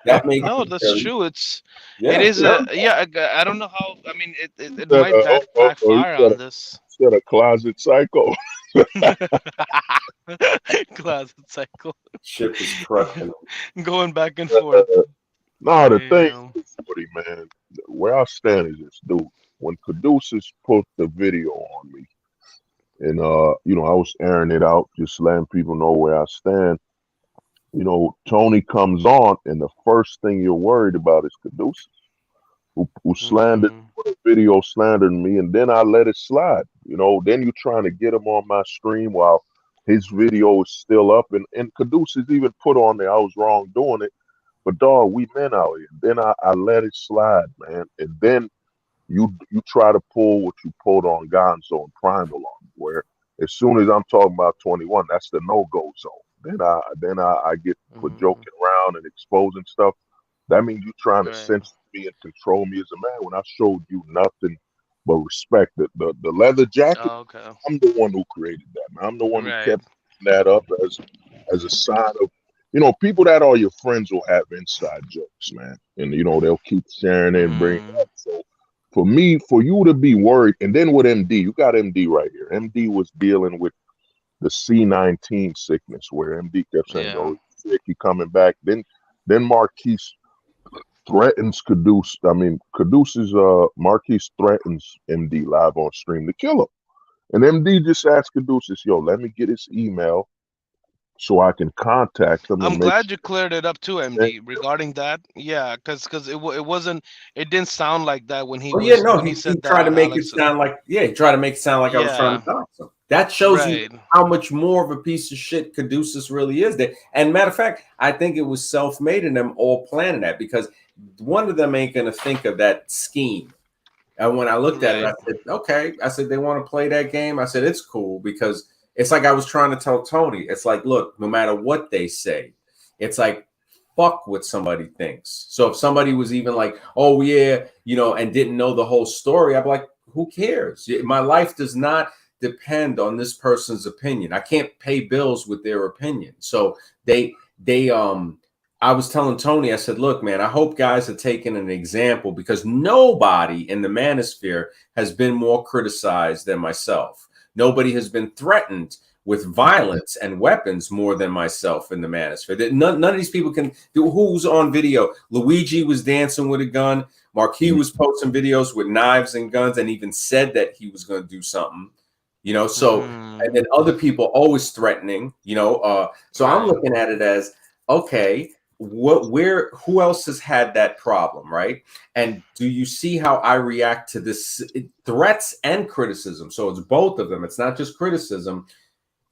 [SPEAKER 6] That makes
[SPEAKER 9] No,
[SPEAKER 6] it
[SPEAKER 9] that's
[SPEAKER 6] very,
[SPEAKER 9] true. It
[SPEAKER 6] yeah.
[SPEAKER 9] is a yeah. I don't know how. I mean, it
[SPEAKER 2] Said,
[SPEAKER 9] might
[SPEAKER 2] you
[SPEAKER 9] backfire on this.
[SPEAKER 2] said a closet psycho.
[SPEAKER 9] Closet cycle,
[SPEAKER 6] Chip is crushing
[SPEAKER 9] going back and forth.
[SPEAKER 2] No, the thing
[SPEAKER 9] Yeah.
[SPEAKER 2] is, Woody, man, where I stand is this, dude. When Caduceus put the video on me, and I was airing it out, just letting people know where I stand. Tony comes on, and the first thing you're worried about is Caduceus, who slandered
[SPEAKER 9] Mm,
[SPEAKER 2] put a video slandering me, and then I let it slide. Then you're trying to get him on my stream while his video is still up, and Caduceus even put on there I was wrong doing it. But dog, we men out here. Then I let it slide, man. And then you try to pull what you pulled on Gonzo and Primal on, where as soon as I'm talking about 21, that's the no-go zone. Then I get for
[SPEAKER 9] mm,
[SPEAKER 2] joking around and exposing stuff. That means you trying to
[SPEAKER 9] right.
[SPEAKER 2] censor me and control me as a man when I showed you nothing but respect. The leather jacket,
[SPEAKER 9] Oh, okay.
[SPEAKER 2] I'm the one who created that, man. I'm the one who
[SPEAKER 9] Right.
[SPEAKER 2] kept that up as a sign of people that are your friends will have inside jokes, man. And they'll keep sharing it and bring it
[SPEAKER 9] Mm,
[SPEAKER 2] up. So for you to be worried, and then with MD, you got MD right here. MD was dealing with the C19 sickness where MD kept saying,
[SPEAKER 9] yeah.
[SPEAKER 2] "Yo, he's sick, he coming back." Then Marquise threatens Caduce. I mean, Caduce's Marquise threatens MD live on stream to kill him. And MD just asked Caduceus, "Yo, let me get his email so I can contact him
[SPEAKER 9] I'm
[SPEAKER 2] and make
[SPEAKER 9] glad you cleared it up too,
[SPEAKER 2] sure."
[SPEAKER 9] MD, regarding that. Yeah, because it wasn't, it didn't sound like that when
[SPEAKER 6] Oh yeah, no,
[SPEAKER 9] when he
[SPEAKER 6] he
[SPEAKER 9] said that
[SPEAKER 6] tried to
[SPEAKER 9] on
[SPEAKER 6] make it
[SPEAKER 9] Alex.
[SPEAKER 6] sound like he tried to make it sound like I was trying
[SPEAKER 9] Yeah.
[SPEAKER 6] to dox him. That shows you
[SPEAKER 9] Right.
[SPEAKER 6] how much more of a piece of shit Caduceus really is. There, and matter of fact, I think it was self-made in them all planning that because one of them ain't gonna think of that scheme. And when I looked at it,
[SPEAKER 9] Right.
[SPEAKER 6] I said, okay. I said, they want to play that game. I said, it's cool because it's like I was trying to tell Tony. It's like, look, no matter what they say, it's like, fuck what somebody thinks. So if somebody was even like, oh yeah, you know, and didn't know the whole story, I'd be like, who cares? My life does not depend on this person's opinion. I can't pay bills with their opinion. So I was telling Tony, I said, look, man, I hope guys are taking an example, because nobody in the Manosphere has been more criticized than myself. Nobody has been threatened with violence and weapons more than myself in the Manosphere. None of these people can do. Who's on video? Luigi was dancing with a gun. Marquis was posting videos with knives and guns, and even said that he was going to do something. You know, so and then other people always threatening. You know, so I'm looking at it as, okay, who else has had that problem, right? And do you see how I react to this threats and criticism? So it's both of them. It's not just criticism.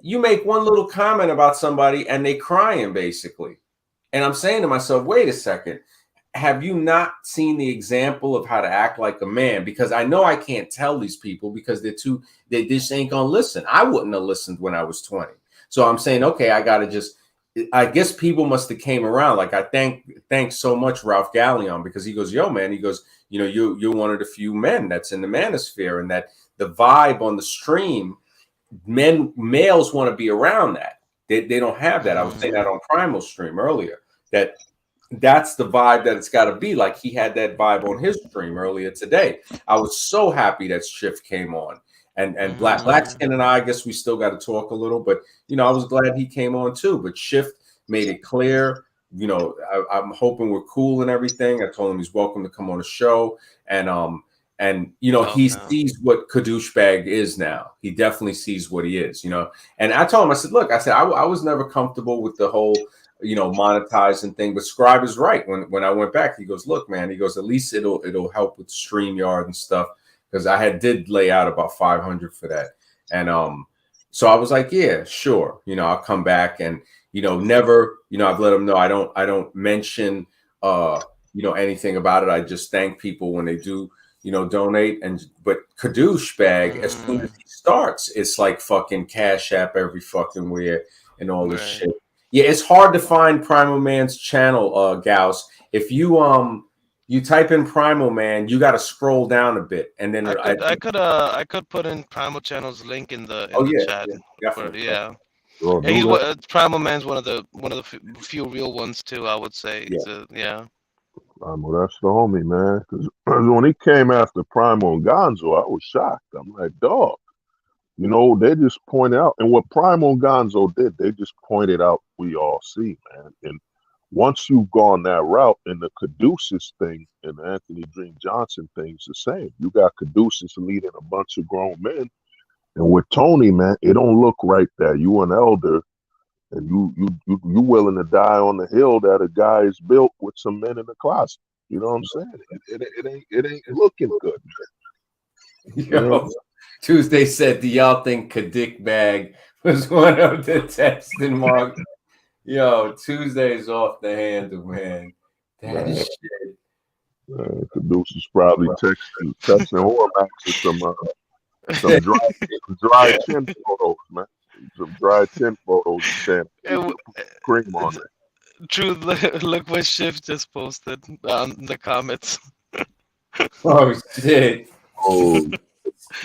[SPEAKER 6] You make one little comment about somebody and they crying basically. And I'm saying to myself, wait a second, have you not seen the example of how to act like a man? Because I know I can't tell these people because they just ain't gonna listen. I wouldn't have listened when I was 20. So I'm saying, okay, I guess people must have came around. Like I thank so much Ralph Gallion, because he goes, yo, man, he goes, you know, you're one of the few men that's in the Manosphere, and that the vibe on the stream, males want to be around that. They don't have that. I was saying that on Primal stream earlier, that's the vibe that it's got to be. Like he had that vibe on his stream earlier today. I was so happy that Shift came on, and Blackskin and I guess we still got to talk a little, but you know, I was glad he came on too. But Shift made it clear, you know, I'm hoping we're cool and everything. I told him he's welcome to come on the show, and you know, he sees what Kadouchebag is now. He definitely sees what he is, you know. And I told him, I said, look, I was never comfortable with the whole, you know, monetizing thing, but Scribe is right. When I went back, he goes, look, man, he goes, at least it'll help with StreamYard and stuff, because I did lay out about 500 for that. And so I was like, yeah, sure, you know, I'll come back. And you know, never, you know, I've let him know I don't mention you know, anything about it. I just thank people when they do, you know, donate. But Kadouchebag, as soon as he starts, it's like fucking Cash App every fucking where and all this shit. Yeah, it's hard to find Primal Man's channel, Gauss. If you type in Primal Man, you got to scroll down a bit, and then
[SPEAKER 9] I could put in Primal Channel's link in the chat.
[SPEAKER 6] Definitely.
[SPEAKER 9] Primal Man's one of the few real ones too, I would say.
[SPEAKER 2] Primal, that's the homie, man. Because when he came after Primal and Gonzo, I was shocked. I'm like, dog. You know, they just pointed out, and what Primal and Gonzo did, they just pointed out we all see, man. And once you've gone that route, and the Caduceus thing and the Anthony Dream Johnson thing's the same. You got Caduceus leading a bunch of grown men, and with Tony, man, it don't look right that you an elder, and you willing to die on the hill that a guy is built with some men in the closet. You know what I'm saying? It ain't looking good, man.
[SPEAKER 6] Yo, Tuesday said, do y'all think Kadouchebag was one of the testing marks? Yo, Tuesday's off the handle, man. That is shit.
[SPEAKER 2] Caduceus probably texting Hormax with some dry chin photos, man. Some dry chin photos and cream on it.
[SPEAKER 9] True, look what Shift just posted on the comments.
[SPEAKER 6] Oh shit.
[SPEAKER 2] Oh,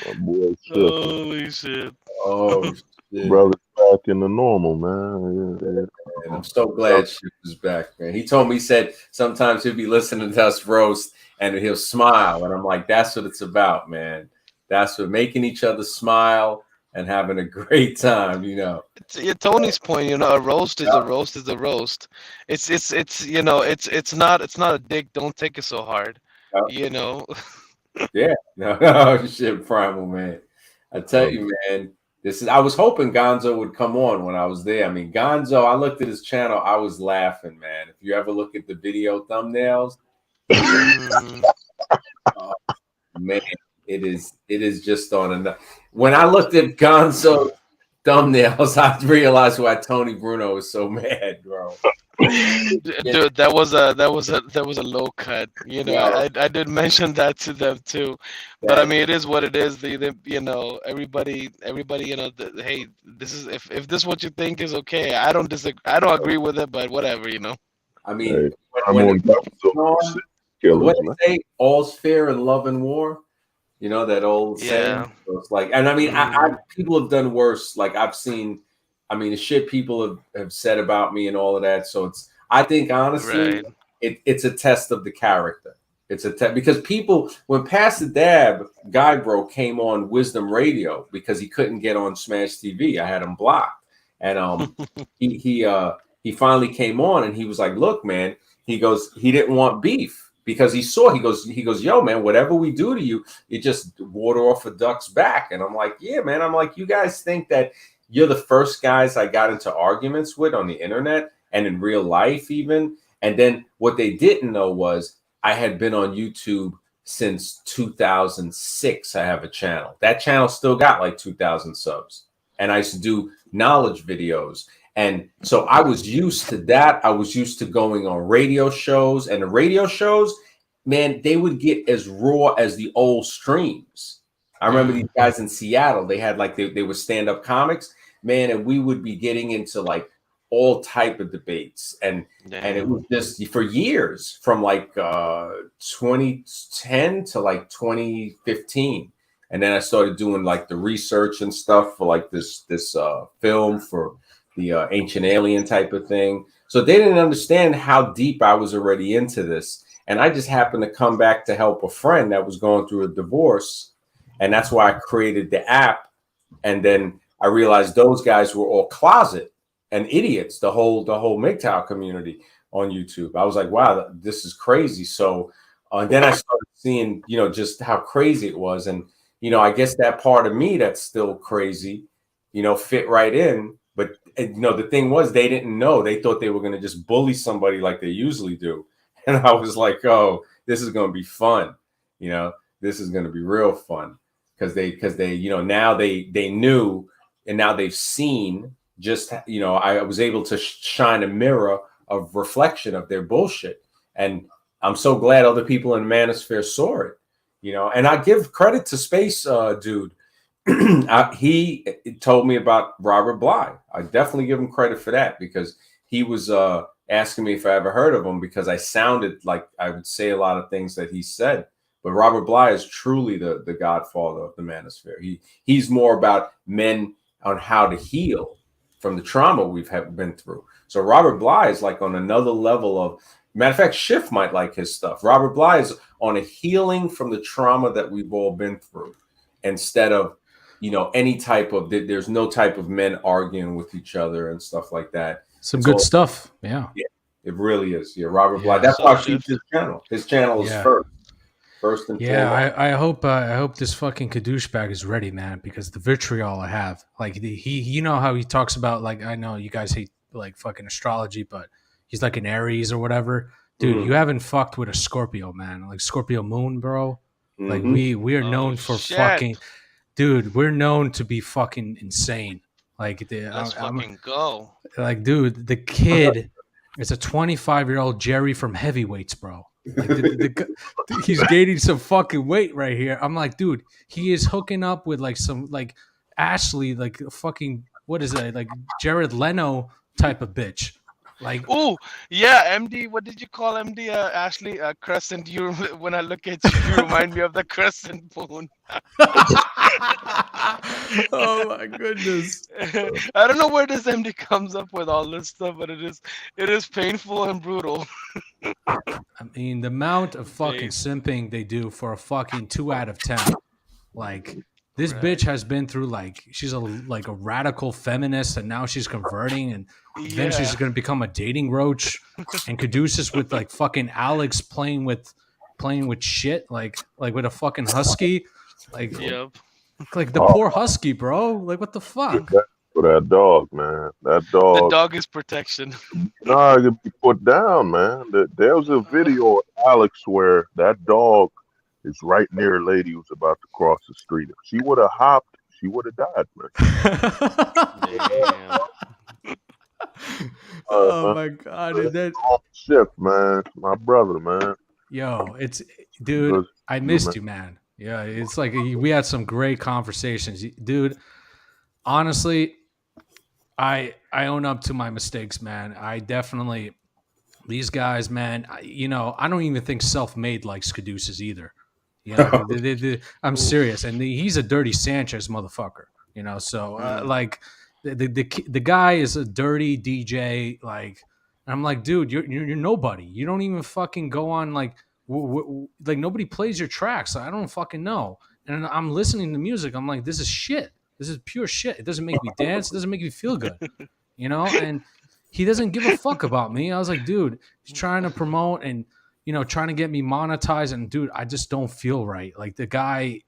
[SPEAKER 2] my boy, shit.
[SPEAKER 9] Holy shit.
[SPEAKER 6] Oh shit.
[SPEAKER 2] Brother's back in the normal, man.
[SPEAKER 6] And I'm so glad Shift is back, man. He told me, he said sometimes he'll be listening to us roast and he'll smile. And I'm like, that's what it's about, man. That's what, making each other smile and having a great time, you know.
[SPEAKER 9] Tony's point, you know, a roast is a roast is a roast. It's you know, it's not a dick. Don't take it so hard, you know.
[SPEAKER 6] Yeah, no, shit, Primal, man. I tell you, man, I was hoping Gonzo would come on when I was there. I mean, Gonzo, I looked at his channel, I was laughing, man. If you ever look at the video thumbnails, oh, man, it is just on enough. When I looked at Gonzo thumbnails, I realized why Tony Bruno was so mad, bro.
[SPEAKER 9] Dude, that was a low cut. You know, I did mention that to them too, but I mean, it is what it is. You know, everybody, you know, hey, this is if this is what you think is okay. I don't disagree. I don't agree with it, but whatever, you know.
[SPEAKER 6] I mean,
[SPEAKER 2] I'm
[SPEAKER 6] when
[SPEAKER 2] on killers, man.
[SPEAKER 6] they say all's fair in love and war, you know that old saying. So it's like, and I mean, I people have done worse. Like I've seen, I mean, the shit people have said about me and all of that. So I think honestly, it's a test of the character. It's a test because people, when Pastor Dab Guybro came on Wisdom Radio because he couldn't get on Smash TV, I had him blocked, and he finally came on and he was like, "Look, man," he goes, he didn't want beef because he goes, "Yo, man, whatever we do to you, it just water off a duck's back." And I'm like, "Yeah, man." I'm like, "You guys think that you're the first guys I got into arguments with on the internet and in real life even?" And then what they didn't know was I had been on YouTube since 2006. I have a channel. That channel still got like 2,000 subs. And I used to do knowledge videos. And so I was used to that. I was used to going on radio shows. And the radio shows, man, they would get as raw as the old streams. I remember these guys in Seattle. They had like, they were stand-up comics, man. And we would be getting into like all type of debates. And it was just for years from like 2010 to like 2015. And then I started doing like the research and stuff for like this film for the Ancient Alien type of thing. So they didn't understand how deep I was already into this. And I just happened to come back to help a friend that was going through a divorce. And that's why I created the app. And then I realized those guys were all closet and idiots, the whole MGTOW community on YouTube. I was like, wow, this is crazy. So then I started seeing, you know, just how crazy it was. And, you know, I guess that part of me that's still crazy, you know, fit right in. But, you know, the thing was, they didn't know. They thought they were going to just bully somebody like they usually do. And I was like, oh, this is going to be fun. You know, this is going to be real fun because they, you know, now they knew and now they've seen just, you know, I was able to shine a mirror of reflection of their bullshit. And I'm so glad other people in Manosphere saw it, you know, and I give credit to Space Dude. He told me about Robert Bly. I definitely give him credit for that because he was asking me if I ever heard of him because I sounded like I would say a lot of things that he said. But Robert Bly is truly the godfather of the Manosphere. He's more about men on how to heal from the trauma we've been through. So Robert Bly is like on another level of, matter of fact, Schiff might like his stuff. Robert Bly is on a healing from the trauma that we've all been through instead of, you know, any type of, there's no type of men arguing with each other and stuff like that.
[SPEAKER 10] Some good stuff. Yeah.
[SPEAKER 6] It really is. Yeah. Robert Bly. That's why I keep his channel. His channel is first and foremost.
[SPEAKER 10] I hope this fucking kadoosh bag is ready, man, because the vitriol I have, like you know how he talks about, like, I know you guys hate like fucking astrology, but he's like an Aries or whatever. Dude, you haven't fucked with a Scorpio, man. Like Scorpio moon, bro. Like we are known for fucking, dude, we're known to be fucking insane. Like
[SPEAKER 9] let's fucking go.
[SPEAKER 10] Like, dude, the kid is a 25-year-old Jerry from Heavyweights, bro. Like he's gaining some fucking weight right here. I'm like, dude, he is hooking up with like some like Ashley, like fucking, what is that? Like Jared Leno type of bitch. Like,
[SPEAKER 9] oh yeah, MD. What did you call MD? Ashley, crescent. You, when I look at you, you remind me of the crescent moon.
[SPEAKER 10] Oh my goodness!
[SPEAKER 9] I don't know where this MD comes up with all this stuff, but it is painful and brutal.
[SPEAKER 10] I mean, the amount of fucking simping they do for a fucking 2 out of 10. Like, this bitch has been through, like, she's a radical feminist, and now she's converting, and eventually she's gonna become a dating roach. And Caduceus with like fucking Alex playing with shit, like with a fucking husky, like like the poor husky, bro. Like, what the fuck?
[SPEAKER 2] For that dog, man. That dog.
[SPEAKER 9] The dog is protection.
[SPEAKER 2] Nah, it can be put down, man. There was a video of Alex where that dog is right near a lady who's about to cross the street. If she would have hopped, she would have died, man.
[SPEAKER 9] Damn.
[SPEAKER 10] Oh my god, and then
[SPEAKER 2] Shift, man, my brother, man.
[SPEAKER 10] yo, it's dude, I missed you, man. Yeah, it's like we had some great conversations, dude. Honestly, I own up to my mistakes, man. I definitely these guys, man. I don't even think Self-Made likes Caduceus either. You know, I'm serious, and he's a dirty Sanchez motherfucker. You know, so like the guy is a dirty DJ. Like, I'm like, dude, you're nobody. You don't even fucking go on like like nobody plays your tracks. I don't fucking know. And I'm listening to music. I'm like, this is shit. This is pure shit. It doesn't make me dance. It doesn't make me feel good. You know, and he doesn't give a fuck about me. I was like, dude, he's trying to promote and trying to get me monetized. And dude, I just don't feel right. Like the guy,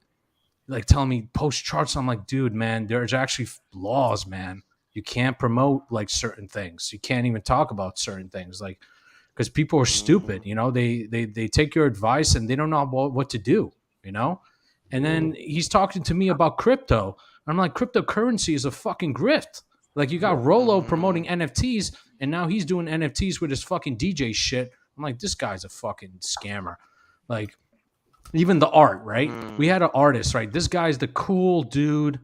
[SPEAKER 10] like telling me post charts. I'm like, dude, man, there's actually laws, man. You can't promote like certain things. You can't even talk about certain things, like because people are stupid. You know, they take your advice and they don't know what to do. You know, and then he's talking to me about crypto. I'm like, cryptocurrency is a fucking grift. Like you got Rolo promoting NFTs, and now he's doing NFTs with his fucking DJ shit. I'm like, this guy's a fucking scammer. Like, even the art, right? We had an artist, right? This guy's the cool dude,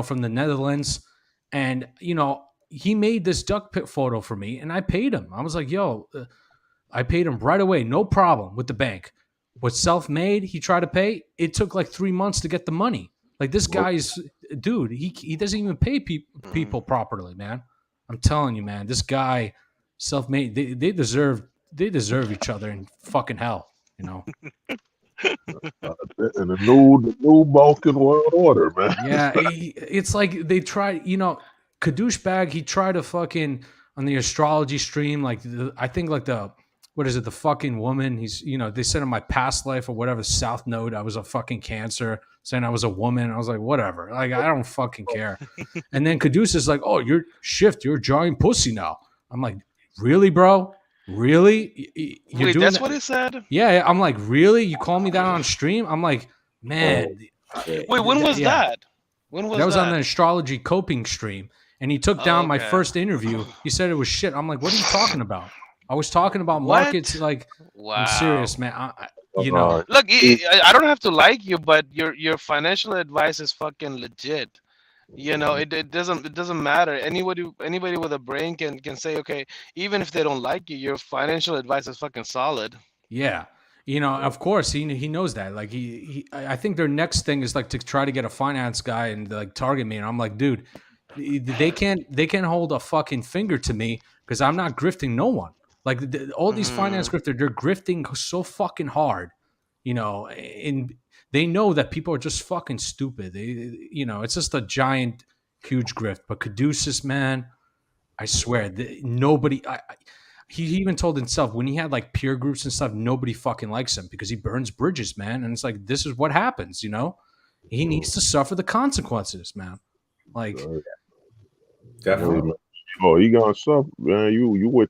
[SPEAKER 10] from the Netherlands. And, he made this duck pit photo for me, and I paid him. I was like, yo, I paid him right away. No problem with the bank. With Self-Made, he tried to pay. It took like 3 months to get the money. Like this guy's, dude, he doesn't even pay people properly, man. I'm telling you, man, this guy, Self-Made, they deserve each other in fucking hell, And
[SPEAKER 2] the new Balkan world order, man.
[SPEAKER 10] Yeah, it's like they tried, Kadouchebag, he tried to fucking on the astrology stream, like I think like what is it, the fucking woman, he's, they said in my past life or whatever, South Node, I was a fucking Cancer, saying I was a woman. I was like, whatever, like I don't fucking care. And then Caduceus is like, oh, you're a giant pussy now. I'm like, really, bro? Really?
[SPEAKER 9] Wait, that's what it said?
[SPEAKER 10] Yeah, I'm like, really? You call me that on stream? I'm like, man.
[SPEAKER 9] Wait, when was that? When was that?
[SPEAKER 10] That was on the astrology coping stream, and he took down my first interview. He said it was shit. I'm like, what are you talking about? I was talking about markets. Like, wow. I'm serious, man.
[SPEAKER 9] Look, I don't have to like you, but your financial advice is fucking legit. It doesn't matter. Anybody with a brain can say, okay, even if they don't like you, your financial advice is fucking solid.
[SPEAKER 10] Yeah. Of course he knows that. Like I think their next thing is like to try to get a finance guy and like target me. And I'm like, dude, they can't hold a fucking finger to me because I'm not grifting no one. Like all these finance grifters, they're grifting so fucking hard, and they know that people are just fucking stupid. It's just a giant, huge grift. But Caduceus, man, I swear, nobody. He even told himself when he had like peer groups and stuff, nobody fucking likes him because he burns bridges, man. And it's like, this is what happens, He needs to suffer the consequences, man. Like,
[SPEAKER 6] definitely.
[SPEAKER 2] Oh, you gonna suffer, man. You with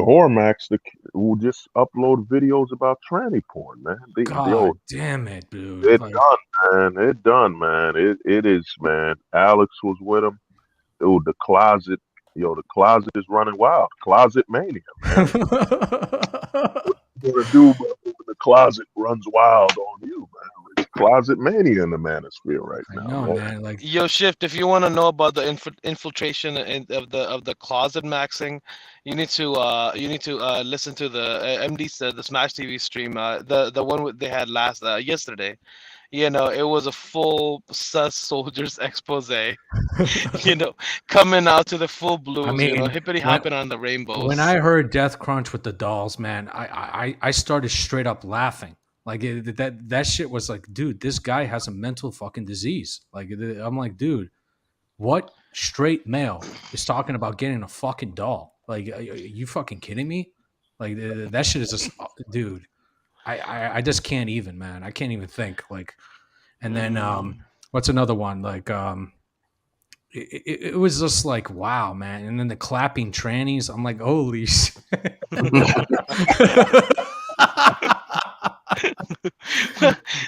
[SPEAKER 2] Hormax who just upload videos about tranny porn, man.
[SPEAKER 10] God damn it, dude.
[SPEAKER 2] It's done, man. It's done, man. It is, man. Alex was with him. Dude, the closet is running wild. Closet mania, man. What you gonna do when the closet runs wild on you, man? It's closet mania in the Manosphere right now.
[SPEAKER 10] I know, man. Like,
[SPEAKER 9] yo, Shift, if you want to know about the infiltration of the closet maxing, you need to listen to the MD the Smash TV stream, the one they had yesterday. It was a full sus soldiers expose. Coming out to the full blues.
[SPEAKER 10] I mean,
[SPEAKER 9] hippity hopping on the rainbows.
[SPEAKER 10] When I heard Death Crunch with the dolls, man, I started straight up laughing. Like that shit was like, dude, this guy has a mental fucking disease. Like I'm like, dude, what straight male is talking about getting a fucking doll? Like, are you fucking kidding me? Like that shit is just, dude. I just can't even, man. I can't even think. Like, and then what's another one? Like it was just like, wow, man. And then the clapping trannies. I'm like, holy shit.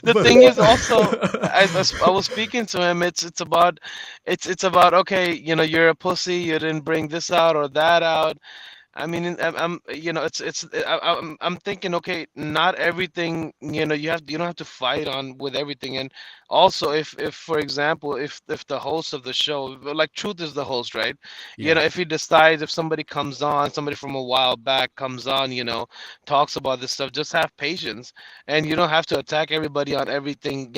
[SPEAKER 9] The thing is also, as I was speaking to him, it's about okay, you're a pussy, you didn't bring this out or that out. I mean, I'm thinking, okay, not everything, you don't have to fight on with everything. And also, if for example, if the host of the show, like Truth is the host, right?
[SPEAKER 10] Yeah.
[SPEAKER 9] If he decides, if somebody comes on, somebody from a while back comes on, talks about this stuff, just have patience, and you don't have to attack everybody on everything.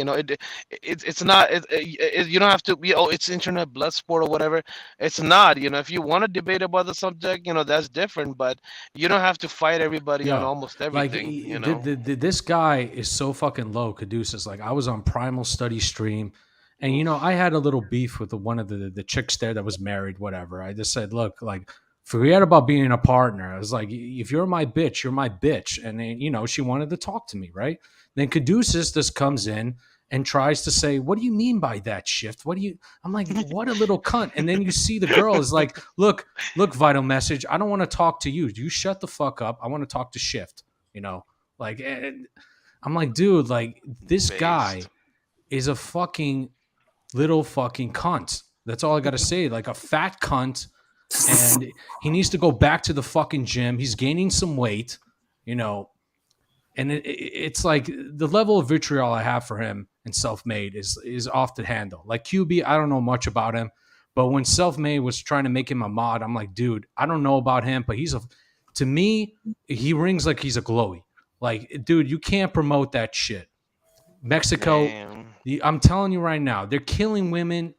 [SPEAKER 9] It's not, you don't have to be, oh, it's internet blood sport or whatever. It's not, if you want to debate about the subject, that's different, but you don't have to fight everybody on
[SPEAKER 10] Yo,
[SPEAKER 9] almost
[SPEAKER 10] like
[SPEAKER 9] everything,
[SPEAKER 10] this guy is so fucking low. Caduceus. Like I was on Primal Study stream, and I had a little beef with one of the chicks there that was married. Whatever. I just said, look, like forget about being a partner. I was like, if you're my bitch, you're my bitch. And then she wanted to talk to me, right? Then Caduceus just comes in and tries to say, what do you mean by that, Shift? I'm like, what a little cunt. And then you see the girl is like, look, Vital Message, I don't want to talk to you. You shut the fuck up. I want to talk to Shift, like, and I'm like, dude, like this guy is a fucking little fucking cunt. That's all I got to say. Like a fat cunt. And he needs to go back to the fucking gym. He's gaining some weight, and it's like the level of vitriol I have for him and Self-Made is off the handle. Like QB, I don't know much about him, but when Self-Made was trying to make him a mod, I'm like, dude, I don't know about him, but to me, he rings like he's a glowy. Like, dude, you can't promote that shit. Mexico, I'm telling you right now, they're killing women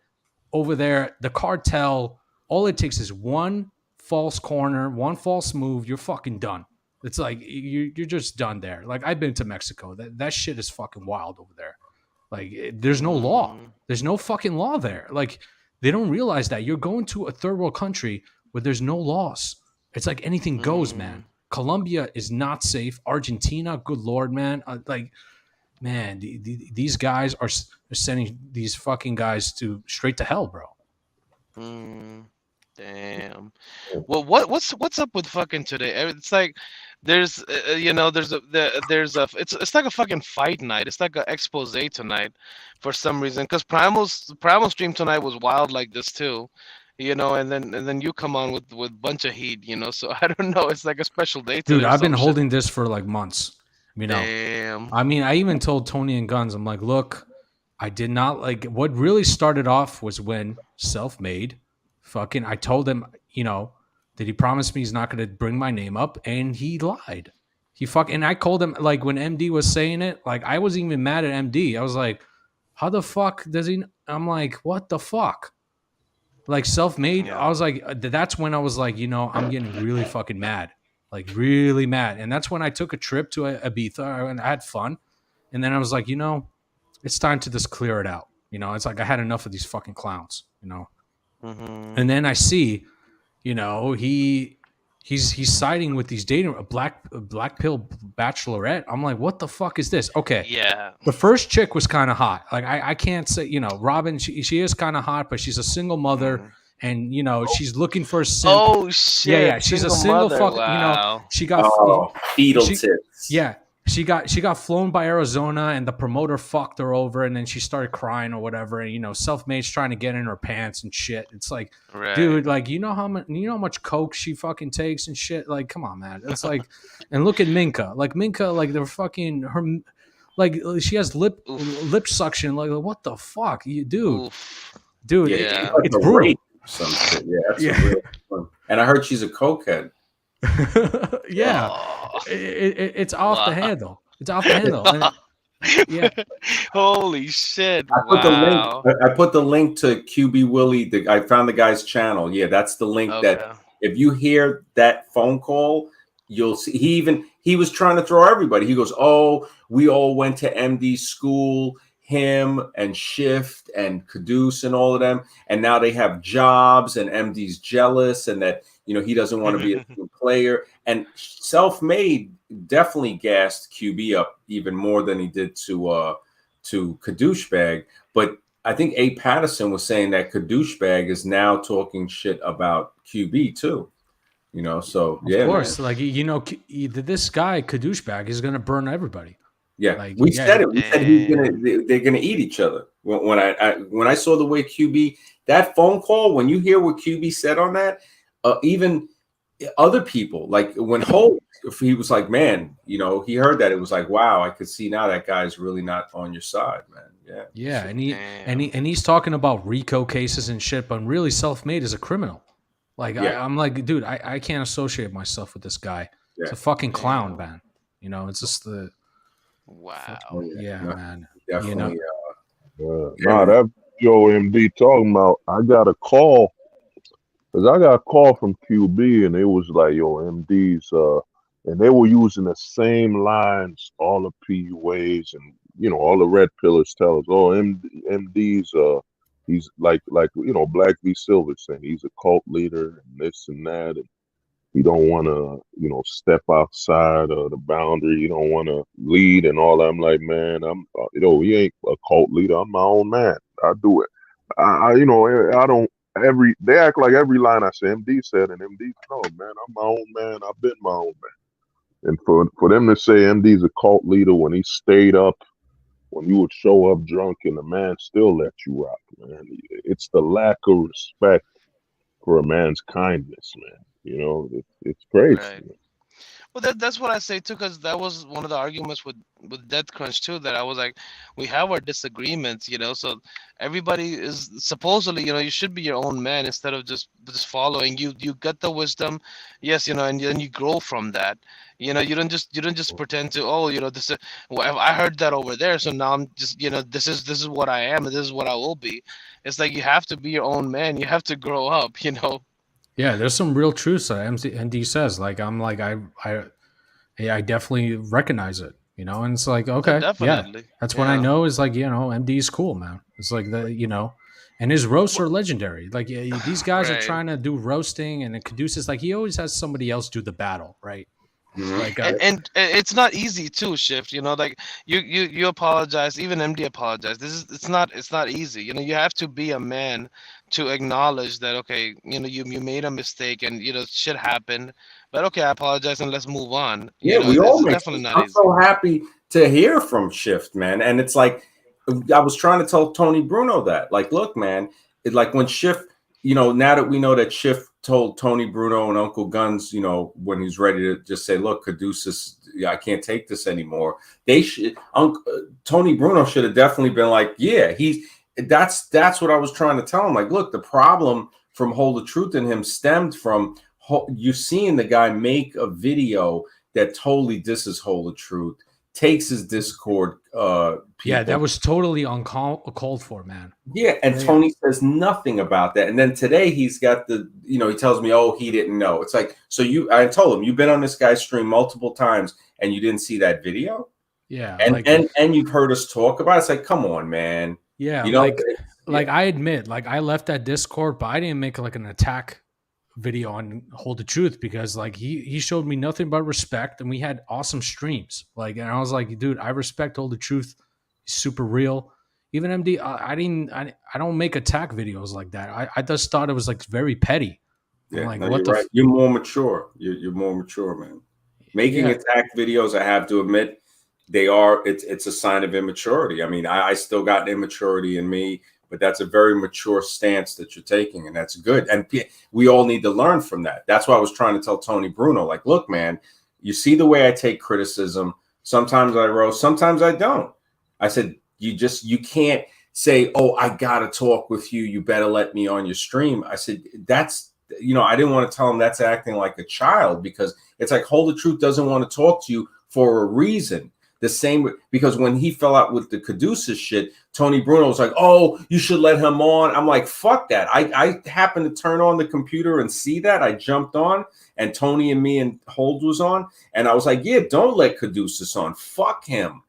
[SPEAKER 10] over there. The cartel, all it takes is one false corner, one false move, you're fucking done. It's like you're just done there. Like I've been to Mexico. That shit is fucking wild over there. Like there's no law. There's no fucking law there. Like they don't realize that you're going to a third world country where there's no laws. It's like anything goes, man. Colombia is not safe. Argentina, good lord, man. Man, these guys are sending these fucking guys straight to hell, bro.
[SPEAKER 9] Damn. Well, what's up with fucking today? It's like there's it's like a fucking fight night. It's like an expose tonight for some reason. Because Primal stream tonight was wild like this too, and then you come on with bunch of heat, So I don't know. It's like a special day today.
[SPEAKER 10] Dude, I've been holding this for like months.
[SPEAKER 9] Damn.
[SPEAKER 10] I mean, I even told Tony and Guns, I'm like, look, I did not like what really started off was when Self-Made. I told him, that he promised me he's not going to bring my name up, and he lied. And I called him, like, when MD was saying it, like, I wasn't even mad at MD. I was like, how the fuck does he? I'm like, what the fuck? Like, Self-Made, yeah. I was like, that's when I was like, I'm getting really fucking mad. Like, really mad. And that's when I took a trip to Ibiza, and I had fun. And then I was like, it's time to just clear it out. It's like I had enough of these fucking clowns, And then I see, he's siding with these dating a black pill bachelorette. I'm like, what the fuck is this? Okay,
[SPEAKER 9] yeah.
[SPEAKER 10] The first chick was kind of hot. Like I can't say, Robin. She is kind of hot, but she's a single mother, and she's looking for a simp.
[SPEAKER 9] Oh shit!
[SPEAKER 10] Yeah. She's a single fuck.
[SPEAKER 9] Wow.
[SPEAKER 10] She got
[SPEAKER 6] fetal tits.
[SPEAKER 10] Yeah. She got flown by Arizona, and the promoter fucked her over, and then she started crying or whatever. And Self-Made's trying to get in her pants and shit. It's like, dude, like how much coke she fucking takes and shit. Like, come on, man. It's like, and look at Minka. Like Minka, like they're fucking her. Like she has lip suction. Like what the fuck, dude? Dude,
[SPEAKER 6] yeah.
[SPEAKER 10] It's brutal.
[SPEAKER 6] Some shit. Yeah, that's real fun. And I heard she's a cokehead.
[SPEAKER 10] Yeah. It's off the handle. It's off the handle. Yeah.
[SPEAKER 9] Holy shit!
[SPEAKER 6] I put the link to QB Willie. I found the guy's channel. Yeah, that's the link. Okay. That if you hear that phone call, you'll see. He was trying to throw everybody. He goes, "Oh, we all went to MD school. Him and Shift and Caduce and all of them, and now they have jobs. And MD's jealous, and that." He doesn't want to be a team player. And Self-Made definitely gassed QB up even more than he did to Kadouchebag. But I think A. Patterson was saying that Kadouchebag is now talking shit about QB too. So yeah.
[SPEAKER 10] Of course, man. Like this guy Kadouchebag is going to burn everybody.
[SPEAKER 6] Yeah,
[SPEAKER 10] Like,
[SPEAKER 6] we
[SPEAKER 10] yeah,
[SPEAKER 6] said it. We said they're gonna eat each other. When I saw the way QB, that phone call, when you hear what QB said on that, even other people, like when Holt, he was like, man, you know, he heard that, it was like, wow, I could see now that guy's really not on your side, man. Yeah,
[SPEAKER 10] yeah,
[SPEAKER 6] so,
[SPEAKER 10] and he's talking about RICO cases and shit, but really self-made is a criminal. Like
[SPEAKER 6] yeah,
[SPEAKER 10] I'm like, dude, I can't associate myself with this guy. It's
[SPEAKER 6] yeah.
[SPEAKER 10] a fucking clown, man. You know, it's just the
[SPEAKER 9] Wow.
[SPEAKER 10] yeah,
[SPEAKER 6] No,
[SPEAKER 10] man.
[SPEAKER 6] definitely.
[SPEAKER 10] You know,
[SPEAKER 2] Nah, that Joe MD talking about. I got a call because I got a call from QB and it was like, yo, MD's, and they were using the same lines all the PUAs and all the red pillars tell us, oh, MD's, he's like Black v Silver saying he's a cult leader and this and that, and he don't want to step outside of the boundary. You don't want to lead and all that. I'm like, man, he ain't a cult leader. I'm my own man. I do it. I don't. They act like every line I say MD said, and MD, no, man, I'm my own man. I've been my own man. And for them to say MD's a cult leader when he stayed up, when you would show up drunk and the man still let you rock, man, it's the lack of respect for a man's kindness, man. It's crazy.
[SPEAKER 9] Right. Well, that's what I say too, because that was one of the arguments with Death Crunch too. That I was like, we have our disagreements, you know. So everybody is supposedly, you know, you should be your own man instead of just following. You get the wisdom, yes, you know, and then you grow from that. You know, you don't just pretend to, oh, you know, this is, well, I heard that over there, so now I'm just, you know, this is what I am, and this is what I will be. It's like you have to be your own man. You have to grow up, you know.
[SPEAKER 10] yeah, there's some real truths that MD says. Like I'm like I definitely recognize it, you know, and it's like,
[SPEAKER 9] Oh,
[SPEAKER 10] okay, yeah,
[SPEAKER 9] definitely.
[SPEAKER 10] that's when I
[SPEAKER 9] Yeah.
[SPEAKER 10] know is like, MD is cool, man. It's like and his roasts are legendary. Like these guys are
[SPEAKER 9] Right.
[SPEAKER 10] trying to do roasting, and Caduceus, like he always has somebody else do the battle, right? Like,
[SPEAKER 9] And it's not easy too, Shift, you know, like you apologize, even MD apologized. It's not easy, you know. You have to be a man to acknowledge that, okay, you know, you made a mistake, and you know shit happened, but okay, I apologize and let's move on.
[SPEAKER 6] Yeah,
[SPEAKER 9] You know,
[SPEAKER 6] we all
[SPEAKER 9] it's
[SPEAKER 6] make.
[SPEAKER 9] definitely not
[SPEAKER 6] I'm
[SPEAKER 9] easy.
[SPEAKER 6] so happy to hear from Shift, man. And it's like I was trying to tell Tony Bruno that, like, look, man, it's like when Shift, you know, now that we know that Shift told Tony Bruno and Uncle Guns, you know, when he's ready to just say, look, Caduceus, I can't take this anymore. They should. Tony Bruno should have definitely been like, yeah, that's what I was trying to tell him. Like, look, the problem from Hold the Truth in him stemmed from you seeing the guy make a video that totally disses Hold the Truth, takes his Discord people.
[SPEAKER 10] yeah, that was totally uncalled for, man.
[SPEAKER 6] Yeah, and Tony says nothing about that. And then today he's got he tells me, oh, he didn't know. It's like, so I told him, you've been on this guy's stream multiple times and you didn't see that video?
[SPEAKER 10] Yeah.
[SPEAKER 6] And you've heard us talk about it. It's like, come on, man.
[SPEAKER 10] Yeah,
[SPEAKER 6] you know,
[SPEAKER 10] like I admit, like I left that Discord, but I didn't make like an attack video on Hold the Truth because like he showed me nothing but respect, and we had awesome streams. Like, and I was like, dude, I respect Hold the Truth. He's super real. Even MD, I don't make attack videos like that. I just thought it was like very petty.
[SPEAKER 6] Yeah,
[SPEAKER 10] I'm like,
[SPEAKER 6] no,
[SPEAKER 10] what
[SPEAKER 6] you're
[SPEAKER 10] the?
[SPEAKER 6] right. You're more mature. You're more mature, man. Making attack videos, I have to admit, it's a sign of immaturity. I mean, I still got immaturity in me, but that's a very mature stance that you're taking, and that's good. And we all need to learn from that. That's why I was trying to tell Tony Bruno, like, look, man, you see the way I take criticism. Sometimes I roast, sometimes I don't. I said, you can't say, oh, I gotta talk with you. You better let me on your stream. I said, that's, I didn't want to tell him that's acting like a child, because it's like Hold the Truth doesn't want to talk to you for a reason. The same, because when he fell out with the Caduceus shit, Tony Bruno was like, oh, you should let him on. I'm like, fuck that. I happened to turn on the computer and see that. I jumped on, and Tony and me and Hold was on. And I was like, yeah, don't let Caduceus on. Fuck him.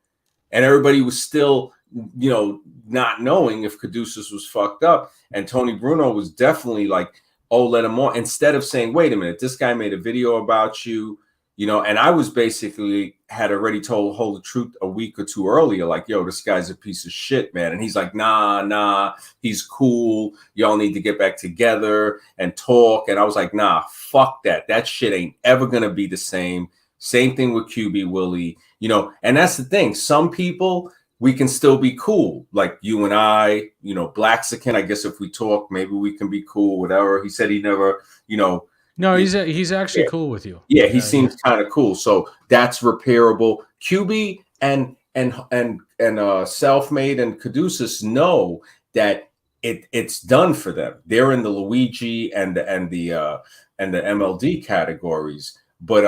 [SPEAKER 6] And everybody was still, not knowing if Caduceus was fucked up. And Tony Bruno was definitely like, oh, let him on. Instead of saying, wait a minute, this guy made a video about you. And I was basically had already told Hold the Truth a week or two earlier, like, yo, this guy's a piece of shit, man. And he's like, nah, he's cool. Y'all need to get back together and talk. And I was like, nah, fuck that. That shit ain't ever going to be the same. Same thing with QB Willie, you know, and that's the thing. Some people we can still be cool, like you and I, you know, Blaxican. I guess if we talk, maybe we can be cool, whatever. He said he never, you know.
[SPEAKER 10] No, he's actually cool with you.
[SPEAKER 6] Yeah, he seems kind of cool. So that's repairable. QB and Selfmade and Caduceus know that it's done for them. They're in the Luigi and the MLD categories, but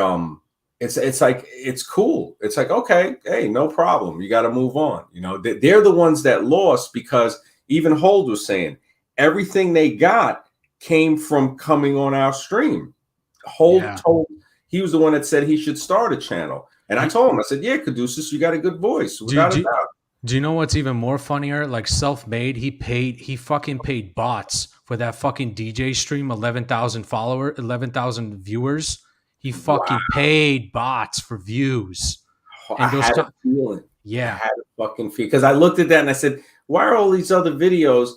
[SPEAKER 6] it's like it's cool. It's like, okay, hey, no problem. You got to move on. You know, they're the ones that lost because even Hold was saying everything they got came from coming on our stream. Hold told he was the one that said he should start a channel, and I told him, I said, yeah, Caduceus, you got a good voice. Without a doubt.
[SPEAKER 10] Do you know what's even more funnier? Like Selfmade, he fucking paid bots for that fucking DJ stream, 11,000 viewers. He fucking paid bots for views.
[SPEAKER 6] And I had a feeling.
[SPEAKER 10] Yeah.
[SPEAKER 6] I had a fucking feeling. Because I looked at that and I said, why are all these other videos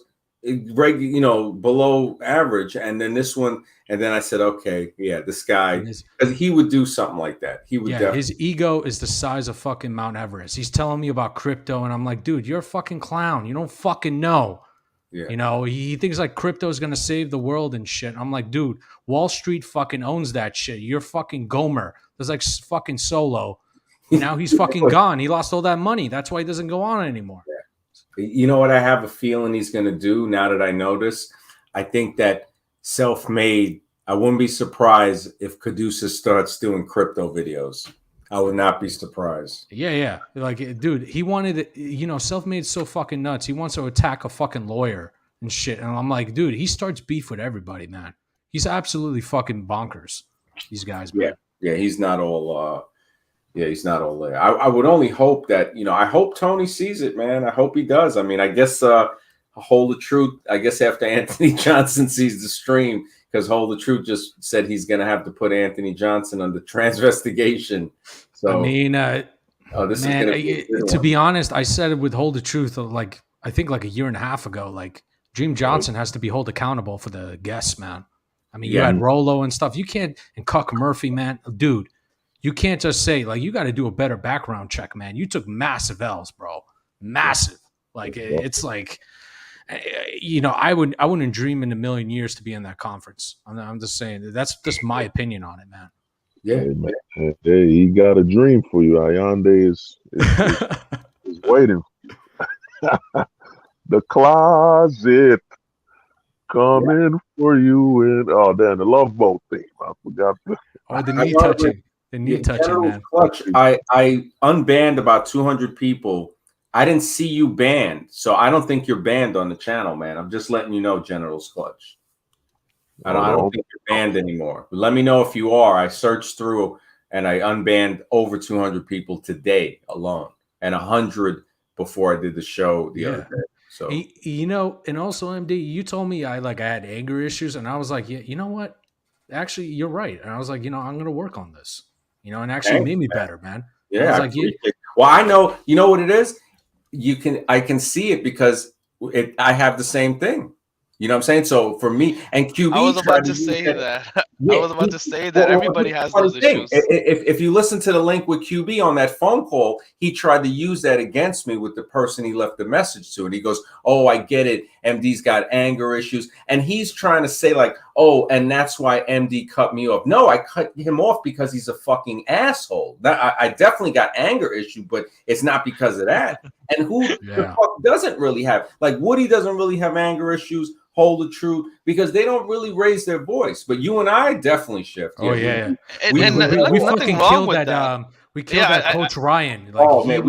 [SPEAKER 6] you know, below average? And then this one, and then I said, okay, yeah, this guy, because he would do something like that. He would definitely.
[SPEAKER 10] His ego is the size of fucking Mount Everest. He's telling me about crypto, and I'm like, dude, you're a fucking clown. You don't fucking know. Yeah. You know, he thinks like crypto is gonna save the world and shit. I'm like, dude, Wall Street fucking owns that shit. You're fucking Gomer. There's like fucking Solo. Now he's fucking gone. He lost all that money. That's why he doesn't go on anymore.
[SPEAKER 6] Yeah. You know what I have a feeling he's gonna do now that I know this? I think that Selfmade, I wouldn't be surprised if Caduceus starts doing crypto videos. I would not be surprised.
[SPEAKER 10] Yeah. Like, dude, he wanted, you know, Selfmade's so fucking nuts. He wants to attack a fucking lawyer and shit. And I'm like, dude, he starts beef with everybody, man. He's absolutely fucking bonkers. These guys, man.
[SPEAKER 6] Yeah, he's not all he's not all there. I would only hope that, you know, I hope Tony sees it, man. I hope he does. I mean, I guess Hold the Truth, I guess after Anthony Johnson sees the stream, because Hold the Truth just said he's going to have to put Anthony Johnson under transvestigation. So
[SPEAKER 10] I mean,
[SPEAKER 6] this man, is
[SPEAKER 10] to be honest, I said it with Hold the Truth, like I think like a year and a half ago. Like Dream Johnson has to be held accountable for the guests, man. I mean, you had Rolo and stuff. You can't, and Cuck Murphy, man, dude. You can't just say like you got to do a better background check, man. You took massive L's, bro. Massive. Like it's like. You know, I wouldn't dream in a million years to be in that conference. I'm just saying that's just my opinion on it, man.
[SPEAKER 2] Yeah, hey, he got a dream for you. Ayande is waiting. The closet coming for you, and the Love Boat theme. I forgot.
[SPEAKER 10] The knee touching. The knee touching, man.
[SPEAKER 6] Clutch. I unbanned about 200 people. I didn't see you banned, so I don't think you're banned on the channel, man. I'm just letting you know, General's Clutch. I don't think you're banned anymore. But let me know if you are. I searched through and I unbanned over 200 people today alone, and 100 before I did the show the other day. So
[SPEAKER 10] you know, and also MD, you told me I had anger issues, and I was like, yeah, you know what? Actually, you're right. And I was like, you know, I'm gonna work on this. You know, and actually made me better, man.
[SPEAKER 6] Yeah, well, I know. You know what it is. I can see it because I have the same thing. You know what I'm saying? So for me and QB,
[SPEAKER 9] I was about to say that. I was about to say that everybody has those issues.
[SPEAKER 6] If you listen to the link with QB on that phone call, he tried to use that against me with the person he left the message to. And he goes, oh, I get it. MD's got anger issues. And he's trying to say like, oh, and that's why MD cut me off. No, I cut him off because he's a fucking asshole. I definitely got anger issue, but it's not because of that. And who the fuck doesn't really have, like Woody doesn't really have anger issues. Hold the Truth, because they don't really raise their voice, but you and I definitely shift.
[SPEAKER 10] Oh yeah.
[SPEAKER 9] We
[SPEAKER 10] fucking killed that. We killed that Coach Ryan.
[SPEAKER 6] Like, man,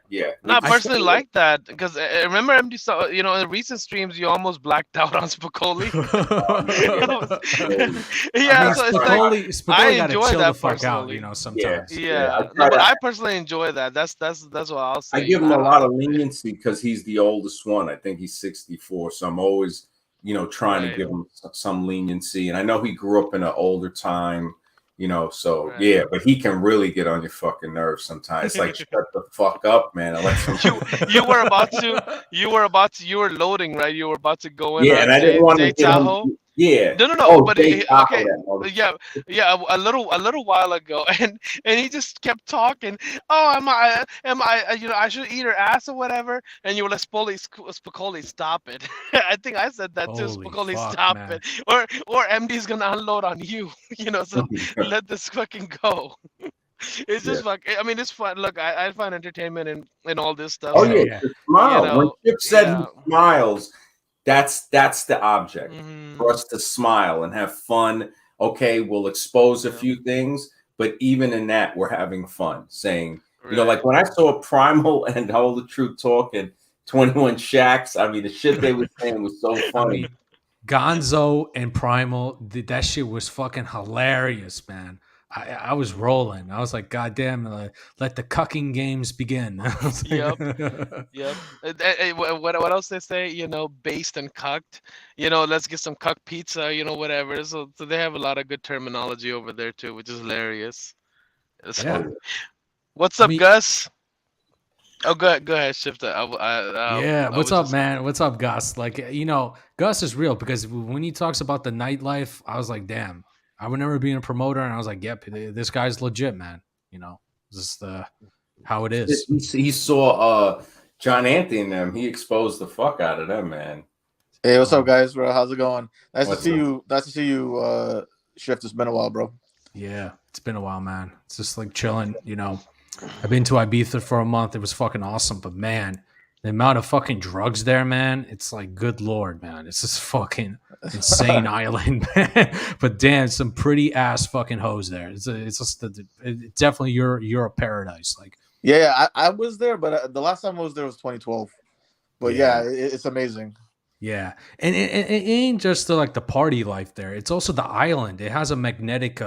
[SPEAKER 6] yeah.
[SPEAKER 9] No, I personally like that because I remember MD saw, you know, in recent streams you almost blacked out on Spicoli.
[SPEAKER 10] Yeah, so it's like I enjoy that the fuck out, you know, sometimes.
[SPEAKER 9] Yeah. No, but I personally enjoy that. That's what I'll say.
[SPEAKER 6] I give him a lot of leniency because he's the oldest one. I think he's 64, so I'm always, you know, trying to give him some leniency. And I know he grew up in an older time. You know, so yeah, but he can really get on your fucking nerves sometimes. It's like shut the fuck up, man. And let
[SPEAKER 9] you were loading, right? You were about to go in.
[SPEAKER 6] Yeah, and I didn't want to get him. Yeah.
[SPEAKER 9] No, no, no.
[SPEAKER 6] Oh,
[SPEAKER 9] But
[SPEAKER 6] Jay Taco,
[SPEAKER 9] okay,
[SPEAKER 6] that motherfucker.
[SPEAKER 9] yeah, yeah. A little while ago, and he just kept talking. Oh, You know, I should eat her ass or whatever. And you were like, Spicoli, stop it. I think I said that too.
[SPEAKER 10] Holy
[SPEAKER 9] Spicoli,
[SPEAKER 10] fuck,
[SPEAKER 9] stop
[SPEAKER 10] man.
[SPEAKER 9] it. Or MD's gonna unload on you. You know, so let this fucking go. It's
[SPEAKER 6] Yeah.
[SPEAKER 9] just fuck. I mean, it's fun. Look, I find entertainment in all this stuff.
[SPEAKER 6] Oh
[SPEAKER 10] Yeah,
[SPEAKER 6] yeah,
[SPEAKER 9] So
[SPEAKER 10] yeah.
[SPEAKER 6] the
[SPEAKER 9] you
[SPEAKER 6] smile. When
[SPEAKER 9] know,
[SPEAKER 6] Chip said he
[SPEAKER 9] yeah.
[SPEAKER 6] smiles, that's the object for
[SPEAKER 9] Hmm.
[SPEAKER 6] us to smile and have fun. Okay, we'll expose a
[SPEAKER 9] Yeah.
[SPEAKER 6] few things, but even in that, we're having fun. Saying,
[SPEAKER 9] Right.
[SPEAKER 6] like when I saw Primal and All the Truth Talk and 21 Shacks, I mean, the shit they were saying was so
[SPEAKER 10] I
[SPEAKER 6] funny.
[SPEAKER 10] mean, Gonzo and Primal, that shit was fucking hilarious, man. I was rolling. I was like, God damn, let the cucking games begin. I was
[SPEAKER 9] Yep.
[SPEAKER 10] like,
[SPEAKER 9] Yep. What else they say? You know, based and cucked. You know, let's get some cuck pizza. You know, whatever. So they have a lot of good terminology over there too, which is hilarious. It's
[SPEAKER 10] yeah.
[SPEAKER 9] funny. What's
[SPEAKER 10] I
[SPEAKER 9] up,
[SPEAKER 10] mean,
[SPEAKER 9] Gus? Oh, go ahead, Shifter.
[SPEAKER 10] yeah.
[SPEAKER 9] I
[SPEAKER 10] What's
[SPEAKER 9] was
[SPEAKER 10] up,
[SPEAKER 9] just
[SPEAKER 10] man? What's up, Gus? Like, Gus is real because when he talks about the nightlife, I was like, damn, I would never be a promoter. And I was like, yep, this guy's legit, man. This is how it is.
[SPEAKER 6] He saw John Anthony and them. He exposed the fuck out of them, man.
[SPEAKER 11] Hey, what's up, guys, bro? How's it going? Nice
[SPEAKER 6] What's
[SPEAKER 11] to see
[SPEAKER 6] up?
[SPEAKER 11] you. Nice to see you, Shift. It's been a while, bro.
[SPEAKER 10] Yeah, it's been a while, man. It's just like chilling, I've been to Ibiza for a month. It was fucking awesome. But man, the amount of fucking drugs there, man, it's like, good Lord, man. It's just fucking insane island, man. But damn, some pretty ass fucking hoes there. It's definitely Europe paradise. Like,
[SPEAKER 11] Yeah, I was there, but the last time I was there was 2012. But
[SPEAKER 10] Yeah.
[SPEAKER 11] it's amazing.
[SPEAKER 10] yeah. And it ain't just like the party life there. It's also the island. It has a magnetic,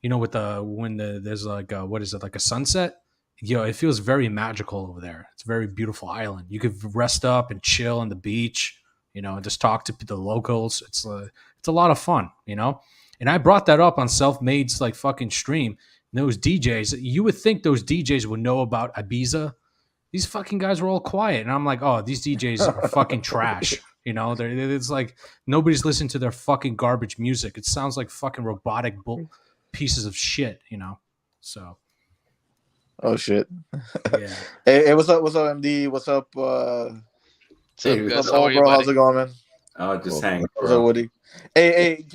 [SPEAKER 10] with there's like what is it, like a sunset? It feels very magical over there. It's a very beautiful island. You could rest up and chill on the beach, and just talk to the locals. It's a lot of fun, And I brought that up on Self-Made's like fucking stream. And those DJs, you would think those DJs would know about Ibiza. These fucking guys were all quiet, and I'm like, oh, these DJs are fucking trash. It's like nobody's listening to their fucking garbage music. It sounds like fucking robotic pieces of shit. So.
[SPEAKER 11] Oh shit.
[SPEAKER 10] Yeah.
[SPEAKER 11] Hey, what's up, MD? What's up?
[SPEAKER 6] Hey,
[SPEAKER 11] What's up, bro? How's it going, man?
[SPEAKER 6] Just hang.
[SPEAKER 11] What's up, Woody? Hey,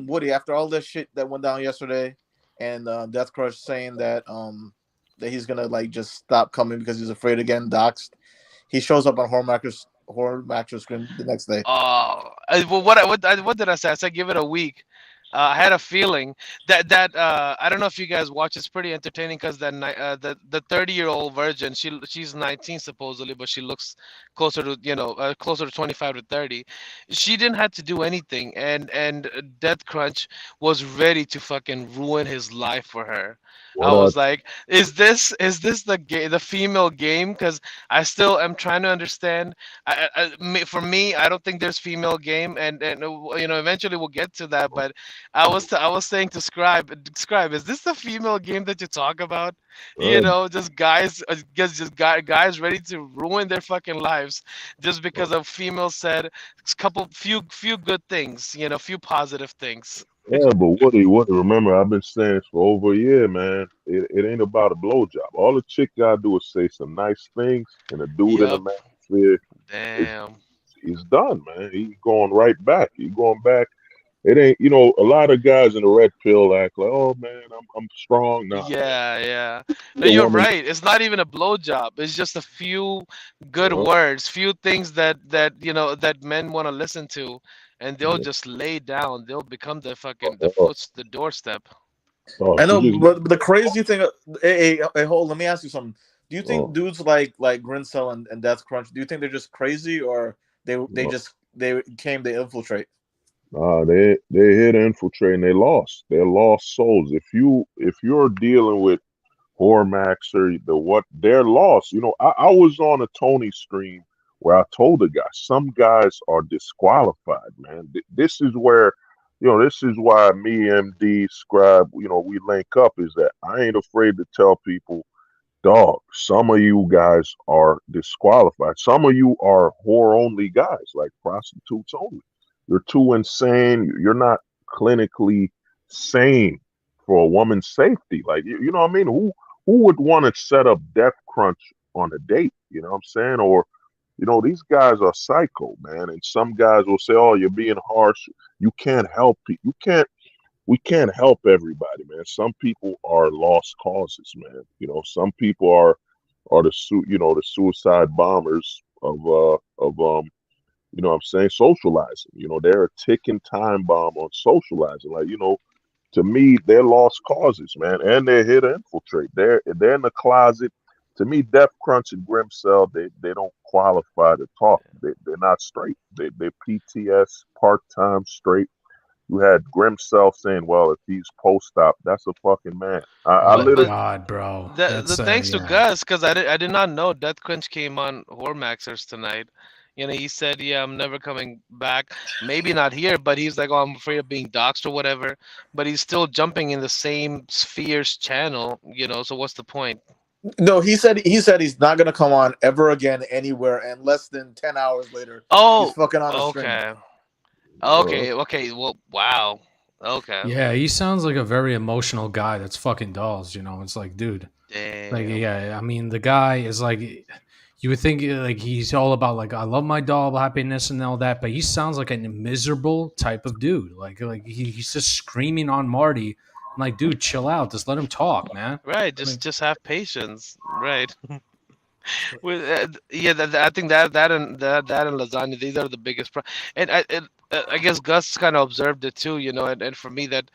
[SPEAKER 11] Woody. After all this shit that went down yesterday, and Death Crush saying that that he's gonna like just stop coming because he's afraid of getting doxxed, he shows up on Horror Mattress screen the next day.
[SPEAKER 9] What did I say? I said give it a week. I had a feeling that I don't know if you guys watch. It's pretty entertaining because the 30-year-old virgin, she's 19 supposedly, but she looks closer to closer to 25 to 30. She didn't have to do anything, and Death Crunch was ready to fucking ruin his life for her. I was like, is this the female game? Because I still am trying to understand. For me, I don't think there's female game, and eventually we'll get to that. But I was saying to Scribe, is this the female game that you talk about? Just guys, guys ready to ruin their fucking lives just because a female said few good things, few positive things.
[SPEAKER 2] Yeah, but Woody, remember, I've been saying this for over a year, man. It ain't about a blowjob. All the chick gotta do is say some nice things, and a dude in the
[SPEAKER 9] Yep.
[SPEAKER 2] Manosphere,
[SPEAKER 9] Damn.
[SPEAKER 2] he's done, man. He's going right back. He's going back. It ain't, a lot of guys in the red pill act like, oh man, I'm strong now.
[SPEAKER 9] Yeah. No, you're right. It's not even a blowjob. It's just a few good words, few things that men want to listen to, and they'll just lay down. They'll become the doorstep.
[SPEAKER 11] I know, but the crazy thing. Hey, hold. Let me ask you something. Do you think dudes like Grincell and Death Crunch? Do you think they're just crazy, or they infiltrate?
[SPEAKER 2] Nah, they're here to infiltrate, and they lost. They're lost souls. If you're dealing with Hormax or they're lost. I was on a Tony stream where I told the guy some guys are disqualified, man. This is where, this is why me, MD, Scribe, we link up, is that I ain't afraid to tell people, dog, some of you guys are disqualified. Some of you are whore only guys, like prostitutes only. You're too insane. You're not clinically sane for a woman's safety. Like you know what I mean? Who would want to set up death crunch on a date? You know what I'm saying? Or these guys are psycho, man. And some guys will say, "Oh, you're being harsh. You can't help people. You can't. We can't help everybody, man. Some people are lost causes, man. Some people are the suicide bombers of what I'm saying, socializing. They're a ticking time bomb on socializing. Like, to me, they're lost causes, man, and they're here to infiltrate. They're in the closet. To me, Death Crunch and Grimcell, they don't qualify to talk. They're not straight. They're PTS part-time straight. You had Grimcell saying, "Well, if he's post-op, that's a fucking man." I
[SPEAKER 10] Oh my
[SPEAKER 2] literally,
[SPEAKER 10] god, bro.
[SPEAKER 9] The thanks to Gus, because I did not know Death Quench came on Hormaxers tonight. He said, "Yeah, I'm never coming back. Maybe not here, but he's like, oh, I'm afraid of being doxxed or whatever." But he's still jumping in the same sphere's channel. So what's the point?
[SPEAKER 11] No, he said he's not gonna come on ever again anywhere, and less than 10 hours later, he's fucking on a stream.
[SPEAKER 9] Okay. Well, wow. Okay.
[SPEAKER 10] Yeah, he sounds like a very emotional guy that's fucking dolls, It's like, dude.
[SPEAKER 9] Damn.
[SPEAKER 10] Like, yeah, I mean, the guy is like, you would think like he's all about like, I love my doll, happiness and all that, but he sounds like a miserable type of dude. Like he's just screaming on Marty. I'm like, dude, chill out. Just let him talk, man.
[SPEAKER 9] Right. Just have patience. Right. I think that and lasagna, these are the biggest and I guess Gus kind of observed it too, and for me that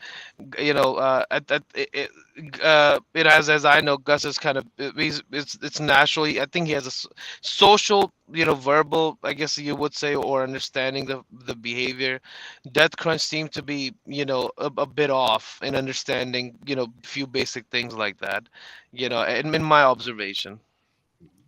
[SPEAKER 9] as I know, Gus is kind of it's naturally, I think he has a social, verbal, I guess you would say, or understanding the behavior. Death Crunch seemed to be a bit off in understanding few basic things like that, in my observation.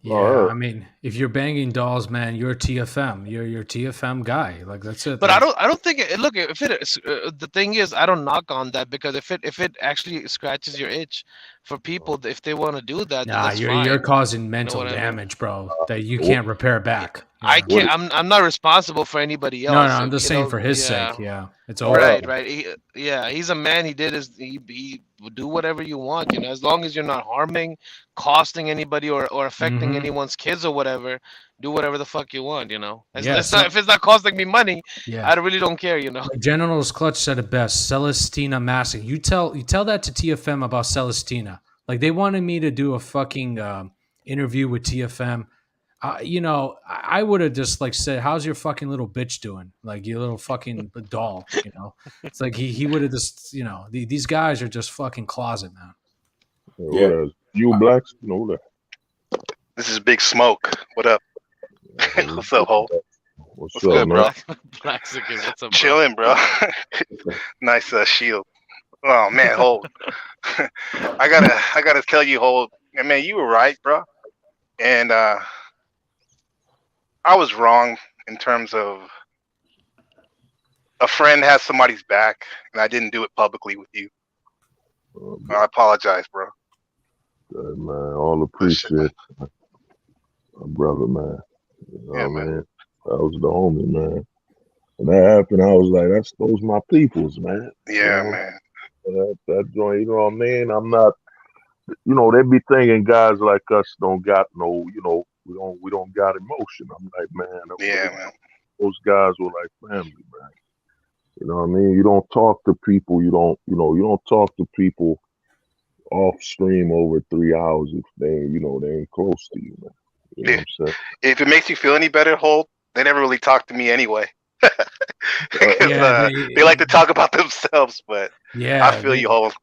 [SPEAKER 10] Yeah, I mean, if you're banging dolls, man, you're TFM. You're TFM guy. Like that's it.
[SPEAKER 9] But
[SPEAKER 10] like,
[SPEAKER 9] I don't think look, if it is, the thing is, I don't knock on that, because if it actually scratches your itch for people, if they want to do that, then that's fine.
[SPEAKER 10] you're causing mental damage, bro, that you can't repair back.
[SPEAKER 9] I can't. I'm not responsible for anybody else.
[SPEAKER 10] No, I'm just saying for his sake. Yeah, it's over.
[SPEAKER 9] Right. He's a man. He would do whatever you want. As long as you're not harming, costing anybody, or affecting anyone's kids or whatever. Do whatever the fuck you want. If it's not costing me money, I really don't care.
[SPEAKER 10] Generals Clutch said it best. Celestina Massing. You tell that to TFM about Celestina. Like they wanted me to do a fucking interview with TFM. I would have just like said, "How's your fucking little bitch doing? Like your little fucking doll." It's like he would have just, these guys are just fucking closet, man.
[SPEAKER 2] Yeah, you blacks,
[SPEAKER 12] This is Big Smoke. What up? What's up, Holt?
[SPEAKER 2] What's up,
[SPEAKER 12] good, bro?
[SPEAKER 9] Blaxican, what's up, bro?
[SPEAKER 12] Chilling, bro. Nice shield. Oh man, Holt. I gotta tell you, Holt. Man, you were right, bro. And I was wrong in terms of a friend has somebody's back, and I didn't do it publicly with you. I apologize, bro.
[SPEAKER 2] Good, man. All appreciate my brother, man. Man. That was the homie, man. When that happened, I was like, those my peoples, man.
[SPEAKER 12] Yeah, man.
[SPEAKER 2] That joint, you know what I mean? I'm not, they be thinking guys like us don't got no, we don't got emotion. I'm like, man, those guys were like family, man. You know what I mean? You don't talk to people. You don't talk to people off stream over 3 hours if they ain't close to you, man. You know what I'm saying?
[SPEAKER 12] If it makes you feel any better, Holt, they never really talk to me anyway. They like to talk about themselves, but I feel you, Holt.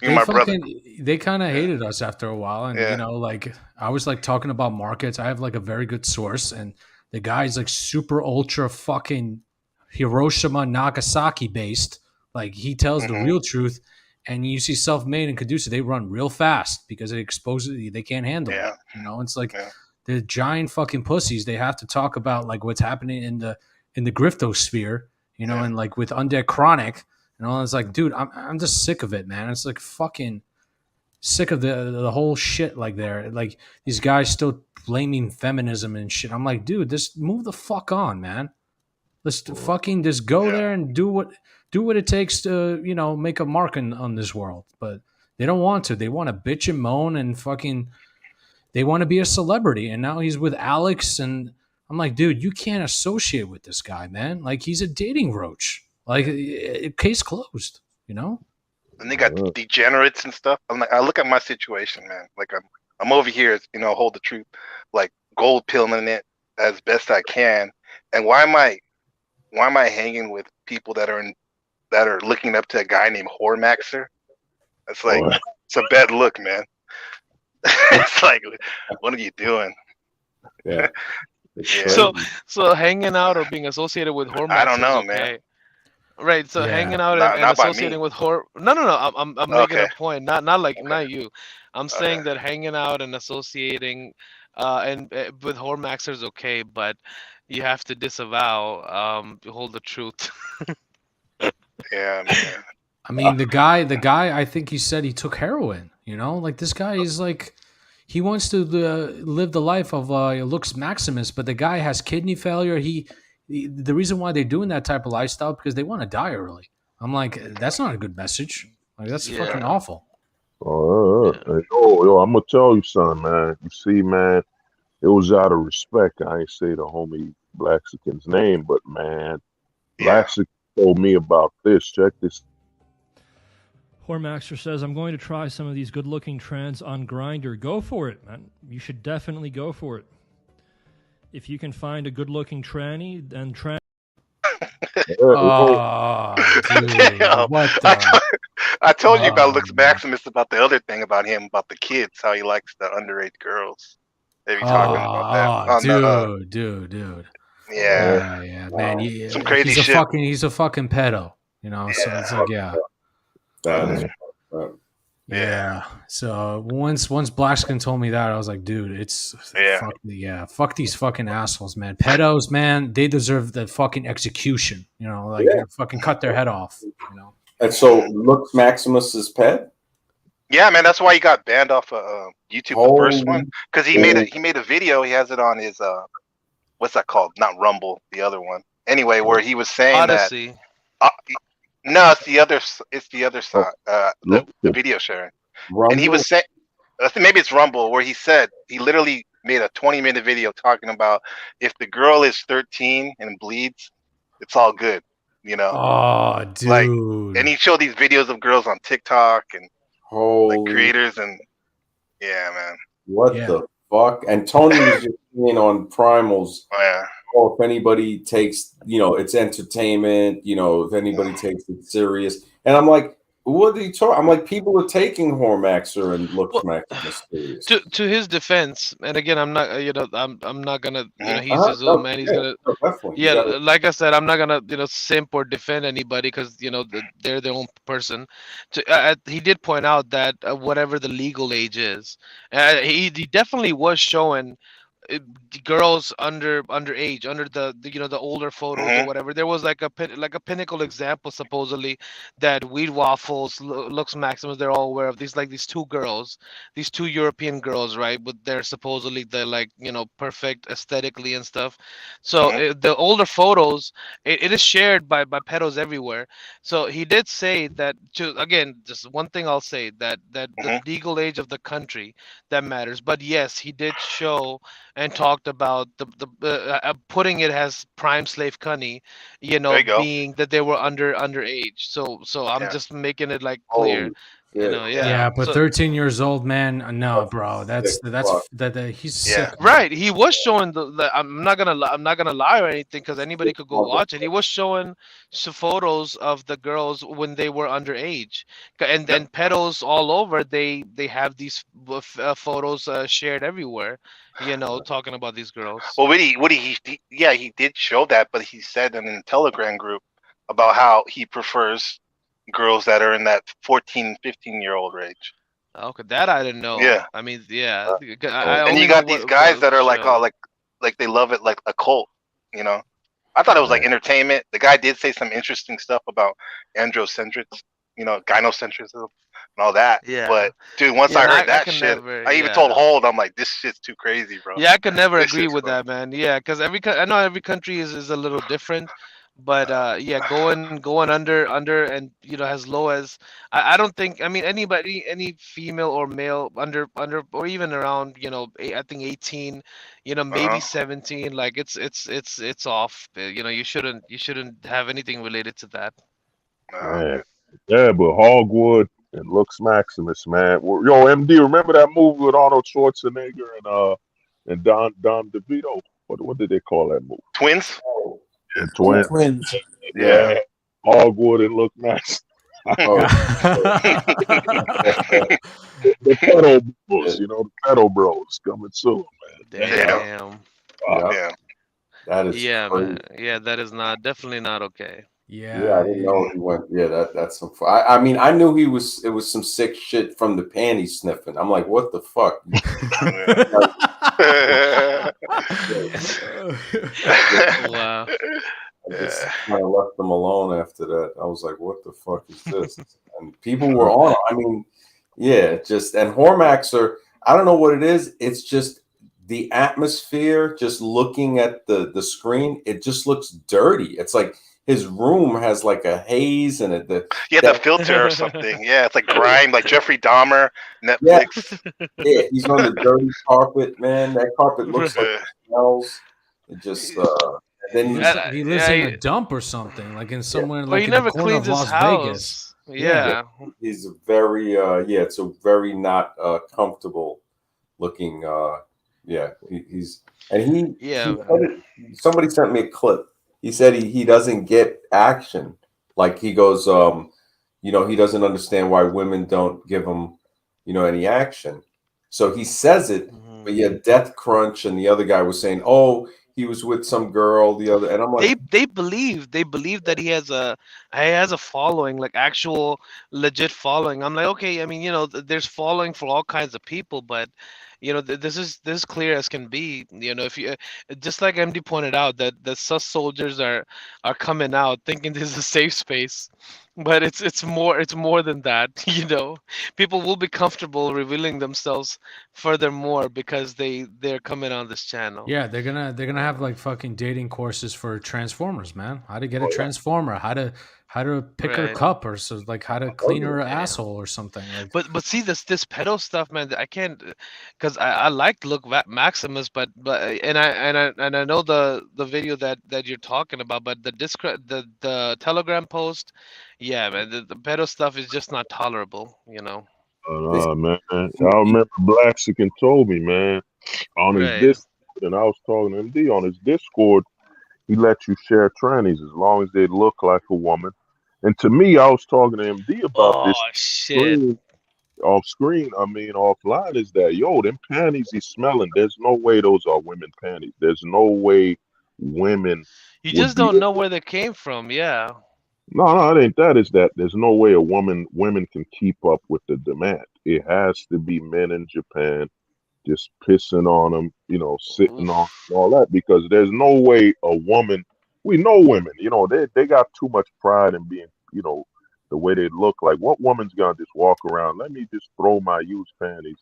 [SPEAKER 12] You're my brother.
[SPEAKER 10] They kind of hated us after a while, and like I was like talking about markets. I have like a very good source, and the guy's like super ultra fucking Hiroshima Nagasaki based. Like he tells the real truth, and you see Self-Made and Caduceus, they run real fast because it exposes they can't handle it. It's like the giant fucking pussies. They have to talk about like what's happening in the griftosphere, and like with Undead Chronic. And all, it's like, dude, I'm just sick of it, man. It's like fucking sick of the whole shit. Like like these guys still blaming feminism and shit. I'm like, dude, just move the fuck on, man. Let's fucking just go there and do what it takes to, make a mark on this world. But they don't want to. They want to bitch and moan and fucking. They want to be a celebrity. And now he's with Alex, and I'm like, dude, you can't associate with this guy, man. Like, he's a dating roach. Like, case closed.
[SPEAKER 12] And they got degenerates and stuff. I'm like, I look at my situation, man. Like I'm over here, hold the truth, like gold pilling it as best I can. And why am I hanging with people that are looking up to a guy named Hormaxer? It's like it's a bad look, man. It's like, what are you doing?
[SPEAKER 6] Yeah.
[SPEAKER 9] So hanging out or being associated with Hormaxer,
[SPEAKER 12] I don't know,
[SPEAKER 9] okay.
[SPEAKER 12] man.
[SPEAKER 9] Right, so hanging out and associating with No, I'm making a point. Not you. I'm saying that hanging out and associating and with Hormaxer is okay, but you have to disavow hold the truth.
[SPEAKER 12] Yeah, man.
[SPEAKER 10] I mean, the guy, I think he said he took heroin. Like, this guy is like, he wants to live the life of Lux Maximus, but the guy has kidney failure. The reason why they're doing that type of lifestyle because they want to die early. I'm like, that's not a good message. Like, that's fucking awful.
[SPEAKER 2] Yo, I'm gonna tell you something, man. You see, man, it was out of respect. I ain't say the homie Blaxican's name, but man, Blaxican told me about this. Check this.
[SPEAKER 4] Hormaxer says, I'm going to try some of these good-looking trends on Grindr. Go for it, man. You should definitely go for it. If you can find a good-looking tranny, then tranny.
[SPEAKER 10] Oh, dude. What the?
[SPEAKER 12] I told you about Lux Maximus, about the other thing about him, about the kids, how he likes the underage girls. They be talking about that.
[SPEAKER 10] Dude.
[SPEAKER 12] Yeah,
[SPEAKER 10] man.
[SPEAKER 12] Some crazy shit.
[SPEAKER 10] He's a fucking pedo. So it's like, yeah. So once Blackskin told me that, I was like, dude, it's fuck these fucking assholes, man. Pedos, man, they deserve the fucking execution. Fucking cut their head off.
[SPEAKER 6] And so Lux Maximus's pet.
[SPEAKER 12] Yeah, man, that's why he got banned off of YouTube, the first one, because he made a video. He has it on his what's that called? Not Rumble, the other one. Anyway, where he was saying
[SPEAKER 9] Odyssey.
[SPEAKER 12] No, it's the other. It's the other side. The video sharing. Rumble? And he was saying, I think maybe it's Rumble, where he said he literally made a 20-minute video talking about if the girl is 13 and bleeds, it's all good.
[SPEAKER 10] Oh, dude.
[SPEAKER 12] Like, and he showed these videos of girls on TikTok and like creators, and man.
[SPEAKER 6] What the fuck? And Tony was just saying on Primals. If anybody takes, it's entertainment, if anybody takes it serious. And I'm like, what are you talking? I'm like, people are taking Hormaxer and Lux Maximus serious.
[SPEAKER 9] To his defense, and again, I'm not, I'm not gonna, he's his own man. He's gonna, like I said, I'm not gonna, simp or defend anybody because they're their own person. He did point out that whatever the legal age is, he definitely was showing girls underage, under the older photos or whatever. There was like a pinnacle example supposedly that Weed Waffles, Lux Maximus, they're all aware of these two girls, these two European girls, right? But they're supposedly perfect aesthetically and stuff. So the older photos, it is shared by pedos everywhere. So he did say that, again, just one thing I'll say, that the legal age of the country that matters. But yes, he did show and talked about the putting it as prime slave cunny, being that they were underage. So I'm just making it like clear.
[SPEAKER 10] But 13 years old, man, no, bro, that's he's sick.
[SPEAKER 9] Right, he was showing I'm not gonna lie or anything, because anybody could go watch it. He was showing some photos of the girls when they were underage, and then pedos all over, they have these photos shared everywhere, talking about these girls.
[SPEAKER 12] Well, he did show that, but he said in a Telegram group about how he prefers girls that are in that 14, 15-year-old range.
[SPEAKER 9] Okay, that I didn't know.
[SPEAKER 12] Yeah.
[SPEAKER 9] I mean,
[SPEAKER 12] and you got these guys that are like they love it like a cult, I thought it was like entertainment. The guy did say some interesting stuff about androcentrics, gynocentrism and all that.
[SPEAKER 9] Yeah.
[SPEAKER 12] But dude, once I heard that shit, I even told Hold, I'm like, this shit's too crazy, bro.
[SPEAKER 9] Yeah, I could never agree with that, man. Yeah, because I know every country is a little different. But yeah, going under and as low as I don't think, I mean, anybody, any female or male under or even around I think 18, maybe 17, like it's off. You shouldn't have anything related to that.
[SPEAKER 2] Man. Yeah, but Hogwood and Lux Maximus, man. Yo, MD, remember that movie with Arnold Schwarzenegger and Don DeVito? What did they call that movie?
[SPEAKER 12] Twins.
[SPEAKER 2] Yeah, Twins.
[SPEAKER 11] Twins.
[SPEAKER 2] Yeah. Hogwood and Lux Maximus. The pedal bros, the pedal bros coming soon, man.
[SPEAKER 9] Damn.
[SPEAKER 6] Yeah. That is
[SPEAKER 9] Yeah,
[SPEAKER 6] crazy.
[SPEAKER 9] man. Yeah, that is definitely not okay.
[SPEAKER 6] Yeah, I didn't know he went. Yeah, that's some. I mean, I knew it was some sick shit from the panty sniffing. I'm like, what the fuck?
[SPEAKER 9] Wow.
[SPEAKER 6] I just kind of left them alone after that. I was like, what the fuck is this? And people were on. I mean, yeah, just and Hormax are. I don't know what it is. It's just the atmosphere. Just looking at the screen, it just looks dirty. It's like his room has like a haze and
[SPEAKER 12] the filter or something. Yeah, it's like grime, like Jeffrey Dahmer, Netflix.
[SPEAKER 6] Yeah, he's on the dirty carpet, man. That carpet looks like it smells. It just then
[SPEAKER 10] he lives in a dump or something, like in somewhere like
[SPEAKER 9] he
[SPEAKER 10] in
[SPEAKER 9] never
[SPEAKER 10] the corner
[SPEAKER 9] cleans
[SPEAKER 10] of
[SPEAKER 9] his
[SPEAKER 10] Las
[SPEAKER 9] house.
[SPEAKER 10] Vegas.
[SPEAKER 9] Yeah.
[SPEAKER 6] He's a very it's a very not comfortable looking he's somebody sent me a clip. He said he doesn't get action. Like he goes he doesn't understand why women don't give him any action. So he says it, but Death Crunch and the other guy was saying, "Oh, he was with some girl." The other, and I'm like,
[SPEAKER 9] they believe that he has a following, like actual legit following. I'm like, okay, I mean, there's following for all kinds of people, but this is clear as can be. If you just like MD pointed out that the sus soldiers are coming out thinking this is a safe space, but it's more than that. People will be comfortable revealing themselves furthermore because they're coming on this channel.
[SPEAKER 10] Yeah, they're gonna have like fucking dating courses for Transformers, man. How to get a Transformer, how to pick her cup, or so like how to clean her asshole or something. Like,
[SPEAKER 9] but see this pedo stuff, man. I can't, because I like to look at Maximus, but and I know the video that you're talking about, but the Telegram post, yeah, man, the pedo stuff is just not tolerable,
[SPEAKER 2] man. I remember Blaxican told me, man, on his Discord, and I was talking to MD on his Discord, he let you share trannies as long as they look like a woman. And to me, I was talking to MD about this
[SPEAKER 9] shit.
[SPEAKER 2] Off screen, I mean offline, is that them panties he's smelling, there's no way those are women panties. There's no way women.
[SPEAKER 9] You just don't know where they came from, yeah.
[SPEAKER 2] No, it ain't that. Is that there's no way women can keep up with the demand. It has to be men in Japan just pissing on them, sitting on all that, because there's no way a woman. We know women, they got too much pride in being, the way they look. Like, what woman's gonna just walk around? Let me just throw my used panties.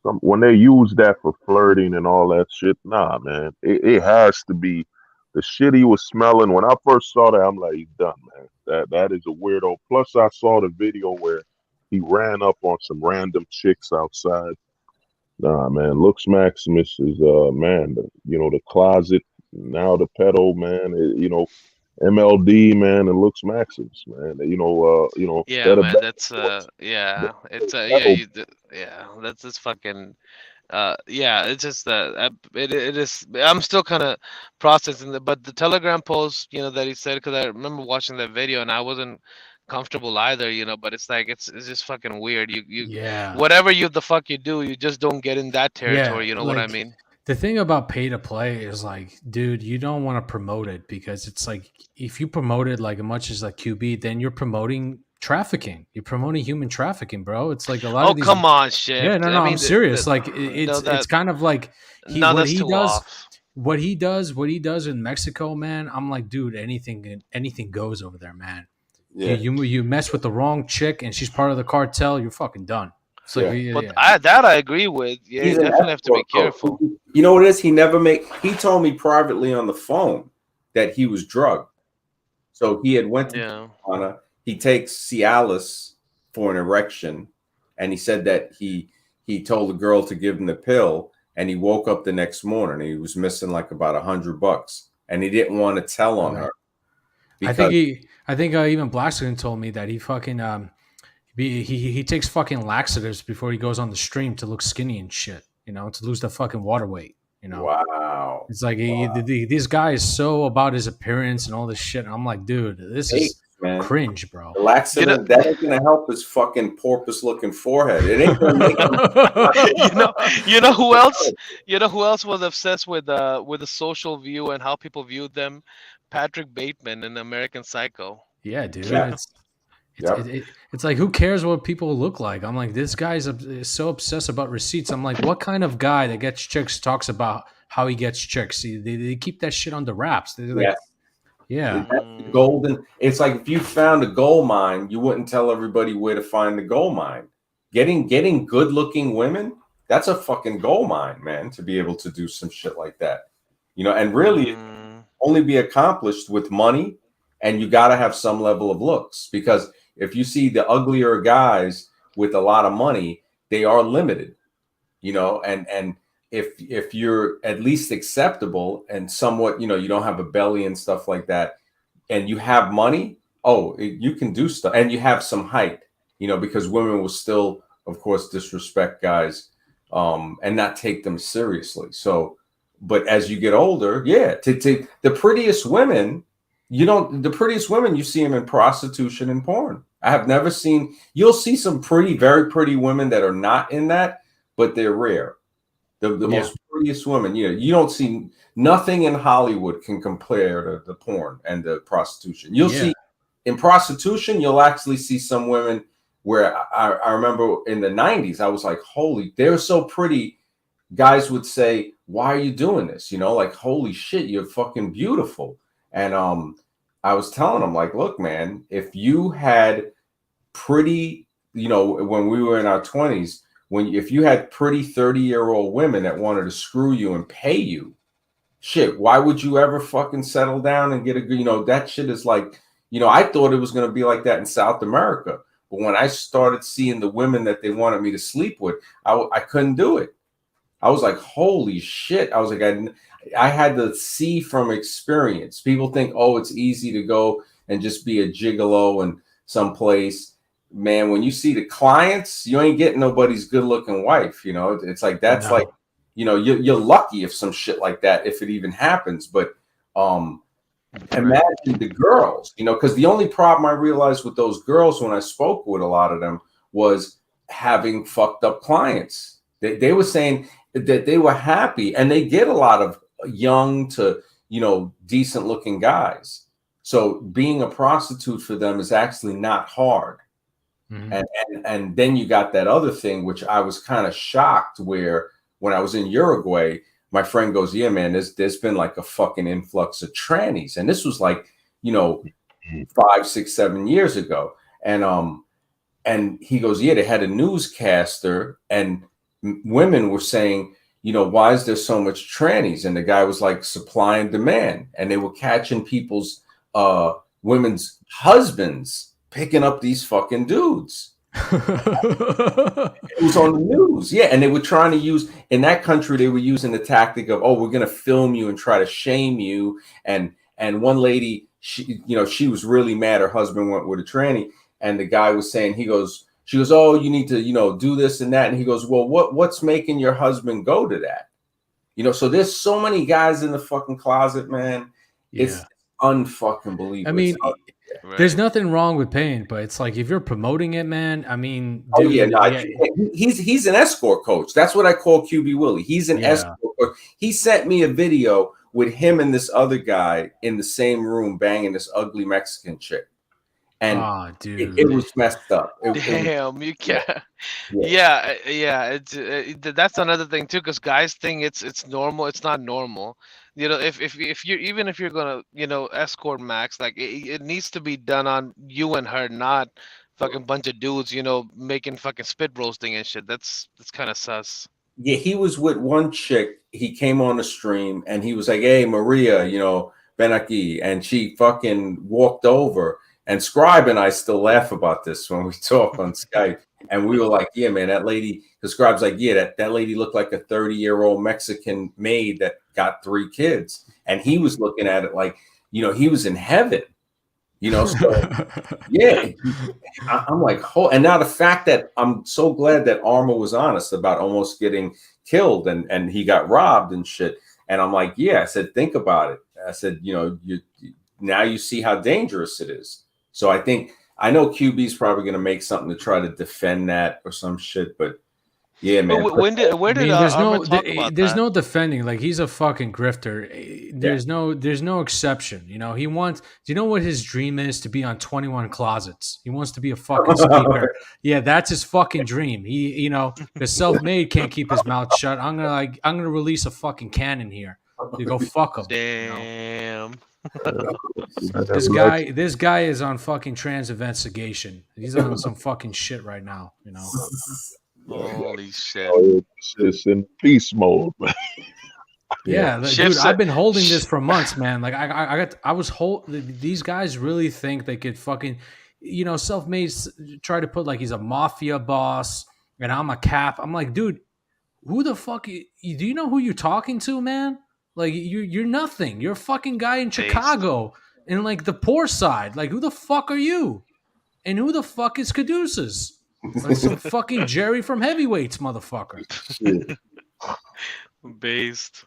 [SPEAKER 2] When they use that for flirting and all that shit, nah, man. It has to be the shit he was smelling. When I first saw that, I'm like, he's done, man. That is a weirdo. Plus, I saw the video where he ran up on some random chicks outside. Nah, man. Lux Maximus is man. The closet, now the pedal, man. MLD, man, and Lux Maximus, man.
[SPEAKER 9] Yeah, man. That's it's that's just fucking. It's just that it is. I'm still kind of processing it, but the Telegram post, that he said, because I remember watching that video and I wasn't comfortable either, but it's like it's just fucking weird. Whatever the fuck you do, you just don't get in that territory. You know what I mean?
[SPEAKER 10] The thing about pay to play is like, dude, you don't want to promote it, because it's like if you promote it like as much as like QB, then you're promoting trafficking. You're promoting human trafficking, bro. It's like a lot of these.
[SPEAKER 9] Oh, come on, shit.
[SPEAKER 10] Yeah, no, I'm serious. Like it's kind of like what he does in Mexico, man. I'm like, dude, anything goes over there, man. Yeah. You mess with the wrong chick and she's part of the cartel, you're fucking done. So
[SPEAKER 9] that I agree with. Yeah, you definitely have to be careful.
[SPEAKER 6] You know what it is? He told me privately on the phone that he was drugged. So he had went to
[SPEAKER 9] Yeah.
[SPEAKER 6] he takes Cialis for an erection, and he said that he told the girl to give him the pill, and he woke up the next morning and he was missing like about $100, and he didn't want to tell on her.
[SPEAKER 10] I think even Blackskin told me that he fucking he takes fucking laxatives before he goes on the stream to look skinny and shit, you know, to lose the fucking water weight, you know.
[SPEAKER 6] Wow.
[SPEAKER 10] It's like this guy is so about his appearance and all this shit. And I'm like, dude, this is cringe, bro.
[SPEAKER 6] The laxative, that ain't gonna help his fucking porpoise looking forehead. It ain't gonna make him
[SPEAKER 9] you know who else? You know who else was obsessed with the social view and how people viewed them? Patrick Bateman in American Psycho.
[SPEAKER 10] Yeah, dude.
[SPEAKER 6] Yeah.
[SPEAKER 10] It's like, who cares what people look like? I'm like, this guy's is so obsessed about receipts. I'm like, what kind of guy that gets chicks talks about how he gets chicks? See, they keep that shit under wraps. They're like, yeah.
[SPEAKER 6] That's golden. It's like if you found a gold mine, you wouldn't tell everybody where to find the gold mine. Getting good looking women, that's a fucking gold mine, man, to be able to do some shit like that. You know, and really only be accomplished with money, and you got to have some level of looks, because if you see the uglier guys with a lot of money, they are limited, you know, and if you're at least acceptable and somewhat, you know, you don't have a belly and stuff like that, and you have money, you can do stuff, and you have some height, you know, because women will still, of course, disrespect guys and not take them seriously. So, but as you get older, to the prettiest women, the prettiest women, you see them in prostitution and porn. I have never seen, you'll see some very pretty women that are not in that, but they're rare. The most prettiest women, you don't see, nothing in Hollywood can compare to the porn and the prostitution. You'll see in prostitution, you'll actually see some women where I remember in the 90s, I was like, holy, they're so pretty. Guys would say, why are you doing this? You know, like, holy shit, you're fucking beautiful. And I was telling them, like, look, man, if you had pretty, you know, when we were in our 20s, if you had pretty 30-year-old women that wanted to screw you and pay you, shit, why would you ever fucking settle down and get you know, that shit is like, you know, I thought it was going to be like that in South America. But when I started seeing the women that they wanted me to sleep with, I couldn't do it. I was like, holy shit. I was like, I had to see from experience. People think, oh, it's easy to go and just be a gigolo in some place. Man, when you see the clients, you ain't getting nobody's good looking wife. You know, it's like, that's like, you know, you're lucky if some shit like that, if it even happens. But imagine the girls, you know, because the only problem I realized with those girls when I spoke with a lot of them was having fucked up clients. They were saying that they were happy, and they get a lot of young to, you know, decent looking guys. So being a prostitute for them is actually not hard. And then you got that other thing, which I was kind of shocked, where when I was in Uruguay, my friend goes, yeah, man, there's been like a fucking influx of trannies. And this was like, you know, 5, 6, 7 years ago. And he goes, yeah, they had a newscaster, and women were saying, you know, why is there so much trannies? And the guy was like, supply and demand. And they were catching people's women's husbands picking up these fucking dudes. It was on the news. Yeah. And they were trying to use, in that country, they were using the tactic of, oh, we're going to film you and try to shame you. And one lady, she was really mad. Her husband went with a tranny, and the guy was saying, she goes, oh, you need to, you know, do this and that. And he goes, well, what's making your husband go to that? You know, so there's so many guys in the fucking closet, man. Yeah. It's unfucking believable.
[SPEAKER 10] I mean, there's nothing wrong with paying, but it's like, if you're promoting it, man, I mean, dude,
[SPEAKER 6] he's an escort coach. That's what I call QB Willie. He's an escort coach. He sent me a video with him and this other guy in the same room banging this ugly Mexican chick. And
[SPEAKER 10] dude,
[SPEAKER 6] it was messed up.
[SPEAKER 9] Damn, you can't. Yeah. That's another thing too, because guys think it's normal. It's not normal. You know, if you're, even if you're gonna, you know, escort Max, like it needs to be done on you and her, not fucking bunch of dudes, you know, making fucking spit roasting and shit. That's kind of sus.
[SPEAKER 6] Yeah, he was with one chick. He came on the stream and he was like, hey, Maria, you know, Benaki, and she fucking walked over. And Scribe and I still laugh about this when we talk on Skype. And we were like, yeah, man, that lady, the Scribe's like, yeah, that lady looked like a 30-year-old Mexican maid that got 3 kids. And he was looking at it like, you know, he was in heaven. You know, so yeah, I'm like, oh, and now the fact that I'm so glad that Arma was honest about almost getting killed and he got robbed and shit. And I'm like, yeah, I said, think about it. I said, you know, now you see how dangerous it is. So I know QB's probably going to make something to try to defend that or some shit, but yeah, man.
[SPEAKER 9] Where did Arma talk about
[SPEAKER 10] there's
[SPEAKER 9] that?
[SPEAKER 10] no defending. Like, he's a fucking grifter. There's no exception. You know, he wants. Do you know what his dream is? To be on 21 Closets. He wants to be a fucking speaker. Yeah, that's his fucking dream. He, you know, because Self-Made can't keep his mouth shut. I'm gonna release a fucking cannon here. You go fuck him.
[SPEAKER 9] Damn.
[SPEAKER 10] You know? This guy is on fucking trans investigation. He's on some fucking shit right now. You know.
[SPEAKER 9] Holy shit!
[SPEAKER 2] It's in beast mode, man.
[SPEAKER 10] Yeah, dude, I've been holding this for months, man. Like these guys really think they could fucking, you know, Self-Made try to put like he's a mafia boss and I'm a cap. I'm like, dude, who the fuck? Do you know who you're talking to, man? Like you're nothing. You're a fucking guy in Chicago in like the poor side. Like, who the fuck are you? And who the fuck is Caduceus? Like some fucking Jerry from Heavyweights, motherfucker.
[SPEAKER 9] Based.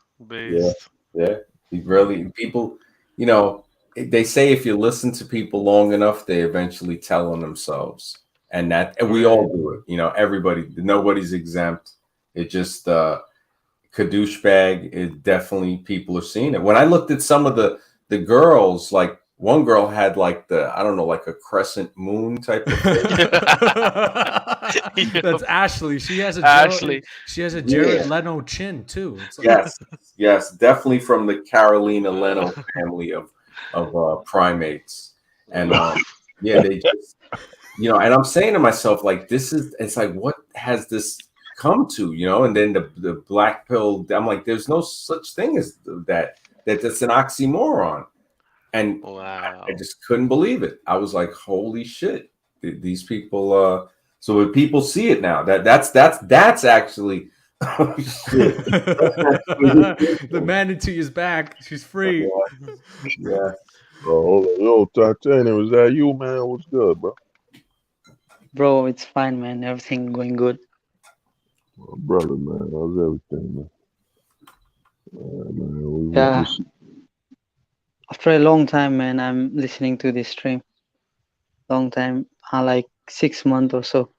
[SPEAKER 6] Yeah. He really, people, you know, they say if you listen to people long enough, they eventually tell on themselves. And we all do it. You know, everybody, nobody's exempt. It just, Kadoosh bag, it definitely, people are seeing it. When I looked at some of the girls, like, one girl had like I don't know, like a crescent moon type of thing.
[SPEAKER 10] That's Ashley. She has a Jared Leno chin too. It's like...
[SPEAKER 6] Yes, definitely from the Carolina Leno family of primates. And yeah, they just, you know, and I'm saying to myself, like, it's like, what has this come to, you know? And then the black pill, I'm like, there's no such thing as that. That's an oxymoron. And wow. I just couldn't believe it. I was like, holy shit, these people. So when people see it now, that's actually
[SPEAKER 10] the manatee is back. She's free.
[SPEAKER 2] Yeah. Yo, Titanium, was that you, man? What's good, bro?
[SPEAKER 13] Bro, it's fine, man. Everything going good.
[SPEAKER 2] Oh, brother, man, how's everything, man?
[SPEAKER 13] Yeah. After a long time, man, I'm listening to this stream. Long time, like 6 months or so.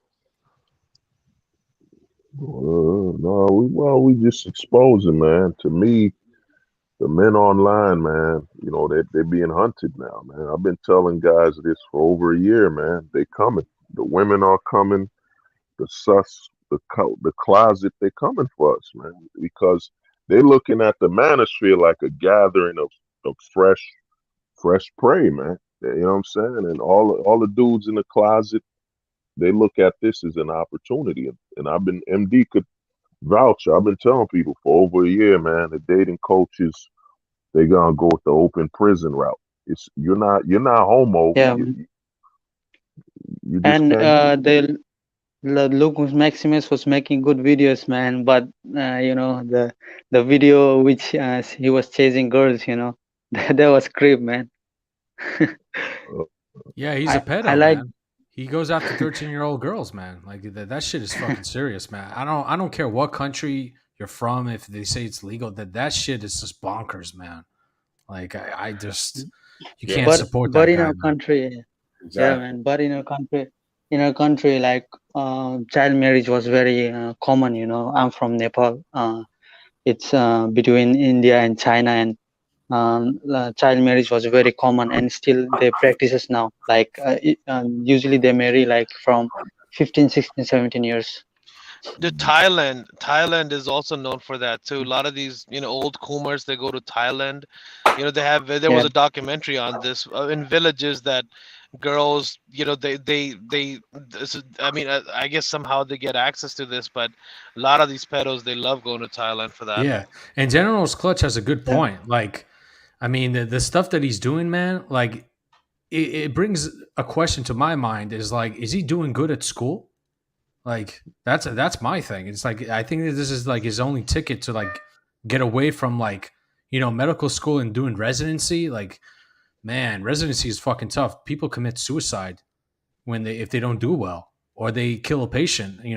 [SPEAKER 2] No, we just exposing, man. To me, the men online, man, you know, they're being hunted now, man. I've been telling guys this for over a year, man. They coming. The women are coming. The closet, they coming for us, man. Because they're looking at the Manosphere like a gathering of fresh prey, man. You know what I'm saying? And all the dudes in the closet, they look at this as an opportunity. And MD could vouch. I've been telling people for over a year, man, the dating coaches, they're gonna go with the open prison route. You're not homo.
[SPEAKER 13] Yeah. And the Lucas Maximus was making good videos, man. But you know, the video which he was chasing girls, you know, that was creep, man.
[SPEAKER 10] Yeah, he's a pedo, man. He goes after 13-year-old girls, man. Like that shit is fucking serious, man. I don't care what country you're from. If they say it's legal, that shit is just bonkers, man. Like I just you can't support that.
[SPEAKER 13] But in
[SPEAKER 10] guy,
[SPEAKER 13] our country, yeah, man. But in our country, like child marriage was very common. You know, I'm from Nepal. It's between India and China, and child marriage was very common, and still they practices now. Like usually they marry like from 15, 16, 17 years.
[SPEAKER 9] The Thailand is also known for that too. A lot of these, you know, old Kumars, they go to Thailand. You know, there was a documentary on this in villages that girls, you know, I mean, I guess somehow they get access to this, but a lot of these pedos, they love going to Thailand for that.
[SPEAKER 10] Yeah, and General's Clutch has a good point. Like, I mean, the stuff that he's doing, man, like it brings a question to my mind: is like, is he doing good at school? Like that's my thing. It's like I think that this is like his only ticket to like get away from like medical school and doing residency. Like, man, residency is fucking tough. People commit suicide if they don't do well or they kill a patient. You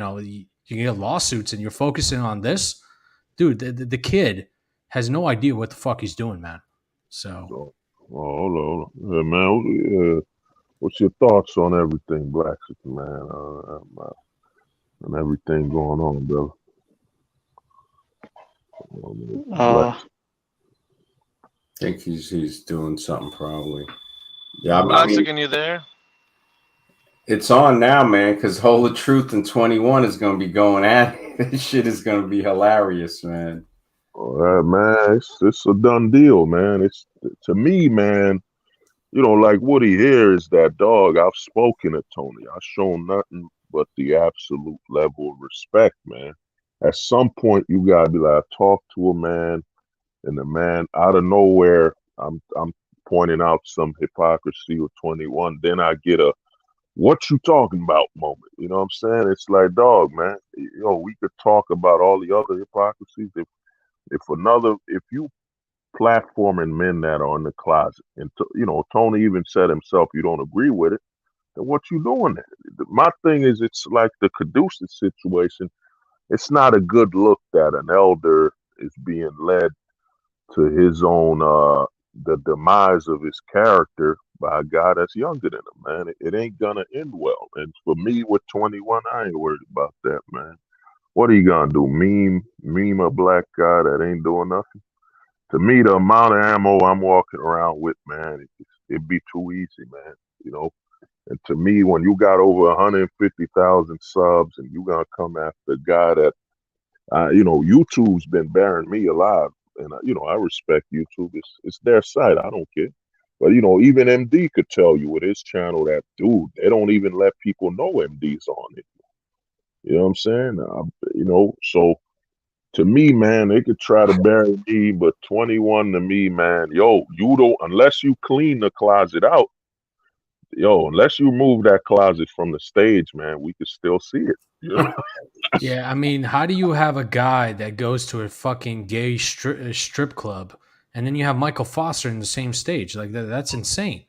[SPEAKER 10] can get lawsuits, and you're focusing on this, dude. The kid has no idea what the fuck he's doing, man. So,
[SPEAKER 2] hold on. Yeah, man. What's your thoughts on everything, Black Sister, man? And everything going on, brother.
[SPEAKER 6] I think he's doing something probably. Yeah,
[SPEAKER 9] Toxic, are you there?
[SPEAKER 6] It's on now, man, because Whole of Truth in 21 is going to be going at it. This shit is going to be hilarious, man.
[SPEAKER 2] All right, man. It's a done deal, man. It's to me, man. Like Woody here is that dog. I've spoken to Tony. I've shown nothing but the absolute level of respect, man. At some point, you gotta be like, talk to a man, and the man out of nowhere, I'm pointing out some hypocrisy with 21. Then I get a "what you talking about" moment. You know what I'm saying? It's like, dog, man. We could talk about all the other hypocrisies. If you platforming men that are in the closet, and Tony even said himself, you don't agree with it, then what you doing there? My thing is, it's like the Caduceus situation. It's not a good look that an elder is being led to his own the demise of his character by a guy that's younger than him, man. It ain't gonna end well. And for me with 21, I ain't worried about that, man. What are you gonna do? Meme a black guy that ain't doing nothing? To me, the amount of ammo I'm walking around with, man, it'd be too easy, man. And to me, when you got over 150,000 subs and you gonna come after a guy that, YouTube's been bearing me alive, and I respect YouTube. It's their site. I don't care. But even MD could tell you with his channel that, dude, they don't even let people know MD's on it. You know what I'm saying? So to me, man, they could try to bury me, but 21 to me, man, you don't, unless you clean the closet out, unless you move that closet from the stage, man, we could still see it.
[SPEAKER 10] Yeah, I mean, how do you have a guy that goes to a fucking gay strip club, and then you have Michael Foster in the same stage? Like that's insane.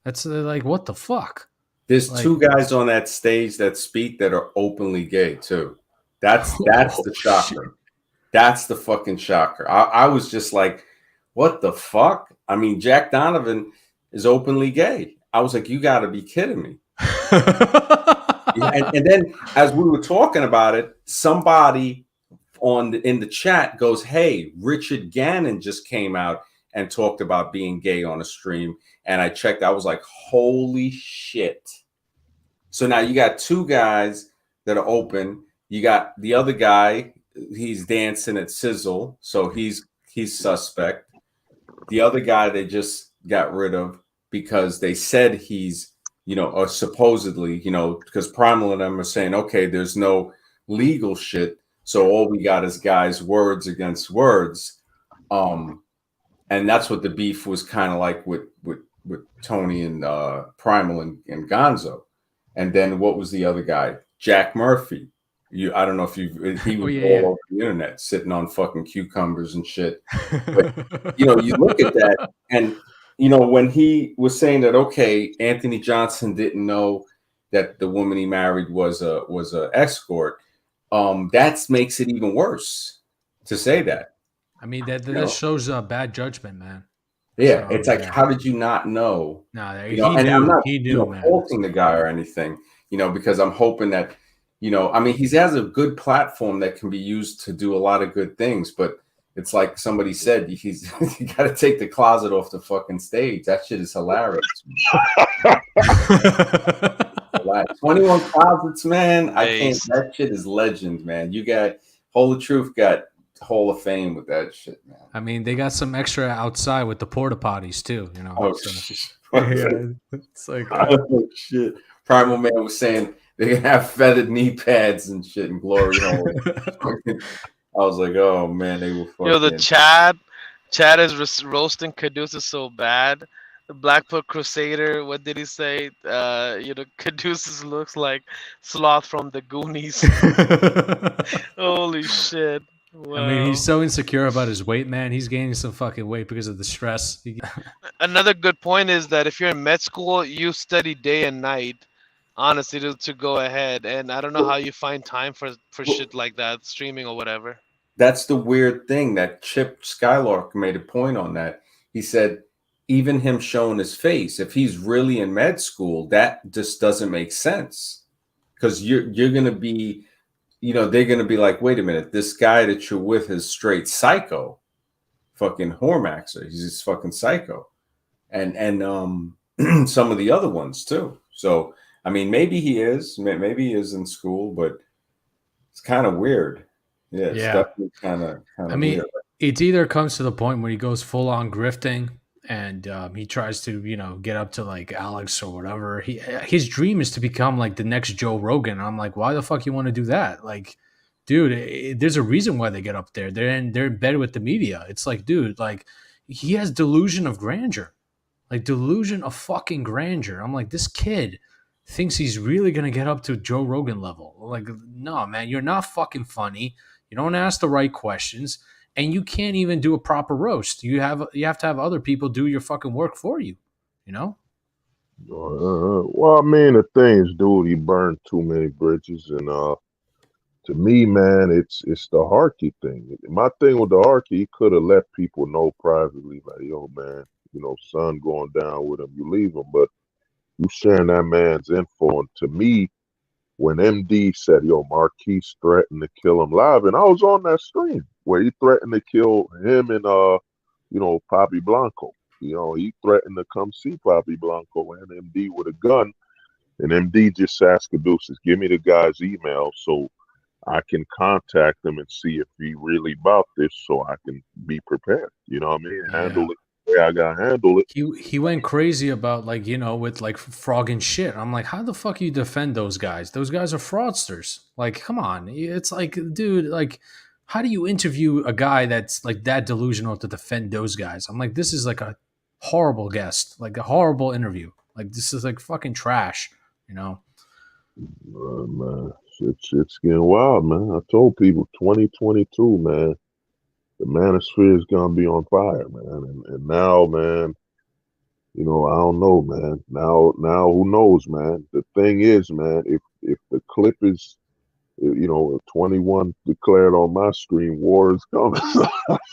[SPEAKER 10] That's like, what the fuck?
[SPEAKER 6] There's two guys on that stage that speak that are openly gay too. That's the shocker. That's the fucking shocker. I was just like, what the fuck? I mean, Jack Donovan is openly gay. I was like, you got to be kidding me. and then as we were talking about it, somebody in the chat goes, hey, Richard Gannon just came out and talked about being gay on a stream. And I checked, I was like, holy shit. So now you got two guys that are open. You got the other guy, he's dancing at Sizzle, so he's suspect. The other guy they just got rid of because they said he's, or supposedly, because Primal and them are saying, okay, there's no legal shit, so all we got is guys' words against words. And that's what the beef was kind of like with Tony and Primal and Gonzo. And then what was the other guy? Jack Murphy. I don't know if he was all over the internet sitting on fucking cucumbers and shit. But you look at that, and when he was saying that, okay, Anthony Johnson didn't know that the woman he married was a escort. That makes it even worse to say that.
[SPEAKER 10] I mean, that shows bad judgment, man.
[SPEAKER 6] Yeah, so, it's like, how did you not know?
[SPEAKER 10] No,
[SPEAKER 6] he knew. I'm not, faulting the guy or anything, because I'm hoping that, I mean, he has a good platform that can be used to do a lot of good things, but it's like somebody said, you got to take the closet off the fucking stage. That shit is hilarious. 21 closets, man. I can't. That shit is legend, man. You got Whole of Truth got Hall of Fame with that shit, man.
[SPEAKER 10] I mean, they got some extra outside with the porta potties too,
[SPEAKER 6] Oh,
[SPEAKER 10] it's like,
[SPEAKER 6] oh shit. Primal Man was saying they can have feathered knee pads and shit in glory hole. I was like, oh man, they were fucking.
[SPEAKER 9] The chat Chad is roasting Caduceus so bad. The Blackfoot Crusader, what did he say? Caduceus looks like Sloth from the Goonies. Holy shit. Wow.
[SPEAKER 10] I mean, he's so insecure about his weight, man. He's gaining some fucking weight because of the stress.
[SPEAKER 9] Another good point is that if you're in med school, you study day and night, honestly, to go ahead. And I don't know how you find time for shit like that, streaming or whatever.
[SPEAKER 6] That's the weird thing that Chip Skylark made a point on that. He said, even him showing his face, if he's really in med school, that just doesn't make sense. Because you're going to be, they're going to be like, wait a minute, this guy that you're with is straight psycho. Fucking Hormaxer. He's just fucking psycho. And some of the other ones too. So, I mean, maybe he is in school, but it's kind of weird. Yeah, it's definitely kind of. I
[SPEAKER 10] mean,
[SPEAKER 6] weird.
[SPEAKER 10] It either comes to the point where he goes full on grifting and he tries to, get up to like Alex or whatever. His dream is to become like the next Joe Rogan. I'm like, why the fuck you want to do that? Like, dude, there's a reason why they get up there. They're in bed with the media. It's like, dude, like he has delusion of grandeur, like delusion of fucking grandeur. I'm like, this kid thinks he's really gonna get up to Joe Rogan level. Like, no, man, you're not fucking funny. You don't ask the right questions, and you can't even do a proper roast. You have to have other people do your fucking work for you.
[SPEAKER 2] Well, I mean, the thing is, dude, he burned too many bridges, and to me, man, it's the Harkey thing. My thing with the Harkey, he could have let people know privately, like, yo, man, son going down with him, you leave him, but you sharing that man's info, and to me, when MD said, yo, Marquise threatened to kill him live, and I was on that stream where he threatened to kill him and, Papi Blanco. He threatened to come see Papi Blanco and MD with a gun, and MD just asked Caduceus, give me the guy's email so I can contact him and see if he really about this so I can be prepared. You know what I mean? Handle it the way I got to handle it.
[SPEAKER 10] He went crazy about with like frog and shit. I'm like, how the fuck you defend those guys? Those guys are fraudsters. Like, come on. It's like, dude, like, how do you interview a guy that's like that delusional to defend those guys? I'm like, this is like a horrible guest, like a horrible interview. Like, this is like fucking trash,
[SPEAKER 2] Man, it's getting wild, man. I told people 2022, man, the Manosphere is gonna be on fire, man. And now, man, I don't know, man. Now, who knows, man? The thing is, man, if the clip is, 21 declared on my screen, war is coming.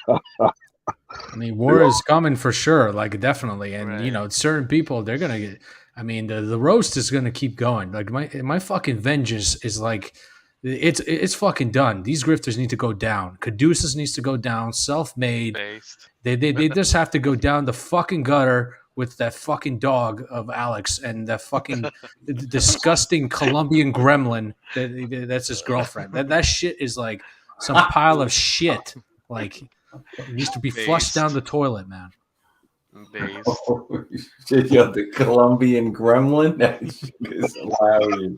[SPEAKER 10] I mean, war is coming for sure, like definitely. And certain people, they're gonna get. I mean, the roast is gonna keep going. Like my fucking vengeance is like, it's fucking done. These grifters need to go down. Caduceus needs to go down. Self-made. They just have to go down the fucking gutter with that fucking dog of Alex and that fucking disgusting Colombian gremlin that's his girlfriend. That shit is like some pile of shit. Like, it needs to be flushed down the toilet, man.
[SPEAKER 6] Oh, shit, yo, the Colombian gremlin? That is hilarious.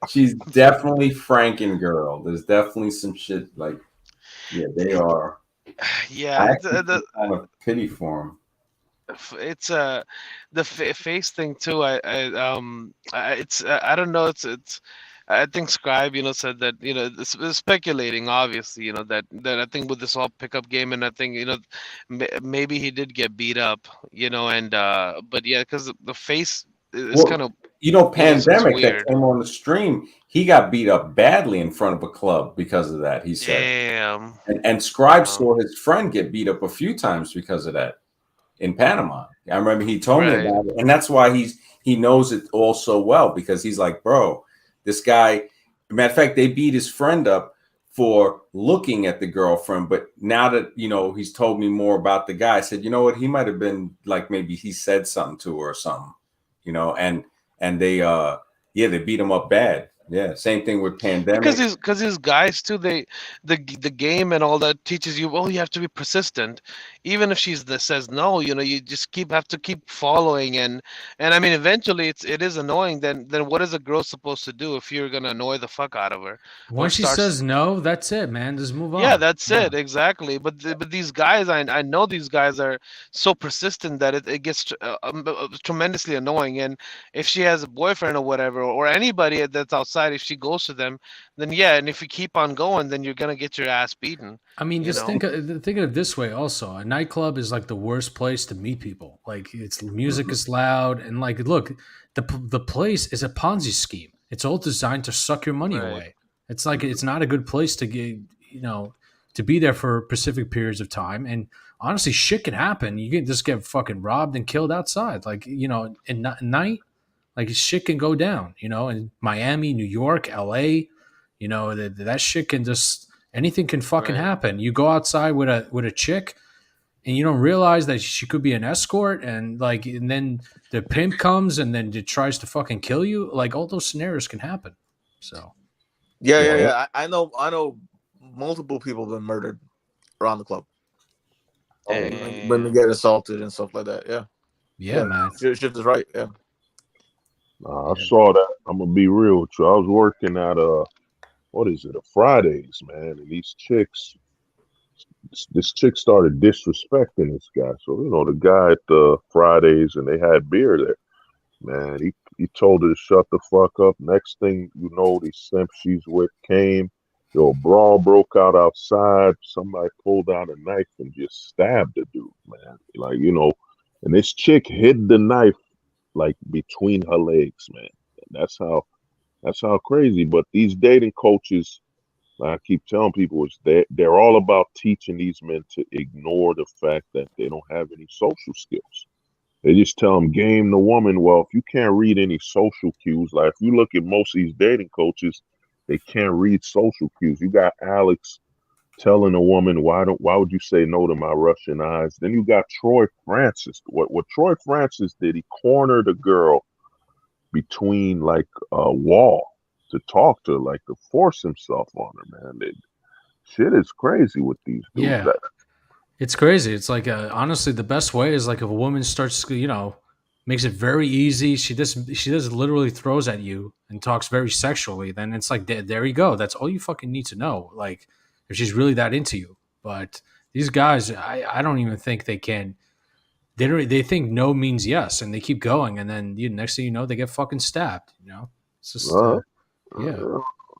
[SPEAKER 6] She's definitely Franken girl. There's definitely some shit like, yeah, they are.
[SPEAKER 9] Yeah,
[SPEAKER 6] the kind of pity for him.
[SPEAKER 9] It's the face thing too. I don't know. It's I think Scribe, said that, it's speculating, obviously, that I think with this all pickup game, and I think, maybe he did get beat up, and but yeah, because the face is kind of,
[SPEAKER 6] Pandemic that came on the stream, he got beat up badly in front of a club because of that, he said.
[SPEAKER 9] Damn.
[SPEAKER 6] And Scribe saw his friend get beat up a few times because of that in Panama. I remember he told me about it, and that's why he knows it all so well, because he's like, bro, this guy, matter of fact, they beat his friend up for looking at the girlfriend. But now that, he's told me more about the guy, I said, you know what? He might have been like, maybe he said something to her or something, and they, they beat him up bad. Yeah, same thing with pandemic.
[SPEAKER 9] Because these guys too, the game and all that teaches you, well, you have to be persistent, even if says no, you just have to keep following, and I mean, eventually it is annoying. Then what is a girl supposed to do if you're gonna annoy the fuck out of her? Or
[SPEAKER 10] Once she says no, that's it, man. Just move on.
[SPEAKER 9] Yeah, that's it exactly. But these guys, I know these guys are so persistent that it gets tremendously annoying. And if she has a boyfriend or whatever, or anybody that's outside, if she goes to them, then yeah. And if you keep on going, then you're gonna get your ass beaten.
[SPEAKER 10] I mean, just think of it this way. Also, a nightclub is like the worst place to meet people. Like, its music is loud, and like, look, the place is a Ponzi scheme. It's all designed to suck your money away. It's like it's not a good place to get, to be there for specific periods of time. And honestly, shit can happen. You can just get fucking robbed and killed outside. Like, in night, like shit can go down. In Miami, New York, LA, that shit can just. Anything can fucking happen. You go outside with a chick, and you don't realize that she could be an escort, and then the pimp comes and then it tries to fucking kill you. Like, all those scenarios can happen. So,
[SPEAKER 11] yeah. I know multiple people have been murdered around the club. When they get assaulted and stuff like that. Yeah,
[SPEAKER 10] man.
[SPEAKER 11] Shit is right. Yeah.
[SPEAKER 2] I saw that. I'm gonna be real with you. I was working at what is it, a Fridays, man, and this chick started disrespecting this guy. So, the guy at the Fridays, and they had beer there. Man, he told her to shut the fuck up. Next thing you know, these simps she's with came. A brawl broke out outside. Somebody pulled out a knife and just stabbed the dude, man. Like, and this chick hid the knife like between her legs, man. That's how crazy. But these dating coaches, I keep telling people, is they're all about teaching these men to ignore the fact that they don't have any social skills. They just tell them game the woman. Well, if you can't read any social cues, like if you look at most of these dating coaches, they can't read social cues. You got Alex telling a woman, why would you say no to my Russian eyes? Then you got Troy Francis. What Troy Francis did, he cornered a girl between like a wall to talk to her, like to force himself on her, man. Shit is crazy with these dudes.
[SPEAKER 10] Yeah. It's crazy. It's like, honestly, the best way is like if a woman starts, makes it very easy. She just literally throws at you and talks very sexually. Then it's like, there you go. That's all you fucking need to know. Like, if she's really that into you. But these guys, I don't even think they can. They think no means yes, and they keep going, and then next thing you know, they get fucking stabbed. It's just yeah.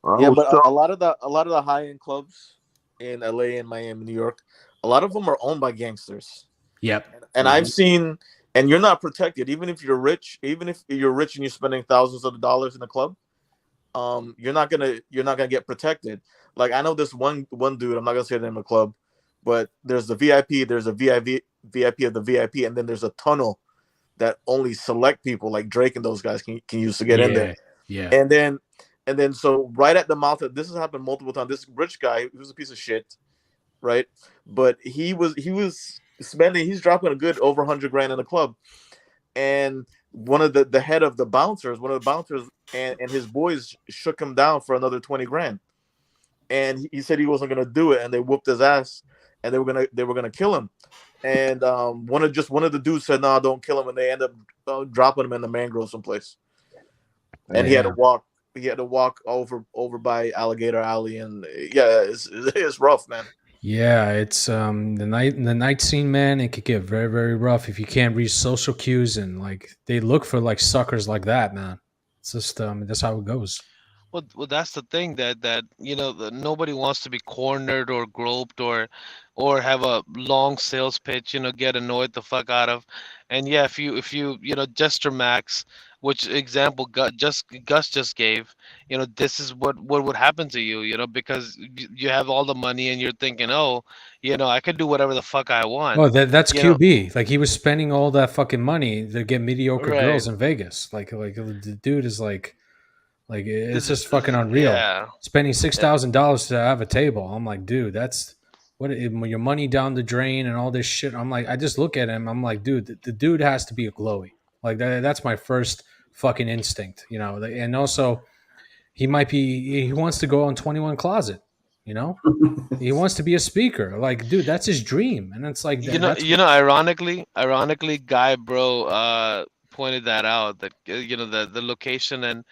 [SPEAKER 11] But a lot of the high end clubs in LA and Miami, New York, a lot of them are owned by gangsters.
[SPEAKER 10] Yep.
[SPEAKER 11] And I've seen, and you're not protected, even if you're rich. Even if you're rich and you're spending thousands of dollars in a club, you're not gonna get protected. Like, I know this one dude. I'm not gonna say the name of the club, but there's the VIP. There's a VIP of the VIP, and then there's a tunnel that only select people like Drake and those guys can use to get in there.
[SPEAKER 10] Yeah.
[SPEAKER 11] And then so right at the mouth of this has happened multiple times. This rich guy, who's a piece of shit, right? But he was spending. He's dropping a good over $100,000 in the club, and one of the head of the bouncers, and his boys shook him down for another $20,000, and he said he wasn't gonna do it, and they whooped his ass, and they were gonna kill him, and one of the dudes said, "No, don't kill him," and they end up dropping him in the mangrove someplace, and he had to walk over by Alligator Alley, and it's rough, man.
[SPEAKER 10] Yeah, it's the night scene, man. It could get very, very rough if you can't read social cues, and like they look for like suckers like that, man. It's just that's how it goes.
[SPEAKER 9] Well, that's the thing that nobody wants to be cornered or groped or have a long sales pitch, get annoyed the fuck out of. And yeah, if you Jester Max, which example Gus just gave, this is what would happen to you, because you have all the money and you're thinking, oh, I could do whatever the fuck I want.
[SPEAKER 10] Oh, that's QB. Like, he was spending all that fucking money to get mediocre
[SPEAKER 9] Right.
[SPEAKER 10] girls in Vegas. Like the dude is like it's just fucking unreal.
[SPEAKER 9] Yeah.
[SPEAKER 10] Spending $6,000 to have a table. I'm like, dude, that's your money down the drain and all this shit. I'm like, I just look at him. I'm like, dude, the dude has to be a glowy. Like that's my first fucking instinct, And also, he wants to go on 21 Closet, you know? He wants to be a speaker. Like, dude, that's his dream. And it's like that's
[SPEAKER 9] Ironically, Guy Bro pointed that out, that the location and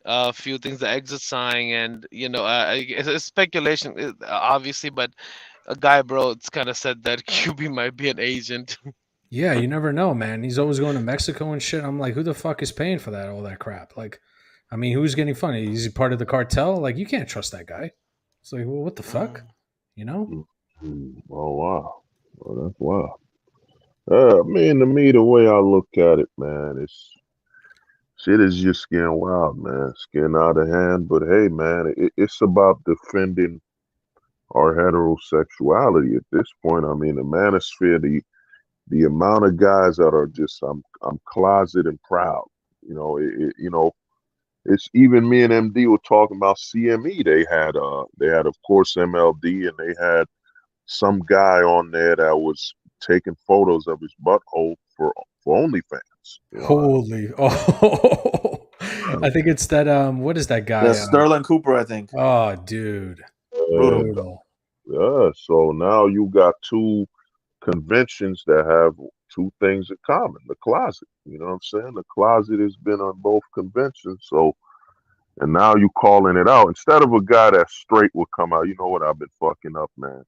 [SPEAKER 9] a few things, the exit sign, and it's speculation, obviously, but a Guy Bro, it's kind of said that QB might be an agent.
[SPEAKER 10] yeah, you never know, man. He's always going to Mexico and shit. I'm like, who the fuck is paying for that? All that crap. Like, I mean, who's getting funny? Is he part of the cartel? Like, you can't trust that guy. It's like, well, what the fuck? You know?
[SPEAKER 2] Oh wow, well, that's wild. To me, the way I look at it, man, shit is just getting wild, man. It's getting out of hand. But hey, man, it's about defending our heterosexuality at this point. I mean, the manosphere, the amount of guys that are just I'm closet and proud. It's even me and MD were talking about CME. They had of course MLD, and they had some guy on there that was taking photos of his butthole for OnlyFans.
[SPEAKER 10] Holy, oh, I think it's that. What is that guy?
[SPEAKER 11] Yeah, Sterling Cooper, I think.
[SPEAKER 10] Oh, dude,
[SPEAKER 11] brutal.
[SPEAKER 2] Yeah. So now you got two conventions that have two things in common: the closet. You know what I'm saying? The closet has been on both conventions. So, and now you calling it out instead of a guy that straight would come out. You know what? I've been fucking up, man.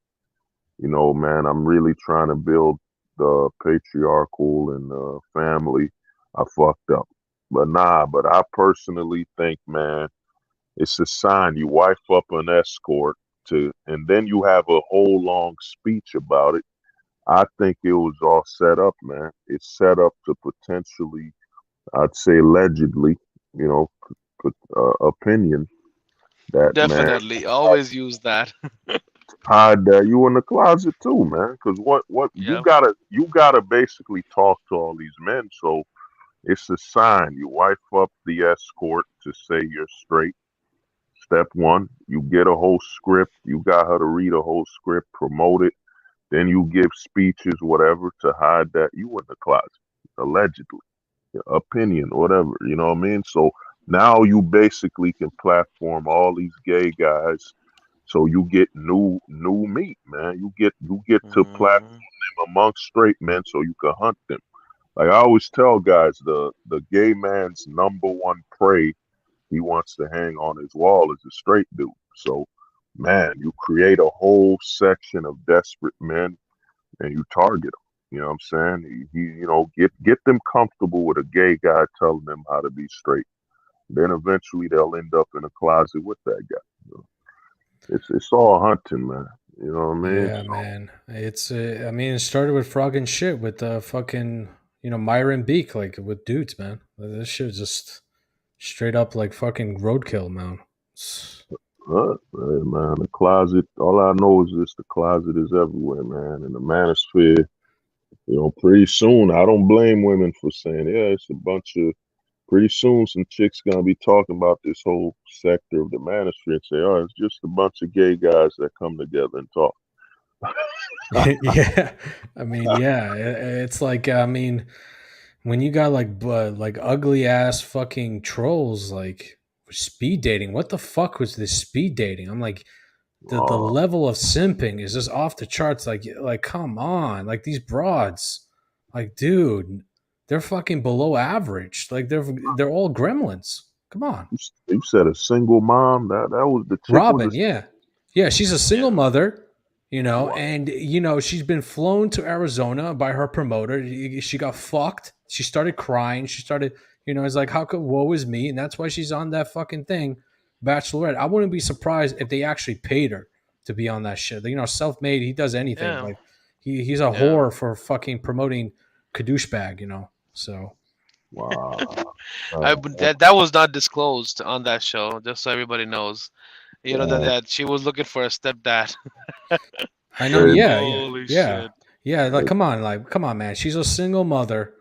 [SPEAKER 2] Man, I'm really trying to build the patriarchal and family. I fucked up. But I personally think, man, it's a sign. You wife up an escort and then you have a whole long speech about it. I think it was all set up, man. It's set up to potentially, I'd say allegedly, opinion that
[SPEAKER 9] Definitely,
[SPEAKER 2] man,
[SPEAKER 9] always use that.
[SPEAKER 2] hide that you in the closet too, man. Because what you gotta basically talk to all these men. So it's a sign. You wife up the escort to say you're straight. Step one, you get a whole script. You got her to read a whole script, promote it. Then you give speeches, whatever, to hide that you in the closet, allegedly, opinion, whatever. You know what I mean? So now you basically can platform all these gay guys. So you get new meat, man. You get to platform them amongst straight men, so you can hunt them. Like I always tell guys, the gay man's number one prey he wants to hang on his wall is a straight dude. So, man, you create a whole section of desperate men, and you target them. You know what I'm saying? Get them comfortable with a gay guy telling them how to be straight. Then eventually they'll end up in a closet with that guy. It's all hunting, man. You know what I mean?
[SPEAKER 10] Yeah, man. It's it started with frog and shit with fucking Myron Beak, like with dudes, man. This shit is just straight up like fucking roadkill, man.
[SPEAKER 2] Hey, man, the closet. All I know is this: the closet is everywhere, man. And the manosphere. Pretty soon, I don't blame women for saying, yeah, it's a bunch of. Pretty soon, some chicks gonna be talking about this whole sector of the manosphere and say, "Oh, it's just a bunch of gay guys that come together and talk."
[SPEAKER 10] Yeah, it's like when you got like ugly ass fucking trolls like speed dating. What the fuck was this speed dating? I'm like, the level of simping is just off the charts. Like come on, like these broads, like dude, they're fucking below average. Like they're all gremlins. Come on.
[SPEAKER 2] You said a single mom. That was the chick.
[SPEAKER 10] Robin, yeah, she's a single mother. And she's been flown to Arizona by her promoter. She got fucked. She started crying. She started, it's like, how could woe is me? And that's why she's on that fucking thing, Bachelorette. I wouldn't be surprised if they actually paid her to be on that shit. Self-made, he does anything.
[SPEAKER 9] Yeah.
[SPEAKER 10] Like he's a whore for fucking promoting Kadouchebag, so.
[SPEAKER 2] Wow.
[SPEAKER 9] That was not disclosed on that show, just so everybody knows. That she was looking for a stepdad.
[SPEAKER 10] I know, yeah.
[SPEAKER 9] Holy
[SPEAKER 10] yeah.
[SPEAKER 9] shit.
[SPEAKER 10] Yeah, come on, man. She's a single mother,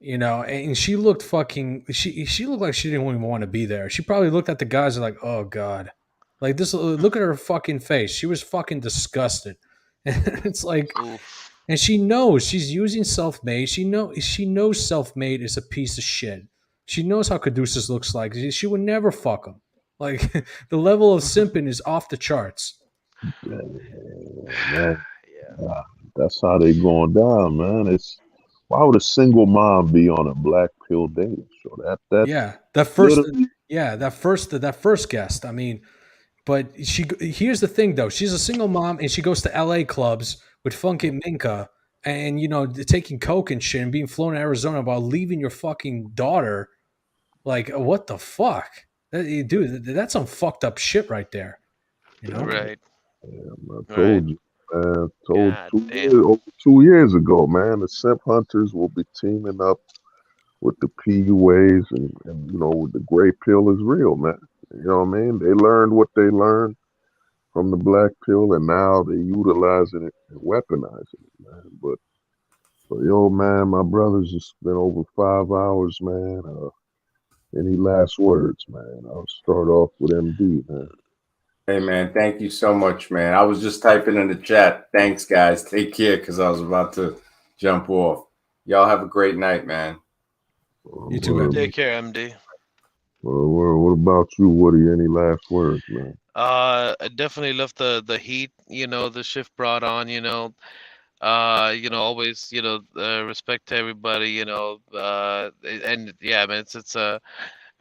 [SPEAKER 10] and she looked fucking she looked like she didn't even want to be there. She probably looked at the guys and like, oh God. Like this, look at her fucking face. She was fucking disgusted. And it's like,
[SPEAKER 9] oof.
[SPEAKER 10] And she knows she's using self-made. She knows self-made is a piece of shit. She knows how Caduceus looks like. She would never fuck him. Like the level of simping is off the charts.
[SPEAKER 2] Man, that's how they going down, man. It's why would a single mom be on a black pill dating show? That's
[SPEAKER 10] Yeah, that first guest. I mean, but here's the thing though. She's a single mom and she goes to LA clubs with Funky Minka and taking coke and shit and being flown to Arizona while leaving your fucking daughter. Like, what the fuck? Dude, that's some fucked up shit right there. You know?
[SPEAKER 9] Right.
[SPEAKER 2] I told you, man. Told
[SPEAKER 9] God
[SPEAKER 2] 2
[SPEAKER 9] damn.
[SPEAKER 2] years, over 2 years ago, man. The simp hunters will be teaming up with the PUAs and with the gray pill is real, man. You know what I mean? They learned what they learned from the black pill, and now they're utilizing it and weaponizing it, man. But yo, man, my brothers, it's been over 5 hours, man. Any last words, man? I'll start off with MD, man.
[SPEAKER 6] Hey, man, thank you so much, man. I was just typing in the chat. Thanks, guys. Take care, because I was about to jump off. Y'all have a great night, man.
[SPEAKER 10] You too, MD.
[SPEAKER 9] Take care, MD.
[SPEAKER 2] What about you, Woody? Any last words, man?
[SPEAKER 9] I definitely love the heat, the shift brought on, always, respect to everybody, and yeah, man,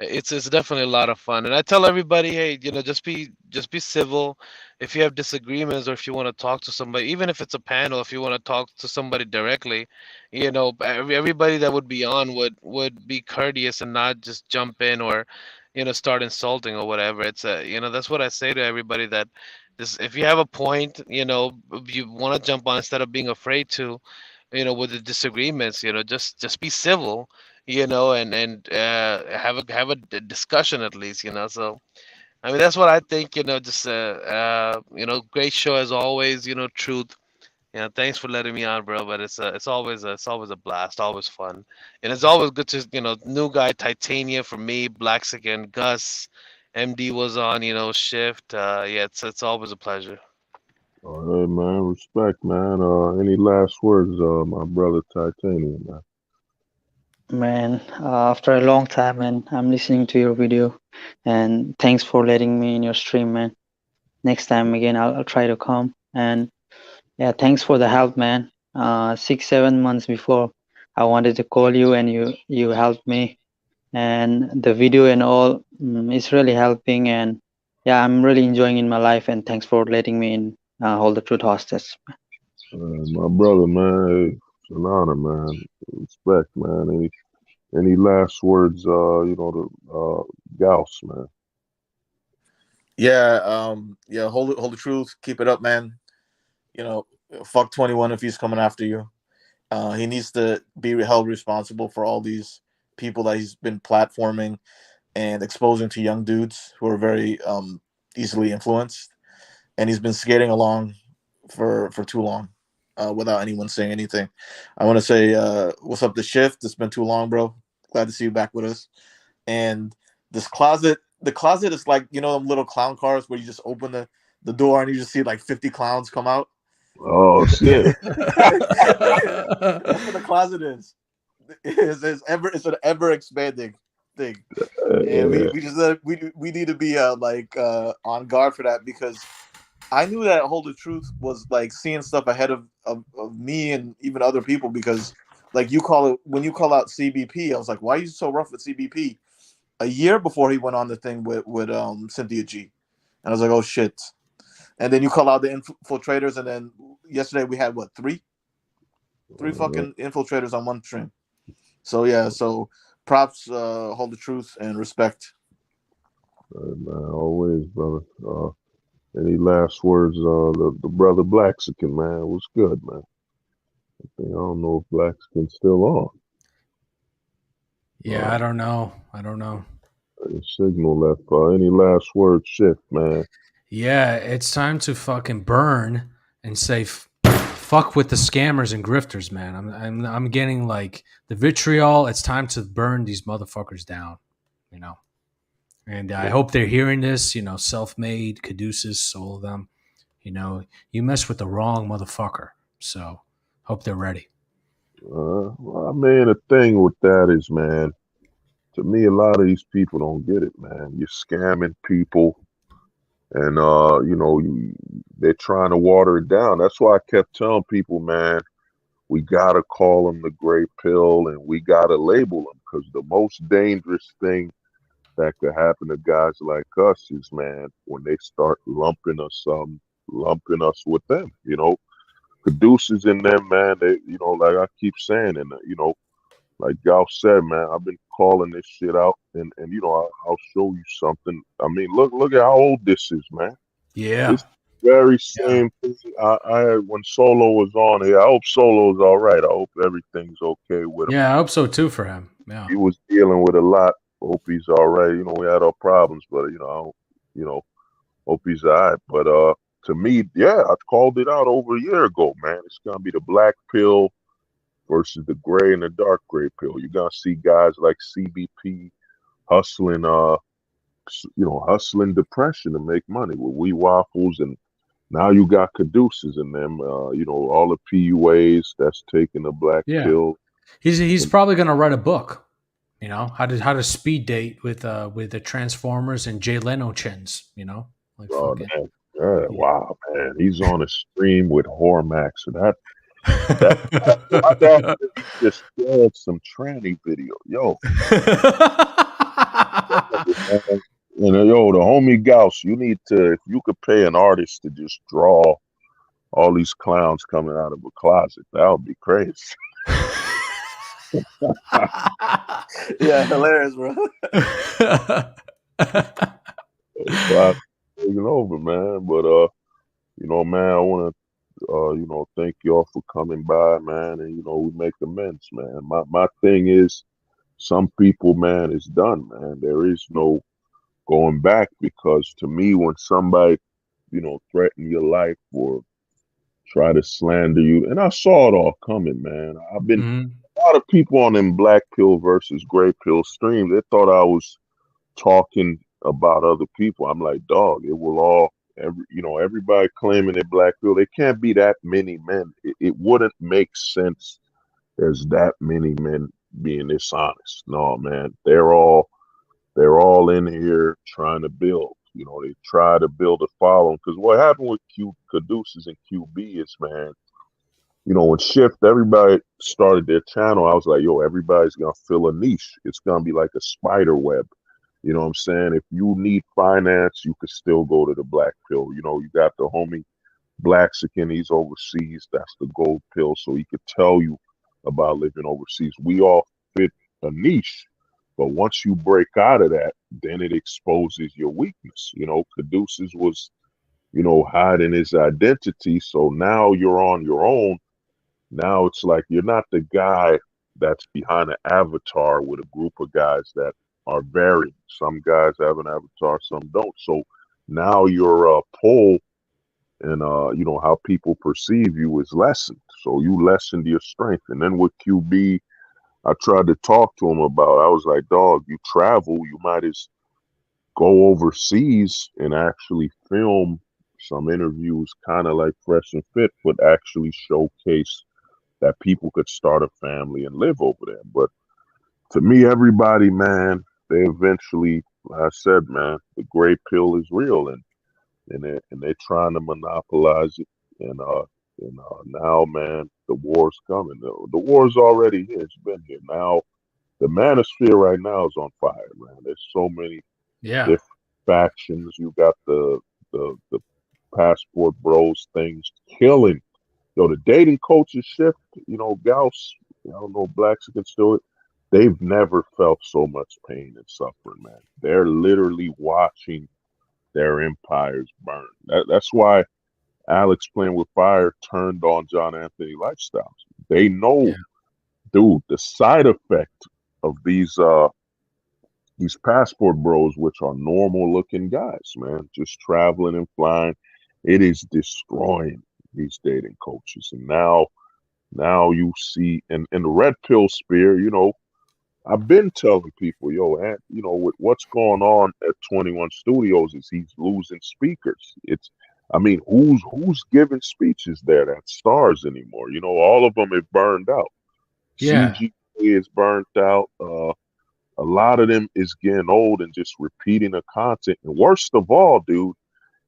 [SPEAKER 9] it's definitely a lot of fun. And I tell everybody, hey, just be civil. If you have disagreements or if you want to talk to somebody, even if it's a panel, if you want to talk to somebody directly, everybody that would be on would be courteous and not just jump in or, start insulting or whatever. It's that's what I say to everybody, that if you have a point, if you want to jump on instead of being afraid to, with the disagreements, just be civil, and have a discussion at least, So I mean that's what I think, just great show as always, Truth. Thanks for letting me on, bro. But it's always a blast, always fun, and it's always good to new guy Titania for me, Blaxican, Gus, MD was on, Shift. Yeah, it's always a pleasure.
[SPEAKER 2] All right, man. Respect, man. Any last words, my brother Titanium, man?
[SPEAKER 13] Man, after a long time, man, I'm listening to your video, and thanks for letting me in your stream, man. Next time again, I'll try to come. And yeah, thanks for the help, man. 6-7 months before, I wanted to call you, and you helped me, and the video and all is really helping. And yeah, I'm really enjoying in my life. And thanks for letting me in Hold the Truth hostage.
[SPEAKER 2] My brother, man. It's an honor, man. Respect, man. Any last words, to Gauss, man?
[SPEAKER 11] Yeah, hold the truth. Keep it up, man. Fuck 21 if he's coming after you. He needs to be held responsible for all these people that he's been platforming and exposing to young dudes who are very easily influenced. And he's been skating along for too long without anyone saying anything. I want to say, what's up, The Shift? It's been too long, bro. Glad to see you back with us. And the closet is like, them little clown cars where you just open the door and you just see like 50 clowns come out.
[SPEAKER 2] Oh shit!
[SPEAKER 11] That's what the closet is. It's an ever expanding thing, and we need to be on guard for that, because I knew that Hold the Truth was like seeing stuff ahead of me and even other people, because like when you call out CBP, I was like, why are you so rough with CBP? A year before he went on the thing with Cynthia G, and I was like, oh shit. And then you call out the infiltrators, and then yesterday we had what, three fucking infiltrators on one stream. So yeah, so props, Hold the Truth, and respect.
[SPEAKER 2] Man, always, brother. Any last words, the brother Blaxican, man? What's good, man? I don't know if Blaxican's still on.
[SPEAKER 10] Yeah, I don't know.
[SPEAKER 2] Signal left. Any last words, Shift, man?
[SPEAKER 10] Yeah, it's time to fucking burn and say fuck with the scammers and grifters, man. I'm getting like the vitriol. It's time to burn these motherfuckers down, And I hope they're hearing this, self-made, Caduceus, all of them. You mess with the wrong motherfucker. So hope they're ready.
[SPEAKER 2] Well, I mean, the thing with that is, man, to me, a lot of these people don't get it, man. You're scamming people, and they're trying to water it down. That's why I kept telling people, man, we gotta call them the gray pill, and we gotta label them, because the most dangerous thing that could happen to guys like us is, man, when they start lumping us with them. Producers in them, man. They, like I keep saying, and like y'all said, man, I've been calling this shit out, and I'll show you something. I mean, look at how old this is, man.
[SPEAKER 10] Yeah.
[SPEAKER 2] This very same thing I had when Solo was on here. I hope Solo's all right. I hope everything's okay with him.
[SPEAKER 10] Yeah, I hope so too for him. Yeah.
[SPEAKER 2] He was dealing with a lot. Hope he's all right. We had our problems, but hope he's all right. But to me, yeah, I called it out over a year ago, man. It's gonna be the black pill versus the gray and the dark gray pill. You're gonna see guys like CBP hustling, hustling depression to make money with wee waffles, and now you got caduceus in them. All the PUAs that's taking the black pill.
[SPEAKER 10] He's probably gonna write a book. How to speed date with the Transformers and Jay Leno chins. Like fucking.
[SPEAKER 2] Yeah, wow, man. He's on a stream with Hormax, and that just shared some tranny video, yo. The homie Gauss, you need to, if you could pay an artist to just draw all these clowns coming out of a closet, that would be crazy.
[SPEAKER 11] Yeah, hilarious, bro.
[SPEAKER 2] Taking over, man. But man, I want to thank y'all for coming by, man, and we make amends, man. My thing is, some people, man, is done, man. There is no going back, because to me, when somebody threaten your life or try to slander you, and I saw it all coming, man. I've been a lot of people on them black pill versus gray pill streams. They thought I was talking about other people. I'm like, dog, it will all everybody claiming they're black pill. There can't be that many men. It wouldn't make sense. There's that many men being dishonest. No, man, they're all in here trying to build. They try to build a following, because what happened with caduceus and QB is, man, when Shift, everybody started their channel, I was like, yo, everybody's gonna fill a niche. It's gonna be like a spider web. You know what I'm saying? If you need finance, you could still go to the black pill. You got the homie Blaxican, he's overseas. That's the gold pill, so he could tell you about living overseas. We all fit a niche, but once you break out of that, then it exposes your weakness. Caduceus was, hiding his identity, so now you're on your own. Now it's like you're not the guy that's behind an avatar with a group of guys that are varied. Some guys have an avatar, some don't. So now your pull and how people perceive you is lessened. So you lessened your strength. And then with QB, I tried to talk to him about, I was like, dog, you travel, you might as go overseas and actually film some interviews, kind of like Fresh and Fit, but actually showcase that people could start a family and live over there. But to me, everybody, man, they eventually, like I said, man, the gray pill is real, and they're trying to monopolize it. And now, man, the war's coming. The war's already here. It's been here. Now, the Manosphere right now is on fire, man. There's so many different factions. You got the passport bros things killing. The dating culture shift. Gauss. I don't know, blacks can still it. They've never felt so much pain and suffering, man. They're literally watching their empires burn. That's why Alex Playing with Fire turned on John Anthony Lifestyles. They know, dude, the side effect of these passport bros, which are normal looking guys, man, just traveling and flying, it is destroying these dating coaches. And now you see, and the red pill spear, I've been telling people, with what's going on at 21 Studios is he's losing speakers. Who's giving speeches there that stars anymore? All of them have burned out.
[SPEAKER 10] Yeah.
[SPEAKER 2] CG is burnt out. a lot of them is getting old and just repeating the content. And worst of all, dude,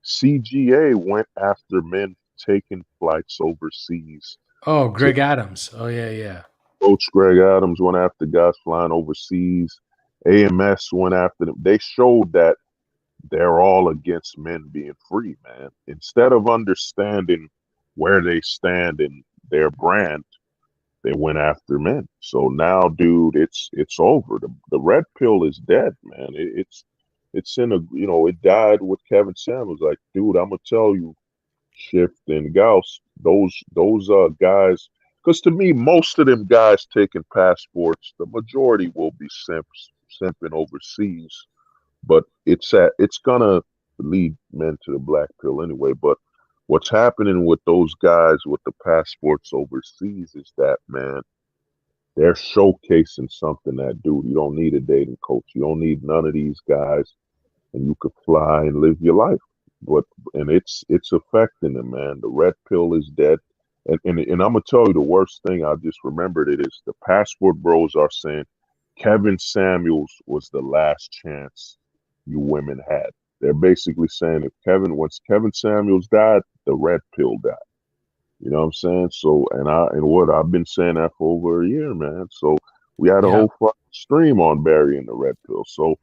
[SPEAKER 2] CGA went after men taking flights overseas.
[SPEAKER 10] Oh, Greg Adams. Oh yeah.
[SPEAKER 2] Coach Greg Adams went after guys flying overseas. AMS went after them. They showed that they're all against men being free, man. Instead of understanding where they stand in their brand, they went after men. So now, dude, it's over. The red pill is dead, man. It's in a, it died with Kevin Samuels. Like, dude, I'm gonna tell you, Shift and Gauss, those guys, because to me, most of them guys taking passports, the majority will be simping overseas. But it's gonna lead men to the black pill anyway. But what's happening with those guys with the passports overseas is that, man, they're showcasing something that, dude, you don't need a dating coach. You don't need none of these guys, and you could fly and live your life. And it's affecting them, man. The red pill is dead. And I'm gonna tell you the worst thing. I just remembered it is the passport bros are saying Kevin Samuels was the last chance you women had. They're basically saying once Kevin Samuels died, the red pill died. You know what I'm saying? So I've been saying that for over a year, man. So we had a whole fucking stream on burying the red pill. So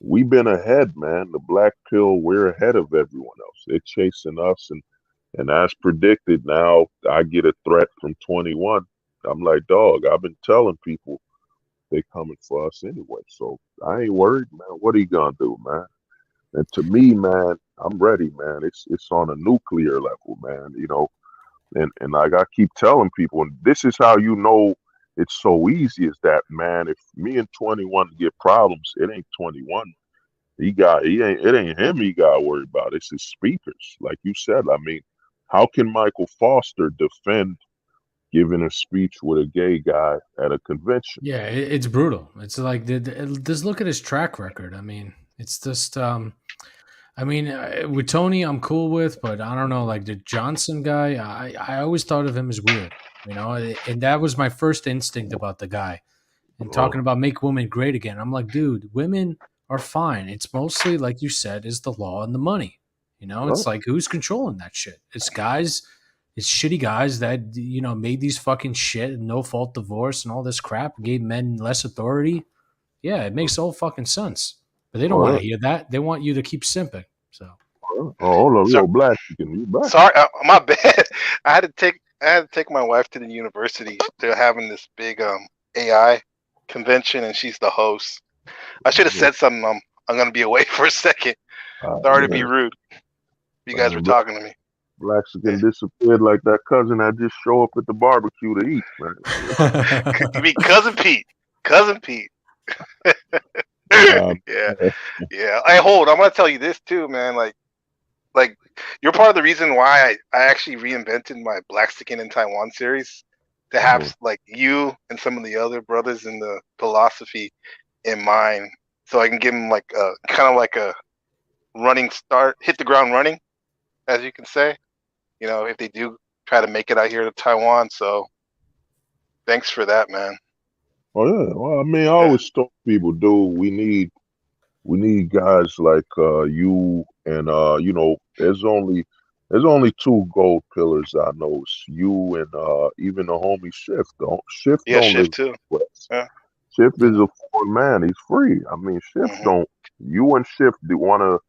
[SPEAKER 2] we've been ahead, man. The black pill, we're ahead of everyone else. They're chasing us, and as predicted, now I get a threat from 21. I'm like, dog, I've been telling people they coming for us anyway. So I ain't worried, man. What are you gonna do, man? And to me, man, I'm ready, man. It's on a nuclear level, man. And like I keep telling people, and this is how you know it's so easy is that, man, if me and 21 get problems, it ain't 21. It ain't him he got to worry about. It's his speakers. Like you said, I mean, how can Michael Foster defend giving a speech with a gay guy at a convention?
[SPEAKER 10] Yeah, it's brutal. It's like, just look at his track record. I mean, it's just, with Tony, I'm cool with, but I don't know, like the Johnson guy, I always thought of him as weird, and that was my first instinct about the guy. And talking about make women great again, I'm like, dude, women are fine. It's mostly, like you said, is the law and the money. It's like, who's controlling that shit? It's guys, it's shitty guys that, made these fucking shit, no fault divorce and all this crap, gave men less authority. Yeah, it makes all fucking sense. But they don't want to hear that. They want you to keep simping. So.
[SPEAKER 2] Hold on, yo, Black, you can be back.
[SPEAKER 12] Sorry, my bad. I had to take my wife to the university. They're having this big AI convention, and she's the host. I should have said something. I'm gonna be away for a second. Sorry to be rude. You guys were talking to me.
[SPEAKER 2] Blaxican disappeared like that cousin that just show up at the barbecue to eat, man.
[SPEAKER 12] You mean Cousin Pete? Cousin Pete. Yeah. Hey, hold. I'm gonna tell you this too, man. Like you're part of the reason why I actually reinvented my Blaxican in Taiwan series to have like you and some of the other brothers in the philosophy in mind, so I can give them like a kind of like a running start, hit the ground running, as you can say. If they do try to make it out here to Taiwan. So thanks for that, man.
[SPEAKER 2] Oh yeah. Well, I mean, I always tell people, dude, we need guys like you, and there's only two gold pillars I know. It's you and even the homie Shift. Shift don't live
[SPEAKER 12] too.
[SPEAKER 2] Yeah. Shift is a foreign man. He's free. I mean, Shift don't. You and Shift, one of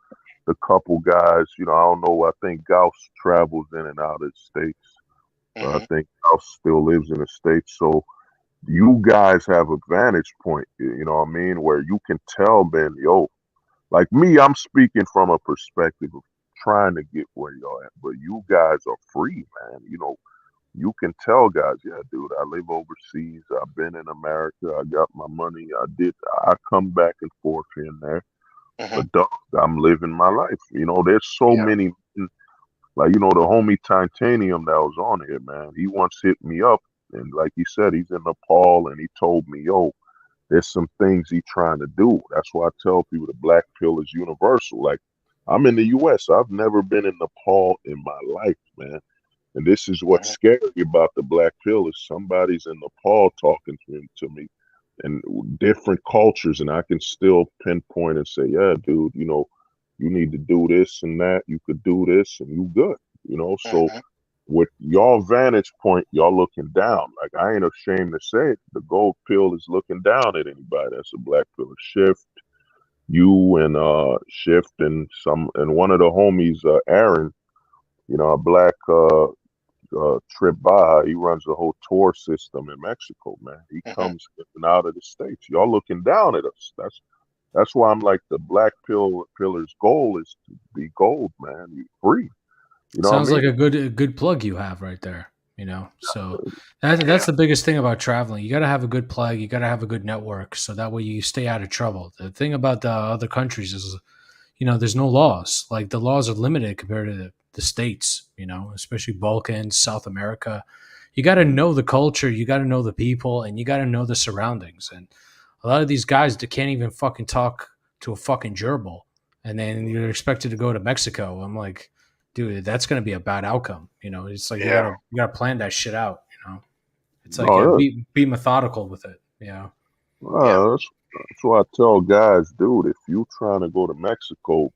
[SPEAKER 2] the couple guys. I don't know. I think Gauss travels in and out of the States. I think Gauss still lives in the States. So you guys have a vantage point. You know what I mean? Where you can tell, man, yo, like me, I'm speaking from a perspective of trying to get where y'all at. But you guys are free, man. You can tell guys, yeah, dude, I live overseas. I've been in America. I got my money. I come back and forth here and there. But dog, I'm living my life. There's so many, like, the homie Titanium that was on here, man. He once hit me up, and like he said, he's in Nepal, and he told me, yo, there's some things he's trying to do. That's why I tell people the black pill is universal. Like, I'm in the U.S. I've never been in Nepal in my life, man. And this is what's scary about the black pill is somebody's in Nepal talking to me. and different cultures, and I can still pinpoint and say, yeah, dude, you know, you need to do this and that. You could do this, and you good. You know, so
[SPEAKER 12] Mm-hmm.
[SPEAKER 2] with y'all vantage point, y'all looking down. Like I ain't ashamed to say it. The gold pill is looking down at anybody that's a black pill. Shift, you and Shift and one of the homies, Aaron, you know, a black Trip Baja, he runs the whole tour system in Mexico, man. He
[SPEAKER 12] Mm-hmm.
[SPEAKER 2] comes in and out of the States. Y'all looking down at us. That's why I'm like the black pillar's goal is to be gold, man. You free. You know what I
[SPEAKER 10] Sounds like
[SPEAKER 2] mean?
[SPEAKER 10] a good plug you have right there. You know, so that's the biggest thing about traveling. You got to have a good plug. You got to have a good network, so that way you stay out of trouble. The thing about the other countries is, you know, there's no laws. Like the laws are limited compared to the states. You know, especially Balkans, South America. You got to know the culture. You got to know the people, and you got to know the surroundings. And a lot of these guys that can't even fucking talk to a fucking gerbil, and then you're expected to go to Mexico. I'm like, dude, that's going to be a bad outcome. You know, it's like
[SPEAKER 12] Yeah.
[SPEAKER 10] you gotta plan that shit out. You know, it's like
[SPEAKER 2] Oh, yeah.
[SPEAKER 10] be methodical with it. You know,
[SPEAKER 2] That's why I tell guys, dude, if you trying to go to Mexico,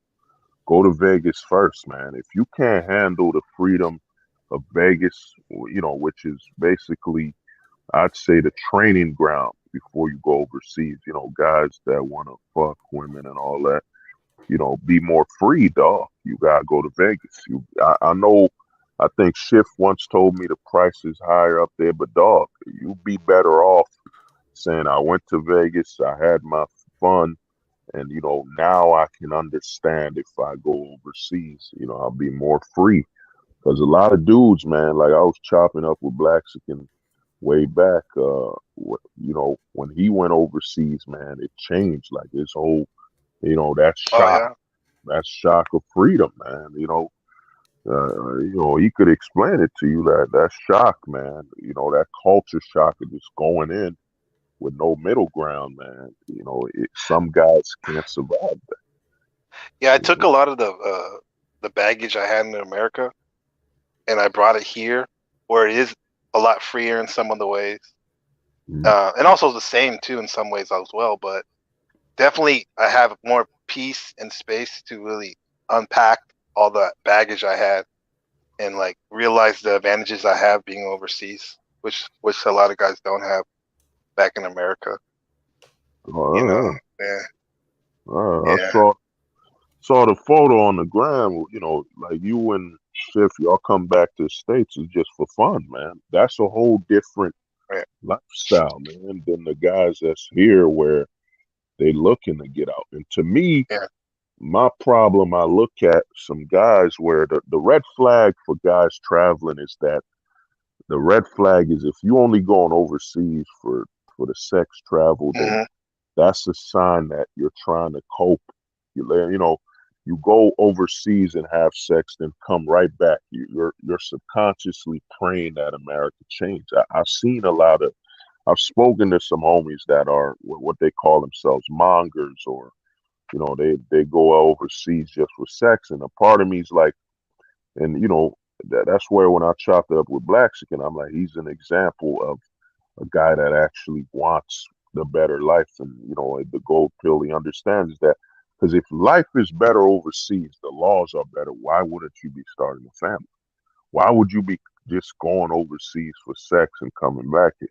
[SPEAKER 2] go to Vegas first, man. If you can't handle the freedom of Vegas, you know, which is basically, I'd say, the training ground before you go overseas. You know, guys that want to fuck women and all that. You know, be more free, dog. You gotta go to Vegas. I know. I think Schiff once told me the price is higher up there, but dog, you'd be better off saying I went to Vegas, I had my fun, and you know now I can understand if I go overseas. You know, I'll be more free because a lot of dudes, man, like I was chopping up with Blaxican way back. You know, when he went overseas, man, it changed. Like his whole, you know,
[SPEAKER 12] Oh yeah.
[SPEAKER 2] that shock of freedom, man. You know, he could explain it to you that shock, man. You know, that culture shock of just going in with no middle ground, man. You know, some guys can't survive that.
[SPEAKER 12] Yeah, I took a lot of the baggage I had in America, and I brought it here, where it is a lot freer in some of the ways, and also the same too in some ways as well. But definitely, I have more peace and space to really unpack all the baggage I had, and like realize the advantages I have being overseas, which a lot of guys don't have back in America. You know, yeah.
[SPEAKER 2] I saw the photo on the gram. You know, like you and Schiff, y'all come back to the States is just for fun, man. That's a whole different lifestyle, man, than the guys that's here where they looking to get out. And to me, my problem, I look at some guys where the red flag for guys traveling is that the red flag is if you only going overseas for the sex travel, then that's a sign that you're trying to cope. You know, you go overseas and have sex, then come right back. You're subconsciously praying that America change. I've seen a lot of. I've spoken to some homies that are what they call themselves mongers, or you know, they go overseas just for sex. And a part of me is like, and you know, that's where when I chopped it up with Blaxican, I'm like, he's an example of a guy that actually wants the better life, and you know, the gold pill. He understands that because if life is better overseas, the laws are better. Why wouldn't you be starting a family? Why would you be just going overseas for sex and coming back here?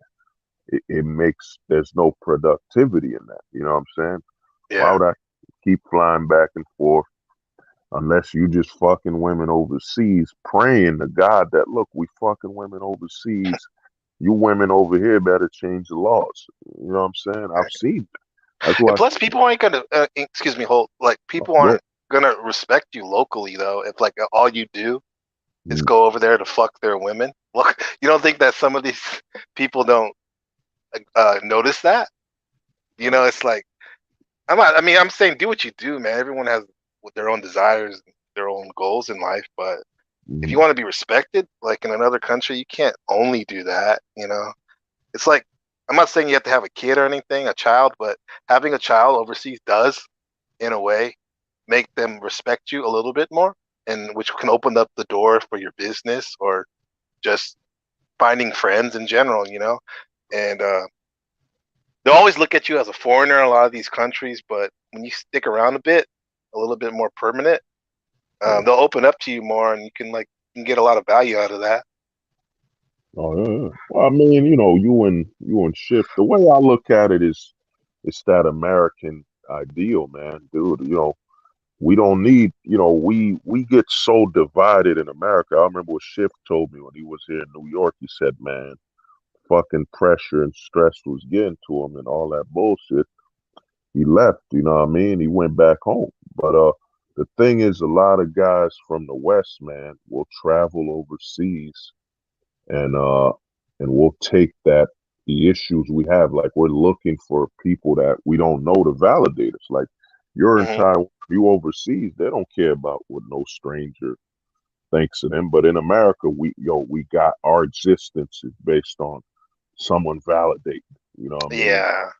[SPEAKER 2] It makes there's no productivity in that. You know what I'm saying? Why would I keep flying back and forth unless you just fucking women overseas, praying to God that look, we fucking women overseas. You women over here better change the laws. You know what I'm saying? I've seen it. That's why.
[SPEAKER 12] And plus, people aren't gonna excuse me, Holt. Like people aren't gonna respect you locally though. If like all you do is go over there to fuck their women. Look, you don't think that some of these people don't notice that? You know, it's like I mean, I'm saying do what you do, man. Everyone has their own desires, their own goals in life. But if you want to be respected, like in another country, you can't only do that. You know, it's like I'm not saying you have to have a kid or anything, a child, but having a child overseas does, in a way, make them respect you a little bit more, and which can open up the door for your business or just finding friends in general. You know, and they'll always look at you as a foreigner in a lot of these countries, but when you stick around a bit, a little bit more permanent, they'll open up to you more, and you can get a lot of value out of that.
[SPEAKER 2] Oh yeah. Well, I mean, you and Shift. The way I look at it is, it's that American ideal, man, dude. We don't need. We get so divided in America. I remember what Shift told me when he was here in New York. He said, "Man, fucking pressure and stress was getting to him, and all that bullshit. He left. You know what I mean? He went back home. But the thing is, a lot of guys from the West, man, will travel overseas and we'll take the issues we have, like we're looking for people that we don't know to validate us. Like you're in Taiwan, you overseas, they don't care about what no stranger thinks of them. But in America, we got our existence is based on someone validating. You know what I mean?
[SPEAKER 12] Yeah,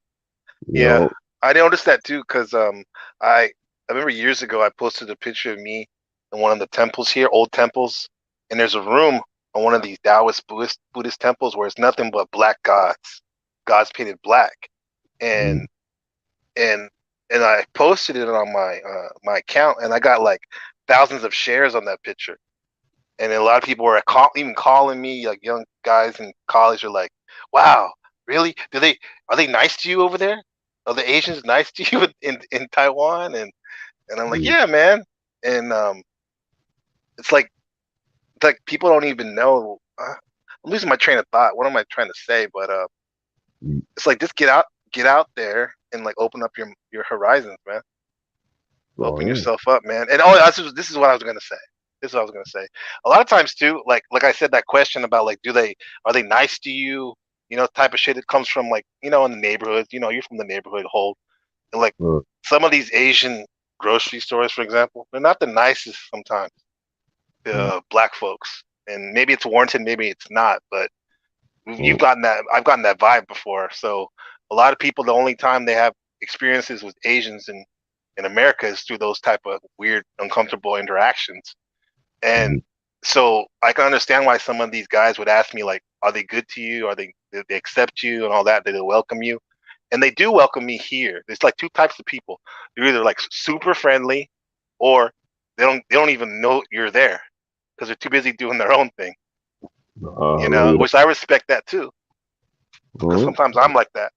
[SPEAKER 2] You know?
[SPEAKER 12] I noticed that too, because I remember years ago I posted a picture of me in one of the temples here, old temples, and there's a room on one of these Taoist Buddhist temples where it's nothing but black gods painted black, and I posted it on my account, and I got like thousands of shares on that picture, and a lot of people were even calling me, like young guys in college are like, "Wow, really? Are they nice to you over there? Are the Asians nice to you in Taiwan?" And I'm like, "Yeah, man," and it's like people don't even know. I'm losing my train of thought. What am I trying to say? But it's like, just get out there and like open up your horizons, man. Open yourself up, man. And this is what I was gonna say. This is what I was gonna say. A lot of times too, like I said, that question about like, are they nice to you? Type of shit. It comes from like, in the neighborhood. You're from the neighborhood whole, and like some of these Asian grocery stores, for example, they're not the nicest sometimes. Black folks, and maybe it's warranted, maybe it's not, but I've gotten that vibe before. So a lot of people, the only time they have experiences with Asians in America is through those type of weird, uncomfortable interactions. And so I can understand why some of these guys would ask me, like, are they good to you? They accept you and all that? Do they welcome you? And they do welcome me here. There's like two types of people. They're either like super friendly, or they don't even know you're there because they're too busy doing their own thing. Which I respect that too. Because sometimes I'm like that.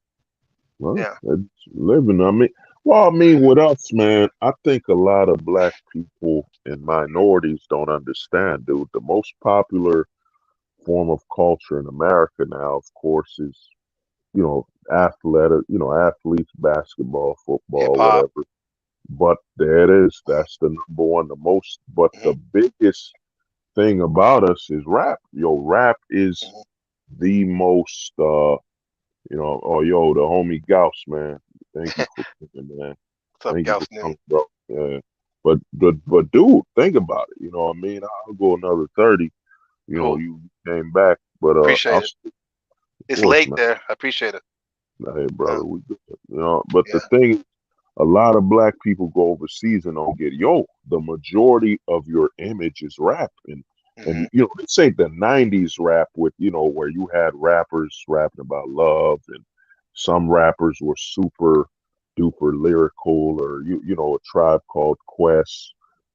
[SPEAKER 2] It's living. I mean, with us, man, I think a lot of black people and minorities don't understand, dude. The most popular form of culture in America now, of course, is, athletes, basketball, football, whatever. But there it is. That's the number one, the most. But the biggest thing about us is rap. Rap is the most, the homie Gauss, man. Thank you for coming, man.
[SPEAKER 12] What's up,
[SPEAKER 2] Thank
[SPEAKER 12] Gauss,
[SPEAKER 2] you for coming, bro. Yeah. But dude, think about it. You know what I mean? I'll go another 30.
[SPEAKER 12] Cool.
[SPEAKER 2] You came back, but
[SPEAKER 12] appreciate it. It's
[SPEAKER 2] course,
[SPEAKER 12] late
[SPEAKER 2] man.
[SPEAKER 12] there. I appreciate it.
[SPEAKER 2] Hey, brother, we good. But the thing is, a lot of black people go overseas and don't get the majority of your image is rap. And they say the 90s rap with, where you had rappers rapping about love, and some rappers were super duper lyrical, or a Tribe Called Quest.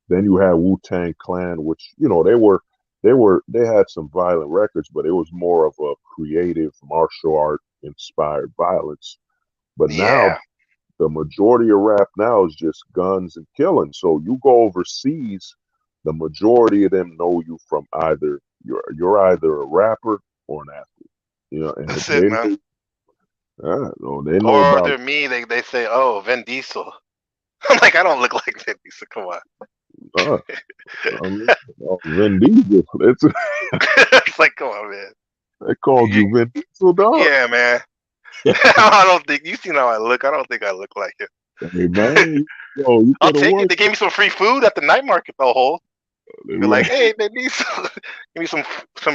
[SPEAKER 2] Then you had Wu-Tang Clan, which, they had some violent records, but it was more of a creative martial art inspired violence. But now the majority of rap now is just guns and killing. So you go overseas, the majority of them know you from either you're either a rapper or an athlete. And
[SPEAKER 12] that's
[SPEAKER 2] if they
[SPEAKER 12] it, man.
[SPEAKER 2] They know
[SPEAKER 12] or
[SPEAKER 2] about.
[SPEAKER 12] They're me. They say, "Oh, Vin Diesel." I'm like, I don't look like Vin Diesel. Come on.
[SPEAKER 2] Vin Diesel.
[SPEAKER 12] It's like, come on, man.
[SPEAKER 2] They called you Vin Diesel, dog.
[SPEAKER 12] Yeah, man. I don't think you seen how I look. I don't think I look like it.
[SPEAKER 2] Hey, man, you
[SPEAKER 12] I'll take it. They gave me some free food at the night market, the whole. They're like, "Hey, Vin Diesel, give me some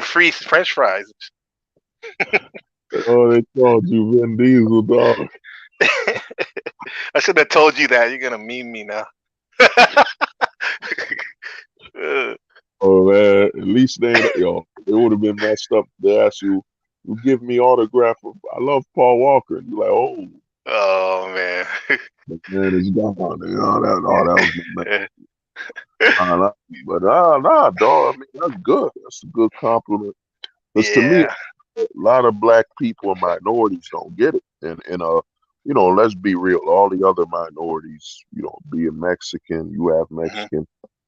[SPEAKER 12] free French fries."
[SPEAKER 2] They called you Vin Diesel, dog.
[SPEAKER 12] I should have told you that. You're gonna meme me now.
[SPEAKER 2] Oh man, at least they would have been messed up to ask you You give me autograph. I love Paul Walker. And you're like,
[SPEAKER 12] oh man,
[SPEAKER 2] man, it's gone. You know, that was my man. But nah, dog. I mean, that's good. That's a good compliment. Because to me,
[SPEAKER 12] yeah.
[SPEAKER 2] a lot of black people and minorities don't get it. And you know, let's be real. All the other minorities, you know, being Mexican, you have Mexican.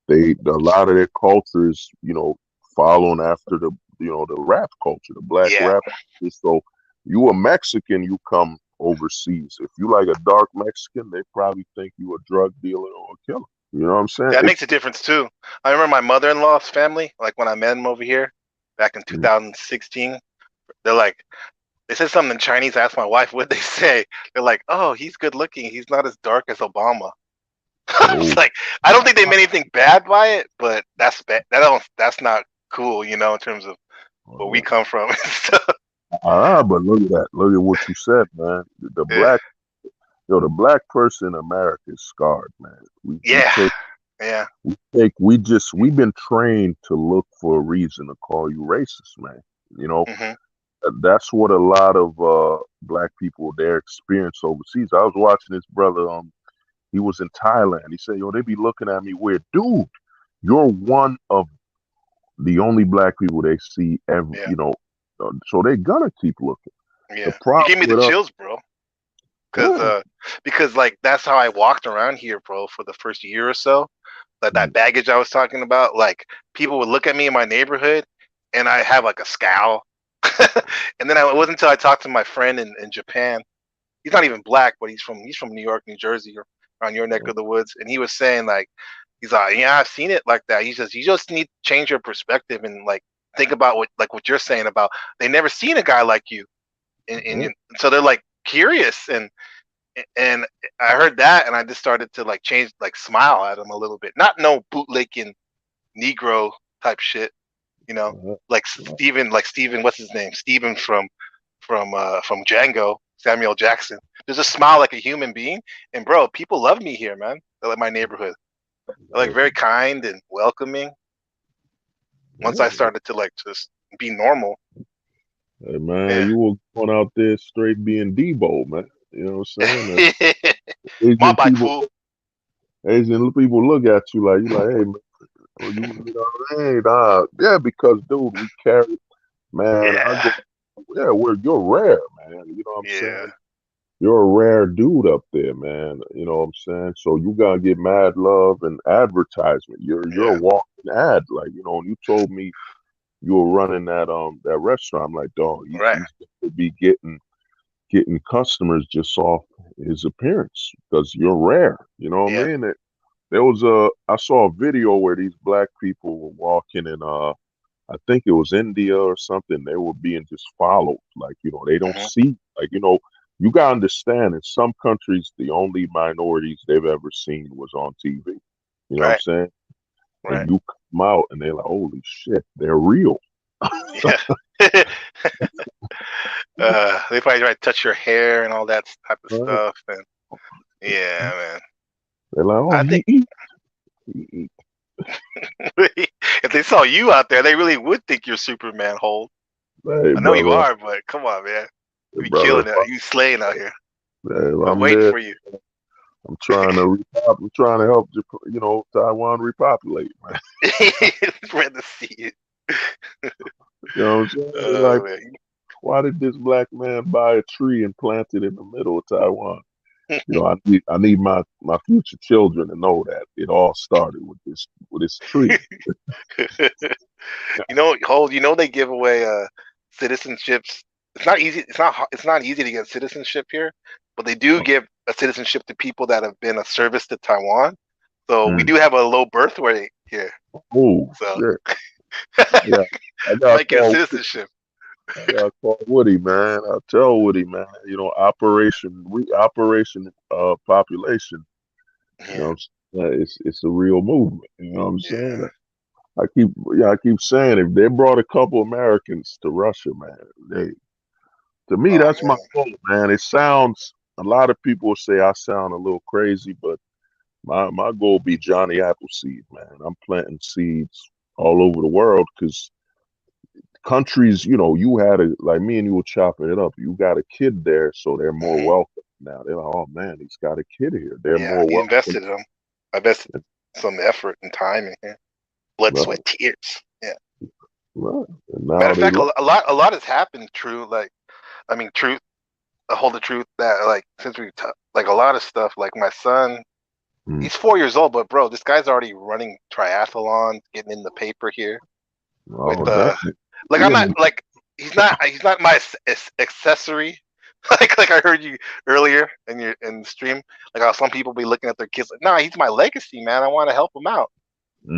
[SPEAKER 2] A lot of their culture is, you know, following after the, you know, the rap culture, the black
[SPEAKER 12] Yeah.
[SPEAKER 2] rap culture. So you a Mexican, you come overseas. If you like a dark Mexican, they probably think you a drug dealer or a killer. You know what I'm saying?
[SPEAKER 12] That makes a difference too. I remember my mother-in-law's family, like when I met them over here back in 2016. They're like, they said something in Chinese. I asked my wife what they say. They're like, "Oh, he's good looking. He's not as dark as Obama." I was like, I don't think they meant anything bad by it, but that's bad. That's not cool, you know, in terms of where we come from and stuff.
[SPEAKER 2] But look at that. Look at what you said, man. The black, the black person in America is scarred, man. We've been trained to look for a reason to call you racist, man. You know, that's what a lot of black people their experience overseas. I was watching this brother. He was in Thailand. He said, "Yo, they be looking at me weird, dude. You're one of the only black people they see every, you know, so they're gonna keep looking."
[SPEAKER 12] Yeah, you gave me the chills, bro. Because like that's how I walked around here, bro, for the first year or so. Like that baggage I was talking about, like people would look at me in my neighborhood, and I have like a scowl. And then it wasn't until I talked to my friend in Japan. He's not even black, but he's from New York, New Jersey, or around your neck of the woods. And he was saying like, he's like, yeah, I've seen it like that. He says you just need to change your perspective and like think about what you're saying about they never seen a guy like you, and so they're like curious and I heard that and I just started to like change, like smile at him a little bit. Not no bootlicking Negro type shit, you know, like Steven, what's his name? Steven from Django, Samuel Jackson. There's a smile like a human being, and bro, people love me here, man. They like my neighborhood. They're like very kind and welcoming. Once I started to like just be normal.
[SPEAKER 2] Hey man, you were going out there straight being Debo, man. You know what I'm saying? Asian people look at you like hey man, hey dog. Yeah, because dude, we carry, man. You're rare, man. You know what I'm saying? You're a rare dude up there, man. You know what I'm saying? So you gotta get mad love and advertisement. You're a walking ad. Like, you know, you told me you were running that restaurant. I'm like, dog, he's gonna be getting customers just off his appearance because you're rare. You know what I mean? I saw a video where these black people were walking in I think it was India or something. They were being just followed. Like, you know, they don't see, like, you know, you gotta understand in some countries the only minorities they've ever seen was on TV. You know what I'm saying? And you come out and they're like, holy shit, they're real.
[SPEAKER 12] They probably try to touch your hair and all that type of stuff. And yeah, man.
[SPEAKER 2] They're like, oh,
[SPEAKER 12] I think if they saw you out there, they really would think you're Superman, Hold.
[SPEAKER 2] Hey,
[SPEAKER 12] I know you are, but come on, man. You killing it. You slaying out here. I'm waiting for you.
[SPEAKER 2] I'm trying to help, you know, Taiwan repopulate, man.
[SPEAKER 12] Rather see it.
[SPEAKER 2] You know what I'm saying? Like, why did this black man buy a tree and plant it in the middle of Taiwan? You know, I need my future children to know that it all started with this tree.
[SPEAKER 12] You know, Hold. You know they give away citizenships. It's not easy. It's not easy to get citizenship here, but they do give a citizenship to people that have been of service to Taiwan. So we do have a low birth rate here.
[SPEAKER 2] Oh,
[SPEAKER 12] so
[SPEAKER 2] yeah, I got
[SPEAKER 12] get a citizenship.
[SPEAKER 2] I gotta call Woody, man. I'll tell Woody, man. You know, operation population. You know, it's a real movement. You know what I'm saying? I keep saying if they brought a couple Americans to Russia, man, to me that's my goal, man. It sounds, a lot of people say I sound a little crazy, but my goal be Johnny Appleseed, man. I'm planting seeds all over the world because countries, you had like me and you were chopping it up. You got a kid there, so they're more welcome now. They're like, oh man, he's got a kid here. They're more
[SPEAKER 12] he
[SPEAKER 2] welcome.
[SPEAKER 12] invested in them. I invested some effort and time in here, blood,
[SPEAKER 2] Right.
[SPEAKER 12] sweat, tears. Yeah.
[SPEAKER 2] Right. And now
[SPEAKER 12] Matter of
[SPEAKER 2] they
[SPEAKER 12] fact, a lot has happened. True, truth. Hold the truth that since like a lot of stuff. Like my son, he's 4 years old, but bro, this guy's already running triathlons, getting in the paper here. With like I'm not like he's not my accessory. like I heard you earlier in the stream. Like how some people be looking at their kids like, nah, he's my legacy, man. I want to help him out.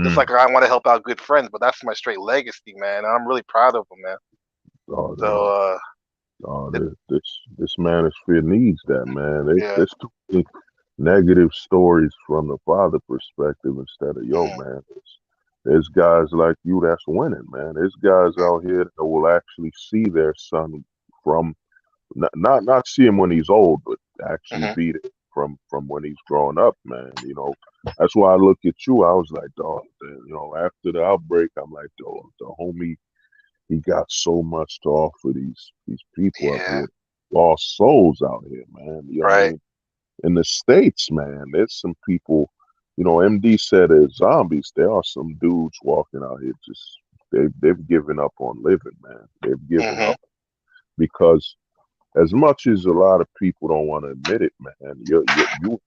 [SPEAKER 12] Just like I want to help out good friends, but that's my straight legacy, man. And I'm really proud of him, man.
[SPEAKER 2] This Manosphere needs that, man. There's too many negative stories from the father perspective instead of man. There's guys like you that's winning, man. There's guys out here that will actually see their son from not see him when he's old, but actually be there from when he's growing up, man. That's why I look at you. I was like, dog, after the outbreak, I'm like, dog, the homie, he got so much to offer these people up here, lost souls out here, man. You know what I mean? In the States, man, there's some people. MD said as zombies. There are some dudes walking out here just they've given up on living, man. They've given up because as much as a lot of people don't want to admit it, man, you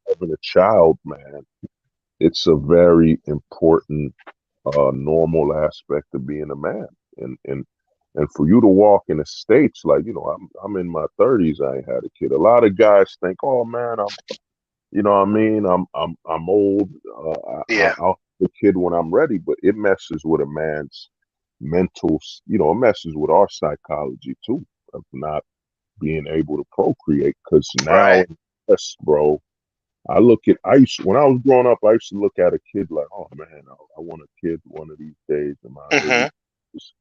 [SPEAKER 2] having a child, man, it's a very important normal aspect of being a man. And for you to walk in the States, like, I'm in my 30s, I ain't had a kid. A lot of guys think, oh man, you know what I mean? I'm old. I'll have a kid when I'm ready, but it messes with a man's mental. It messes with our psychology too of not being able to procreate. Because now, yes, bro. When I was growing up, I used to look at a kid like, oh man, I want a kid one of these days. I just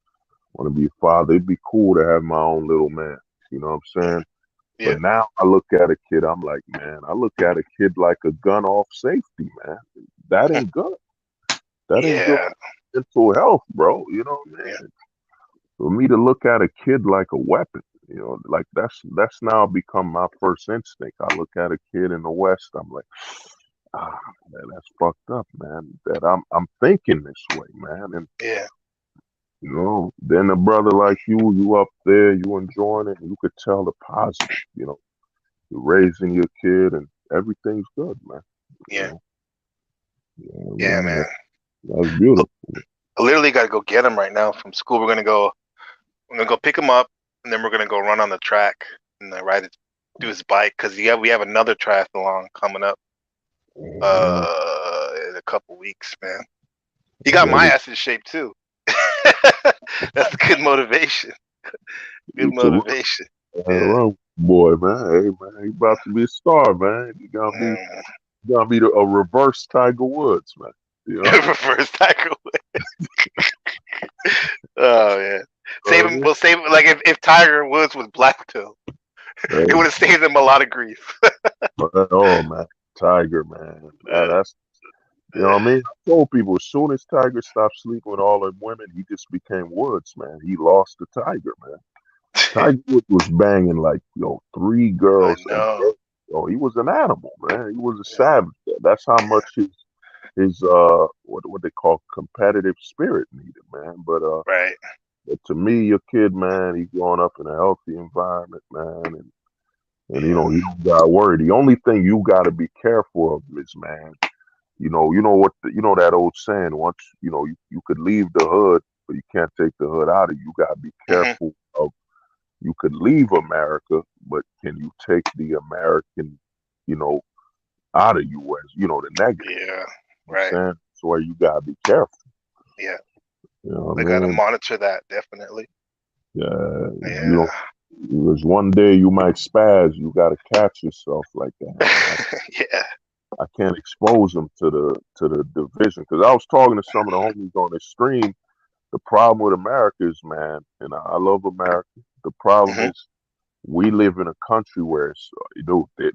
[SPEAKER 2] want to be a father. It'd be cool to have my own little man. You know what I'm saying? Yeah. But now I look at a kid, I'm like, man, I look at a kid like a gun off safety, man. That ain't good. That ain't good mental health, bro. You know what I mean? Yeah. For me to look at a kid like a weapon, like that's now become my first instinct. I look at a kid in the West, I'm like, man, that's fucked up, man. That I'm thinking this way, man. And then a brother like you up there, you enjoying it, and you could tell the positive, you're raising your kid and everything's good, man.
[SPEAKER 12] Yeah, man.
[SPEAKER 2] That's beautiful.
[SPEAKER 12] I literally got to go get him right now from school. We're gonna go pick him up, and then we're gonna go run on the track and then do his bike because we have another triathlon coming up in a couple weeks, man. He got my ass in shape too. That's good motivation. Good motivation.
[SPEAKER 2] Boy, man. Hey, man, you about to be a star, man. You gonna be a reverse Tiger Woods, man.
[SPEAKER 12] Reverse Tiger Woods. Oh yeah. We'll save him. Like if Tiger Woods was black pill, it would have saved him a lot of grief.
[SPEAKER 2] Oh man, Tiger, man. That's you know what I mean? I told people as soon as Tiger stopped sleeping with all them women, he just became Woods, man. He lost the Tiger, man. Tiger Woods was banging like 3 girls a day. He was an animal, man. He was a savage. That's how much his what they call competitive spirit needed, man. But but to me, your kid, man, he's growing up in a healthy environment, man, and you don't got worried. The only thing you got to be careful of is, man, you know what that old saying. Once you could leave the hood, but you can't take the hood out of you. You got to be careful of. You could leave America, but can you take the American, out of you as the negative?
[SPEAKER 12] Yeah, right.
[SPEAKER 2] That's why you gotta be careful.
[SPEAKER 12] Yeah,
[SPEAKER 2] I
[SPEAKER 12] gotta monitor that definitely.
[SPEAKER 2] Yeah. Because one day you might spaz. You gotta catch yourself like that. I can't expose them to the division because I was talking to some of the homies on the stream. The problem with America is, man, and I love America. The problem is we live in a country where it's,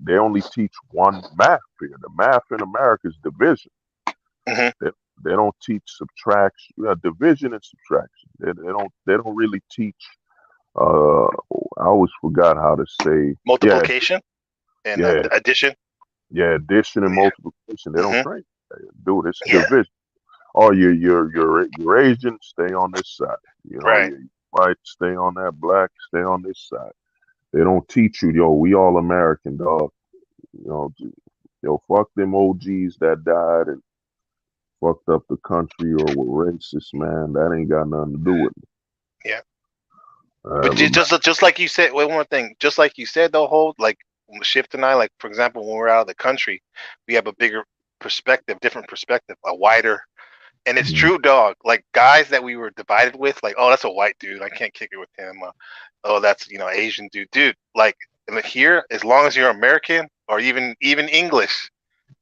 [SPEAKER 2] they only teach one math here. The math in America is division. They they don't teach subtraction, division and subtraction. They don't really teach. I always forgot how to say
[SPEAKER 12] multiplication and
[SPEAKER 2] yeah,
[SPEAKER 12] addition.
[SPEAKER 2] yeah, addition and multiplication. They don't
[SPEAKER 12] Mm-hmm.
[SPEAKER 2] train. Dude, it's division. Oh, you're Asian, stay on this side. You know,
[SPEAKER 12] Right.
[SPEAKER 2] you're white, stay on that. Black, stay on this side. They don't teach you, yo. We all American, dog. Yo, fuck them OGs that died and fucked up the country or were racist, man. That ain't got nothing to do with it.
[SPEAKER 12] Yeah. But just like you said, wait, one more thing. Just like you said, though, Hold, like Shift and I, like for example, when we're out of the country, we have a bigger perspective, different perspective, a wider. And it's true, dog. Like guys that we were divided with, like, oh, that's a white dude, I can't kick it with him. Oh, that's Asian dude. Like here, as long as you're American or even English,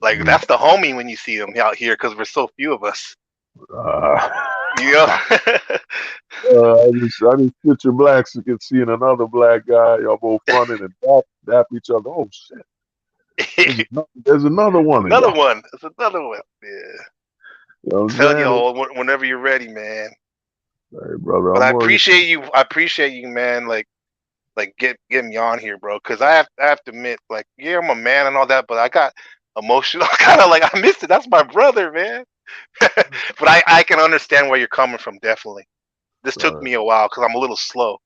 [SPEAKER 12] like that's the homie when you see them out here because we're so few of us.
[SPEAKER 2] I just picture blacks seeing another black guy, y'all both running and dap each other. Oh shit! There's another one.
[SPEAKER 12] Another one. There's another one. Yeah.
[SPEAKER 2] You know
[SPEAKER 12] Tell you whenever you're ready, man.
[SPEAKER 2] Hey, brother.
[SPEAKER 12] But I appreciate you. I appreciate you, man. Like get me on here, bro. Because I have to admit, like, yeah, I'm a man and all that, but I got emotional. Kind of like I missed it. That's my brother, man. But I can understand where you're coming from. Definitely. This took me a while because I'm a little slow.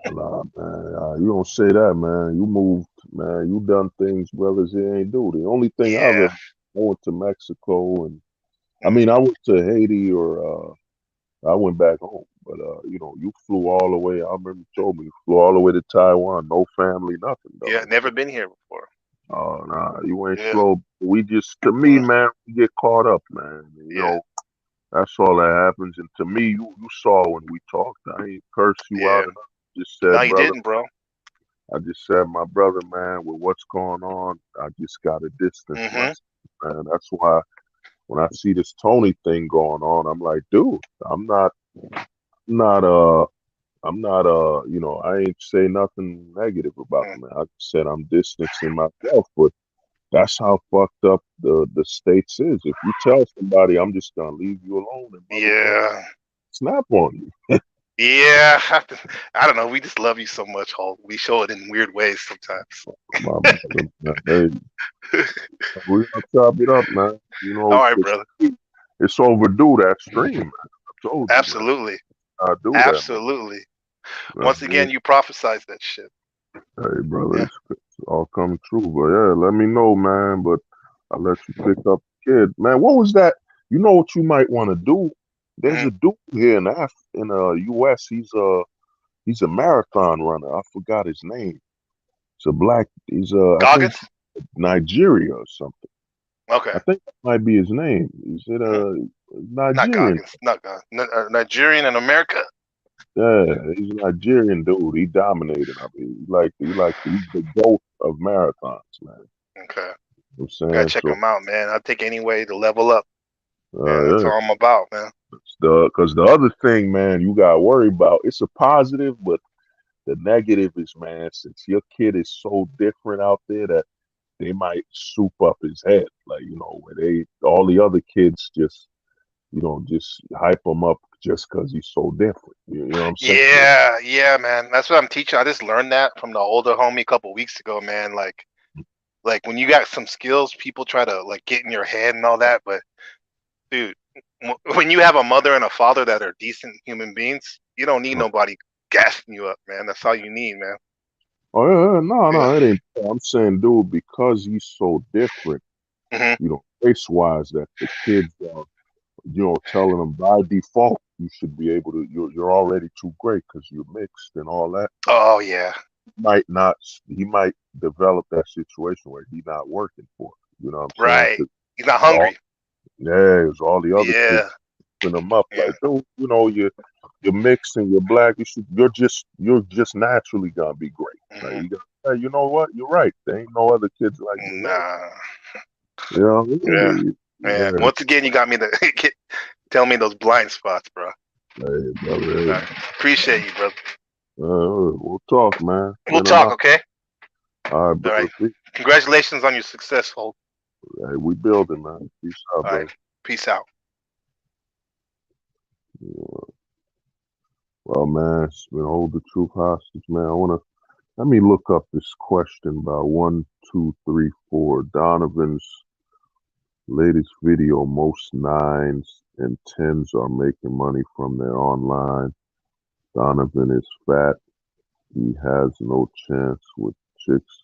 [SPEAKER 2] Nah, man. You don't say that, man. You moved, man. You done things brothers here ain't do. The only thing I went to Mexico and I mean I went to Haiti or I went back home. But you flew all the way. I remember you told me you flew all the way to Taiwan, no family, nothing. Though.
[SPEAKER 12] Yeah, never been here before.
[SPEAKER 2] Oh nah, you ain't slow. We just to me, man, we get caught up, man. You know, that's all that happens. And to me, you saw when we talked. I ain't cursed you out and I just said,
[SPEAKER 12] no, you
[SPEAKER 2] brother,
[SPEAKER 12] didn't, bro.
[SPEAKER 2] I just said, my brother, man, with what's going on, I just gotta distance myself, man. That's why when I see this Tony thing going on, I'm like, dude, I'm not I ain't say nothing negative about him. I just said I'm distancing myself, but that's how fucked up the states is. If you tell somebody I'm just gonna leave you alone and snap on you.
[SPEAKER 12] Yeah, I don't know. We just love you so much, Hulk. We show it in weird ways sometimes.
[SPEAKER 2] My brother, hey, we're gonna chop it up, man. You know,
[SPEAKER 12] all right, brother.
[SPEAKER 2] It's overdue that stream, man. I told you,
[SPEAKER 12] absolutely.
[SPEAKER 2] Man. I do
[SPEAKER 12] absolutely.
[SPEAKER 2] That,
[SPEAKER 12] Once again, you prophesized that shit.
[SPEAKER 2] Hey, brother, it's all come true. But yeah, let me know, man. But I'll let you pick up the kid, man. What was that? You know what you might want to do? There's a dude here in U.S. He's a marathon runner. I forgot his name. It's a black. He's I think Nigeria or something.
[SPEAKER 12] Okay.
[SPEAKER 2] I think that might be his name. Is it Nigerian?
[SPEAKER 12] Not Goggins. Nigerian in America.
[SPEAKER 2] Yeah, he's a Nigerian dude. He dominated. I mean, he's the GOAT of marathons, man.
[SPEAKER 12] Okay.
[SPEAKER 2] I'm saying,
[SPEAKER 12] gotta check him out, man. I'll take any way to level up. That's all I'm about, man.
[SPEAKER 2] Because the other thing, man, you gotta worry about. It's a positive, but the negative is, man, since your kid is so different out there that they might soup up his head, like where all the other kids just hype him up just because he's so different. You know what I'm saying?
[SPEAKER 12] Yeah, man. That's what I'm teaching. I just learned that from the older homie a couple weeks ago, man. Like when you got some skills, people try to like get in your head and all that, but dude, when you have a mother and a father that are decent human beings, you don't need nobody gassing you up, man. That's all you need, man.
[SPEAKER 2] Oh yeah, no, it ain't. I'm saying, dude, because he's so different, race wise, that the kids are, telling them by default you should be able to. You're already too great because you're mixed and all that.
[SPEAKER 12] Oh yeah.
[SPEAKER 2] He might develop that situation where he's not working for it. You know what I'm
[SPEAKER 12] saying?
[SPEAKER 2] Right.
[SPEAKER 12] He's not hungry.
[SPEAKER 2] It's all the other kids putting them up like, dude, you're mixed and you're black. You're just naturally gonna be great. Like, you know what? You're right. There ain't no other kids like you.
[SPEAKER 12] Nah. Man, once again, you got me to tell me those blind spots, bro.
[SPEAKER 2] Hey, brother.
[SPEAKER 12] Hey. Appreciate you, brother.
[SPEAKER 2] We'll talk, man.
[SPEAKER 12] We'll talk, okay?
[SPEAKER 2] All right, brother.
[SPEAKER 12] All right. Congratulations on your success, Holt.
[SPEAKER 2] Hey, we building, man. Peace out,
[SPEAKER 12] All right. Peace out.
[SPEAKER 2] Yeah. Well, man, it's been hold the truth hostage, man. Let me look up this question about 1, 2, 3, 4. Donovan's latest video, most 9s and 10s are making money from their online. Donovan is fat. He has no chance with chicks.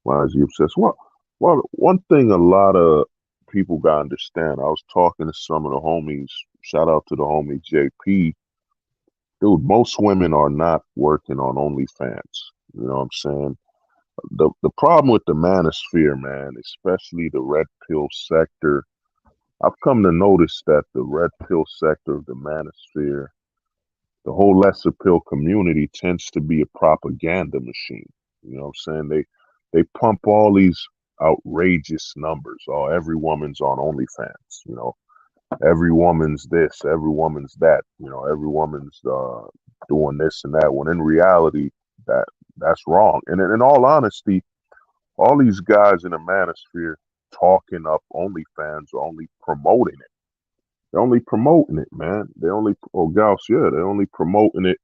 [SPEAKER 2] Why is he obsessed? Well, one thing a lot of people gotta understand. I was talking to some of the homies. Shout out to the homie JP. Dude, most women are not working on OnlyFans. You know what I'm saying? The problem with the manosphere, man, especially the red pill sector, I've come to notice that the red pill sector of the manosphere, the whole lesser pill community tends to be a propaganda machine. You know what I'm saying? They pump all these outrageous numbers. Oh, every woman's on OnlyFans, you know. Every woman's this, every woman's that, you know, every woman's doing this and that. When in reality, that's wrong. And in all honesty, all these guys in the manosphere talking up OnlyFans are only promoting it. They're only promoting it, man. They're only they're only promoting it.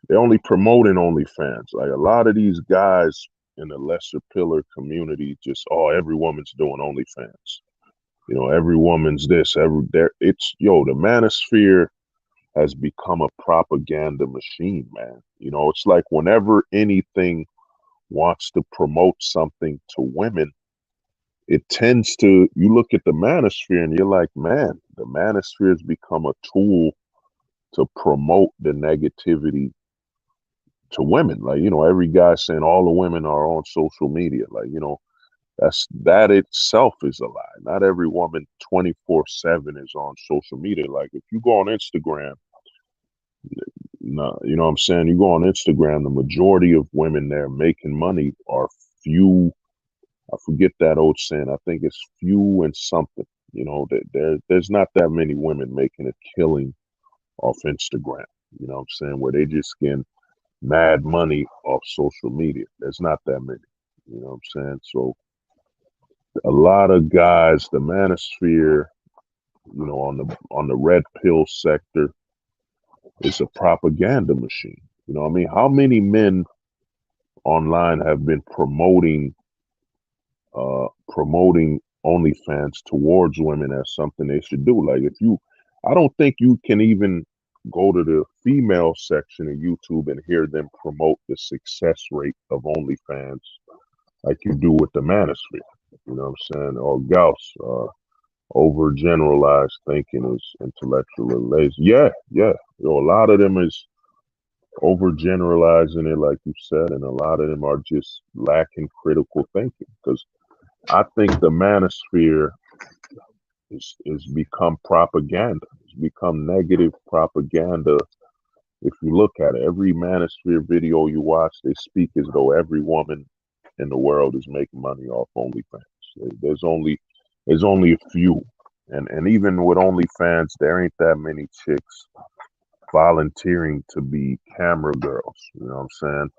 [SPEAKER 2] They're only promoting OnlyFans. Like a lot of these guys in the lesser pillar community, just every woman's doing OnlyFans. You know, every woman's this, it's the manosphere has become a propaganda machine, man. You know, it's like whenever anything wants to promote something to women, it tends to, you look at the manosphere and you're like, man, the manosphere has become a tool to promote the negativity to women. Like, you know, every guy saying all the women are on social media. Like, you know, that itself is a lie. Not every woman 24/7 is on social media. Like if you go on Instagram, no, you know what I'm saying? You go on Instagram, the majority of women there making money are few. I forget that old saying. I think it's few and something. You know, there's not that many women making a killing off Instagram. You know what I'm saying? Where they just getting mad money off social media. There's not that many. You know what I'm saying? So a lot of guys, the manosphere, you know, on the red pill sector, is a propaganda machine. You know what I mean? How many men online have been promoting OnlyFans towards women as something they should do? Like I don't think you can even go to the female section of YouTube and hear them promote the success rate of OnlyFans like you do with the manosphere. You know what I'm saying? Or Gauss, overgeneralized thinking is intellectual and lazy. Yeah. You know, a lot of them is overgeneralizing it, like you said, and a lot of them are just lacking critical thinking. Because I think the manosphere is become propaganda. It's become negative propaganda. If you look at it, every manosphere video you watch, they speak as though every woman in the world is making money off OnlyFans. There's only a few, and even with OnlyFans, there ain't that many chicks volunteering to be camera girls. You know what I'm saying?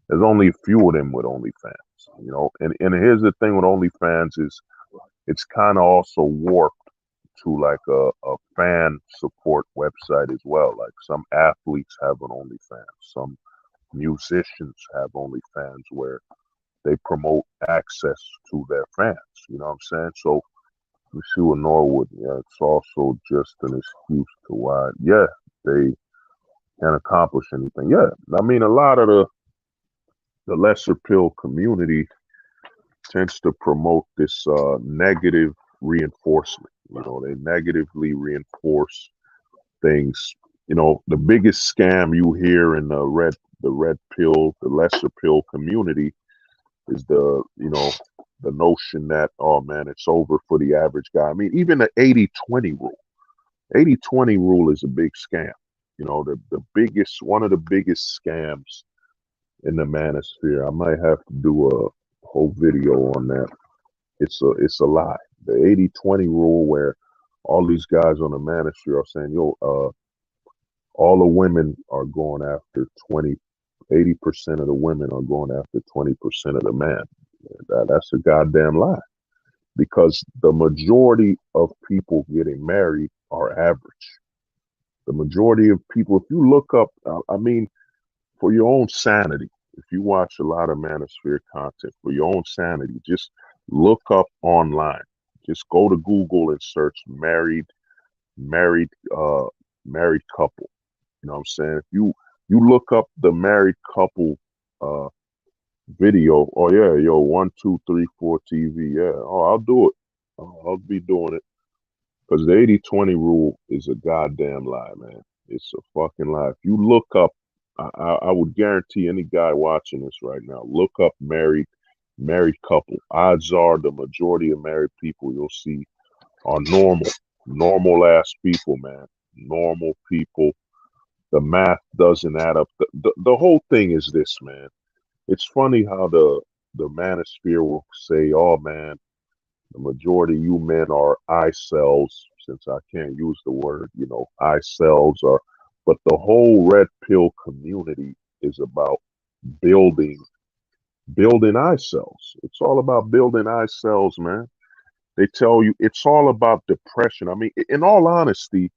[SPEAKER 2] There's only a few of them with OnlyFans. You know, and here's the thing with OnlyFans is it's kind of also warped to like a fan support website as well. Like some athletes have an OnlyFans, some musicians have OnlyFans where they promote access to their fans. You know what I'm saying? So we see with Norwood, it's also just an excuse to why, they can't accomplish anything. Yeah, I mean, a lot of the lesser pill community tends to promote this negative reinforcement. You know, they negatively reinforce things. You know, the biggest scam you hear in the red pill, the lesser pill community is the notion that, oh man, it's over for the average guy. I mean, even the 80-20 rule. 80-20 rule is a big scam. You know, one of the biggest scams in the manosphere. I might have to do a whole video on that. It's a lie. The 80-20 rule, where all these guys on the manosphere are saying, all the women are going after 80% of the women are going after 20% of the man. That's a goddamn lie, because the majority of people getting married are average. The majority of people, if you look up, I mean, for your own sanity, if you watch a lot of Manosphere content, for your own sanity, just look up online. Just go to Google and search married uh married couple. You know what I'm saying? If you look up the married couple uh video, oh yeah, yo, 1, 2, 3, 4 TV, yeah. Oh, I'll do it. I'll be doing it. Because the 80/20 rule is a goddamn lie, man. It's a fucking lie. If you look up, I would guarantee any guy watching this right now, look up married couple. Odds are the majority of married people you'll see are normal ass people, man. Normal people. The math doesn't add up. The whole thing is this, man. It's funny how the manosphere will say, "Oh man, the majority of you men are eye cells," since I can't use the word, eye cells are, but the whole red pill community is about building eye cells. It's all about building eye cells, man. They tell you it's all about depression. I mean, in all honesty,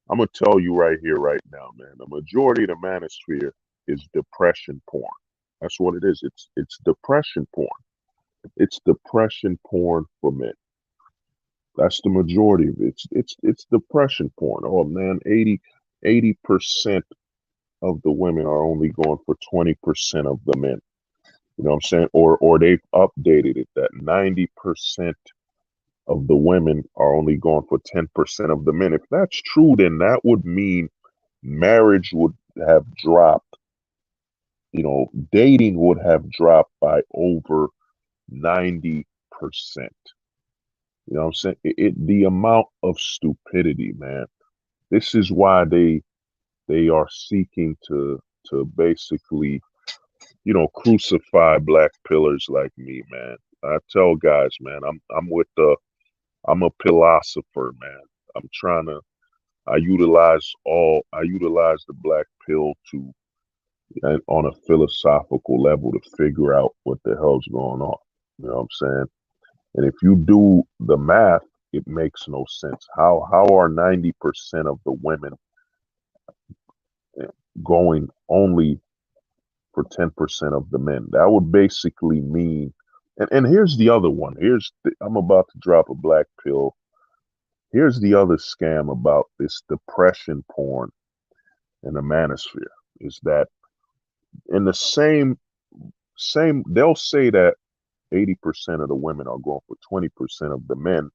[SPEAKER 2] I'm gonna tell you right here, right now, man. The majority of the manosphere is depression porn. That's what it is. It's depression porn. It's depression porn for men. That's the majority of it. It's depression porn. Oh man, 80% of the women are only going for 20% of the men. You know what I'm saying? Or they've updated it that 90% of the women are only going for 10% of the men. If that's true, then that would mean marriage would have dropped. Dating would have dropped by over 90%. You know what I'm saying? The amount of stupidity, man. This is why they are seeking to basically, crucify black pillars like me, man. I tell guys, man, I'm a philosopher, man. I'm trying to I utilize the black pill to and on a philosophical level to figure out what the hell's going on. You know what I'm saying? And if you do the math, it makes no sense. How are 90% of the women going only for 10% of the men? That would basically mean, and here's the other one. I'm about to drop a black pill. Here's the other scam about this depression porn in the manosphere is that in the same they'll say that 80% of the women are going for 20% of the men.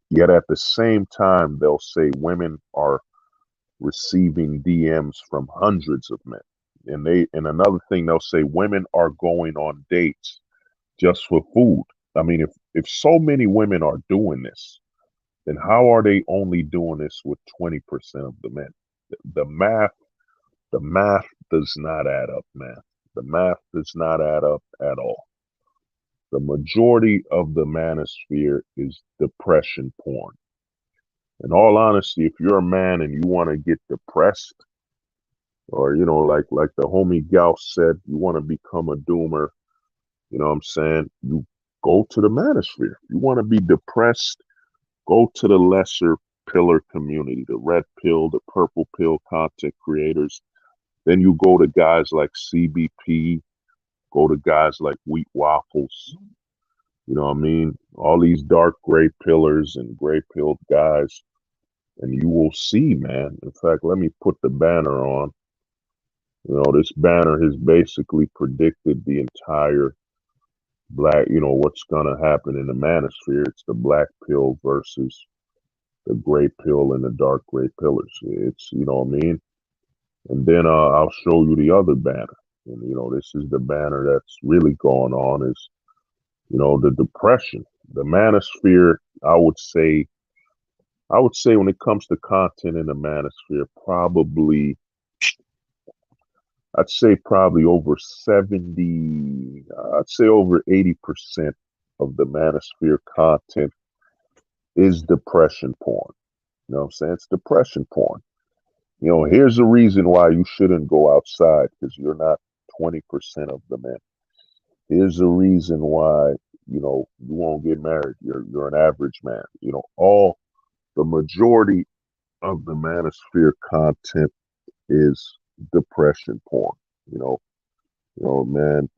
[SPEAKER 2] Yet at the same time, they'll say women are receiving DMs from hundreds of men. And another thing, they'll say women are going on dates just for food. I mean, if so many women are doing this, then how are they only doing this with 20% of the men? The math does not add up, man. The math does not add up at all. The majority of the manosphere is depression porn. In all honesty, if you're a man and you want to get depressed, or like the homie Gauss said, you want to become a doomer, you know what I'm saying? You go to the manosphere. You want to be depressed, go to the lesser pillar community, the red pill, the purple pill content creators. Then you go to guys like CBP, go to guys like Wheat Waffles. You know what I mean? All these dark gray pillars and gray pilled guys. And you will see, man. In fact, let me put the banner on. This banner has basically predicted the entire black, what's going to happen in the manosphere. It's the black pill versus the gray pill and the dark gray pillars. It's, you know what I mean? And then I'll show you the other banner. And, this is the banner that's really going on is, the depression. The manosphere, I would say when it comes to content in the manosphere, I'd say probably over 80% of the manosphere content is depression porn. You know what I'm saying? It's depression porn. Here's the reason why you shouldn't go outside, because you're not 20% of the men. Here's the reason why, you won't get married. You're an average man. The majority of the Manosphere content is depression porn. Man,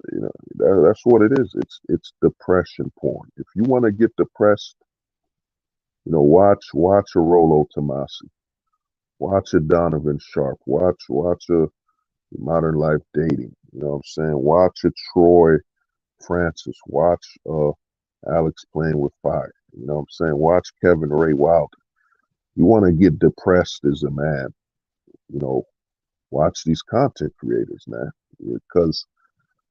[SPEAKER 2] that's what it is. It's depression porn. If you want to get depressed, watch a Rolo Tomasi, watch a Donovan Sharp, watch a Modern Life Dating. You know what I'm saying? Watch a Troy Francis, watch Alex Playing with Fire. You know what I'm saying? Watch Kevin Ray Wilder. You want to get depressed as a man, watch these content creators, man, because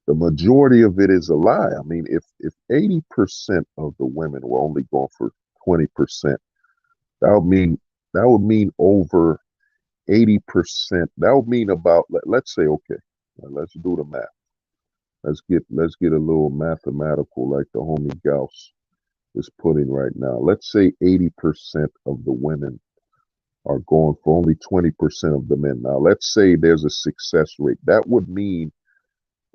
[SPEAKER 2] the majority of it is a lie. I mean, if 80% of the women were only going for 20%, that would mean over 80%. That would mean about, let's say, okay, let's do the math. Let's get a little mathematical, like the homie Gauss is putting right now. Let's say 80% of the women are going for only 20% of the men. Now, let's say there's a success rate. That would mean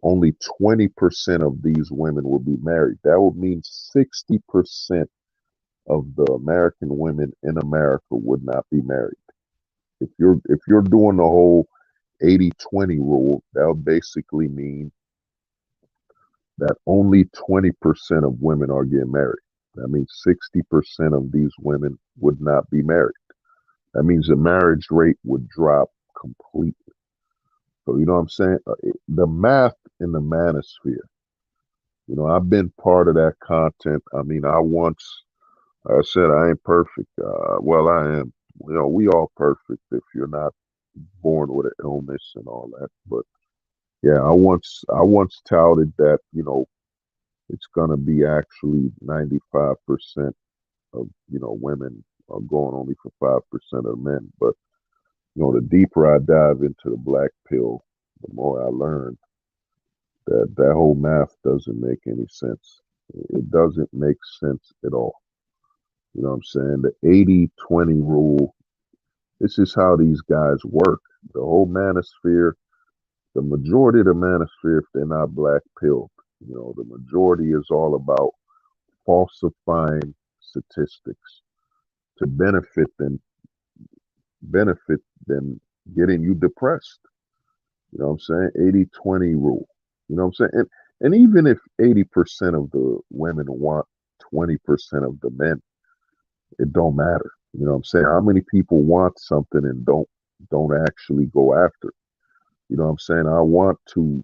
[SPEAKER 2] only 20% of these women will be married. That would mean 60% of the American women in America would not be married. If you're doing the whole 80-20 rule, that would basically mean that only 20% of women are getting married. That means 60% of these women would not be married. That means the marriage rate would drop completely. So, you know what I'm saying? The math in the manosphere, I've been part of that content. I mean, I said I ain't perfect. Well, I am. We all perfect if you're not born with an illness and all that. But yeah, I once touted that, it's gonna be actually 95% of, women are going only for 5% of men. But the deeper I dive into the black pill, the more I learn that whole math doesn't make any sense. It doesn't make sense at all. You know what I'm saying? The 80-20 rule, this is how these guys work. The whole manosphere, the majority of the manosphere, if they're not black pilled, the majority is all about falsifying statistics to benefit them getting you depressed. You know what I'm saying? 80-20 rule. You know what I'm saying? And even if 80% of the women want 20% of the men, it don't matter. You know what I'm saying? How many people want something and don't actually go after it? You know what I'm saying? I want to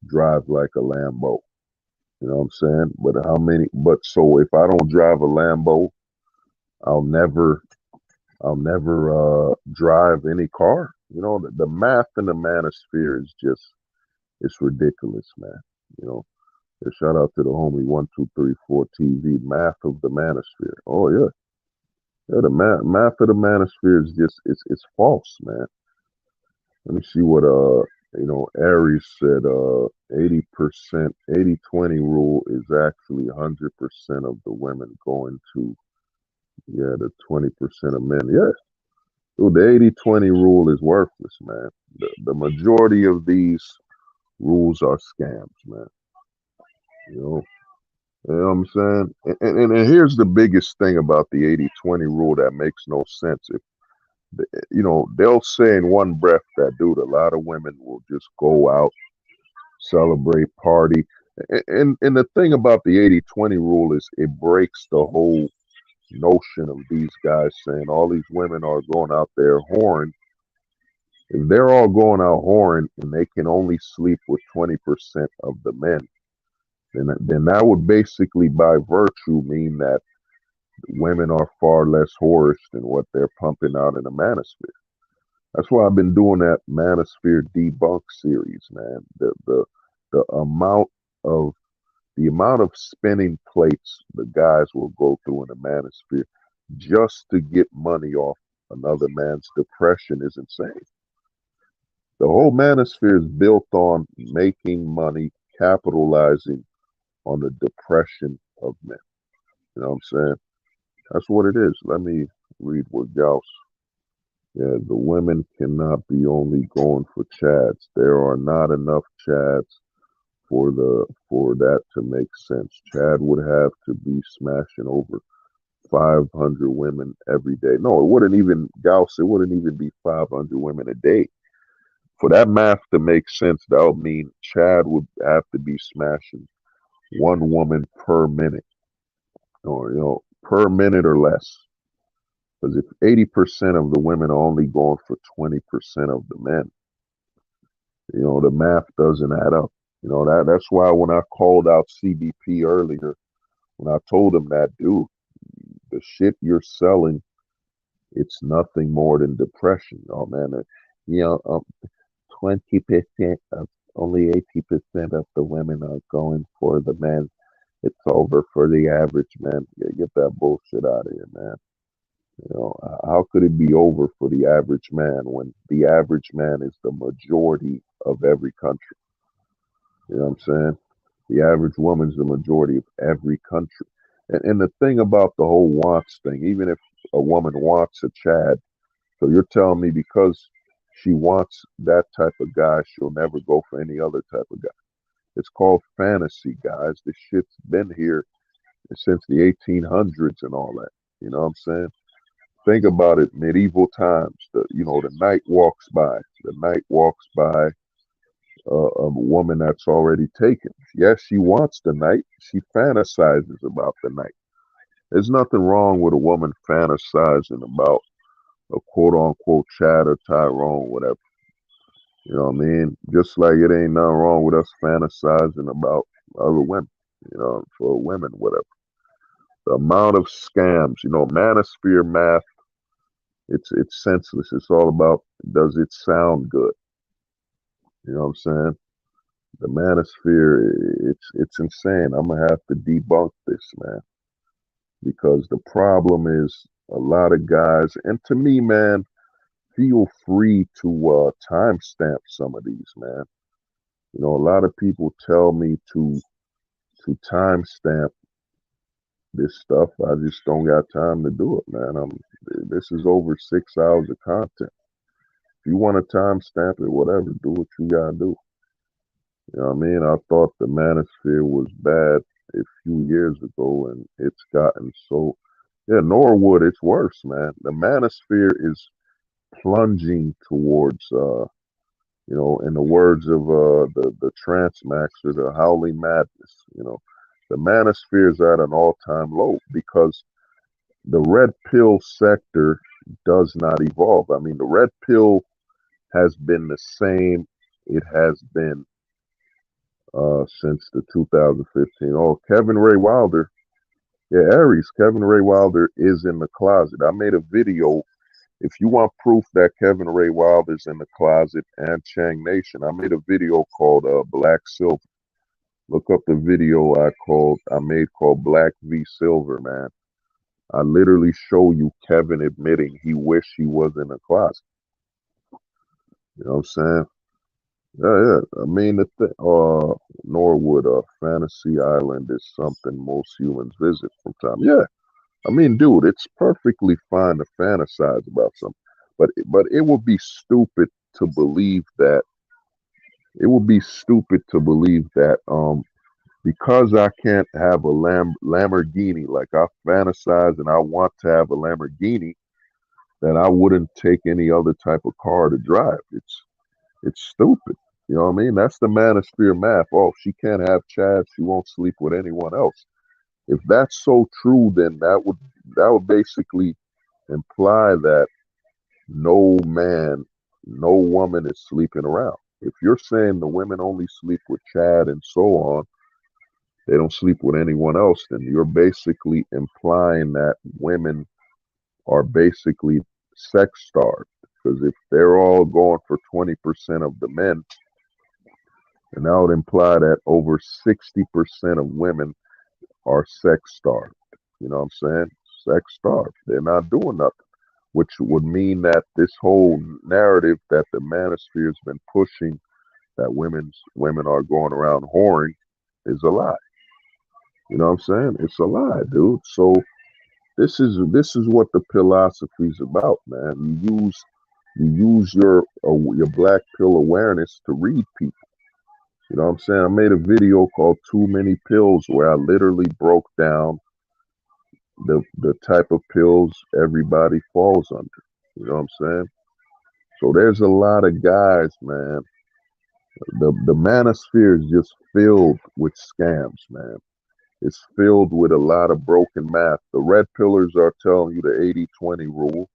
[SPEAKER 2] drive like a Lambo. You know what I'm saying? But so if I don't drive a Lambo, I'll never drive any car. The math in the manosphere is just, it's ridiculous, man. Shout out to the homie 1234 TV, math of the manosphere. Oh yeah. Yeah, the math of the manosphere is just, it's false, man. Let me see what Aries said 80%, 80-20 rule is actually 100% of the women going to the 20% of men. Yeah. Dude, the 80-20 rule is worthless, man. The majority of these rules are scams, man. You know what I'm saying? And here's the biggest thing about the 80-20 rule that makes no sense. If they'll say in one breath that, dude, a lot of women will just go out, celebrate, party. And the thing about the 80-20 rule is it breaks the whole notion of these guys saying all these women are going out there whoring. If they're all going out whoring and they can only sleep with 20% of the men, then that would basically by virtue mean that women are far less whorish than what they're pumping out in the manosphere. That's why I've been doing that Manosphere debunk series, man. The amount of spinning plates the guys will go through in the Manosphere just to get money off another man's depression is insane. The whole Manosphere is built on making money, capitalizing on the depression of men. You know what I'm saying? That's what it is. Let me read what Gauss. Yeah, the women cannot be only going for chads. There are not enough chads for that to make sense. Chad would have to be smashing over 500 women every day. No, it wouldn't even, Gauss, it wouldn't even be 500 women a day. For that math to make sense, that would mean Chad would have to be smashing one woman per minute, or per minute or less. Because if 80% of the women are only going for 20% of the men, the math doesn't add up. That's why when I called out CBP earlier, when I told him that, dude, the shit you're selling, it's nothing more than depression. Oh man, 20% of only 80% of the women are going for the men. It's over for the average man. Yeah, get that bullshit out of here, man. How could it be over for the average man when the average man is the majority of every country? You know what I'm saying? The average woman's the majority of every country. And the thing about the whole wants thing, even if a woman wants a Chad, so you're telling me because she wants that type of guy, she'll never go for any other type of guy. It's called fantasy, guys. This shit's been here since the 1800s and all that. You know what I'm saying? Think about it, medieval times. The knight walks by. The knight walks by a woman that's already taken. Yes, she wants the knight. She fantasizes about the knight. There's nothing wrong with a woman fantasizing about a quote unquote Chad or Tyrone, whatever. You know what I mean? Just like it ain't nothing wrong with us fantasizing about other women, for women, whatever. The amount of scams, Manosphere math, it's senseless. It's all about, does it sound good? You know what I'm saying? The Manosphere, it's insane. I'm gonna have to debunk this, man, because the problem is a lot of guys, and to me, man, feel free to timestamp some of these, man. A lot of people tell me to timestamp this stuff. I just don't got time to do it, man. This is over 6 hours of content. If you want to timestamp it, whatever, do what you gotta do. You know what I mean? I thought the Manosphere was bad a few years ago, and it's gotten so. Yeah, Norwood, it's worse, man. The Manosphere is plunging towards, in the words of the Transmaxer, the howling madness. The Manosphere is at an all-time low because the red pill sector does not evolve. I mean, the red pill has been the same. It has been since the 2015. Oh, Kevin Ray Wilder. Yeah, Aries. Kevin Ray Wilder is in the closet. I made a video. If you want proof that Kevin Ray Wilder's in the closet and Chang Nation, I made a video called Black Silver. Look up the video I made called Black v Silver, man. I literally show you Kevin admitting he wished he was in the closet. You know what I'm saying? Yeah. I mean, Norwood, Fantasy Island is something most humans visit from time. Yeah. I mean, dude, it's perfectly fine to fantasize about something, but it would be stupid to believe that. It would be stupid to believe that because I can't have a Lamborghini, like I fantasize and I want to have a Lamborghini, that I wouldn't take any other type of car to drive. It's stupid. You know what I mean? That's the Manosphere math. Oh, she can't have Chad. She won't sleep with anyone else. If that's so true, then that would basically imply that no man, no woman is sleeping around. If you're saying the women only sleep with Chad and so on, they don't sleep with anyone else, then you're basically implying that women are basically sex starved. Because if they're all going for 20% of the men, and that would imply that over 60% of women are sex starved. You know what I'm saying? Sex starved. They're not doing nothing. Which would mean that this whole narrative that the Manosphere has been pushing, that women are going around whoring, is a lie. You know what I'm saying? It's a lie, dude. So this is what the philosophy is about, man. You use your black pill awareness to read people. You know what I'm saying? I made a video called Too Many Pills where I literally broke down the type of pills everybody falls under. You know what I'm saying? So there's a lot of guys, man. The manosphere is just filled with scams, man. It's filled with a lot of broken math. The red pillars are telling you the 80-20 rule.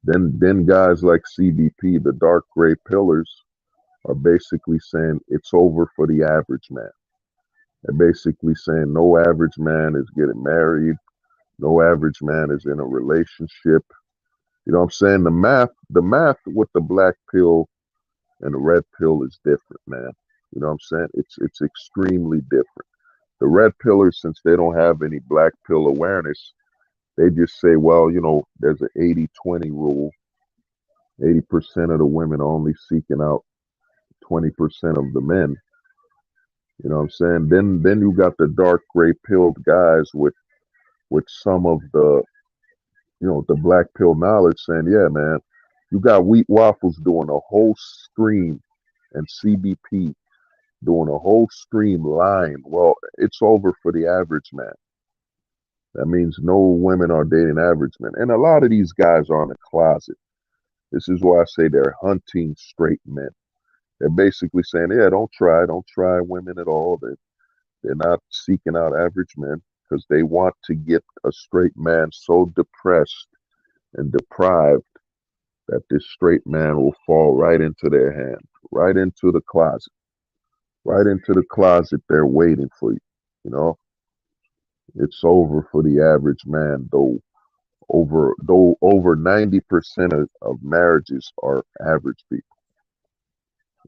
[SPEAKER 2] Then guys like CBP, the dark gray pillars, are basically saying it's over for the average man. They're basically saying no average man is getting married, no average man is in a relationship. You know what I'm saying? The math with the black pill and the red pill is different, man. You know what I'm saying? It's extremely different. The red pillars, since they don't have any black pill awareness, they just say, well, there's an 80-20 rule. 80% of the women are only seeking out 20% of the men. You know what I'm saying? Then you got the dark gray pilled guys with some of the the black pill knowledge saying, yeah, man, you got Wheat Waffles doing a whole stream and CBP doing a whole stream lying. Well, it's over for the average man. That means no women are dating average men. And a lot of these guys are in the closet. This is why I say they're hunting straight men. They're basically saying, yeah, don't try women at all. They're not seeking out average men because they want to get a straight man so depressed and deprived that this straight man will fall right into their hand, right into the closet. Right into the closet, they're waiting for you. It's over for the average man, though over 90% of marriages are average people.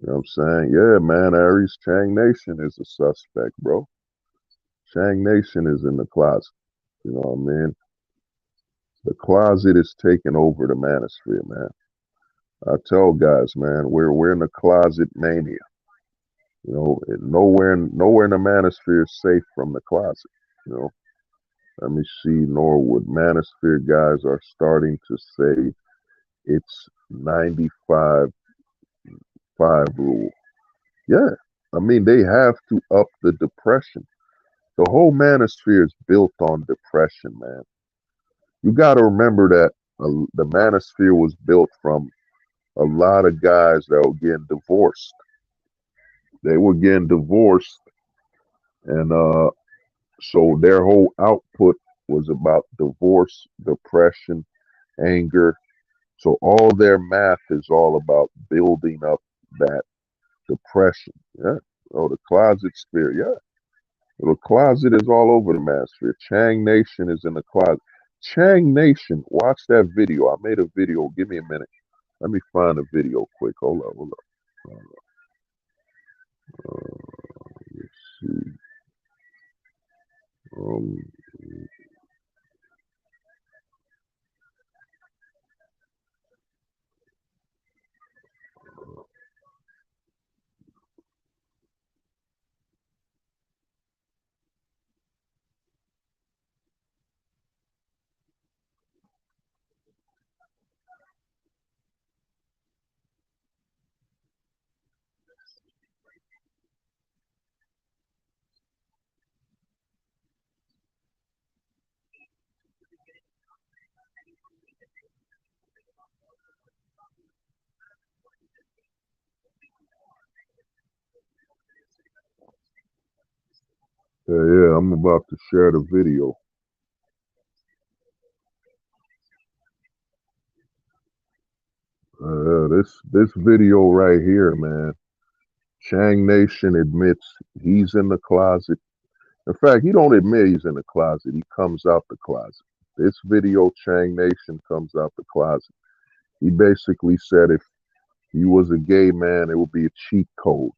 [SPEAKER 2] You know what I'm saying? Yeah, man, Aries, Chang Nation is a suspect, bro. Chang Nation is in the closet. You know what I mean? The closet is taking over the manosphere, man. I tell guys, man, we're in the closet mania. Nowhere in the manosphere is safe from the closet. Let me see, Norwood. Manosphere guys are starting to say it's 95-5 rule. Yeah, I mean, they have to up the depression. The whole manosphere is built on depression, man. You got to remember that the manosphere was built from a lot of guys that were getting divorced. They were getting divorced, and so their whole output was about divorce, depression, anger. So all their math is all about building up that depression. Yeah. Oh, the closet spirit. Yeah. The closet is all over the manosphere. Chang Nation is in the closet. Chang Nation, watch that video. I made a video. Give me a minute. Let me find a video quick. Hold up. Let's see. Um, yeah, I'm about to share the video. This video right here, man. Chang Nation admits he's in the closet. In fact, he don't admit he's in the closet. He comes out the closet. This video, Chang Nation comes out the closet. He basically said if he was a gay man, it would be a cheat code.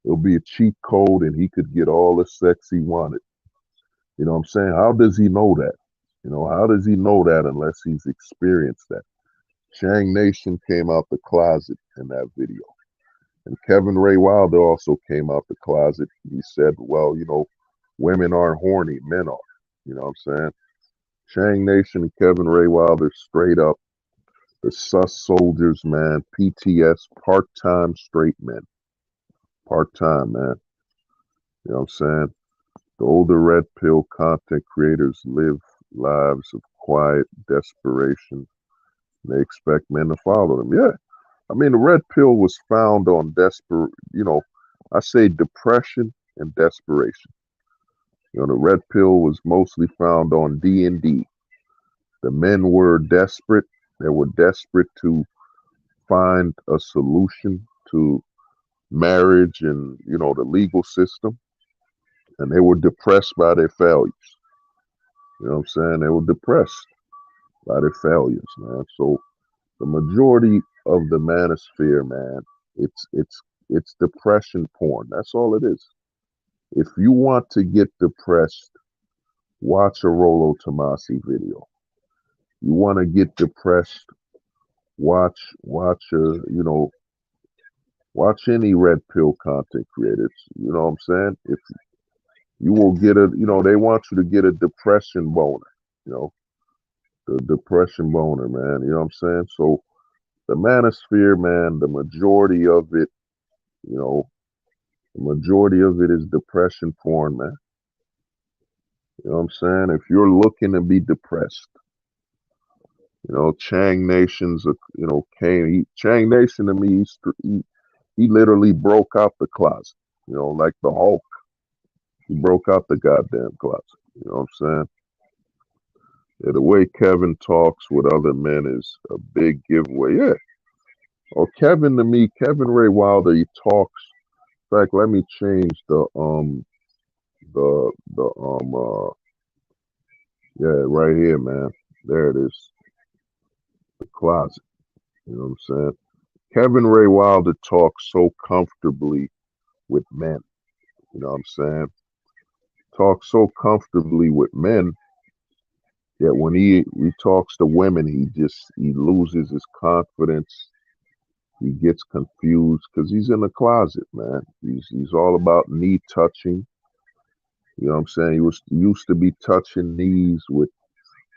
[SPEAKER 2] It would be a cheat code and he could get all the sex he wanted. You know what I'm saying? How does he know that? How does he know that unless he's experienced that? Chang Nation came out the closet in that video. And Kevin Ray Wilder also came out the closet. He said, well, women aren't horny, men are. You know what I'm saying? Chang Nation and Kevin Ray Wilder straight up the sus soldiers, man. PTS, part-time straight men. Part-time, man. You know what I'm saying? The older red pill content creators live lives of quiet desperation. They expect men to follow them. Yeah. I mean, the red pill was found on I say depression and desperation. The red pill was mostly found on D&D. The men were desperate. They were desperate to find a solution to marriage and, the legal system. And they were depressed by their failures. You know what I'm saying? They were depressed by their failures, man. So the majority of the manosphere, man, it's depression porn. That's all it is. If you want to get depressed, watch a Rollo Tomasi video. You want to get depressed, watch watch any red pill content creators. You know what I'm saying? If you will get they want you to get a depression boner, the depression boner, man. You know what I'm saying? So the manosphere, man, the majority of it, the majority of it is depression porn, man. You know what I'm saying? If you're looking to be depressed, Chang Nation's, Chang Nation to me, he literally broke out the closet, like the Hulk. He broke out the goddamn closet. You know what I'm saying? Yeah, the way Kevin talks with other men is a big giveaway. Yeah. Or Kevin to me, Kevin Ray Wilder, he talks. In fact, let me change yeah, right here, man. There it is. The closet. You know what I'm saying? Kevin Ray Wilder talks so comfortably with men. You know what I'm saying? Talks so comfortably with men, yet when he talks to women, he loses his confidence. He gets confused because he's in the closet, man. He's all about knee touching. You know what I'm saying? He used to be touching knees with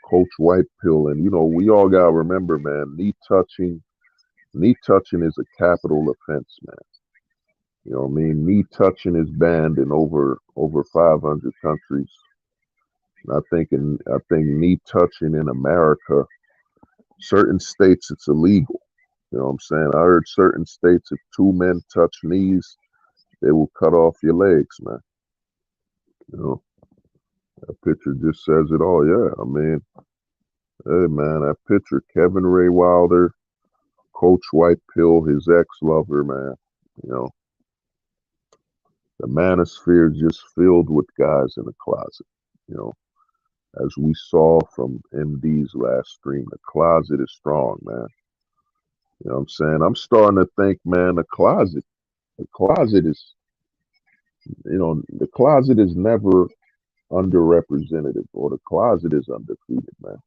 [SPEAKER 2] Coach White Pill, and we all gotta remember, man, knee touching is a capital offense, man. You know what I mean? Knee touching is banned in over 500 countries. And I think knee touching in America, certain states it's illegal. You know what I'm saying? I heard certain states, if two men touch knees, they will cut off your legs, man. That picture just says it all. Yeah, I mean, hey, man, that picture, Kevin Ray Wilder, Coach White Pill, his ex-lover, man. The manosphere is just filled with guys in the closet. As we saw from MD's last stream, the closet is strong, man. You know what I'm saying? I'm starting to think, man, the closet is, the closet is never underrepresented, or the closet is undefeated, man.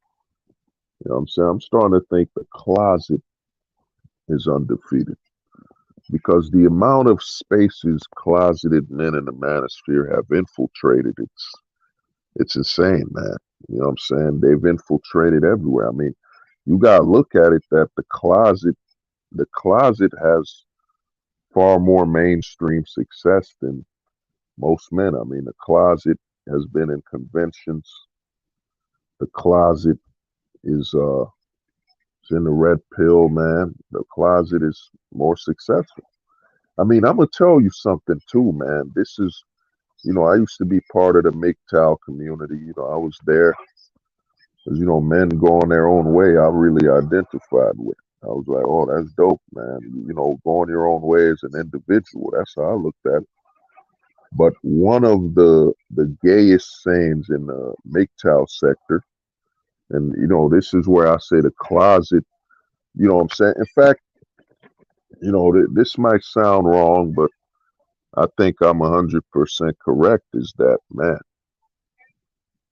[SPEAKER 2] You know what I'm saying? I'm starting to think the closet is undefeated because the amount of spaces closeted men in the manosphere have infiltrated, it's insane, man. You know what I'm saying? They've infiltrated everywhere. I mean, you gotta look at it that the closet has far more mainstream success than most men. I mean, the closet has been in conventions. The closet is it's in the red pill, man. The closet is more successful. I mean, I'm gonna tell you something too, man. This is, I used to be part of the MGTOW community. I was there. Because, men going their own way, I really identified with. I was like, oh, that's dope, man. Going your own way as an individual. That's how I looked at it. But one of the gayest sayings in the MGTOW sector, and, this is where I say the closet, you know what I'm saying? In fact, this might sound wrong, but I think I'm 100% correct, is that, man,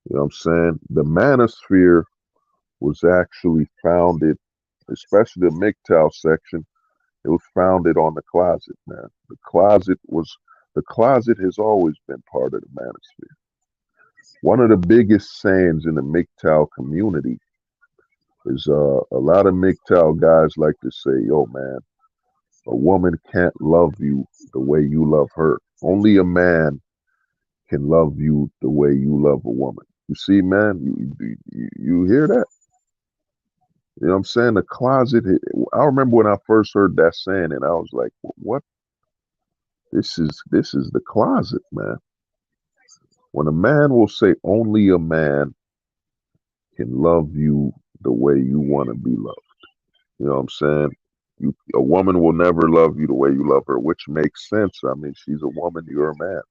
[SPEAKER 2] you know what I'm saying? The manosphere was actually founded, especially the MGTOW section, it was founded on the closet, man. The closet has always been part of the manosphere. One of the biggest sayings in the MGTOW community is a lot of MGTOW guys like to say, yo, man, a woman can't love you the way you love her. Only a man can love you the way you love a woman. You see, man, you hear that? You know what I'm saying? The closet. I remember when I first heard that saying, and I was like, "What? This is the closet, man." When a man will say, "Only a man can love you the way you want to be loved," you know what I'm saying? A woman will never love you the way you love her, which makes sense. I mean, she's a woman, you're a man.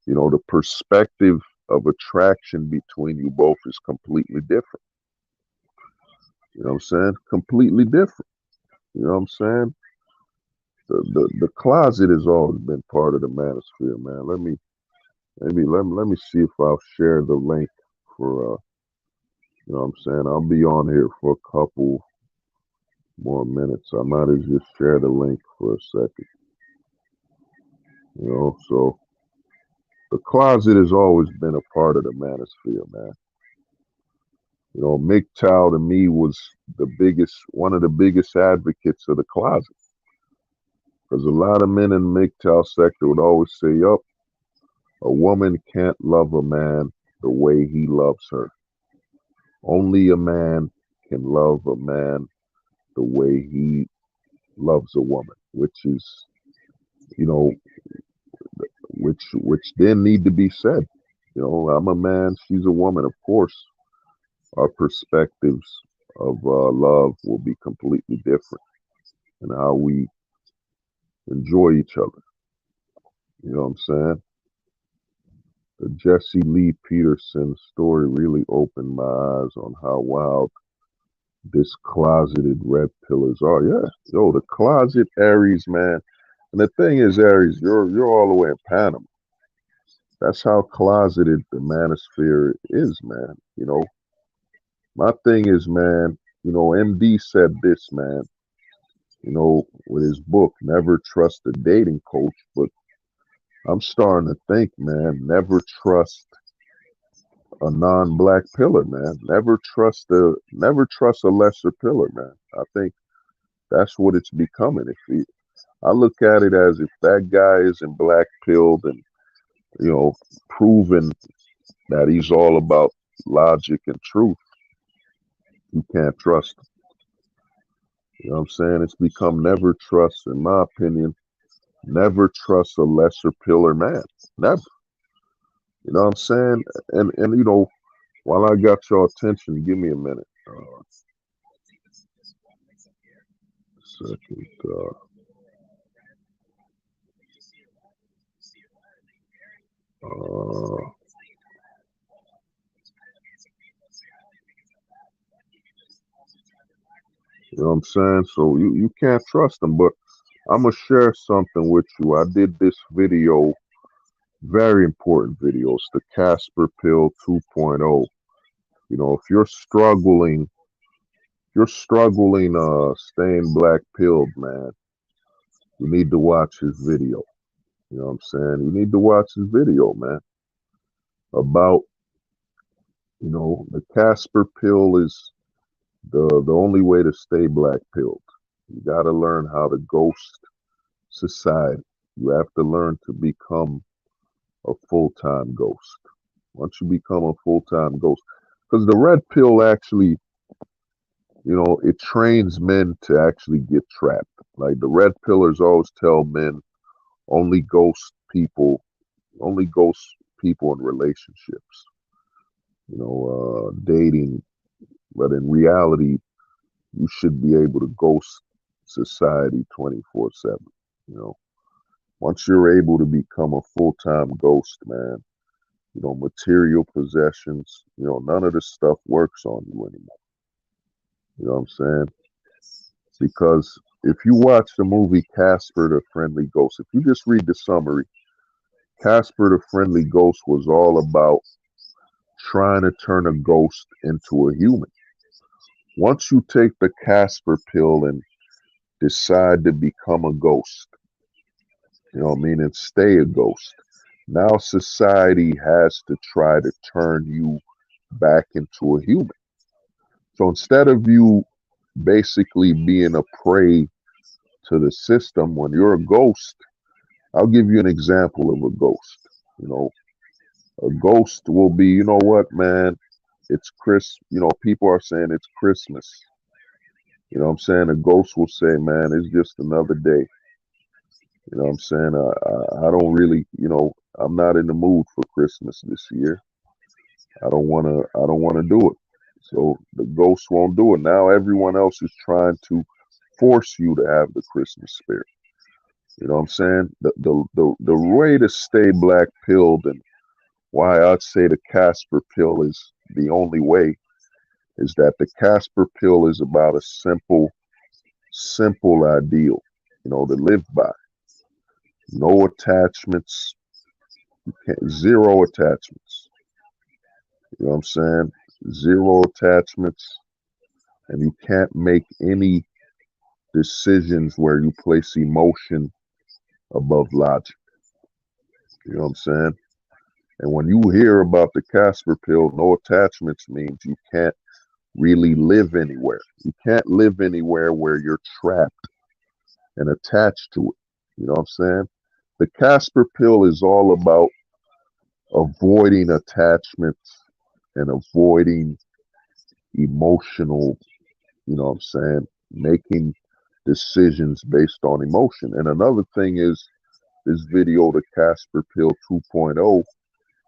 [SPEAKER 2] You know, the perspective of attraction between you both is completely different. You know what I'm saying? Completely different. You know what I'm saying? The closet has always been part of the manosphere, man. Let me see if I'll share the link for you know what I'm saying? I'll be on here for a couple more minutes. I might as just share the link for a second. You know, so the closet has always been a part of the manosphere, man. You know, MGTOW to me was one of the biggest advocates of the closet. Because a lot of men in the MGTOW sector would always say, yup, a woman can't love a man the way he loves her. Only a man can love a man the way he loves a woman, which is, you know, which then need to be said. You know, I'm a man, she's a woman. Of course, our perspectives of love will be completely different, and how we enjoy each other. You know what I'm saying? The Jesse Lee Peterson story really opened my eyes on how wild this closeted red pillars are. Yeah, yo, the closet Aries, man. And the thing is, Aries, you're all the way in Panama. That's how closeted the manosphere is, man. You know, my thing is, man, you know, MD said this, man, you know, with his book, Never Trust a Dating Coach. But I'm starting to think, man, never trust a non-black pillar, man. Never trust a lesser pillar, man. I think that's what it's becoming. I look at it as if that guy isn't black pilled and, you know, proven that he's all about logic and truth, you can't trust him. You know what I'm saying? It's become never trust, in my opinion, never trust a lesser pillar man. Never. You know what I'm saying? And you know, while I got your attention, give me a minute. Second. You know what I'm saying? So you can't trust them. But I'm gonna share something with you. I did this video, very important video. It's the Casper Pill 2.0. You know, if you're struggling staying black pilled, man, you need to watch his video. You know what I'm saying? You need to watch his video, man. About, you know, the Casper Pill is the only way to stay black pilled. You gotta learn how to ghost society. You have to learn to become a full-time ghost. Once you become a full-time ghost, because the red pill actually, you know, it trains men to actually get trapped. Like the red pillars always tell men, only ghost people in relationships, you know, dating. But in reality, you should be able to ghost society 24/7. You know, once you're able to become a full-time ghost, man, you know, material possessions, you know, none of this stuff works on you anymore. You know what I'm saying? Because if you watch the movie Casper the Friendly Ghost, if you just read the summary, Casper the Friendly Ghost was all about trying to turn a ghost into a human. Once you take the Casper pill and decide to become a ghost, you know what I mean, and stay a ghost, now society has to try to turn you back into a human. So instead of you basically being a prey to the system, when you're a ghost, I'll give you an example of a ghost. You know, A ghost will be, you know what, man? It's Chris. You know, people are saying it's Christmas. You know what I'm saying? A ghost will say, man, it's just another day. You know what I'm saying? I don't really, you know, I'm not in the mood for Christmas this year. I don't wanna do it. So the ghost won't do it. Now everyone else is trying to force you to have the Christmas spirit. You know what I'm saying? The way to stay black pilled, and why I'd say the Casper pill is the only way, is that the Casper pill is about a simple ideal, you know, to live by. No attachments, zero attachments. You know what I'm saying? Zero attachments, and you can't make any decisions where you place emotion above logic. You know what I'm saying? And when you hear about the Casper pill, no attachments means you can't really live anywhere. You can't live anywhere where you're trapped and attached to it. You know what I'm saying? The Casper pill is all about avoiding attachments and avoiding emotional, you know what I'm saying, making decisions based on emotion. And another thing is this video, the Casper Pill 2.0,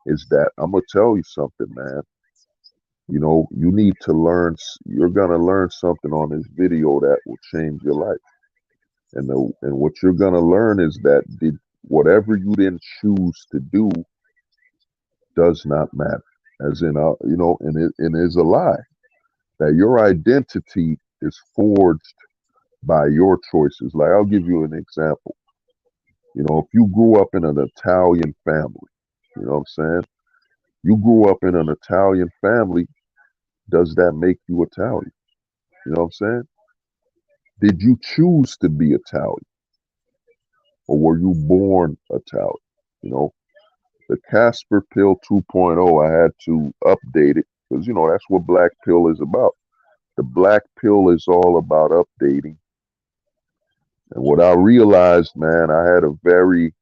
[SPEAKER 2] is that I'm gonna tell you something, man. You know, you need to learn. You're gonna learn something on this video that will change your life. And what you're gonna learn is that whatever you didn't choose to do does not matter. As in, you know, and it is a lie that your identity is forged by your choices. Like, I'll give you an example. You know, if you grew up in an Italian family, you know what I'm saying? You grew up in an Italian family, does that make you Italian? You know what I'm saying? Did you choose to be Italian, or were you born Italian? You know, the Casper Pill 2.0, I had to update it because, you know, that's what Black Pill is about. The Black Pill is all about updating. And what I realized, man, I had a very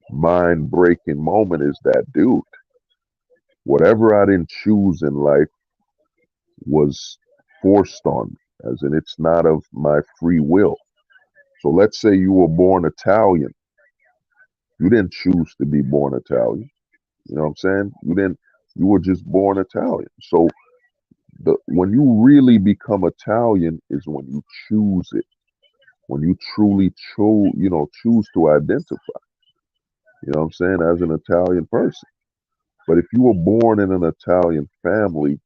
[SPEAKER 2] mind breaking moment, is that, dude, whatever I didn't choose in life was forced on me, as in it's not of my free will. So let's say you were born Italian. You didn't choose to be born Italian. You know what I'm saying? You were just born Italian. So when you really become Italian is when you choose it. When you truly choose to identify. You know what I'm saying? As an Italian person. But if you were born in an Italian family,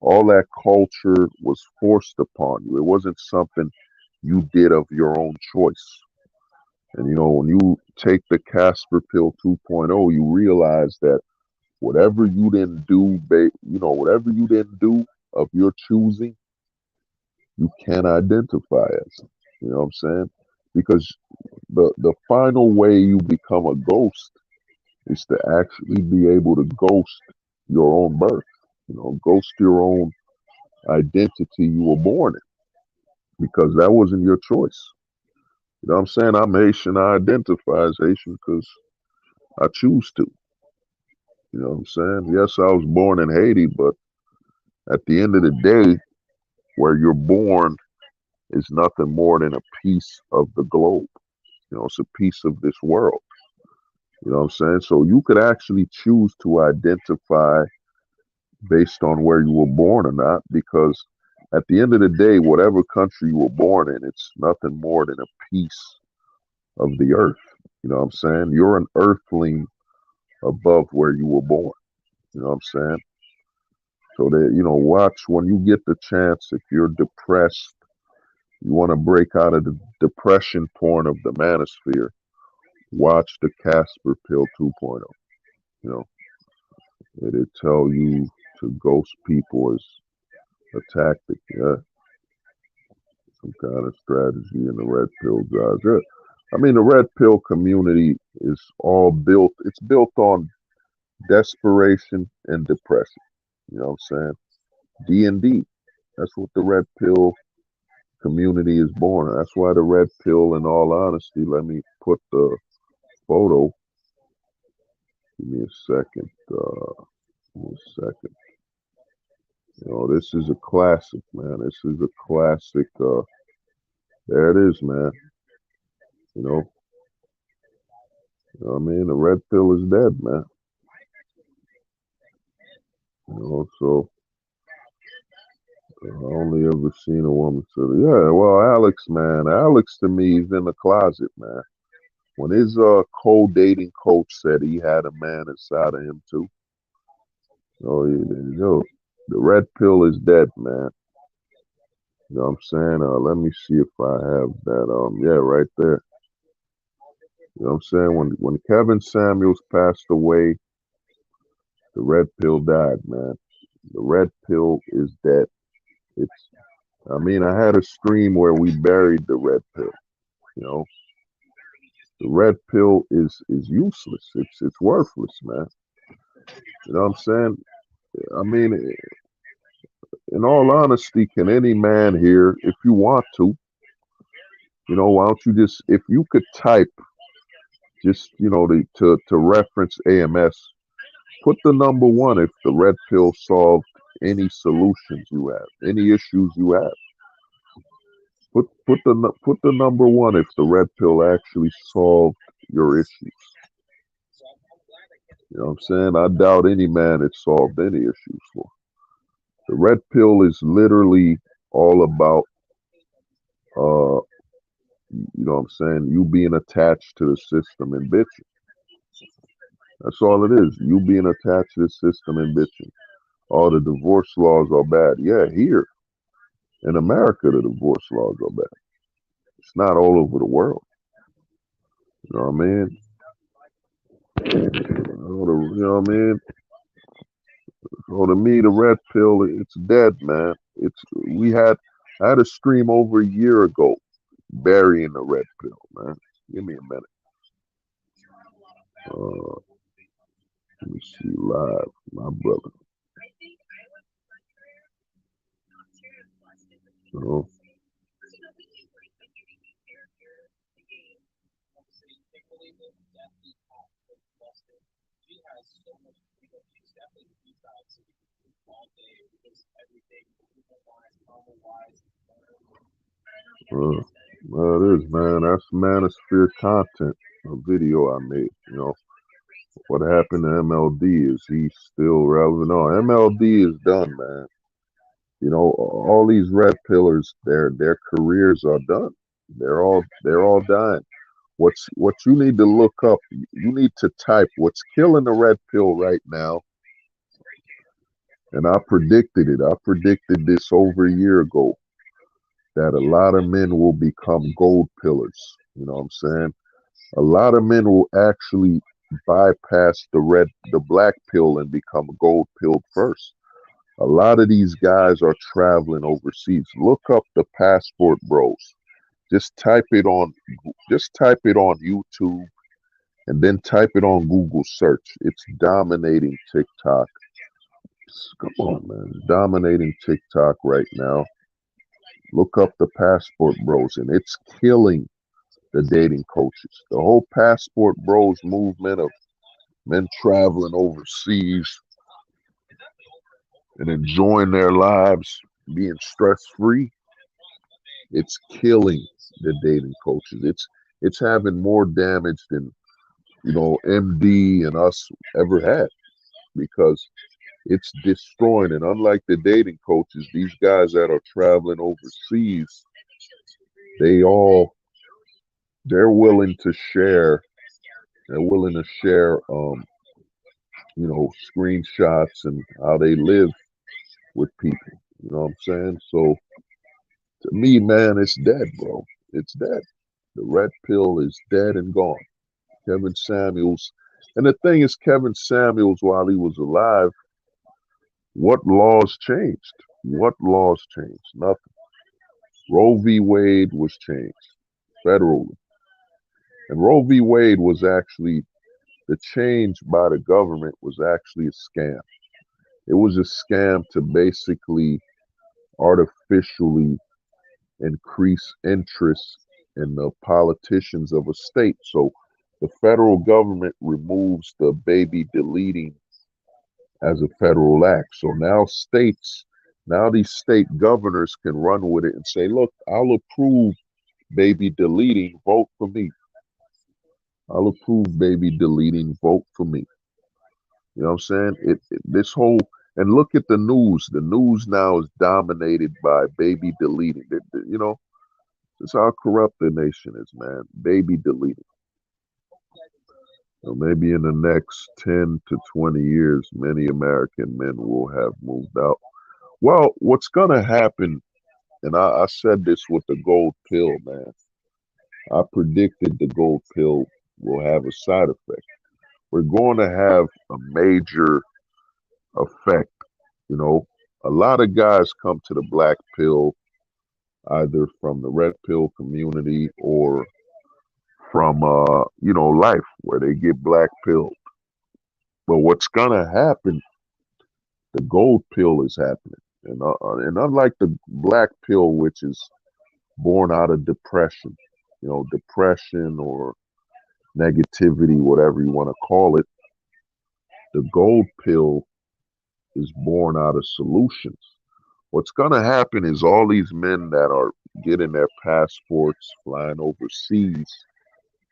[SPEAKER 2] all that culture was forced upon you. It wasn't something you did of your own choice. And, you know, when you take the Casper Pill 2.0, you realize that whatever you didn't do, whatever you didn't do of your choosing, you can't identify as. You know what I'm saying? Because the final way you become a ghost is to actually be able to ghost your own birth. You know, ghost your own identity you were born in, because that wasn't your choice. You know what I'm saying? I'm Haitian. I identify as Haitian because I choose to. You know what I'm saying? Yes, I was born in Haiti, but at the end of the day, where you're born is nothing more than a piece of the globe. You know, it's a piece of this world. You know what I'm saying? So you could actually choose to identify based on where you were born or not, because at the end of the day, whatever country you were born in, it's nothing more than a piece of the earth. You know what I'm saying? You're an earthling above where you were born. You know what I'm saying? So that, you know, watch when you get the chance, if you're depressed, you want to break out of the depression porn of the Manosphere, watch the Casper Pill 2.0. You know, it'll tell you to ghost people as a tactic. Yeah, some kind of strategy in the red pill guys. Yeah. I mean, the red pill community is all built. It's built on desperation and depression. You know what I'm saying? D&D. That's what the red pill community is born. That's why the red pill, in all honesty, let me put the photo. Give me a second. Give me a second. You know, this is a classic, man. This is a classic. There it is, man. You know what I mean? The red pill is dead, man. You know, so I only ever seen a woman say, yeah, well, Alex, man. Alex to me is in the closet, man. When his co-dating coach said he had a man inside of him too. Oh, yo, the red pill is dead, man. You know what I'm saying? Let me see if I have that. Yeah, right there. You know what I'm saying? When Kevin Samuels passed away, the red pill died, man. The red pill is dead. I mean, I had a stream where we buried the red pill. You know, the red pill is useless. It's worthless, man. You know what I'm saying? I mean, in all honesty, can any man here, if you want to, you know, why don't you just, if you could type, just, you know, to reference AMS, put the number one if the red pill solved any solutions you have, any issues you have. Put the number one if the red pill actually solved your issues. You know what I'm saying? I doubt any man it solved any issues for. The red pill is literally all about you know what I'm saying, you being attached to the system and bitching. That's all it is. You being attached to the system and bitching. Oh, the divorce laws are bad. Yeah, here in America, the divorce laws are bad. It's not all over the world. You know what I mean? You know what I mean? So to me, the red pill, it's dead, man. I had a stream over a year ago burying the red pill, man. Give me a minute. Let me see live, my brother. So, well, it is, man. That's Manosphere content, a video I made. You know, what happened to MLD? Is he still relevant? No, MLD is done, man. You know, all these red pillars, their careers are done. They're all dying. What you need to look up, you need to type what's killing the red pill right now. And I predicted it. I predicted this over a year ago that a lot of men will become gold pillars. You know what I'm saying? A lot of men will actually bypass the black pill and become gold pilled first. A lot of these guys are traveling overseas. Look up the passport bros. Just type it on YouTube and then type it on Google search. It's dominating TikTok. Come on, man. It's dominating TikTok right now. Look up the passport bros and it's killing the dating coaches. The whole passport bros movement of men traveling overseas and enjoying their lives, being stress free, it's killing the dating coaches. It's having more damage than, you know, MD and us ever had, because it's destroying. And unlike the dating coaches, these guys that are traveling overseas, they're willing to share. They're willing to share, you know, screenshots and how they live with people. You know what I'm saying? So to me, man, it's dead, bro. It's dead. The red pill is dead and gone. Kevin Samuels. And the thing is, Kevin Samuels, while he was alive, what laws changed? What laws changed? Nothing. Roe v. Wade was changed federally. And Roe v. Wade was actually, the change by the government was actually a scam. It was a scam to basically artificially increase interest in the politicians of a state. So the federal government removes the baby deleting as a federal act. So now these state governors can run with it and say, look, I'll approve baby deleting, vote for me. I'll approve baby deleting, vote for me. You know what I'm saying? This whole, and look at the news. The news now is dominated by baby deleting. You know, it's how corrupt the nation is, man. Baby deleting. So maybe in the next 10 to 20 years, many American men will have moved out. Well, what's going to happen, and I said this with the gold pill, man. I predicted the gold pill will have a side effect. We're going to have a major effect. You know, a lot of guys come to the black pill either from the red pill community or from you know, life where they get black pilled. But what's gonna happen, the gold pill is happening. And unlike the black pill, which is born out of depression, you know, depression or negativity, whatever you want to call it, the gold pill is born out of solutions. What's going to happen is all these men that are getting their passports, flying overseas,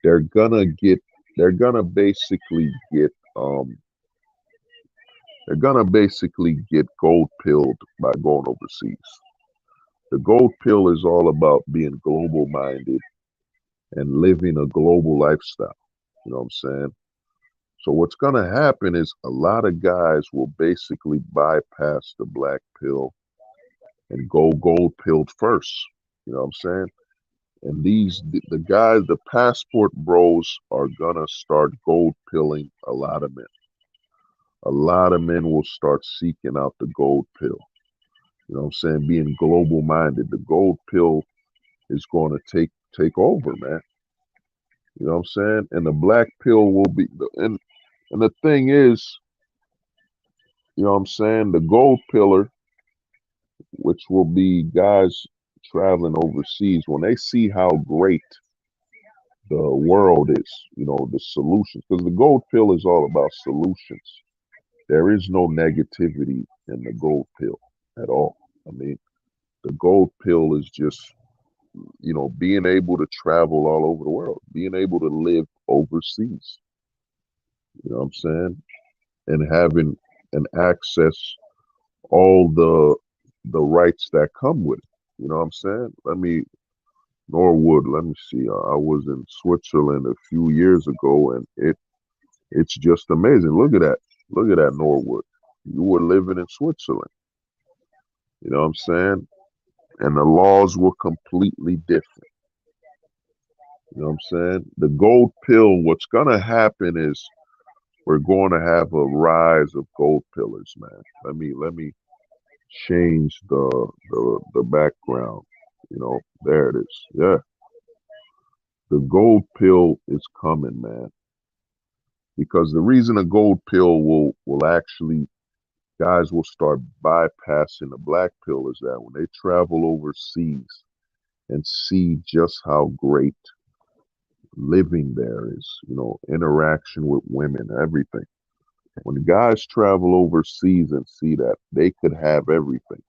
[SPEAKER 2] they're gonna get, they're gonna basically get, they're gonna basically get gold pilled by going overseas. The gold pill is all about being global minded and living a global lifestyle. You know what I'm saying? So what's gonna happen is a lot of guys will basically bypass the black pill and go gold pilled first. You know what I'm saying? And the guys, the passport bros are gonna start gold pilling a lot of men. A lot of men will start seeking out the gold pill. You know what I'm saying? Being global minded. The gold pill is going to take over, man. You know what I'm saying? And the black pill will be and the thing is, you know what I'm saying, the gold pillar, which will be guys traveling overseas, when they see how great the world is, you know, the solutions, because the gold pill is all about solutions. There is no negativity in the gold pill at all. I mean, the gold pill is just, you know, being able to travel all over the world, being able to live overseas, you know what I'm saying? And having and access all the rights that come with it. You know what I'm saying? Norwood, let me see. I was in Switzerland a few years ago and it's just amazing. Look at that. Look at that, Norwood. You were living in Switzerland. You know what I'm saying? And the laws were completely different. You know what I'm saying? The gold pill, what's gonna happen is we're going to have a rise of gold pillars, man. Let me change the background. You know, there it is. Yeah. The gold pill is coming, man. Because the reason a gold pill will actually, guys will start bypassing the black pill is that when they travel overseas and see just how great living there is, you know, interaction with women, everything. When guys travel overseas and see that, they could have everything.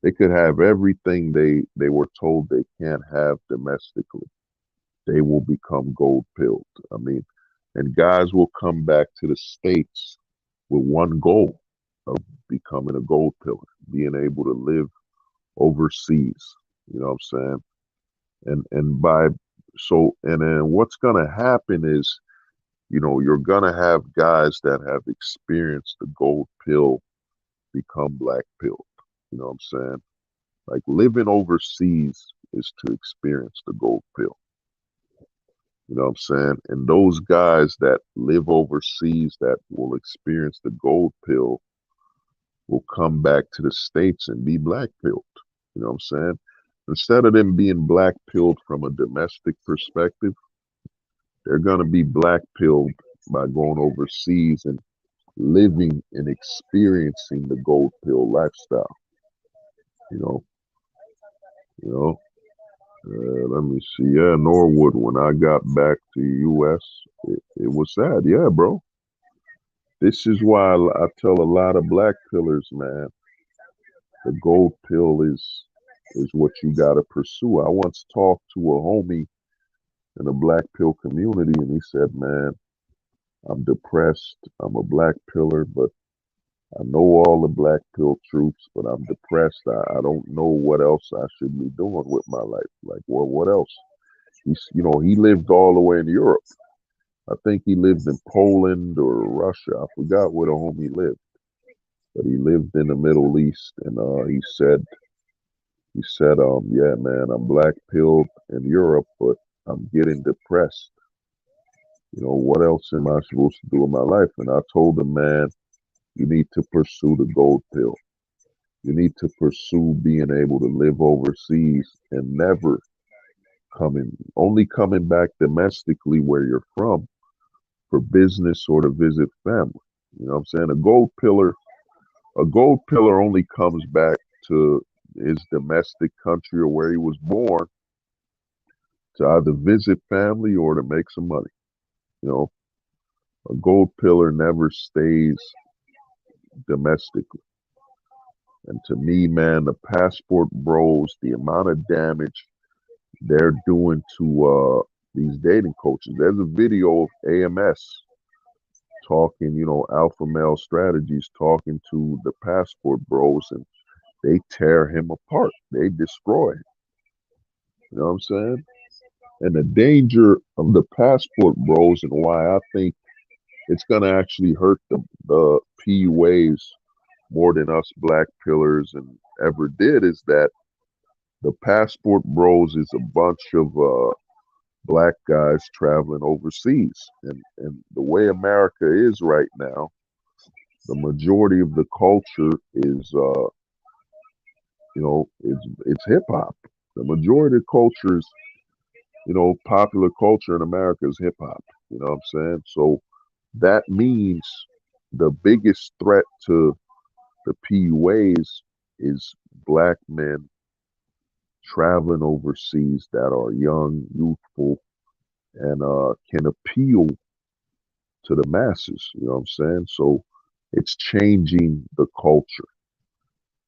[SPEAKER 2] They could have everything they were told they can't have domestically. They will become gold pilled. I mean, and guys will come back to the States with one goal of becoming a gold pillar, being able to live overseas. You know what I'm saying? And by so and then what's gonna happen is, you know, you're gonna have guys that have experienced the gold pill become black pilled. You know what I'm saying? Like living overseas is to experience the gold pill. You know what I'm saying? And those guys that live overseas that will experience the gold pill will come back to the States and be black pilled. You know what I'm saying? Instead of them being black pilled from a domestic perspective, they're going to be black pilled by going overseas and living and experiencing the gold pill lifestyle. You know, you know. Let me see. Yeah, Norwood, when I got back to U.S., it was sad. Yeah, bro. This is why I tell a lot of black pillars, man, the gold pill is what you got to pursue. I once talked to a homie in the black pill community, and he said, man, I'm depressed. I'm a black pillar, but I know all the black pill truths, but I'm depressed. I don't know what else I should be doing with my life. Like, well, what else? He lived all the way in Europe. I think he lived in Poland or Russia. I forgot where the homie lived, but he lived in the Middle East, and he said, yeah, man, I'm black pilled in Europe, but I'm getting depressed. What else am I supposed to do in my life? And I told him, man, you need to pursue the gold pill. You need to pursue being able to live overseas and never only coming back domestically where you're from for business or to visit family. You know what I'm saying? A gold pillar only comes back to his domestic country or where he was born to either visit family or to make some money. A gold pillar never stays domestically. And to me, man, the passport bros, the amount of damage they're doing to these dating coaches. There's a video of AMS talking, alpha male strategies, talking to the passport bros, and they tear him apart. They destroy him. You know what I'm saying? And the danger of the passport bros and why I think it's going to actually hurt the PUAs more than us black pillars and ever did is that the passport bros is a bunch of black guys traveling overseas. And the way America is right now, the majority of the culture is, it's hip hop. The majority of cultures, popular culture in America is hip hop. You know what I'm saying? So that means the biggest threat to the PUAs is black men traveling overseas that are young, youthful, and can appeal to the masses. You know what I'm saying? So it's changing the culture.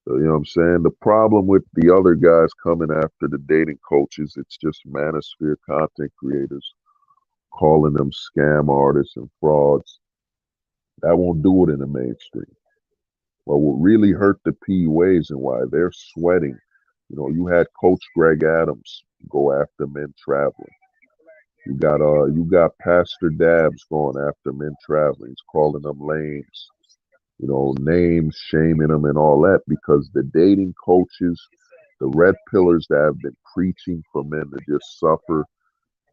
[SPEAKER 2] So, you know what I'm saying? The problem with the other guys coming after the dating coaches, it's just manosphere content creators calling them scam artists and frauds. That won't do it in the mainstream. But what really hurt the PUAs and why they're sweating, you had Coach Greg Adams go after men traveling. You got Pastor Dabbs going after men traveling. He's calling them lames, names, shaming them and all that because the dating coaches, the red pillars that have been preaching for men to just suffer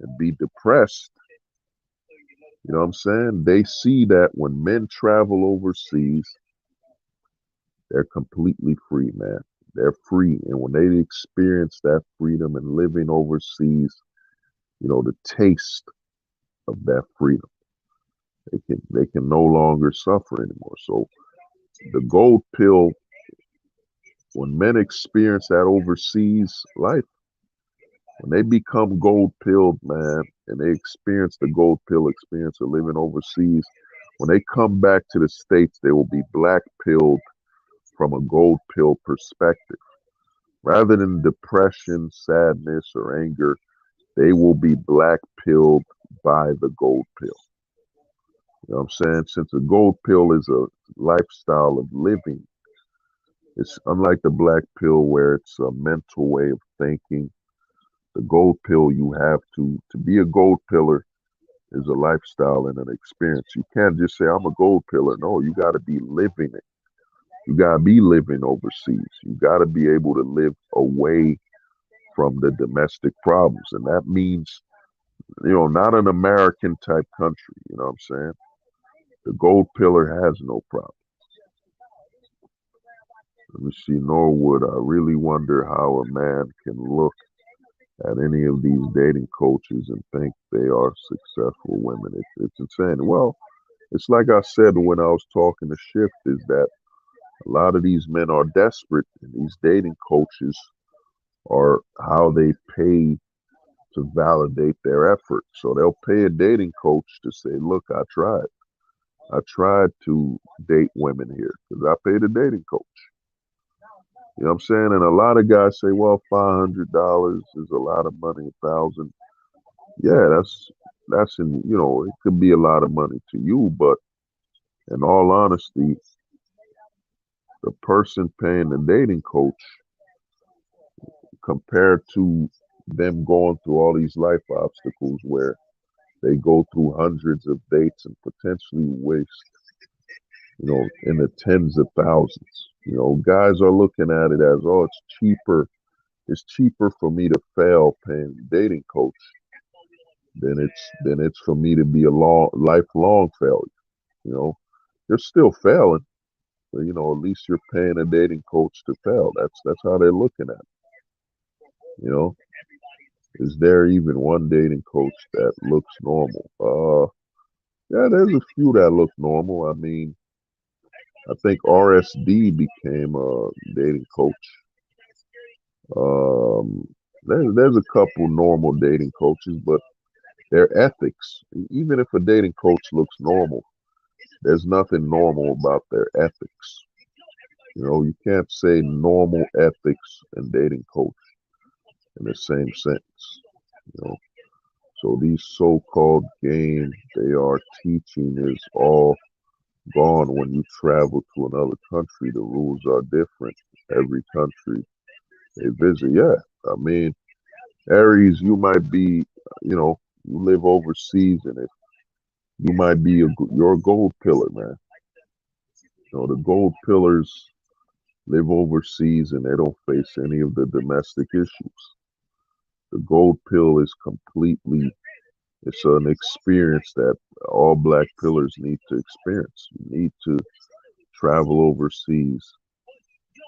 [SPEAKER 2] and be depressed, you know what I'm saying? They see that when men travel overseas, they're completely free, man. They're free. And when they experience that freedom and living overseas, the taste of that freedom, they can no longer suffer anymore. So the gold pill, when men experience that overseas life, when they become gold pilled, man, and they experience the gold pill experience of living overseas, when they come back to the States, they will be black pilled from a gold pill perspective. Rather than depression, sadness, or anger, they will be black pilled by the gold pill. You know what I'm saying? Since a gold pill is a lifestyle of living, it's unlike the black pill where it's a mental way of thinking. The gold pill, you have to be a gold pillar is a lifestyle and an experience. You can't just say, I'm a gold pillar. No, you got to be living it. You got to be living overseas. You got to be able to live away from the domestic problems. And that means, not an American type country. You know what I'm saying? The gold pillar has no problem. Let me see, Norwood. I really wonder how a man can look at any of these dating coaches and think they are successful women. It's insane. Well, it's like I said when I was talking to Shift, is that a lot of these men are desperate, and these dating coaches are how they pay to validate their effort. So they'll pay a dating coach to say, look, I tried to date women here because I paid a dating coach. You know what I'm saying? And a lot of guys say, well, $500 is a lot of money, 1,000. Yeah, that's in, you know, it could be a lot of money to you, but in all honesty, the person paying the dating coach compared to them going through all these life obstacles where they go through hundreds of dates and potentially waste, you know, in the tens of thousands. You know, guys are looking at it as, oh, it's cheaper. It's cheaper for me to fail paying a dating coach than it's for me to be a lifelong failure. You know, you're still failing, but you know, at least you're paying a dating coach to fail. That's how they're looking at it. You know, is there even one dating coach that looks normal? Yeah, there's a few that look normal. I mean, I think RSD became a dating coach. There's a couple normal dating coaches, but their ethics, even if a dating coach looks normal, there's nothing normal about their ethics. You know, you can't say normal ethics and dating coach in the same sentence. You know, so these so-called games they are teaching is all gone when you travel to another country. The rules are different every country they visit. Yeah, I mean, Aries, you might be, you know, you live overseas, and if you might be you're a gold pillar, man. You know, the gold pillars live overseas and they don't face any of the domestic issues. The gold pill is completely, it's an experience that all black pillars need to experience. You need to travel overseas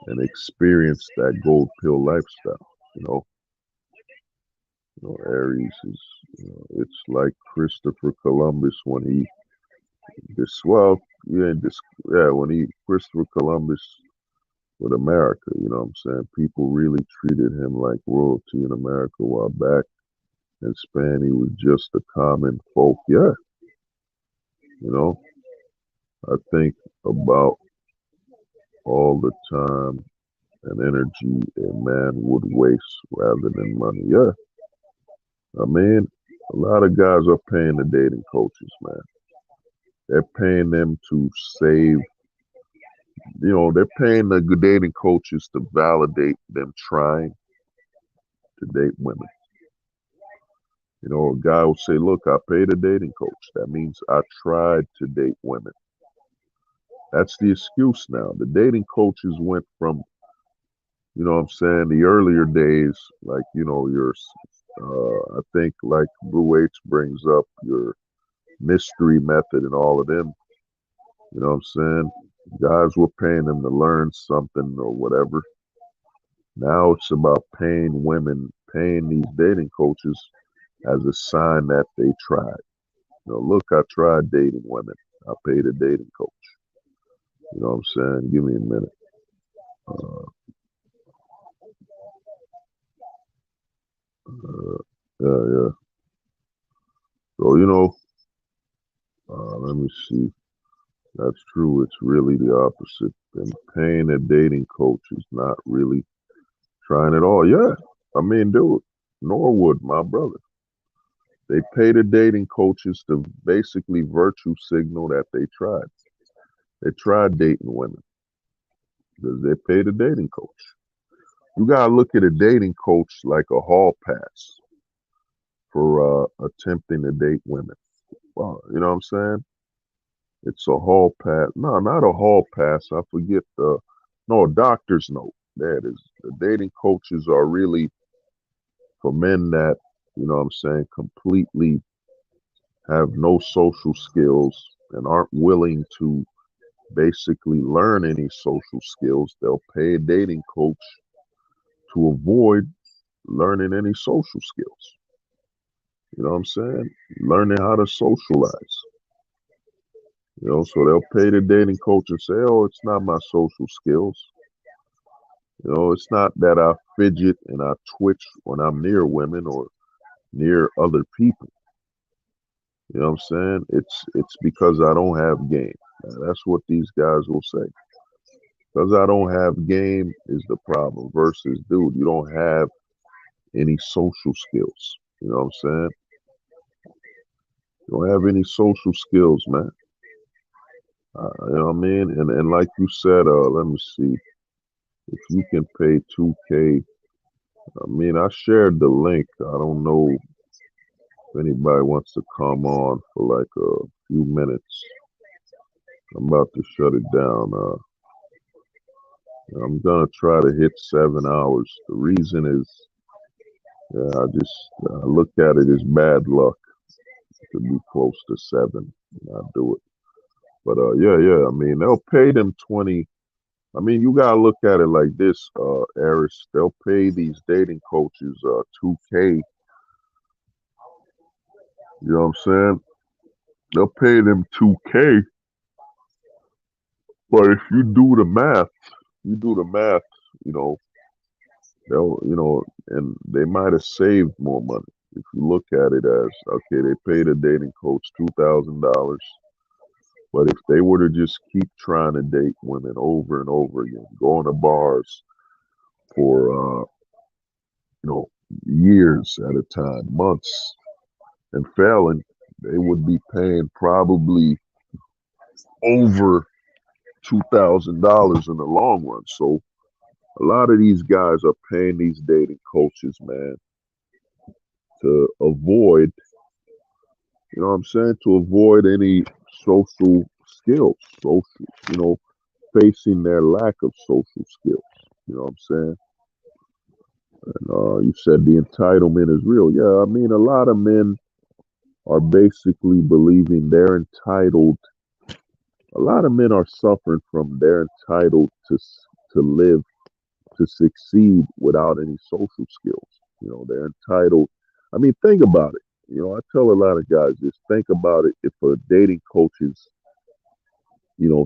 [SPEAKER 2] and experience that gold pill lifestyle. You know, Aries is, you know, it's like Christopher Columbus when he when Christopher Columbus with America, you know what I'm saying? People really treated him like royalty in America, while back in Spain he was just a common folk. Yeah, you know, I think about all the time and energy a man would waste rather than money. Yeah, I mean, a lot of guys are paying the dating coaches, man. They're paying them to save, you know, they're paying the dating coaches to validate them trying to date women. You know, a guy will say, look, I paid a dating coach. That means I tried to date women. That's the excuse now. The dating coaches went from, you know what I'm saying, the earlier days, like, you know, I think like Blue H brings up your mystery method and all of them. You know what I'm saying? Guys were paying them to learn something or whatever. Now it's about paying women, paying these dating coaches as a sign that they tried. You know, look, I tried dating women. I paid a dating coach. You know what I'm saying? Give me a minute. Yeah. So, you know, let me see. That's true. It's really the opposite. And paying a dating coach is not really trying at all. Yeah. I mean, dude, Norwood, my brother. They pay the dating coaches to basically virtue signal that they tried. They tried dating women because they paid a dating coach. You gotta look at a dating coach like a hall pass for attempting to date women. Well, you know what I'm saying? It's a hall pass. No, not a hall pass. I forget a doctor's note. There it is. The dating coaches are really for men that, you know what I'm saying, completely have no social skills and aren't willing to basically learn any social skills. They'll pay a dating coach to avoid learning any social skills. You know what I'm saying? Learning how to socialize. You know, so they'll pay the dating coach and say, oh, it's not my social skills. You know, it's not that I fidget and I twitch when I'm near women or near other people. You know what I'm saying? It's because I don't have game. That's what these guys will say. Because I don't have game is the problem. Versus, dude, you don't have any social skills. You know what I'm saying? You don't have any social skills, man. You know what I mean? And like you said, let me see. If you can pay 2K, I mean, I shared the link. I don't know if anybody wants to come on for like a few minutes. I'm about to shut it down. I'm gonna try to hit 7 hours. The reason is, I look at it as bad luck to be close to 7. And I do it. But yeah. I mean, they'll pay them 20. I mean, you gotta look at it like this, Eris. They'll pay these dating coaches 2K. You know what I'm saying? They'll pay them 2K. But if you do the math, you know, and they might have saved more money. If you look at it as, okay, they paid a dating coach $2,000, but if they were to just keep trying to date women over and over again, going to bars for years at a time, months, and failing, they would be paying probably over $2,000 in the long run. So a lot of these guys are paying these dating coaches, man, to avoid, you know what I'm saying, to avoid any social skills, facing their lack of social skills. You know what I'm saying? And you said the entitlement is real. Yeah, I mean, a lot of men are basically believing they're entitled. A lot of men are suffering from they're entitled to live, to succeed without any social skills. You know, they're entitled. I mean, think about it. You know, I tell a lot of guys just think about it. If a dating coach's,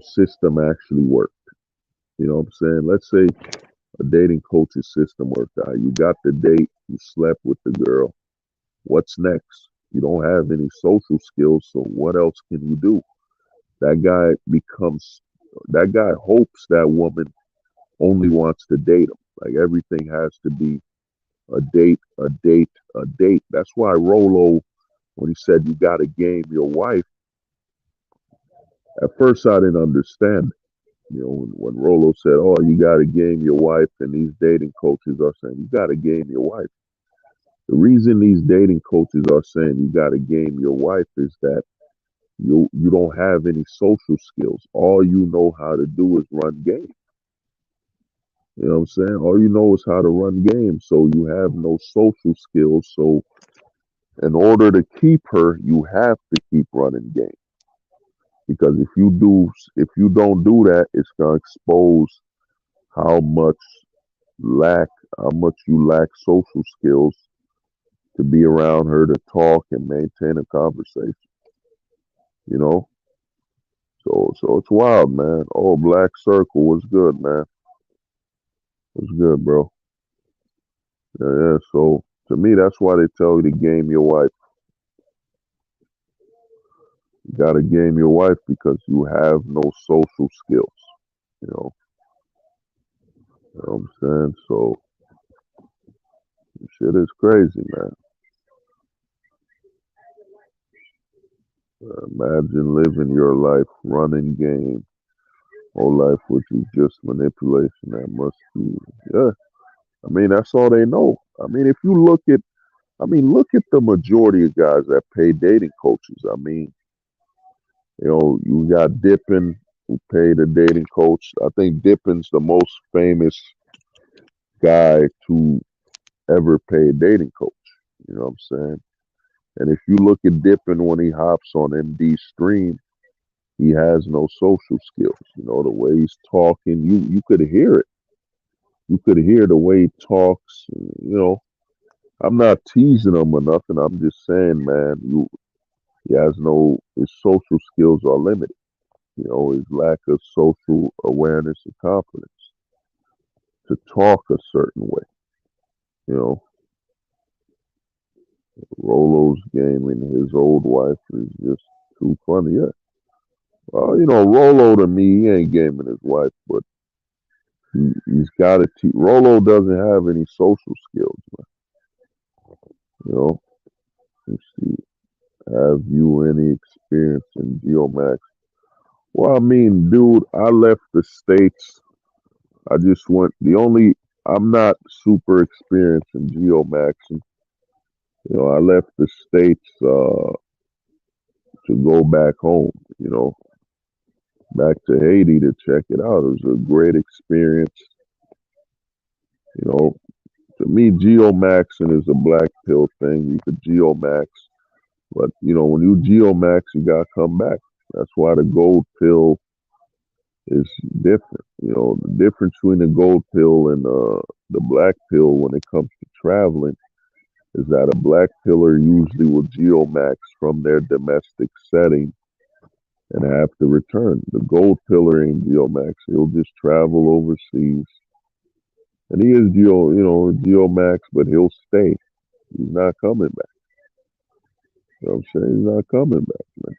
[SPEAKER 2] system actually worked, you know what I'm saying? Let's say a dating coach's system worked out. You got the date, you slept with the girl. What's next? You don't have any social skills, so what else can you do? That guy hopes that woman only wants to date him. Like everything has to be a date, a date, a date. That's why Rolo, when he said you got to game your wife, at first I didn't understand. You know, when Rolo said, "Oh, you got to game your wife," and these dating coaches are saying you got to game your wife. The reason these dating coaches are saying you got to game your wife is that you don't have any social skills. All you know how to do is run game. You know what I'm saying? All you know is how to run games. So you have no social skills. So in order to keep her, you have to keep running game. Because if you don't do that, it's gonna expose how much how much you lack social skills to be around her, to talk and maintain a conversation. You know? So it's wild, man. Oh, Black Circle was good, man. It's good, bro. Yeah. So to me, that's why they tell you to game your wife. You got to game your wife because you have no social skills. You know, you know what I'm saying? So shit is crazy, man. Imagine living your life running game, whole life which is just manipulation. That must be, yeah. I mean, that's all they know. I mean, if you look at the majority of guys that pay dating coaches. I mean, you got Dippin, who paid a dating coach. I think Dippin's the most famous guy to ever pay a dating coach. You know what I'm saying? And if you look at Dippin when he hops on MD's stream, he has no social skills. You know, the way he's talking, you could hear it. You could hear the way he talks. You know, I'm not teasing him or nothing. I'm just saying, man, his social skills are limited. You know, his lack of social awareness and confidence. to talk a certain way. You know, Rolo's gaming his old wife is just too funny. Yeah. Well, Rolo to me, he ain't gaming his wife, but he's got to teach. Rolo doesn't have any social skills, man. Let's see. Have you any experience in Geomax? Well, I mean, dude, I left the States. I just went, I'm not super experienced in Geomaxing. I left the States to go back home, back to Haiti to check it out. It was a great experience. To me, geomaxing is a black pill thing. You could geomax, but when you geomax, you gotta come back. That's why the gold pill is different. The difference between the gold pill and the black pill when it comes to traveling is that a black pillar usually will geomax from their domestic setting and have to return. The gold pillar ain't geomax. He'll just travel overseas. And he is geomax, but he'll stay. He's not coming back. You know what I'm saying? He's not coming back, man.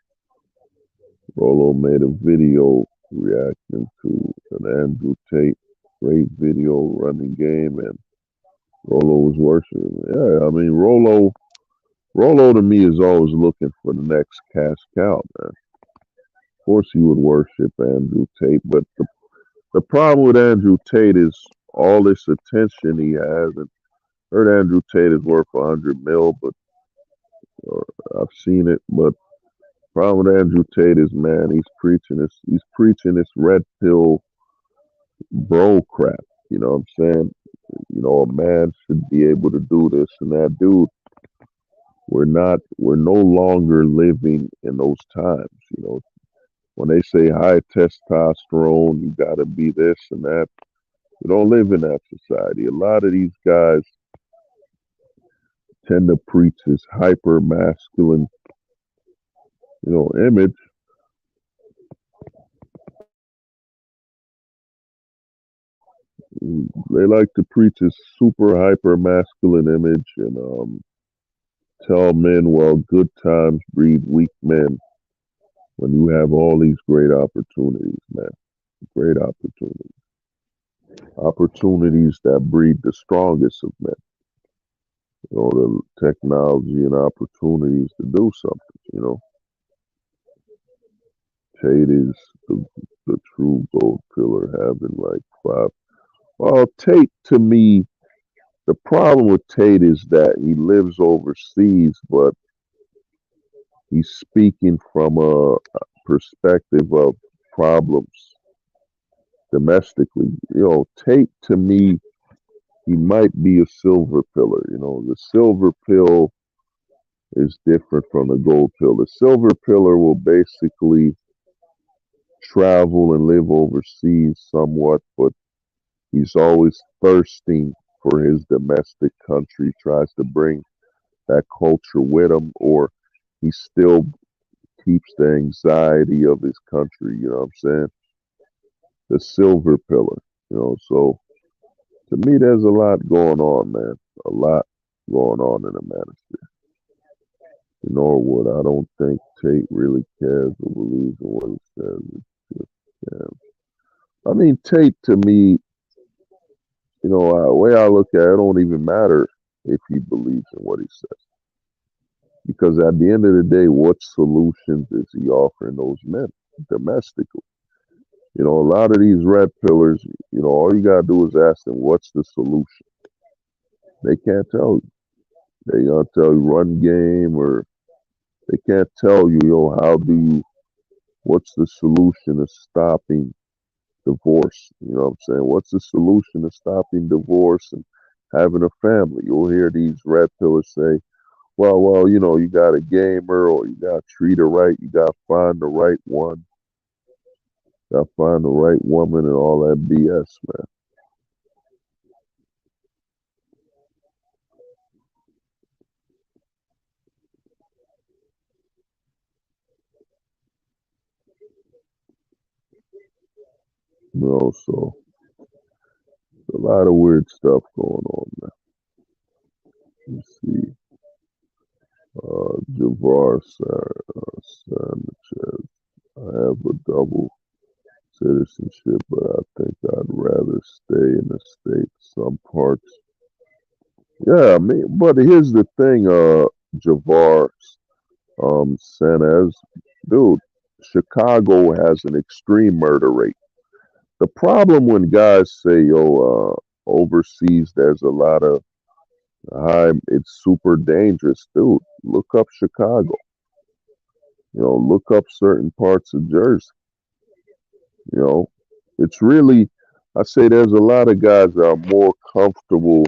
[SPEAKER 2] Rolo made a video reacting to an Andrew Tate great video running game, and Rolo was worshiping. Yeah, I mean, Rolo to me is always looking for the next cash cow, man. Of course he would worship Andrew Tate, but the problem with Andrew Tate is all this attention he has. And heard Andrew Tate is worth 100 mil, but I've seen it. But problem with Andrew Tate is, man, he's preaching this red pill bro crap. You know what I'm saying? A man should be able to do this and that. Dude, we're no longer living in those times. When they say high testosterone, you gotta be this and that. We don't live in that society. A lot of these guys tend to preach this hyper masculine, image. They like to preach this super hyper masculine image and tell men, well, good times breed weak men when you have all these great opportunities, man. Great opportunities. Opportunities that breed the strongest of men. The technology and opportunities to do something. Tate is the true gold pillar, having like 5. Well, Tate, to me, the problem with Tate is that he lives overseas, but he's speaking from a perspective of problems domestically. Tate, to me, he might be a silver pillar. The silver pill is different from the gold pill. The silver pillar will basically travel and live overseas somewhat, but he's always thirsting for his domestic country, tries to bring that culture with him, or he still keeps the anxiety of his country, you know what I'm saying? The silver pillar, so to me there's a lot going on, man. A lot going on in the Manosphere. In Norwood, I don't think Tate really cares or believes in what he says. It's just, yeah. I mean, Tate, to me, the way I look at it, it don't even matter if he believes in what he says. Because at the end of the day, what solutions is he offering those men domestically? A lot of these red pillars, all you got to do is ask them, what's the solution? They can't tell you. They gonna tell you run game, or they can't tell you, what's the solution to stopping divorce? You know what I'm saying? What's the solution to stopping divorce and having a family? You'll hear these red pillars say, well, you got a gamer, or you got to treat her right. You got to find the right one. Got to find the right woman and all that BS, man. So a lot of weird stuff going on, man. Let's see. Javar Sanchez. I have a double citizenship, but I think I'd rather stay in the States. Some parts. Yeah, I mean, but here's the thing, Javar Sanchez, dude, Chicago has an extreme murder rate. The problem when guys say, yo, overseas there's a lot of high, it's super dangerous, dude. Look up Chicago. You know, look up certain parts of Jersey. You know, it's really, I say there's a lot of guys that are more comfortable.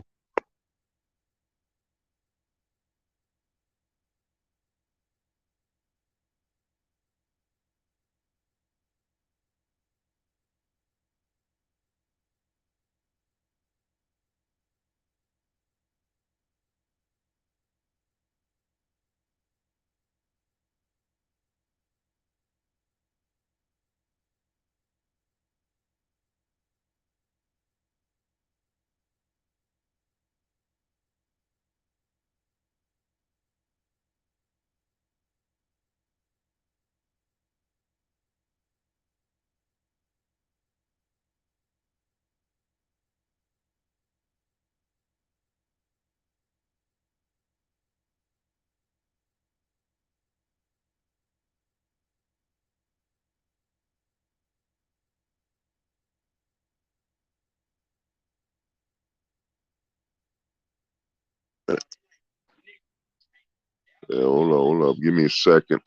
[SPEAKER 2] Yeah, hold up. Give me a second.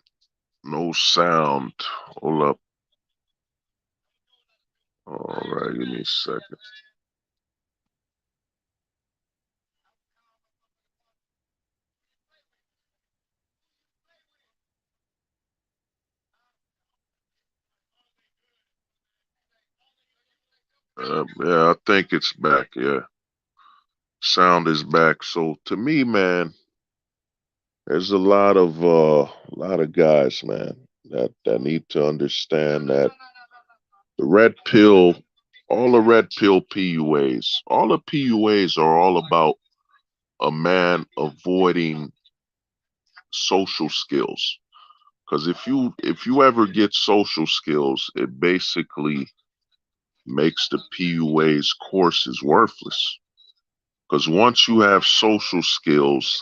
[SPEAKER 2] No sound. Hold up. All right, give me a second. Yeah, I think it's back. Yeah, sound is back. So to me, man, there's a lot of guys, man, that need to understand that the red pill, all the red pill PUAs, all the PUAs are all about a man avoiding social skills. Because if you ever get social skills, it basically makes the PUA's courses worthless. Because once you have social skills,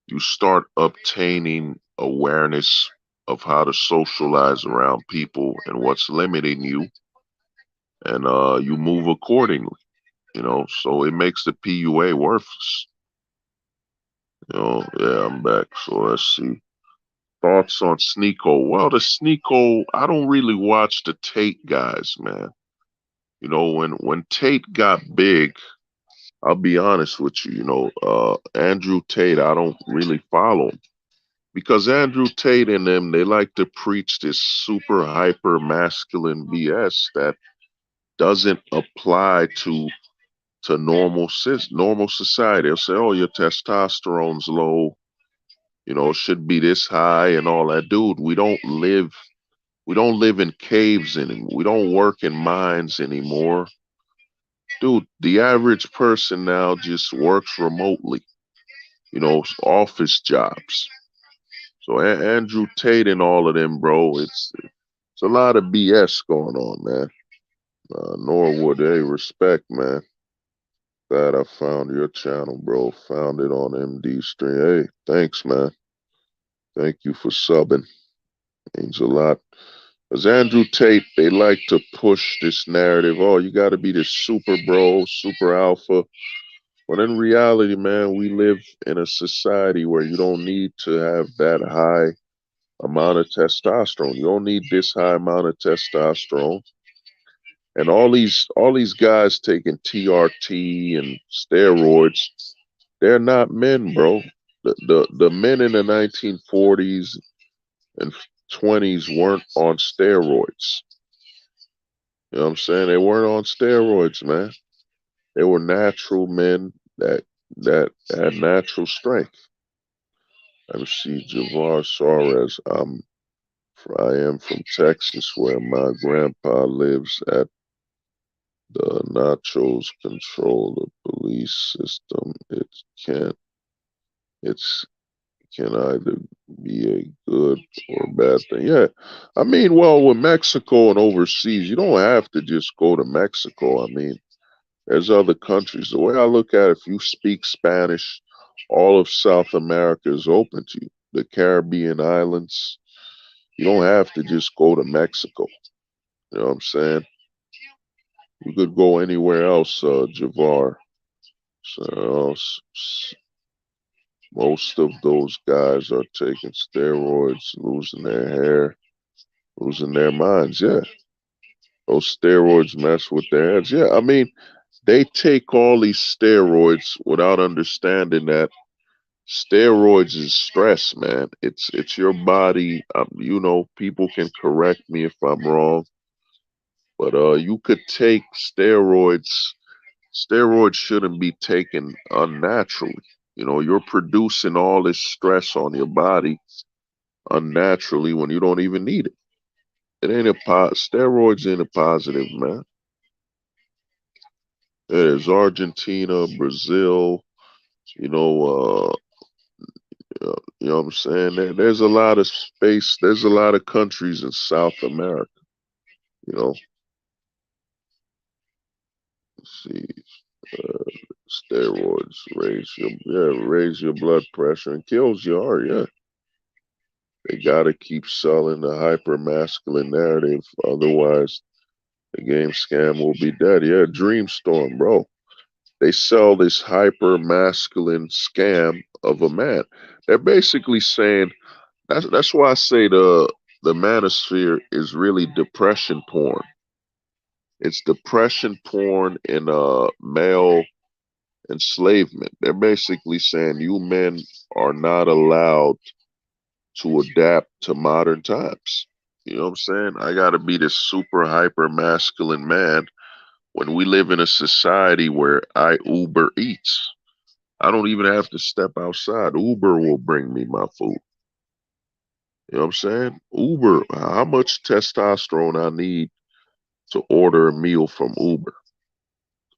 [SPEAKER 2] you start obtaining awareness of how to socialize around people and what's limiting you, and you move accordingly. You know, so it makes the PUA worthless. You know, yeah, I'm back. So let's see. Thoughts on Sneeko? Well, the Sneeko, I don't really watch the Tate guys, man. You know, when Tate got big, I'll be honest with you. You know, Andrew Tate, I don't really follow him because Andrew Tate and them, they like to preach this super hyper masculine BS that doesn't apply to normal society. They'll say, "Oh, your testosterone's low. You know, it should be this high and all that." Dude, we don't live in caves anymore. We don't work in mines anymore. Dude, the average person now just works remotely. You know, office jobs. So Andrew Tate and all of them, bro, it's a lot of BS going on, man. Norwood, hey, respect, man. Glad I found your channel, bro. Found it on MD Stream. Hey, thanks, man. Thank you for subbing. Means a lot. Because Andrew Tate, they like to push this narrative. Oh, you got to be this super bro, super alpha. But in reality, man, we live in a society where you don't need to have that high amount of testosterone. You don't need this high amount of testosterone. And all these guys taking TRT and steroids, they're not men, bro. The men in the 1940s and 20s weren't on steroids. You know what I'm saying? They weren't on steroids, man. They were natural men that had natural strength. I see Javar Suarez. I am from Texas, where my grandpa lives at The nachos control the police system. It can't. It's can either be a good or bad thing. Yeah, I mean, well, with Mexico and overseas, you don't have to just go to Mexico. I mean, there's other countries. The way I look at it, if you speak Spanish, all of South America is open to you. The Caribbean islands, you don't have to just go to Mexico. You know what I'm saying? You could go anywhere else, Javar. So most of those guys are taking steroids, losing their hair, losing their minds. Yeah, those steroids mess with their heads. Yeah, I mean, they take all these steroids without understanding that steroids is stress, man. It's your body. You know, people can correct me if I'm wrong, but you could take steroids. Steroids shouldn't be taken unnaturally. You know, you're producing all this stress on your body unnaturally when you don't even need it. It ain't steroids ain't a positive, man. There's Argentina, Brazil, you know, you know what I'm saying? There's a lot of space. There's a lot of countries in South America, you know. Let's see, steroids raise your blood pressure and kills your heart. Yeah, they gotta keep selling the hyper masculine narrative, otherwise the game scam will be dead. Yeah, Dreamstorm, bro. They sell this hyper masculine scam of a man. They're basically saying that's why I say the manosphere is really depression porn. It's depression porn and male enslavement. They're basically saying you men are not allowed to adapt to modern times. You know what I'm saying? I gotta be this super hyper masculine man when we live in a society where I Uber Eats. I don't even have to step outside. Uber will bring me my food. You know what I'm saying? Uber, how much testosterone I need to order a meal from Uber?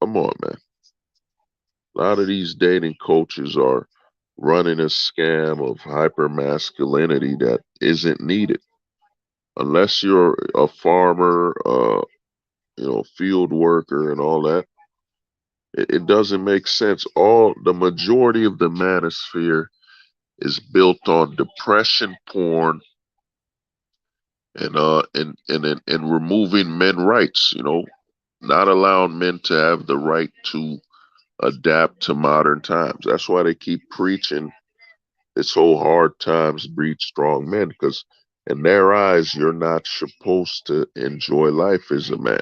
[SPEAKER 2] Come on, man. A lot of these dating coaches are running a scam of hyper masculinity that isn't needed. Unless you're a farmer, you know, field worker and all that, it doesn't make sense. All the majority of the manosphere is built on depression porn and removing men rights, you know, not allowing men to have the right to adapt to modern times. That's why they keep preaching this whole hard times breed strong men, because in their eyes you're not supposed to enjoy life as a man.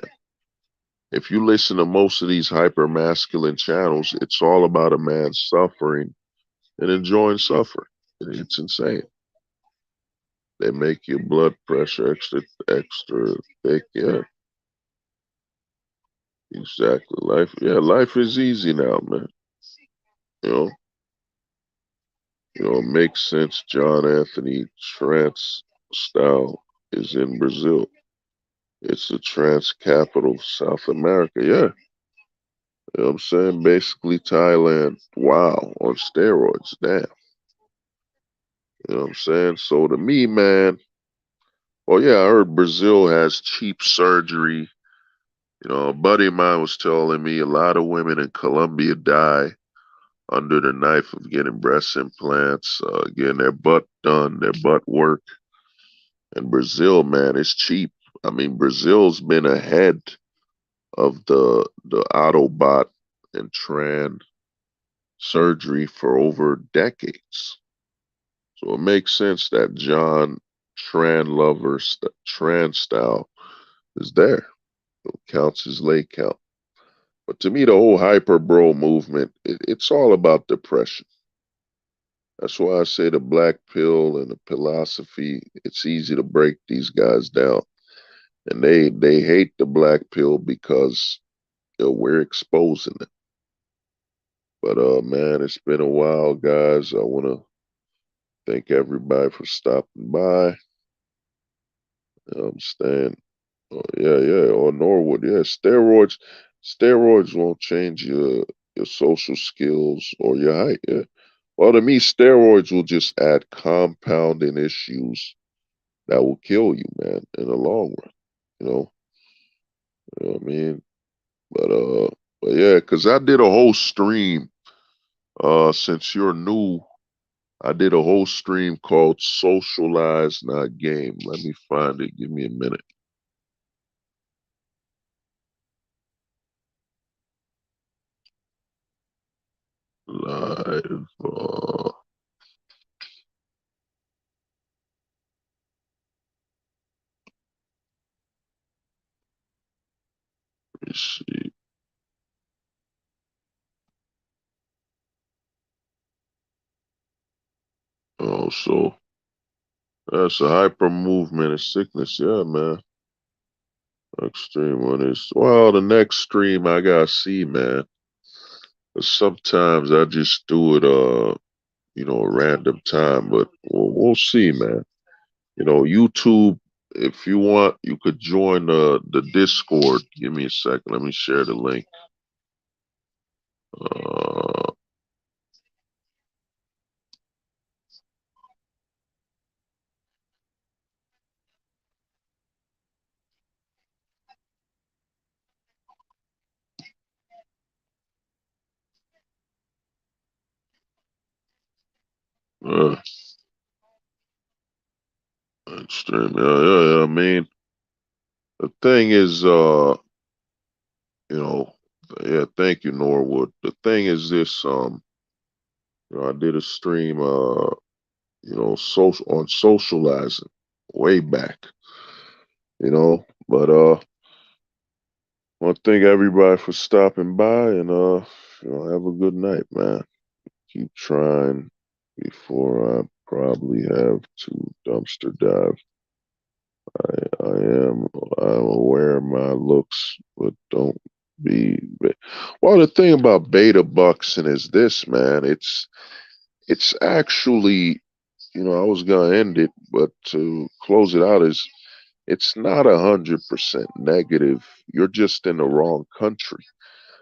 [SPEAKER 2] If you listen to most of these hyper masculine channels, it's all about a man suffering and enjoying suffering. It's insane. They make your blood pressure extra thick. Yeah, exactly. Life is easy now, man. You know, it makes sense. John Anthony trance style is in Brazil. It's the trance capital of South America. Yeah. You know what I'm saying? Basically Thailand. Wow. On steroids. Damn. You know what I'm saying? So to me, man, well, yeah, I heard Brazil has cheap surgery. You know, a buddy of mine was telling me a lot of women in Colombia die under the knife of getting breast implants, getting their butt done, their butt work. And Brazil, man, is cheap. I mean, Brazil's been ahead of the Autobot and Tran surgery for over decades. So it makes sense that John Tran lover Tran style is there. It counts his leg count. But to me, the whole hyper bro movement, it's all about depression. That's why I say the black pill and the philosophy, it's easy to break these guys down. And they hate the black pill because we're exposing it. But man, it's been a while, guys. I wanna thank everybody for stopping by. I'm staying. Oh, yeah. Or Norwood, yeah. Steroids. Steroids won't change your social skills or your height. Yeah. Well, to me, steroids will just add compounding issues that will kill you, man, in the long run. You know what I mean? But yeah, because I did a whole stream. Since you're new, I did a whole stream called "Socialize Not Game." Let me find it. Give me a minute. Live. Let me see. Oh, so that's a hyper movement of sickness. Yeah, man. Extreme one is well. The next stream I gotta see, man. But sometimes I just do it, a random time. But we'll see, man. YouTube. If you want, you could join the Discord. Give me a second. Let me share the link. Uh, uh, Extreme. Yeah. I mean, the thing is, yeah. Thank you, Norwood. The thing is this. I did a stream. Social on socializing way back. But I want to thank everybody for stopping by, and have a good night, man. Keep trying before I probably have to dumpster dive. I'm aware of my looks, but don't be. Well, the thing about beta buxing is this, man. It's actually, I was gonna end it, but to close it out is it's not 100% negative. You're just in the wrong country.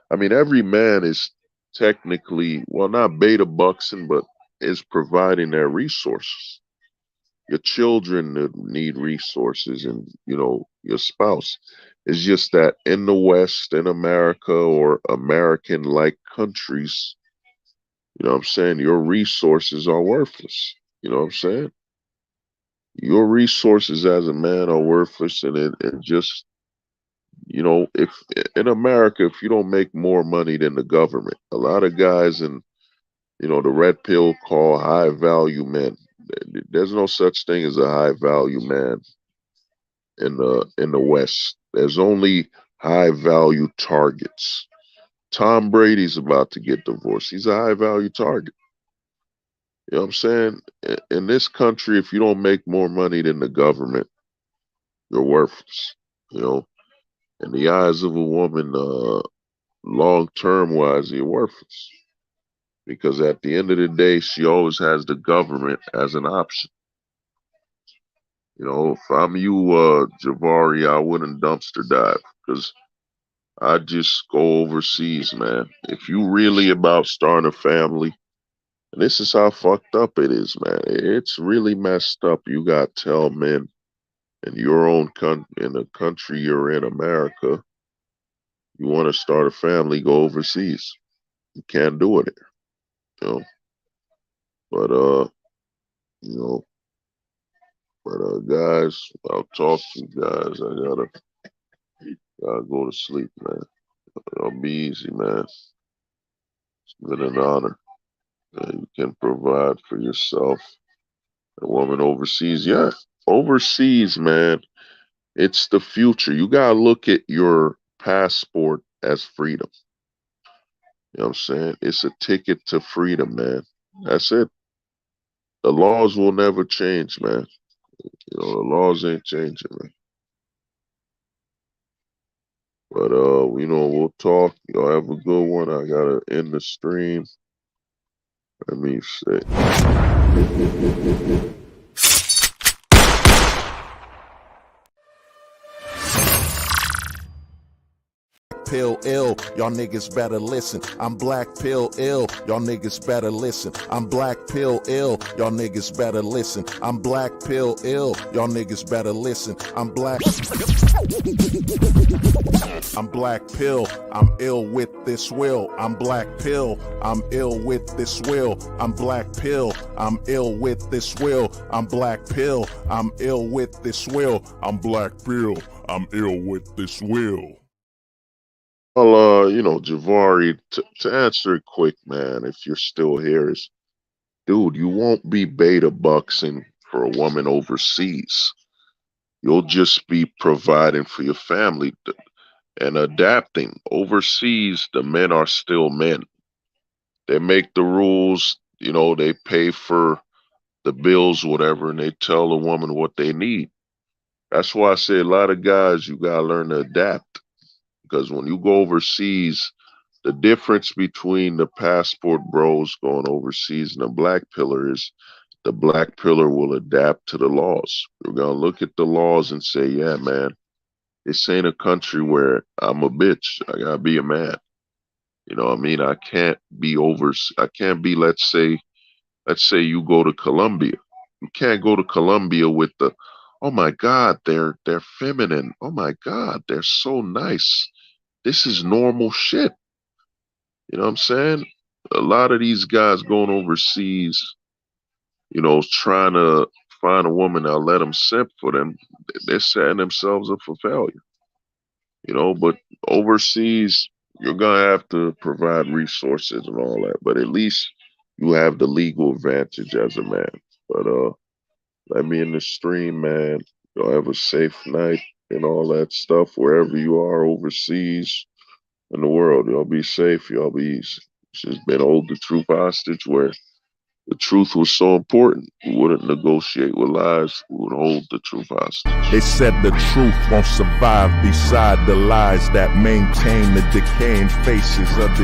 [SPEAKER 2] I mean, every man is technically, well, not beta buxing, but is providing their resources. Your children need resources, and your spouse. It's just that in the West, in America, or American-like countries, what I'm saying, your resources are worthless. You know what I'm saying? Your resources as a man are worthless, and it just, if in America, if you don't make more money than the government, a lot of guys in, the red pill call high value men. There's no such thing as a high value man in the West. There's only high value targets. Tom Brady's about to get divorced. He's a high value target. You know what I'm saying? In this country, if you don't make more money than the government, you're worthless. In the eyes of a woman, long term wise, you're worthless. Because at the end of the day, she always has the government as an option. If I'm you, Javari, I wouldn't dumpster dive, because I just go overseas, man. If you really about starting a family, and this is how fucked up it is, man. It's really messed up. You got to tell men in your own in the country you're in, America, you want to start a family, go overseas. You can't do it here, But you know, guys, I'll talk to you guys. I gotta go to sleep, man. I'll be easy, man. It's been an honor. You can provide for yourself. A woman overseas, yeah, overseas, man. It's the future. You gotta look at your passport as freedom. You know what I'm saying? It's a ticket to freedom, man. That's it. The laws will never change, man. The laws ain't changing, man. But we'll talk. Y'all have a good one. I gotta end the stream. Let me see.
[SPEAKER 1] pill ill, y'all niggas better listen. I'm black pill ill, y'all niggas better listen. I'm black pill ill, y'all niggas better listen. I'm black pill ill, y'all niggas better listen. I'm black pill, I'm ill with this will. I'm black pill, I'm ill with this will. I'm black pill, I'm ill with this will. I'm black pill, I'm ill with this will. I'm black pill, I'm ill with this will.
[SPEAKER 2] Well, Javari, to answer it quick, man, if you're still here, is, dude, you won't be beta bucksing for a woman overseas. You'll just be providing for your family and adapting. Overseas, the men are still men. They make the rules, they pay for the bills, whatever, and they tell the woman what they need. That's why I say a lot of guys, you gotta learn to adapt. Because when you go overseas, the difference between the passport bros going overseas and the black pillar is the black pillar will adapt to the laws. We're going to look at the laws and say, yeah, man, this ain't a country where I'm a bitch. I got to be a man. You know what I mean? I can't be, let's say you go to Colombia. You can't go to Colombia with the, oh my God, they're feminine. Oh my God, they're so nice. This is normal shit. You know what I'm saying? A lot of these guys going overseas, trying to find a woman that'll let them simp for them, they're setting themselves up for failure. But overseas, you're going to have to provide resources and all that. But at least you have the legal advantage as a man. But let me in the stream, man. Y'all have a safe night and all that stuff wherever you are overseas in the world. Y'all be safe. Y'all be easy. It's just been hold the truth hostage where the truth was so important. We wouldn't negotiate with lies. We would hold the truth hostage.
[SPEAKER 1] They said the truth won't survive beside the lies that maintain the decaying faces of the